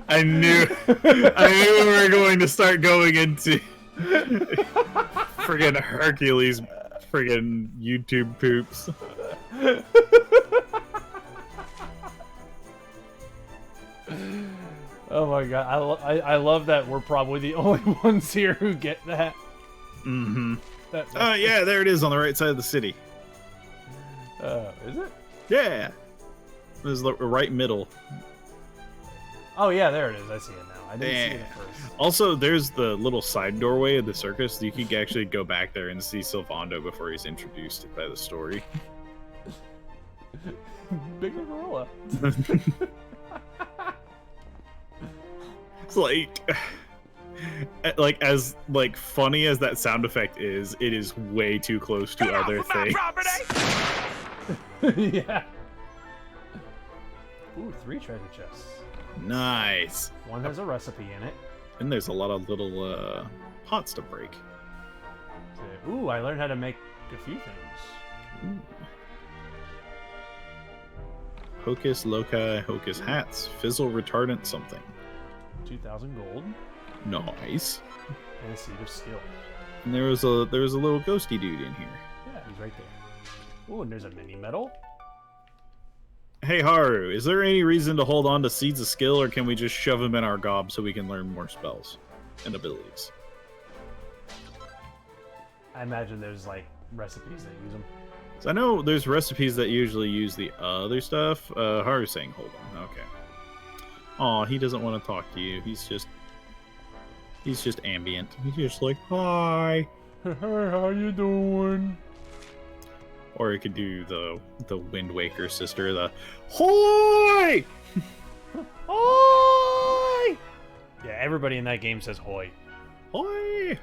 Speaker 2: I knew we were going to start going into friggin' Hercules friggin' YouTube poops.
Speaker 3: Oh my god, I love that we're probably the only ones here who get that.
Speaker 2: Mm-hmm. Oh yeah, there it is on the right side of the city.
Speaker 3: Is it?
Speaker 2: Yeah. This is the right middle.
Speaker 3: Oh yeah, there it is. I see it now. I didn't see it at first.
Speaker 2: Also, there's the little side doorway of the circus. You can actually go back there and see Sylvando before he's introduced by the story.
Speaker 3: Bigger gorilla.
Speaker 2: It's like as like funny as that sound effect is, it is way too close to other things.
Speaker 3: Yeah. Ooh, 3 treasure chests.
Speaker 2: Nice.
Speaker 3: One has a recipe in it.
Speaker 2: And there's a lot of little pots to break.
Speaker 3: Ooh, I learned how to make a few things.
Speaker 2: Ooh. Hocus loci, hocus hats, fizzle retardant something.
Speaker 3: 2,000 gold.
Speaker 2: Nice.
Speaker 3: And a seed of skill.
Speaker 2: And there was a little ghosty dude in here.
Speaker 3: Yeah, he's right there. Ooh, and there's a mini medal.
Speaker 2: Hey Haru, is there any reason to hold on to seeds of skill, or can we just shove them in our gob so we can learn more spells and abilities?
Speaker 3: I imagine there's like recipes that use them.
Speaker 2: So I know there's recipes that usually use the other stuff. Haru's saying hold on. Okay. Aw, he doesn't want to talk to you. He's just ambient. He's just like, hi.
Speaker 3: Hey, how you doing?
Speaker 2: Or he could do the Wind Waker sister, the hoy!
Speaker 3: Hoy! Yeah, everybody in that game says hoy.
Speaker 2: Hoy!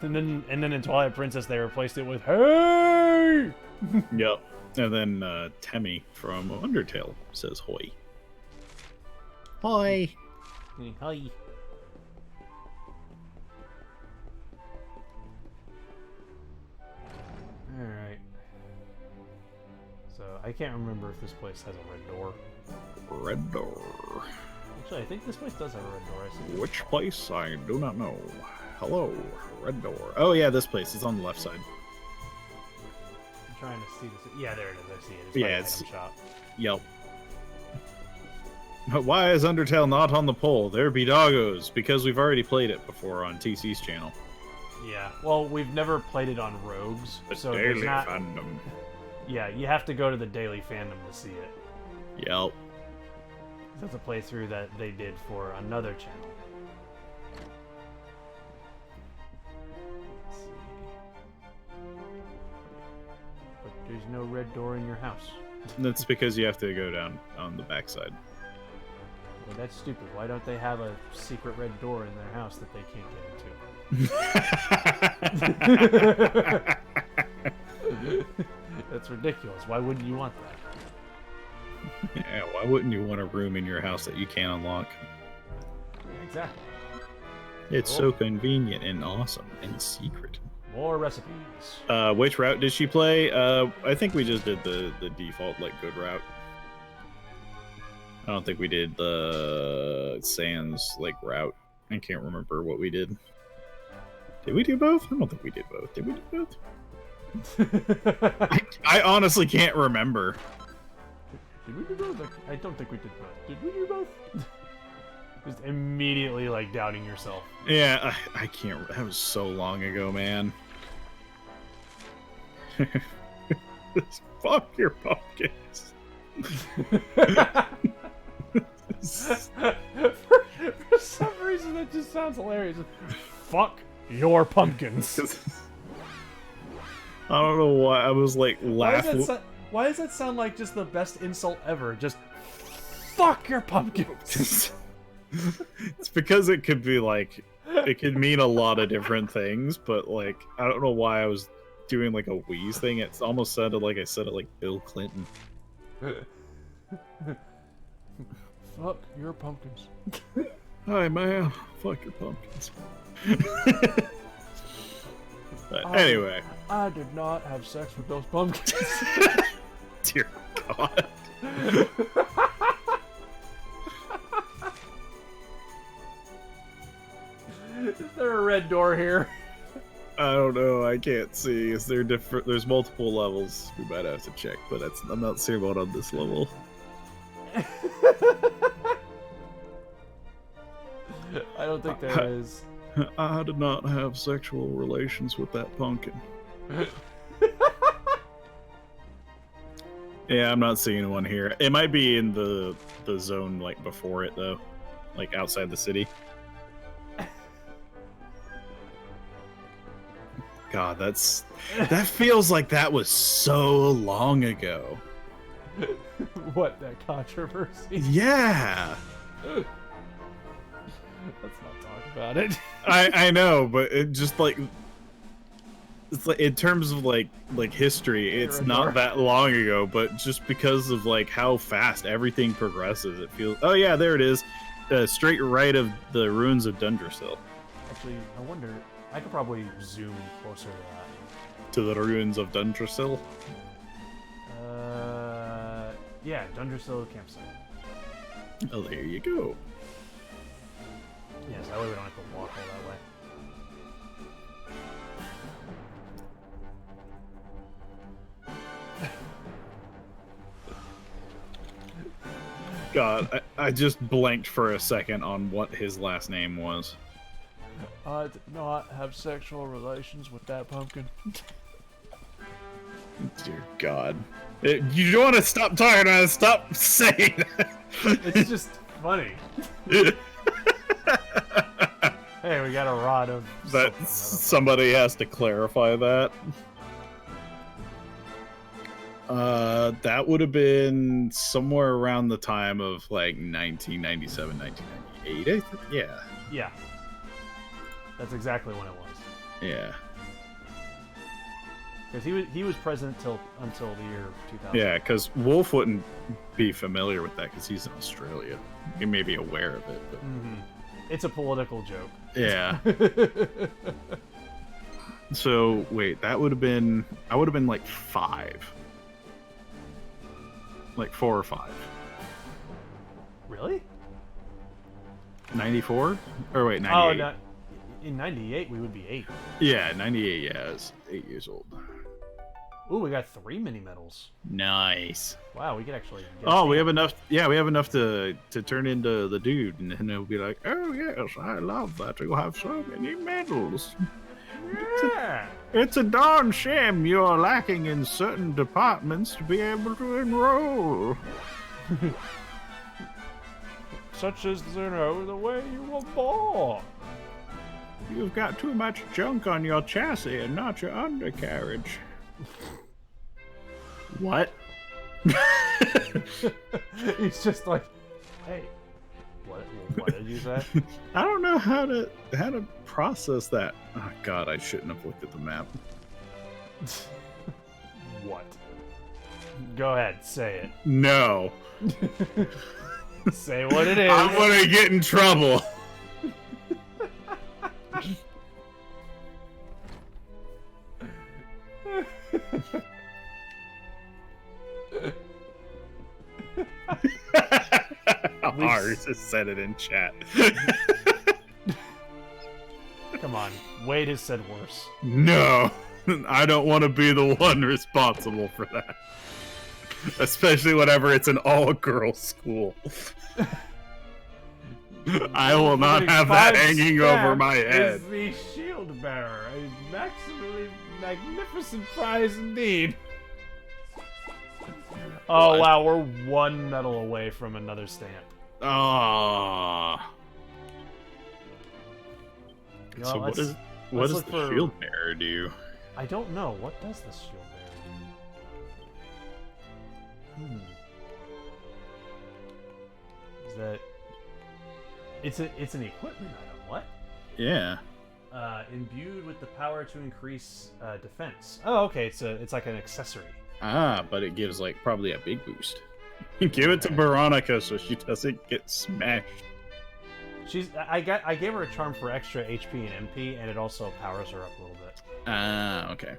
Speaker 3: And then in Twilight Princess they replaced it with hey!
Speaker 2: Yep. And then Temmie from Undertale says hoy. Hoy!
Speaker 3: Hi. Alright. So, I can't remember if this place has a red door.
Speaker 2: Red door.
Speaker 3: Actually, I think this place does have a red door. I see.
Speaker 2: Which place? I do not know. Hello, red door. Oh yeah, this place. It's on the left side.
Speaker 3: I'm trying to see this. Yeah, there it is. I see it. It's
Speaker 2: Yeah,
Speaker 3: by the item shop.
Speaker 2: Yep. But why is Undertale not on the poll? There be doggos, because we've already played it before on TC's channel.
Speaker 3: Yeah. Well, we've never played it on Rogues,
Speaker 2: The
Speaker 3: so
Speaker 2: daily
Speaker 3: there's not.
Speaker 2: fandom.
Speaker 3: Yeah, you have to go to the daily fandom to see it.
Speaker 2: Yep.
Speaker 3: That's a playthrough that they did for another channel. Let's see. But there's no red door in your house.
Speaker 2: That's because you have to go down on the backside.
Speaker 3: Well, that's stupid. Why don't they have a secret red door in their house that they can't get into? That's ridiculous. Why wouldn't you want that?
Speaker 2: Yeah, why wouldn't you want a room in your house that you can't unlock?
Speaker 3: Exactly.
Speaker 2: It's so convenient and awesome and secret.
Speaker 3: More recipes.
Speaker 2: Which route did she play? I think we just did the default like good route. I don't think we did the Sans like route. I can't remember what we did. Did we do both? I don't think we did both. Did we do both? I honestly can't remember.
Speaker 3: Did we do both? I don't think we did both. Did we do both? Just immediately like doubting yourself.
Speaker 2: Yeah, I can't. That was so long ago, man. Fuck your pumpkins.
Speaker 3: for some reason, that just sounds hilarious. Fuck your pumpkins.
Speaker 2: I don't know why I was like laughing.
Speaker 3: Why does that sound like just the best insult ever? Just fuck your pumpkins.
Speaker 2: It's because it could be like, it could mean a lot of different things, but like, I don't know why I was doing like a wheeze thing. It almost sounded like I said it like Bill Clinton.
Speaker 3: Fuck your pumpkins.
Speaker 2: Hi, man. Fuck your pumpkins. But anyway.
Speaker 3: I did not have sex with those pumpkins.
Speaker 2: Dear God.
Speaker 3: Is there a red door here?
Speaker 2: I don't know. I can't see. Is there different? There's multiple levels. We might have to check, but I'm not seeing one on this level.
Speaker 3: I don't think there is.
Speaker 2: I did not have sexual relations with that pumpkin. Yeah, I'm not seeing one here. It might be in the zone like before it though, like outside the city. God, that feels like that was so long ago.
Speaker 3: What, that controversy?
Speaker 2: Yeah.
Speaker 3: Let's not talk about it.
Speaker 2: I know, but it just like it's like in terms of like history, it's not that long ago, but just because of like how fast everything progresses, it feels. Oh yeah, there it is, straight right of the ruins of Dundrasil.
Speaker 3: Actually, I wonder. I could probably zoom closer to that.
Speaker 2: To the ruins of Dundrasil.
Speaker 3: Yeah, Dundrasil campsite.
Speaker 2: Oh, there you go.
Speaker 3: Yes, that way we don't have to walk all that way.
Speaker 2: God, I just blanked for a second on what his last name was.
Speaker 3: I did not have sexual relations with that pumpkin.
Speaker 2: Dear God. You don't want to stop talking about it, stop saying that.
Speaker 3: It's just funny. Hey, we got a rod of...
Speaker 2: That somebody has to clarify that. That would have been somewhere around the time of like 1997, 1998, I think. Yeah.
Speaker 3: Yeah. That's exactly when it was.
Speaker 2: Yeah.
Speaker 3: Because he was president until the year 2000.
Speaker 2: Yeah, because Wolf wouldn't be familiar with that because he's in Australia. He may be aware of it, but...
Speaker 3: It's a political joke.
Speaker 2: Yeah. So, wait, that would have been... I would have been like 5. Like 4 or 5.
Speaker 3: Really?
Speaker 2: 94? Or wait, 98.
Speaker 3: Oh, no. In 98, we would be 8.
Speaker 2: Yeah, 98, yeah, I was 8 years old.
Speaker 3: Ooh, we got 3 mini medals.
Speaker 2: Nice.
Speaker 3: Wow, we could actually...
Speaker 2: Oh, we have enough... Yeah, we have enough to turn into the dude, and then it'll be like, oh, yes, I love that you have so many medals.
Speaker 3: Yeah.
Speaker 2: It's a darn shame you're lacking in certain departments to be able to enroll.
Speaker 3: Such as, the way you were born.
Speaker 2: You've got too much junk on your chassis and not your undercarriage. What?
Speaker 3: He's just like, hey, what did you say?
Speaker 2: I don't know how to process that. Oh God, I shouldn't have looked at the map.
Speaker 3: What? Go ahead, say it.
Speaker 2: No.
Speaker 3: Say what it is.
Speaker 2: I'm gonna get in trouble. Ours has said it in chat.
Speaker 3: Come on, Wade has said worse.
Speaker 2: No, I don't want to be the one responsible for that. Especially whenever it's an all-girls school. I will not have that hanging over my head.
Speaker 3: Is the shield bearer a maximally magnificent prize indeed? Oh
Speaker 2: What?
Speaker 3: wow, we're 1 medal away from another stamp.
Speaker 2: Ah.
Speaker 3: You know,
Speaker 2: So what does the shield bearer do?
Speaker 3: I don't know. What does the shield bearer do? Is that... It's an equipment item. What?
Speaker 2: Yeah.
Speaker 3: Imbued with the power to increase defense. Oh, okay. It's like an accessory.
Speaker 2: Ah, but it gives like probably a big boost. Give it to Veronica so she doesn't get smashed.
Speaker 3: I gave her a charm for extra HP and MP, and it also powers her up a little bit.
Speaker 2: Ah, okay.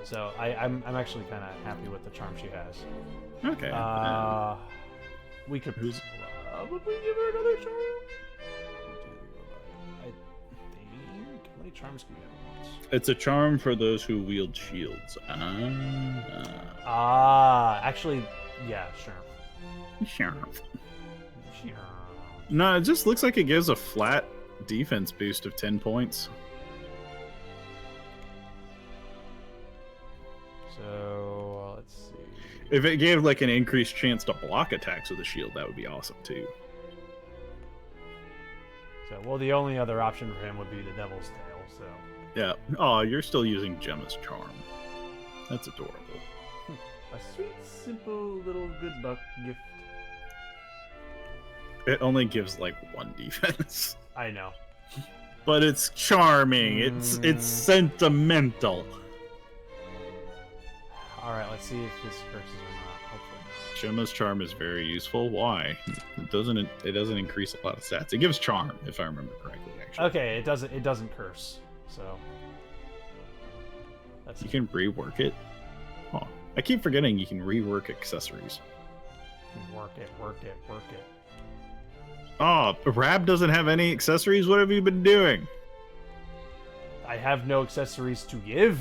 Speaker 3: So I'm actually kind of happy with the charm she has.
Speaker 2: Okay.
Speaker 3: We could probably give her another charm. I think. How many charms can you have at once?
Speaker 2: It's a charm for those who wield shields.
Speaker 3: Actually, yeah, sure.
Speaker 2: Sure. No, it just looks like it gives a flat defense boost of 10 points.
Speaker 3: So, let's see.
Speaker 2: If it gave like an increased chance to block attacks with a shield, that would be awesome too.
Speaker 3: So, well, the only other option for him would be the Devil's Tail, so.
Speaker 2: Yeah. Oh, you're still using Gemma's charm. That's adorable.
Speaker 3: A sweet, simple little good luck gift.
Speaker 2: It only gives like 1 defense.
Speaker 3: I know.
Speaker 2: But it's charming. It's sentimental.
Speaker 3: Alright, let's see if this curses or not. Hopefully not.
Speaker 2: Gemma's charm is very useful. Why? It doesn't increase a lot of stats. It gives charm, if I remember correctly, actually.
Speaker 3: Okay, it doesn't curse. So
Speaker 2: you can rework it. Oh, I keep forgetting you can rework accessories.
Speaker 3: Work it.
Speaker 2: Oh, Rab doesn't have any accessories? What have you been doing?
Speaker 3: I have no accessories to give.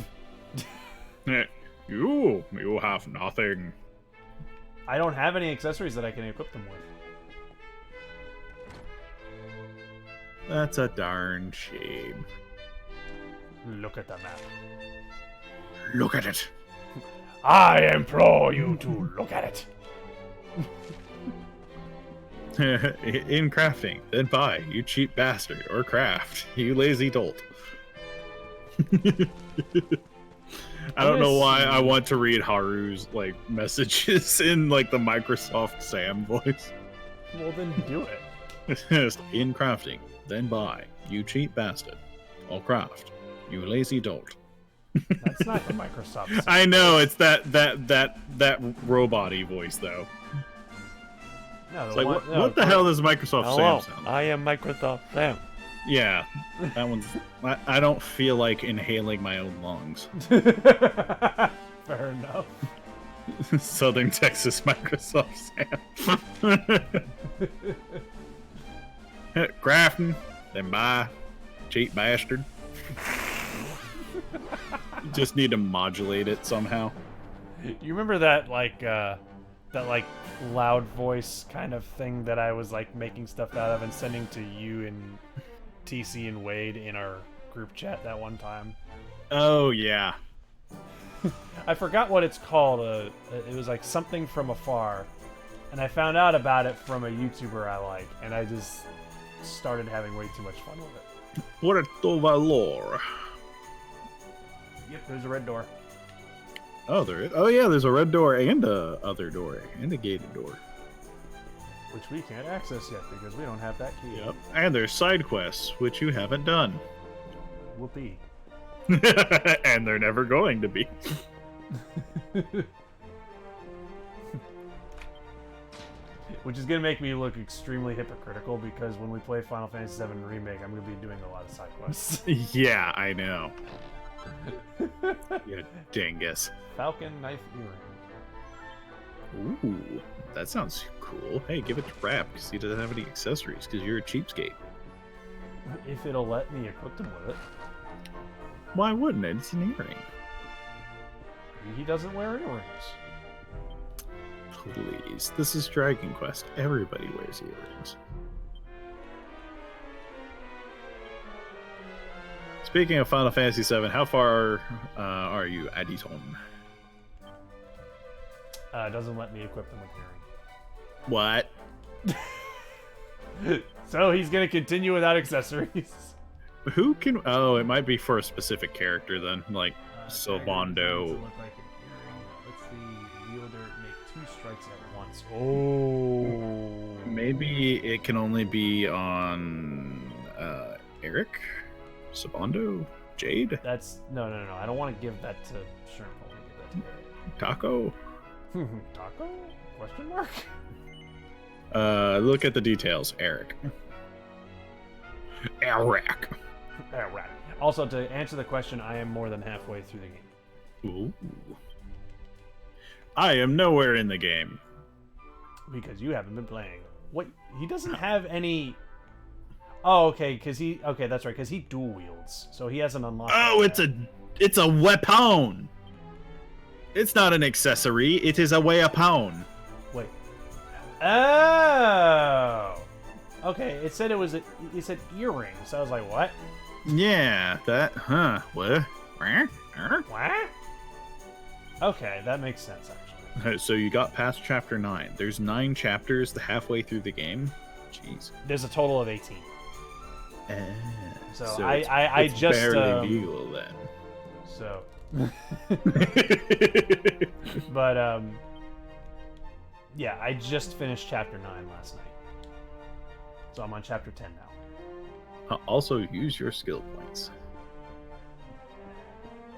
Speaker 2: You have nothing.
Speaker 3: I don't have any accessories that I can equip them with.
Speaker 2: That's a darn shame.
Speaker 3: Look at the map.
Speaker 2: Look at it.
Speaker 3: I implore you to look at it.
Speaker 2: In crafting, then buy, you cheap bastard, or craft, you lazy dolt. I don't know why I want to read Haru's like messages in like the Microsoft Sam voice.
Speaker 3: Well, then do it.
Speaker 2: In crafting, then buy, you cheap bastard, or craft, you lazy dolt.
Speaker 3: That's not the Microsoft Sam.
Speaker 2: I know, it's that robot-y voice though.
Speaker 3: No,
Speaker 2: it's like, what the hell does Microsoft Sam sound like?
Speaker 3: I am Microsoft Sam.
Speaker 2: Yeah, that one's... I don't feel like inhaling my own lungs.
Speaker 3: Fair enough.
Speaker 2: Southern Texas Microsoft Sam. Crafting, then buy, cheap bastard. You just need to modulate it somehow.
Speaker 3: You remember that loud voice kind of thing that I was like making stuff out of and sending to you and TC and Wade in our group chat that one time?
Speaker 2: Oh yeah.
Speaker 3: I forgot what it's called. It was like something from afar, and I found out about it from a YouTuber I like, and I just started having way too much fun with it.
Speaker 2: Puerto Valor.
Speaker 3: Yep, there's a red door.
Speaker 2: Oh, there is. Oh, yeah, there's a red door and a other door and a gated door.
Speaker 3: Which we can't access yet because we don't have that key.
Speaker 2: Yep. And there's side quests, which you haven't done.
Speaker 3: Whoopee.
Speaker 2: And they're never going to be.
Speaker 3: Which is going to make me look extremely hypocritical because when we play Final Fantasy VII Remake, I'm going to be doing a lot of side quests.
Speaker 2: Yeah, I know. You dingus.
Speaker 3: Falcon Knife Earring.
Speaker 2: Ooh, that sounds cool. Hey, give it to Rap because he doesn't have any accessories because you're a cheapskate.
Speaker 3: If it'll let me equip him with it.
Speaker 2: Why wouldn't it? It's an earring.
Speaker 3: He doesn't wear earrings.
Speaker 2: Please, this is Dragon Quest. Everybody wears earrings. Speaking of Final Fantasy VII, how far are you, Aditon?
Speaker 3: It doesn't let me equip him with
Speaker 2: What?
Speaker 3: So he's gonna continue without accessories.
Speaker 2: Who can? Oh, it might be for a specific character then, like Silvando.
Speaker 3: Look like an earring. Let's see. Wielder make 2 strikes at once. Oh.
Speaker 2: Maybe it can only be on Eric, Sabondo, Jade,
Speaker 3: That's no. I don't want to give that to Shrimp. I want to give that to Eric.
Speaker 2: Taco.
Speaker 3: Taco? Question mark?
Speaker 2: Look at the details, Eric. Eric.
Speaker 3: Right. Also, to answer the question, I am more than halfway through the game.
Speaker 2: Ooh. I am nowhere in the game.
Speaker 3: Because you haven't been playing. What? He doesn't have any... Oh, okay, Okay, that's right, because he dual wields. So he hasn't unlocked...
Speaker 2: Oh, it's a weapon! It's not an accessory, it is a weapon.
Speaker 3: Wait. Oh! Okay, it said it said earrings, so I was like, what?
Speaker 2: Yeah, that, huh, what?
Speaker 3: What? Okay, that makes sense, actually.
Speaker 2: So you got past chapter 9. There's 9 chapters halfway through the game. Jeez.
Speaker 3: There's a total of 18.
Speaker 2: So
Speaker 3: I
Speaker 2: it's
Speaker 3: just
Speaker 2: barely legal then.
Speaker 3: So, but yeah, I just finished chapter 9 last night, so I'm on chapter 10 now.
Speaker 2: Also, use your skill points.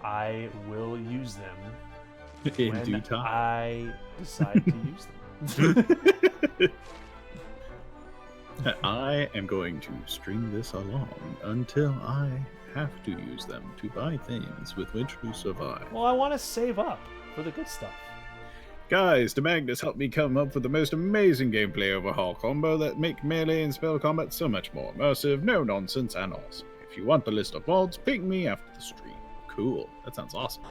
Speaker 3: I will use them
Speaker 2: in
Speaker 3: when
Speaker 2: due time.
Speaker 3: I decide to use them.
Speaker 2: I am going to string this along until I have to use them to buy things with which to survive.
Speaker 3: Well, I want to save up for the good stuff.
Speaker 2: Guys, DeMagnus helped me come up with the most amazing gameplay overhaul combo that make melee and spell combat so much more immersive, no nonsense, and awesome. If you want the list of mods, ping me after the stream. Cool. That sounds awesome.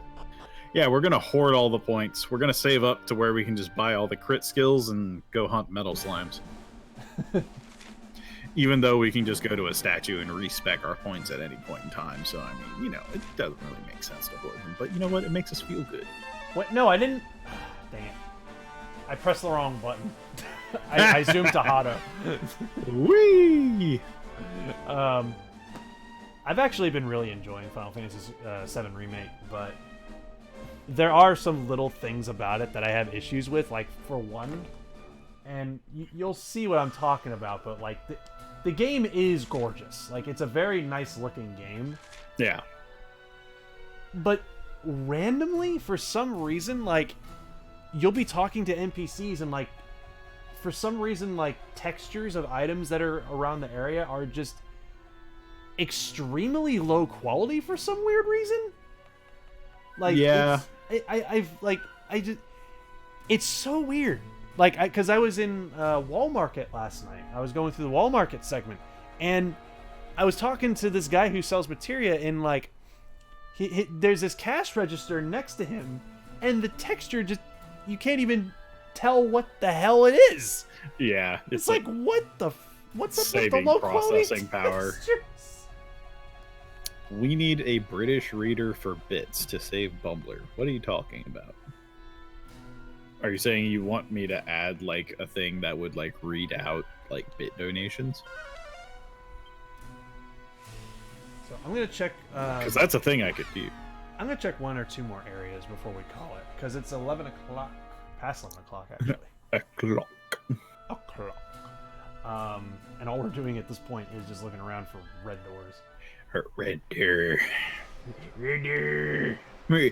Speaker 2: Yeah, we're going to hoard all the points. We're going to save up to where we can just buy all the crit skills and go hunt metal slimes. Even though we can just go to a statue and respec our points at any point in time. So, I mean, you know, it doesn't really make sense to hoard them. But you know what? It makes us feel good.
Speaker 3: What? No, I didn't. Dang it. I pressed the wrong button. I zoomed to Hado.
Speaker 2: Whee!
Speaker 3: I've actually been really enjoying Final Fantasy VII Remake, but there are some little things about it that I have issues with. Like, for one, and you'll see what I'm talking about, but like the game is gorgeous. Like, it's a very nice looking game.
Speaker 2: Yeah.
Speaker 3: But randomly, for some reason, like, you'll be talking to NPCs and, like, for some reason, like, textures of items that are around the area are just extremely low quality for some weird reason. Like,
Speaker 2: yeah.
Speaker 3: It's so weird. Like, because I was in Wall Market last night. I was going through the Wall Market segment, and I was talking to this guy who sells materia, and like, there's this cash register next to him, and the texture just, you can't even tell what the hell it is.
Speaker 2: Yeah,
Speaker 3: it's like what's up with the
Speaker 2: saving
Speaker 3: low
Speaker 2: processing
Speaker 3: quality
Speaker 2: power.
Speaker 3: textures?
Speaker 2: We need a British reader for bits to save Bumbler. What are you talking about? Are you saying you want me to add, like, a thing that would, like, read out, like, bit donations?
Speaker 3: So I'm gonna check.
Speaker 2: Because that's a thing I could do.
Speaker 3: I'm gonna check 1 or 2 more areas before we call it, because it's 11 o'clock, past 11 o'clock actually. O'clock. And all we're doing at this point is just looking around for red doors.
Speaker 2: Red door.
Speaker 3: Red door.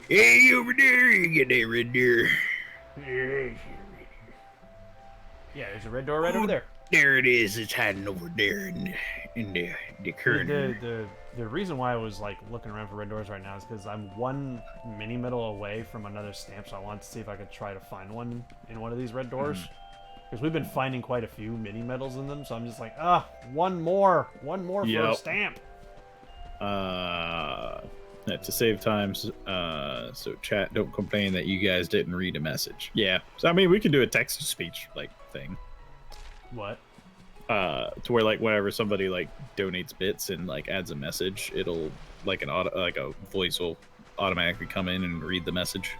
Speaker 2: Hey, over there, you get that red door.
Speaker 3: Yeah, there's a red door right over there.
Speaker 2: There it is. It's hiding over there in the current.
Speaker 3: The reason why I was like looking around for red doors right now is because I'm 1 mini medal away from another stamp, so I wanted to see if I could try to find one in one of these red doors. Because we've been finding quite a few mini medals in them, so I'm just like, one more for a stamp.
Speaker 2: To save time, so chat, don't complain that you guys didn't read a message. Yeah, so I mean, we can do a text-to-speech like thing.
Speaker 3: What?
Speaker 2: To where, like, whenever somebody like donates bits and like adds a message, it'll like a voice will automatically come in and read the message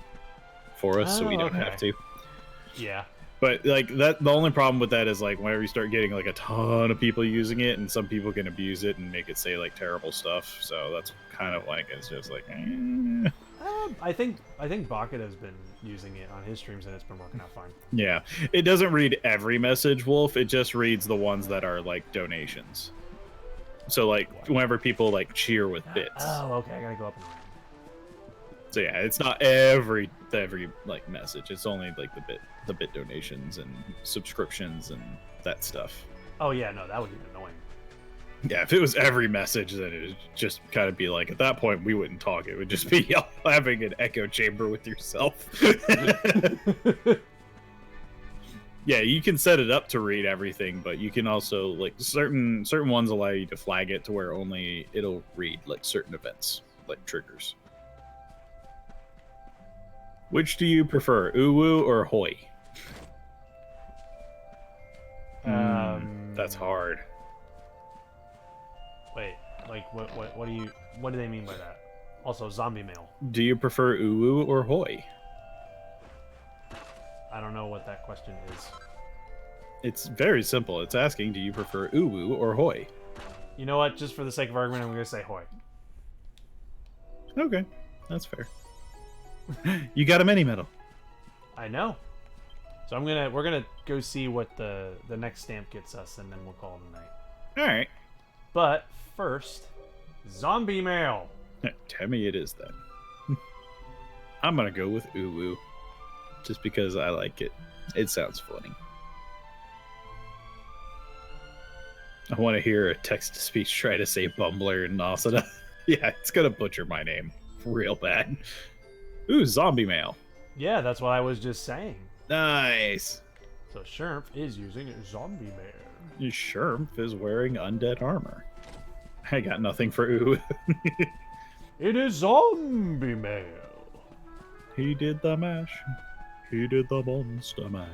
Speaker 2: for us, so we don't have to.
Speaker 3: Yeah.
Speaker 2: But like that, the only problem with that is like whenever you start getting like a ton of people using it, and some people can abuse it and make it say like terrible stuff. So that's kind of like, it's just like,
Speaker 3: I don't I think Bucket has been using it on his streams and it's been working out fine.
Speaker 2: Yeah, it doesn't read every message, Wolf. It just reads the ones that are like donations. So like whenever people like cheer with bits.
Speaker 3: Oh, okay. I gotta go up and around.
Speaker 2: So yeah, it's not every like message. It's only like the bit donations and subscriptions and that stuff.
Speaker 3: Oh yeah, no, that would be annoying.
Speaker 2: Yeah, if it was every message, then it would just kind of be like, at that point, we wouldn't talk. It would just be having an echo chamber with yourself. Yeah, you can set it up to read everything, but you can also, like, certain ones allow you to flag it to where only it'll read, like, certain events, like triggers. Which do you prefer, Uwu or Hoi? That's hard.
Speaker 3: Wait, like what do they mean by that? Also, zombie mail.
Speaker 2: Do you prefer Uwu or Hoi?
Speaker 3: I don't know what that question is.
Speaker 2: It's very simple. It's asking, do you prefer Uwu or Hoi?
Speaker 3: You know what? Just for the sake of argument, I'm going to say Hoi.
Speaker 2: Okay, that's fair. You got a mini medal.
Speaker 3: I know. So we're gonna go see what the next stamp gets us, and then we'll call it a night.
Speaker 2: All right.
Speaker 3: But first, zombie mail.
Speaker 2: Tell me it is then. I'm gonna go with Uwu, just because I like it. It sounds funny. I want to hear a text-to-speech try to say Bumbler and Nasada. Yeah, it's gonna butcher my name real bad. Ooh, zombie mail.
Speaker 3: Yeah, that's what I was just saying.
Speaker 2: Nice.
Speaker 3: So Sherp is using zombie mail.
Speaker 2: Sherp is wearing undead armor. I got nothing for Uwu.
Speaker 3: It is zombie mail.
Speaker 2: He did the mash. He did the monster mash.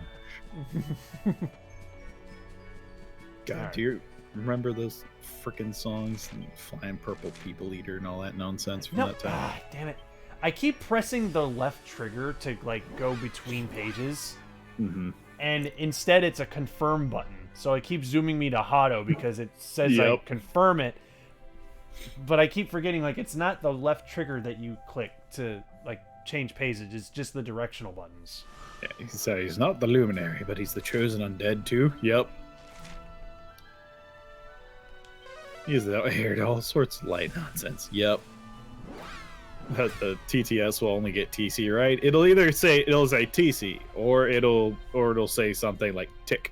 Speaker 2: God,
Speaker 3: Right.
Speaker 2: do you remember those frickin' songs? Flying Purple People Eater and all that nonsense from that time?
Speaker 3: Damn it. I keep pressing the left trigger to like go between pages.
Speaker 2: Mm-hmm.
Speaker 3: And instead it's a confirm button. So it keeps zooming me to Hado because it says I confirm it. But I keep forgetting, like, it's not the left trigger that you click to, like, change pages. It's just the directional buttons.
Speaker 2: Yeah, so he's not the Luminary, but he's the Chosen Undead too. Yep. He's out here to all sorts of light nonsense. Yep. But the TTS will only get TC, right? It'll either say TC, or it'll say something like tick.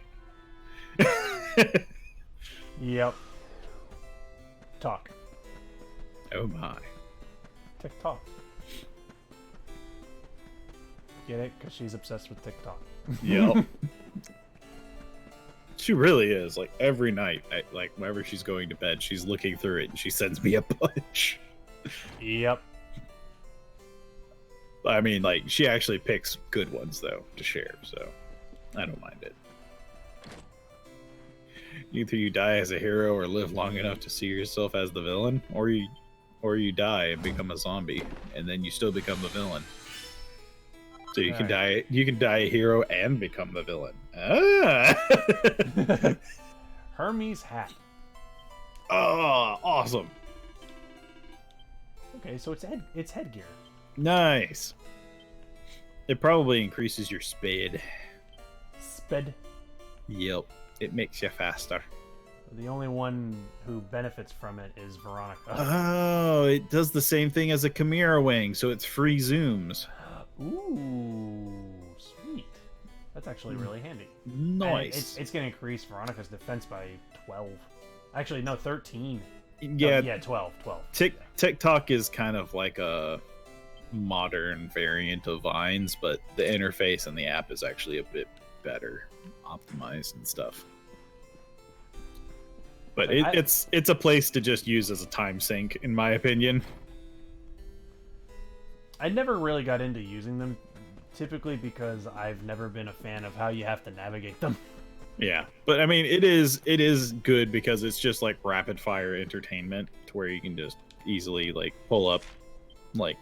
Speaker 3: Yep. Talk.
Speaker 2: Oh my.
Speaker 3: TikTok. Get it? Because she's obsessed with TikTok.
Speaker 2: Yep. She really is. Like, every night, like, whenever she's going to bed, she's looking through it and she sends me a bunch.
Speaker 3: Yep.
Speaker 2: I mean, like, she actually picks good ones, though, to share, so I don't mind it. Either you die as a hero or live long enough to see yourself as the villain, or you die and become a zombie, and then you still become the villain. So you can die a hero and become the villain. Ah!
Speaker 3: Hermes hat.
Speaker 2: Oh, awesome.
Speaker 3: Okay, so it's headgear.
Speaker 2: Nice. It probably increases your speed.
Speaker 3: Sped.
Speaker 2: Yep. It makes you faster.
Speaker 3: The only one who benefits from it is Veronica.
Speaker 2: Oh, it does the same thing as a Chimera wing, so it's free zooms.
Speaker 3: Ooh, sweet. That's actually really handy.
Speaker 2: Nice.
Speaker 3: It's going to increase Veronica's defense by 12. Actually, no, 13.
Speaker 2: Yeah.
Speaker 3: Yeah, 12.
Speaker 2: TikTok is kind of like a modern variant of Vines, but the interface and the app is actually a bit better optimized and stuff. But it's a place to just use as a time sink, in my opinion. I
Speaker 3: never really got into using them, typically because I've never been a fan of how you have to navigate them.
Speaker 2: Yeah, but I mean, it is good because it's just like rapid fire entertainment, to where you can just easily like pull up like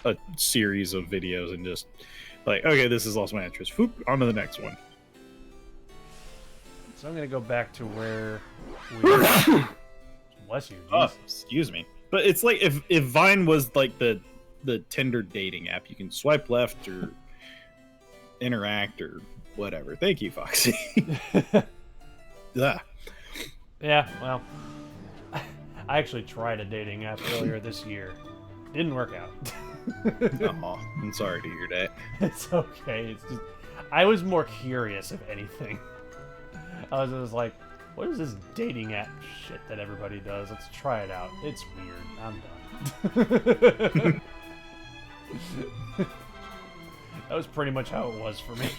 Speaker 2: a series of videos and just like, okay, this has lost my interest. Whoop, on to the next one.
Speaker 3: So I'm gonna go back to where we. Bless you.
Speaker 2: Oh, excuse me. But it's like if Vine was like the the Tinder dating app. You can swipe left or interact or whatever. Thank you, Foxy. Ugh.
Speaker 3: Yeah, well, I actually tried a dating app earlier this year. Didn't work out.
Speaker 2: Aw, I'm sorry to hear that.
Speaker 3: It's okay. It's just I was more curious, if anything. I was just like, what is this dating app shit that everybody does? Let's try it out. It's weird. I'm done. That was pretty much how it was for me.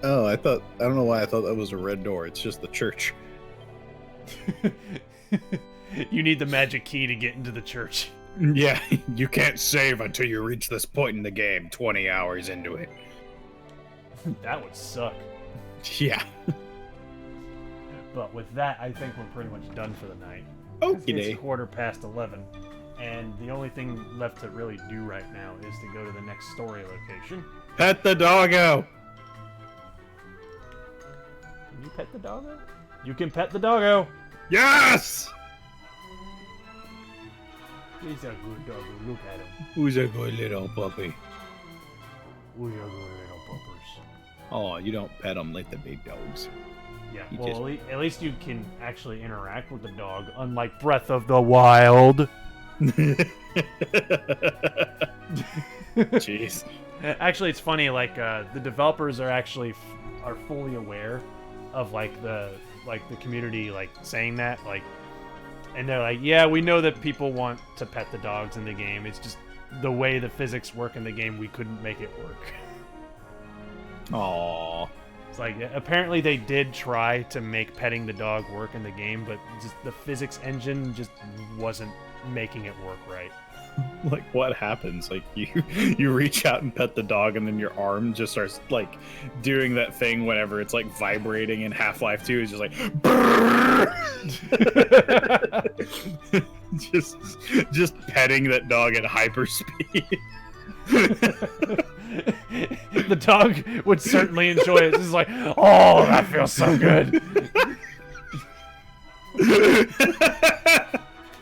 Speaker 2: Oh, I don't know why I thought that was a red door. It's just the church.
Speaker 3: You need the magic key to get into the church.
Speaker 2: Yeah, you can't save until you reach this point in the game, 20 hours into it.
Speaker 3: That would suck.
Speaker 2: Yeah.
Speaker 3: But with that, I think we're pretty much done for the night.
Speaker 2: Okie day.
Speaker 3: It's 11:15, and the only thing left to really do right now is to go to the next story location.
Speaker 2: Pet the doggo!
Speaker 3: Can you pet the doggo? You can pet the doggo!
Speaker 2: Yes!
Speaker 3: He's a good doggo. Look at him.
Speaker 2: Who's a good little puppy?
Speaker 3: We are good little puppers.
Speaker 2: Oh, you don't pet them like the big dogs.
Speaker 3: Yeah,
Speaker 2: You
Speaker 3: well,
Speaker 2: just-
Speaker 3: at least you can actually interact with the dog, unlike Breath of the Wild.
Speaker 2: Jeez.
Speaker 3: Actually, it's funny. Like the developers are actually are fully aware of the community saying that and they're like, yeah, we know that people want to pet the dogs in the game. It's just the way the physics work in the game, we couldn't make it work.
Speaker 2: Aww.
Speaker 3: It's like apparently they did try to make petting the dog work in the game, but just the physics engine just wasn't making it work right.
Speaker 2: Like, what happens? Like, you reach out and pet the dog, and then your arm just starts, doing that thing whenever it's, vibrating in Half-Life 2. It's just like... just petting that dog at hyperspeed.
Speaker 3: The dog would certainly enjoy it. It's just like, oh, that feels so good.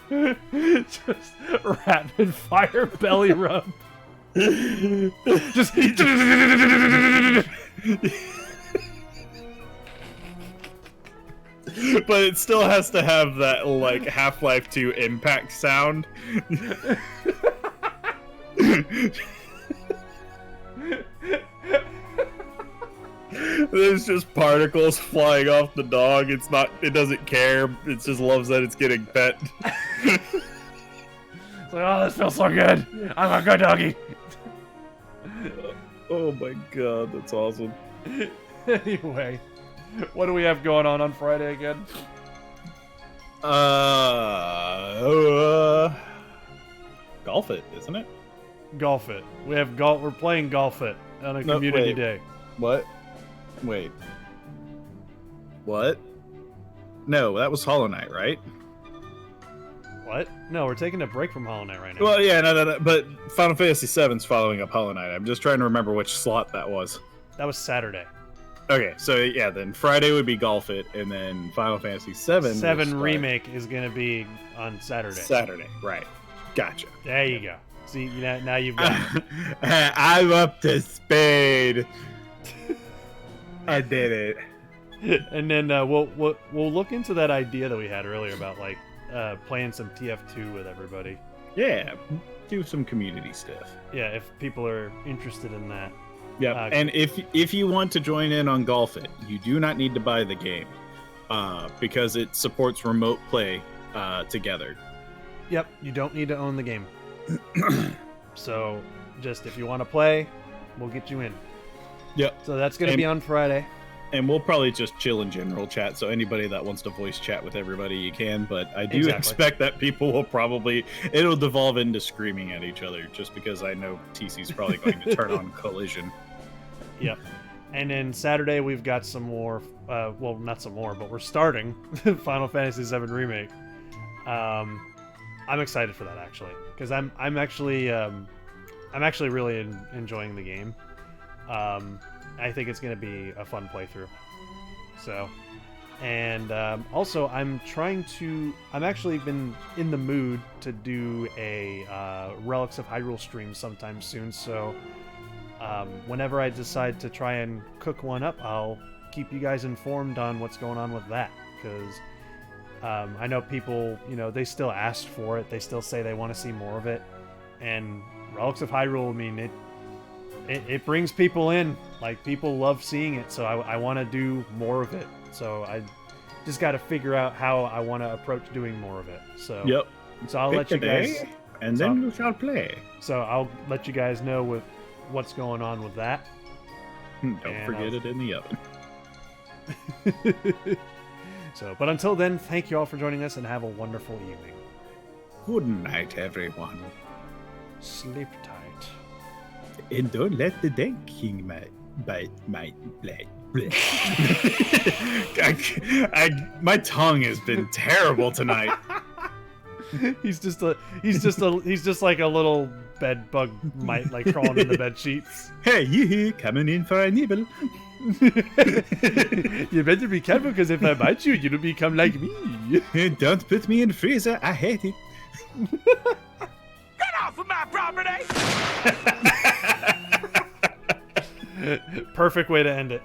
Speaker 3: Just rapid fire belly rub. Just
Speaker 2: but it still has to have that Half-Life 2 impact sound. There's just particles flying off the dog. It doesn't care. It just loves that it's getting pet.
Speaker 3: It's like, oh, this feels so good. I'm a good doggy.
Speaker 2: Oh my god, that's awesome.
Speaker 3: Anyway, what do we have going on Friday again?
Speaker 2: Golf It, isn't it?
Speaker 3: Golf It. We have golf. We're playing Golf It on a community day.
Speaker 2: What? Wait. What? No, that was Hollow Knight, right?
Speaker 3: What? No, we're taking a break from Hollow Knight right now.
Speaker 2: Well, yeah, no. But Final Fantasy VII's following up Hollow Knight. I'm just trying to remember which slot that was.
Speaker 3: That was Saturday.
Speaker 2: Okay, so yeah, then Friday would be Golf It, and then Final Fantasy VII.
Speaker 3: 7 Remake is going to be on Saturday.
Speaker 2: Saturday, right. Gotcha.
Speaker 3: There you go. See, now you've got it.
Speaker 2: I'm up to speed. I did it.
Speaker 3: And then we'll look into that idea that we had earlier about playing some TF2 with everybody.
Speaker 2: Yeah, do some community stuff.
Speaker 3: Yeah, if people are interested in that.
Speaker 2: Yeah, and if you want to join in on Golf It, you do not need to buy the game because it supports remote play together.
Speaker 3: Yep, you don't need to own the game. So, just if you want to play, we'll get you in.
Speaker 2: Yep.
Speaker 3: So that's going to be on Friday.
Speaker 2: And we'll probably just chill in general chat, so anybody that wants to voice chat with everybody, you can, but I do expect that people will it'll devolve into screaming at each other, just because I know TC's probably going to turn on Collision.
Speaker 3: Yep. And then Saturday we've got some more, well, not some more, but we're starting Final Fantasy VII Remake. I'm excited for that, actually, because I'm actually really enjoying the game. I think it's going to be a fun playthrough. So, And also, I'm actually been in the mood to do a Relics of Hyrule stream sometime soon, so whenever I decide to try and cook one up, I'll keep you guys informed on what's going on with that, because I know people, they still asked for it, they still say they want to see more of it, and Relics of Hyrule, I mean, it brings people in, like, people love seeing it, so I want to do more of it. So I just got to figure out how I want to approach doing more of it. So
Speaker 2: Yep.
Speaker 3: So I'll let you guys,
Speaker 2: and then we shall play.
Speaker 3: So I'll let you guys know with what's going on with that.
Speaker 2: Don't forget it in the oven.
Speaker 3: So, but until then, thank you all for joining us and have a wonderful evening.
Speaker 2: Good night, everyone.
Speaker 3: Sleep tight.
Speaker 2: And don't let the dead king bite my blade. My tongue has been terrible tonight.
Speaker 3: He's just like a little bed bug mite, like crawling in the bed sheets.
Speaker 2: Hey, you coming in for a nibble?
Speaker 3: You better be careful, because if I bite you, you'll become like me.
Speaker 2: Don't put me in freezer. I hate it.
Speaker 5: Get off of my property!
Speaker 3: Perfect way to end it.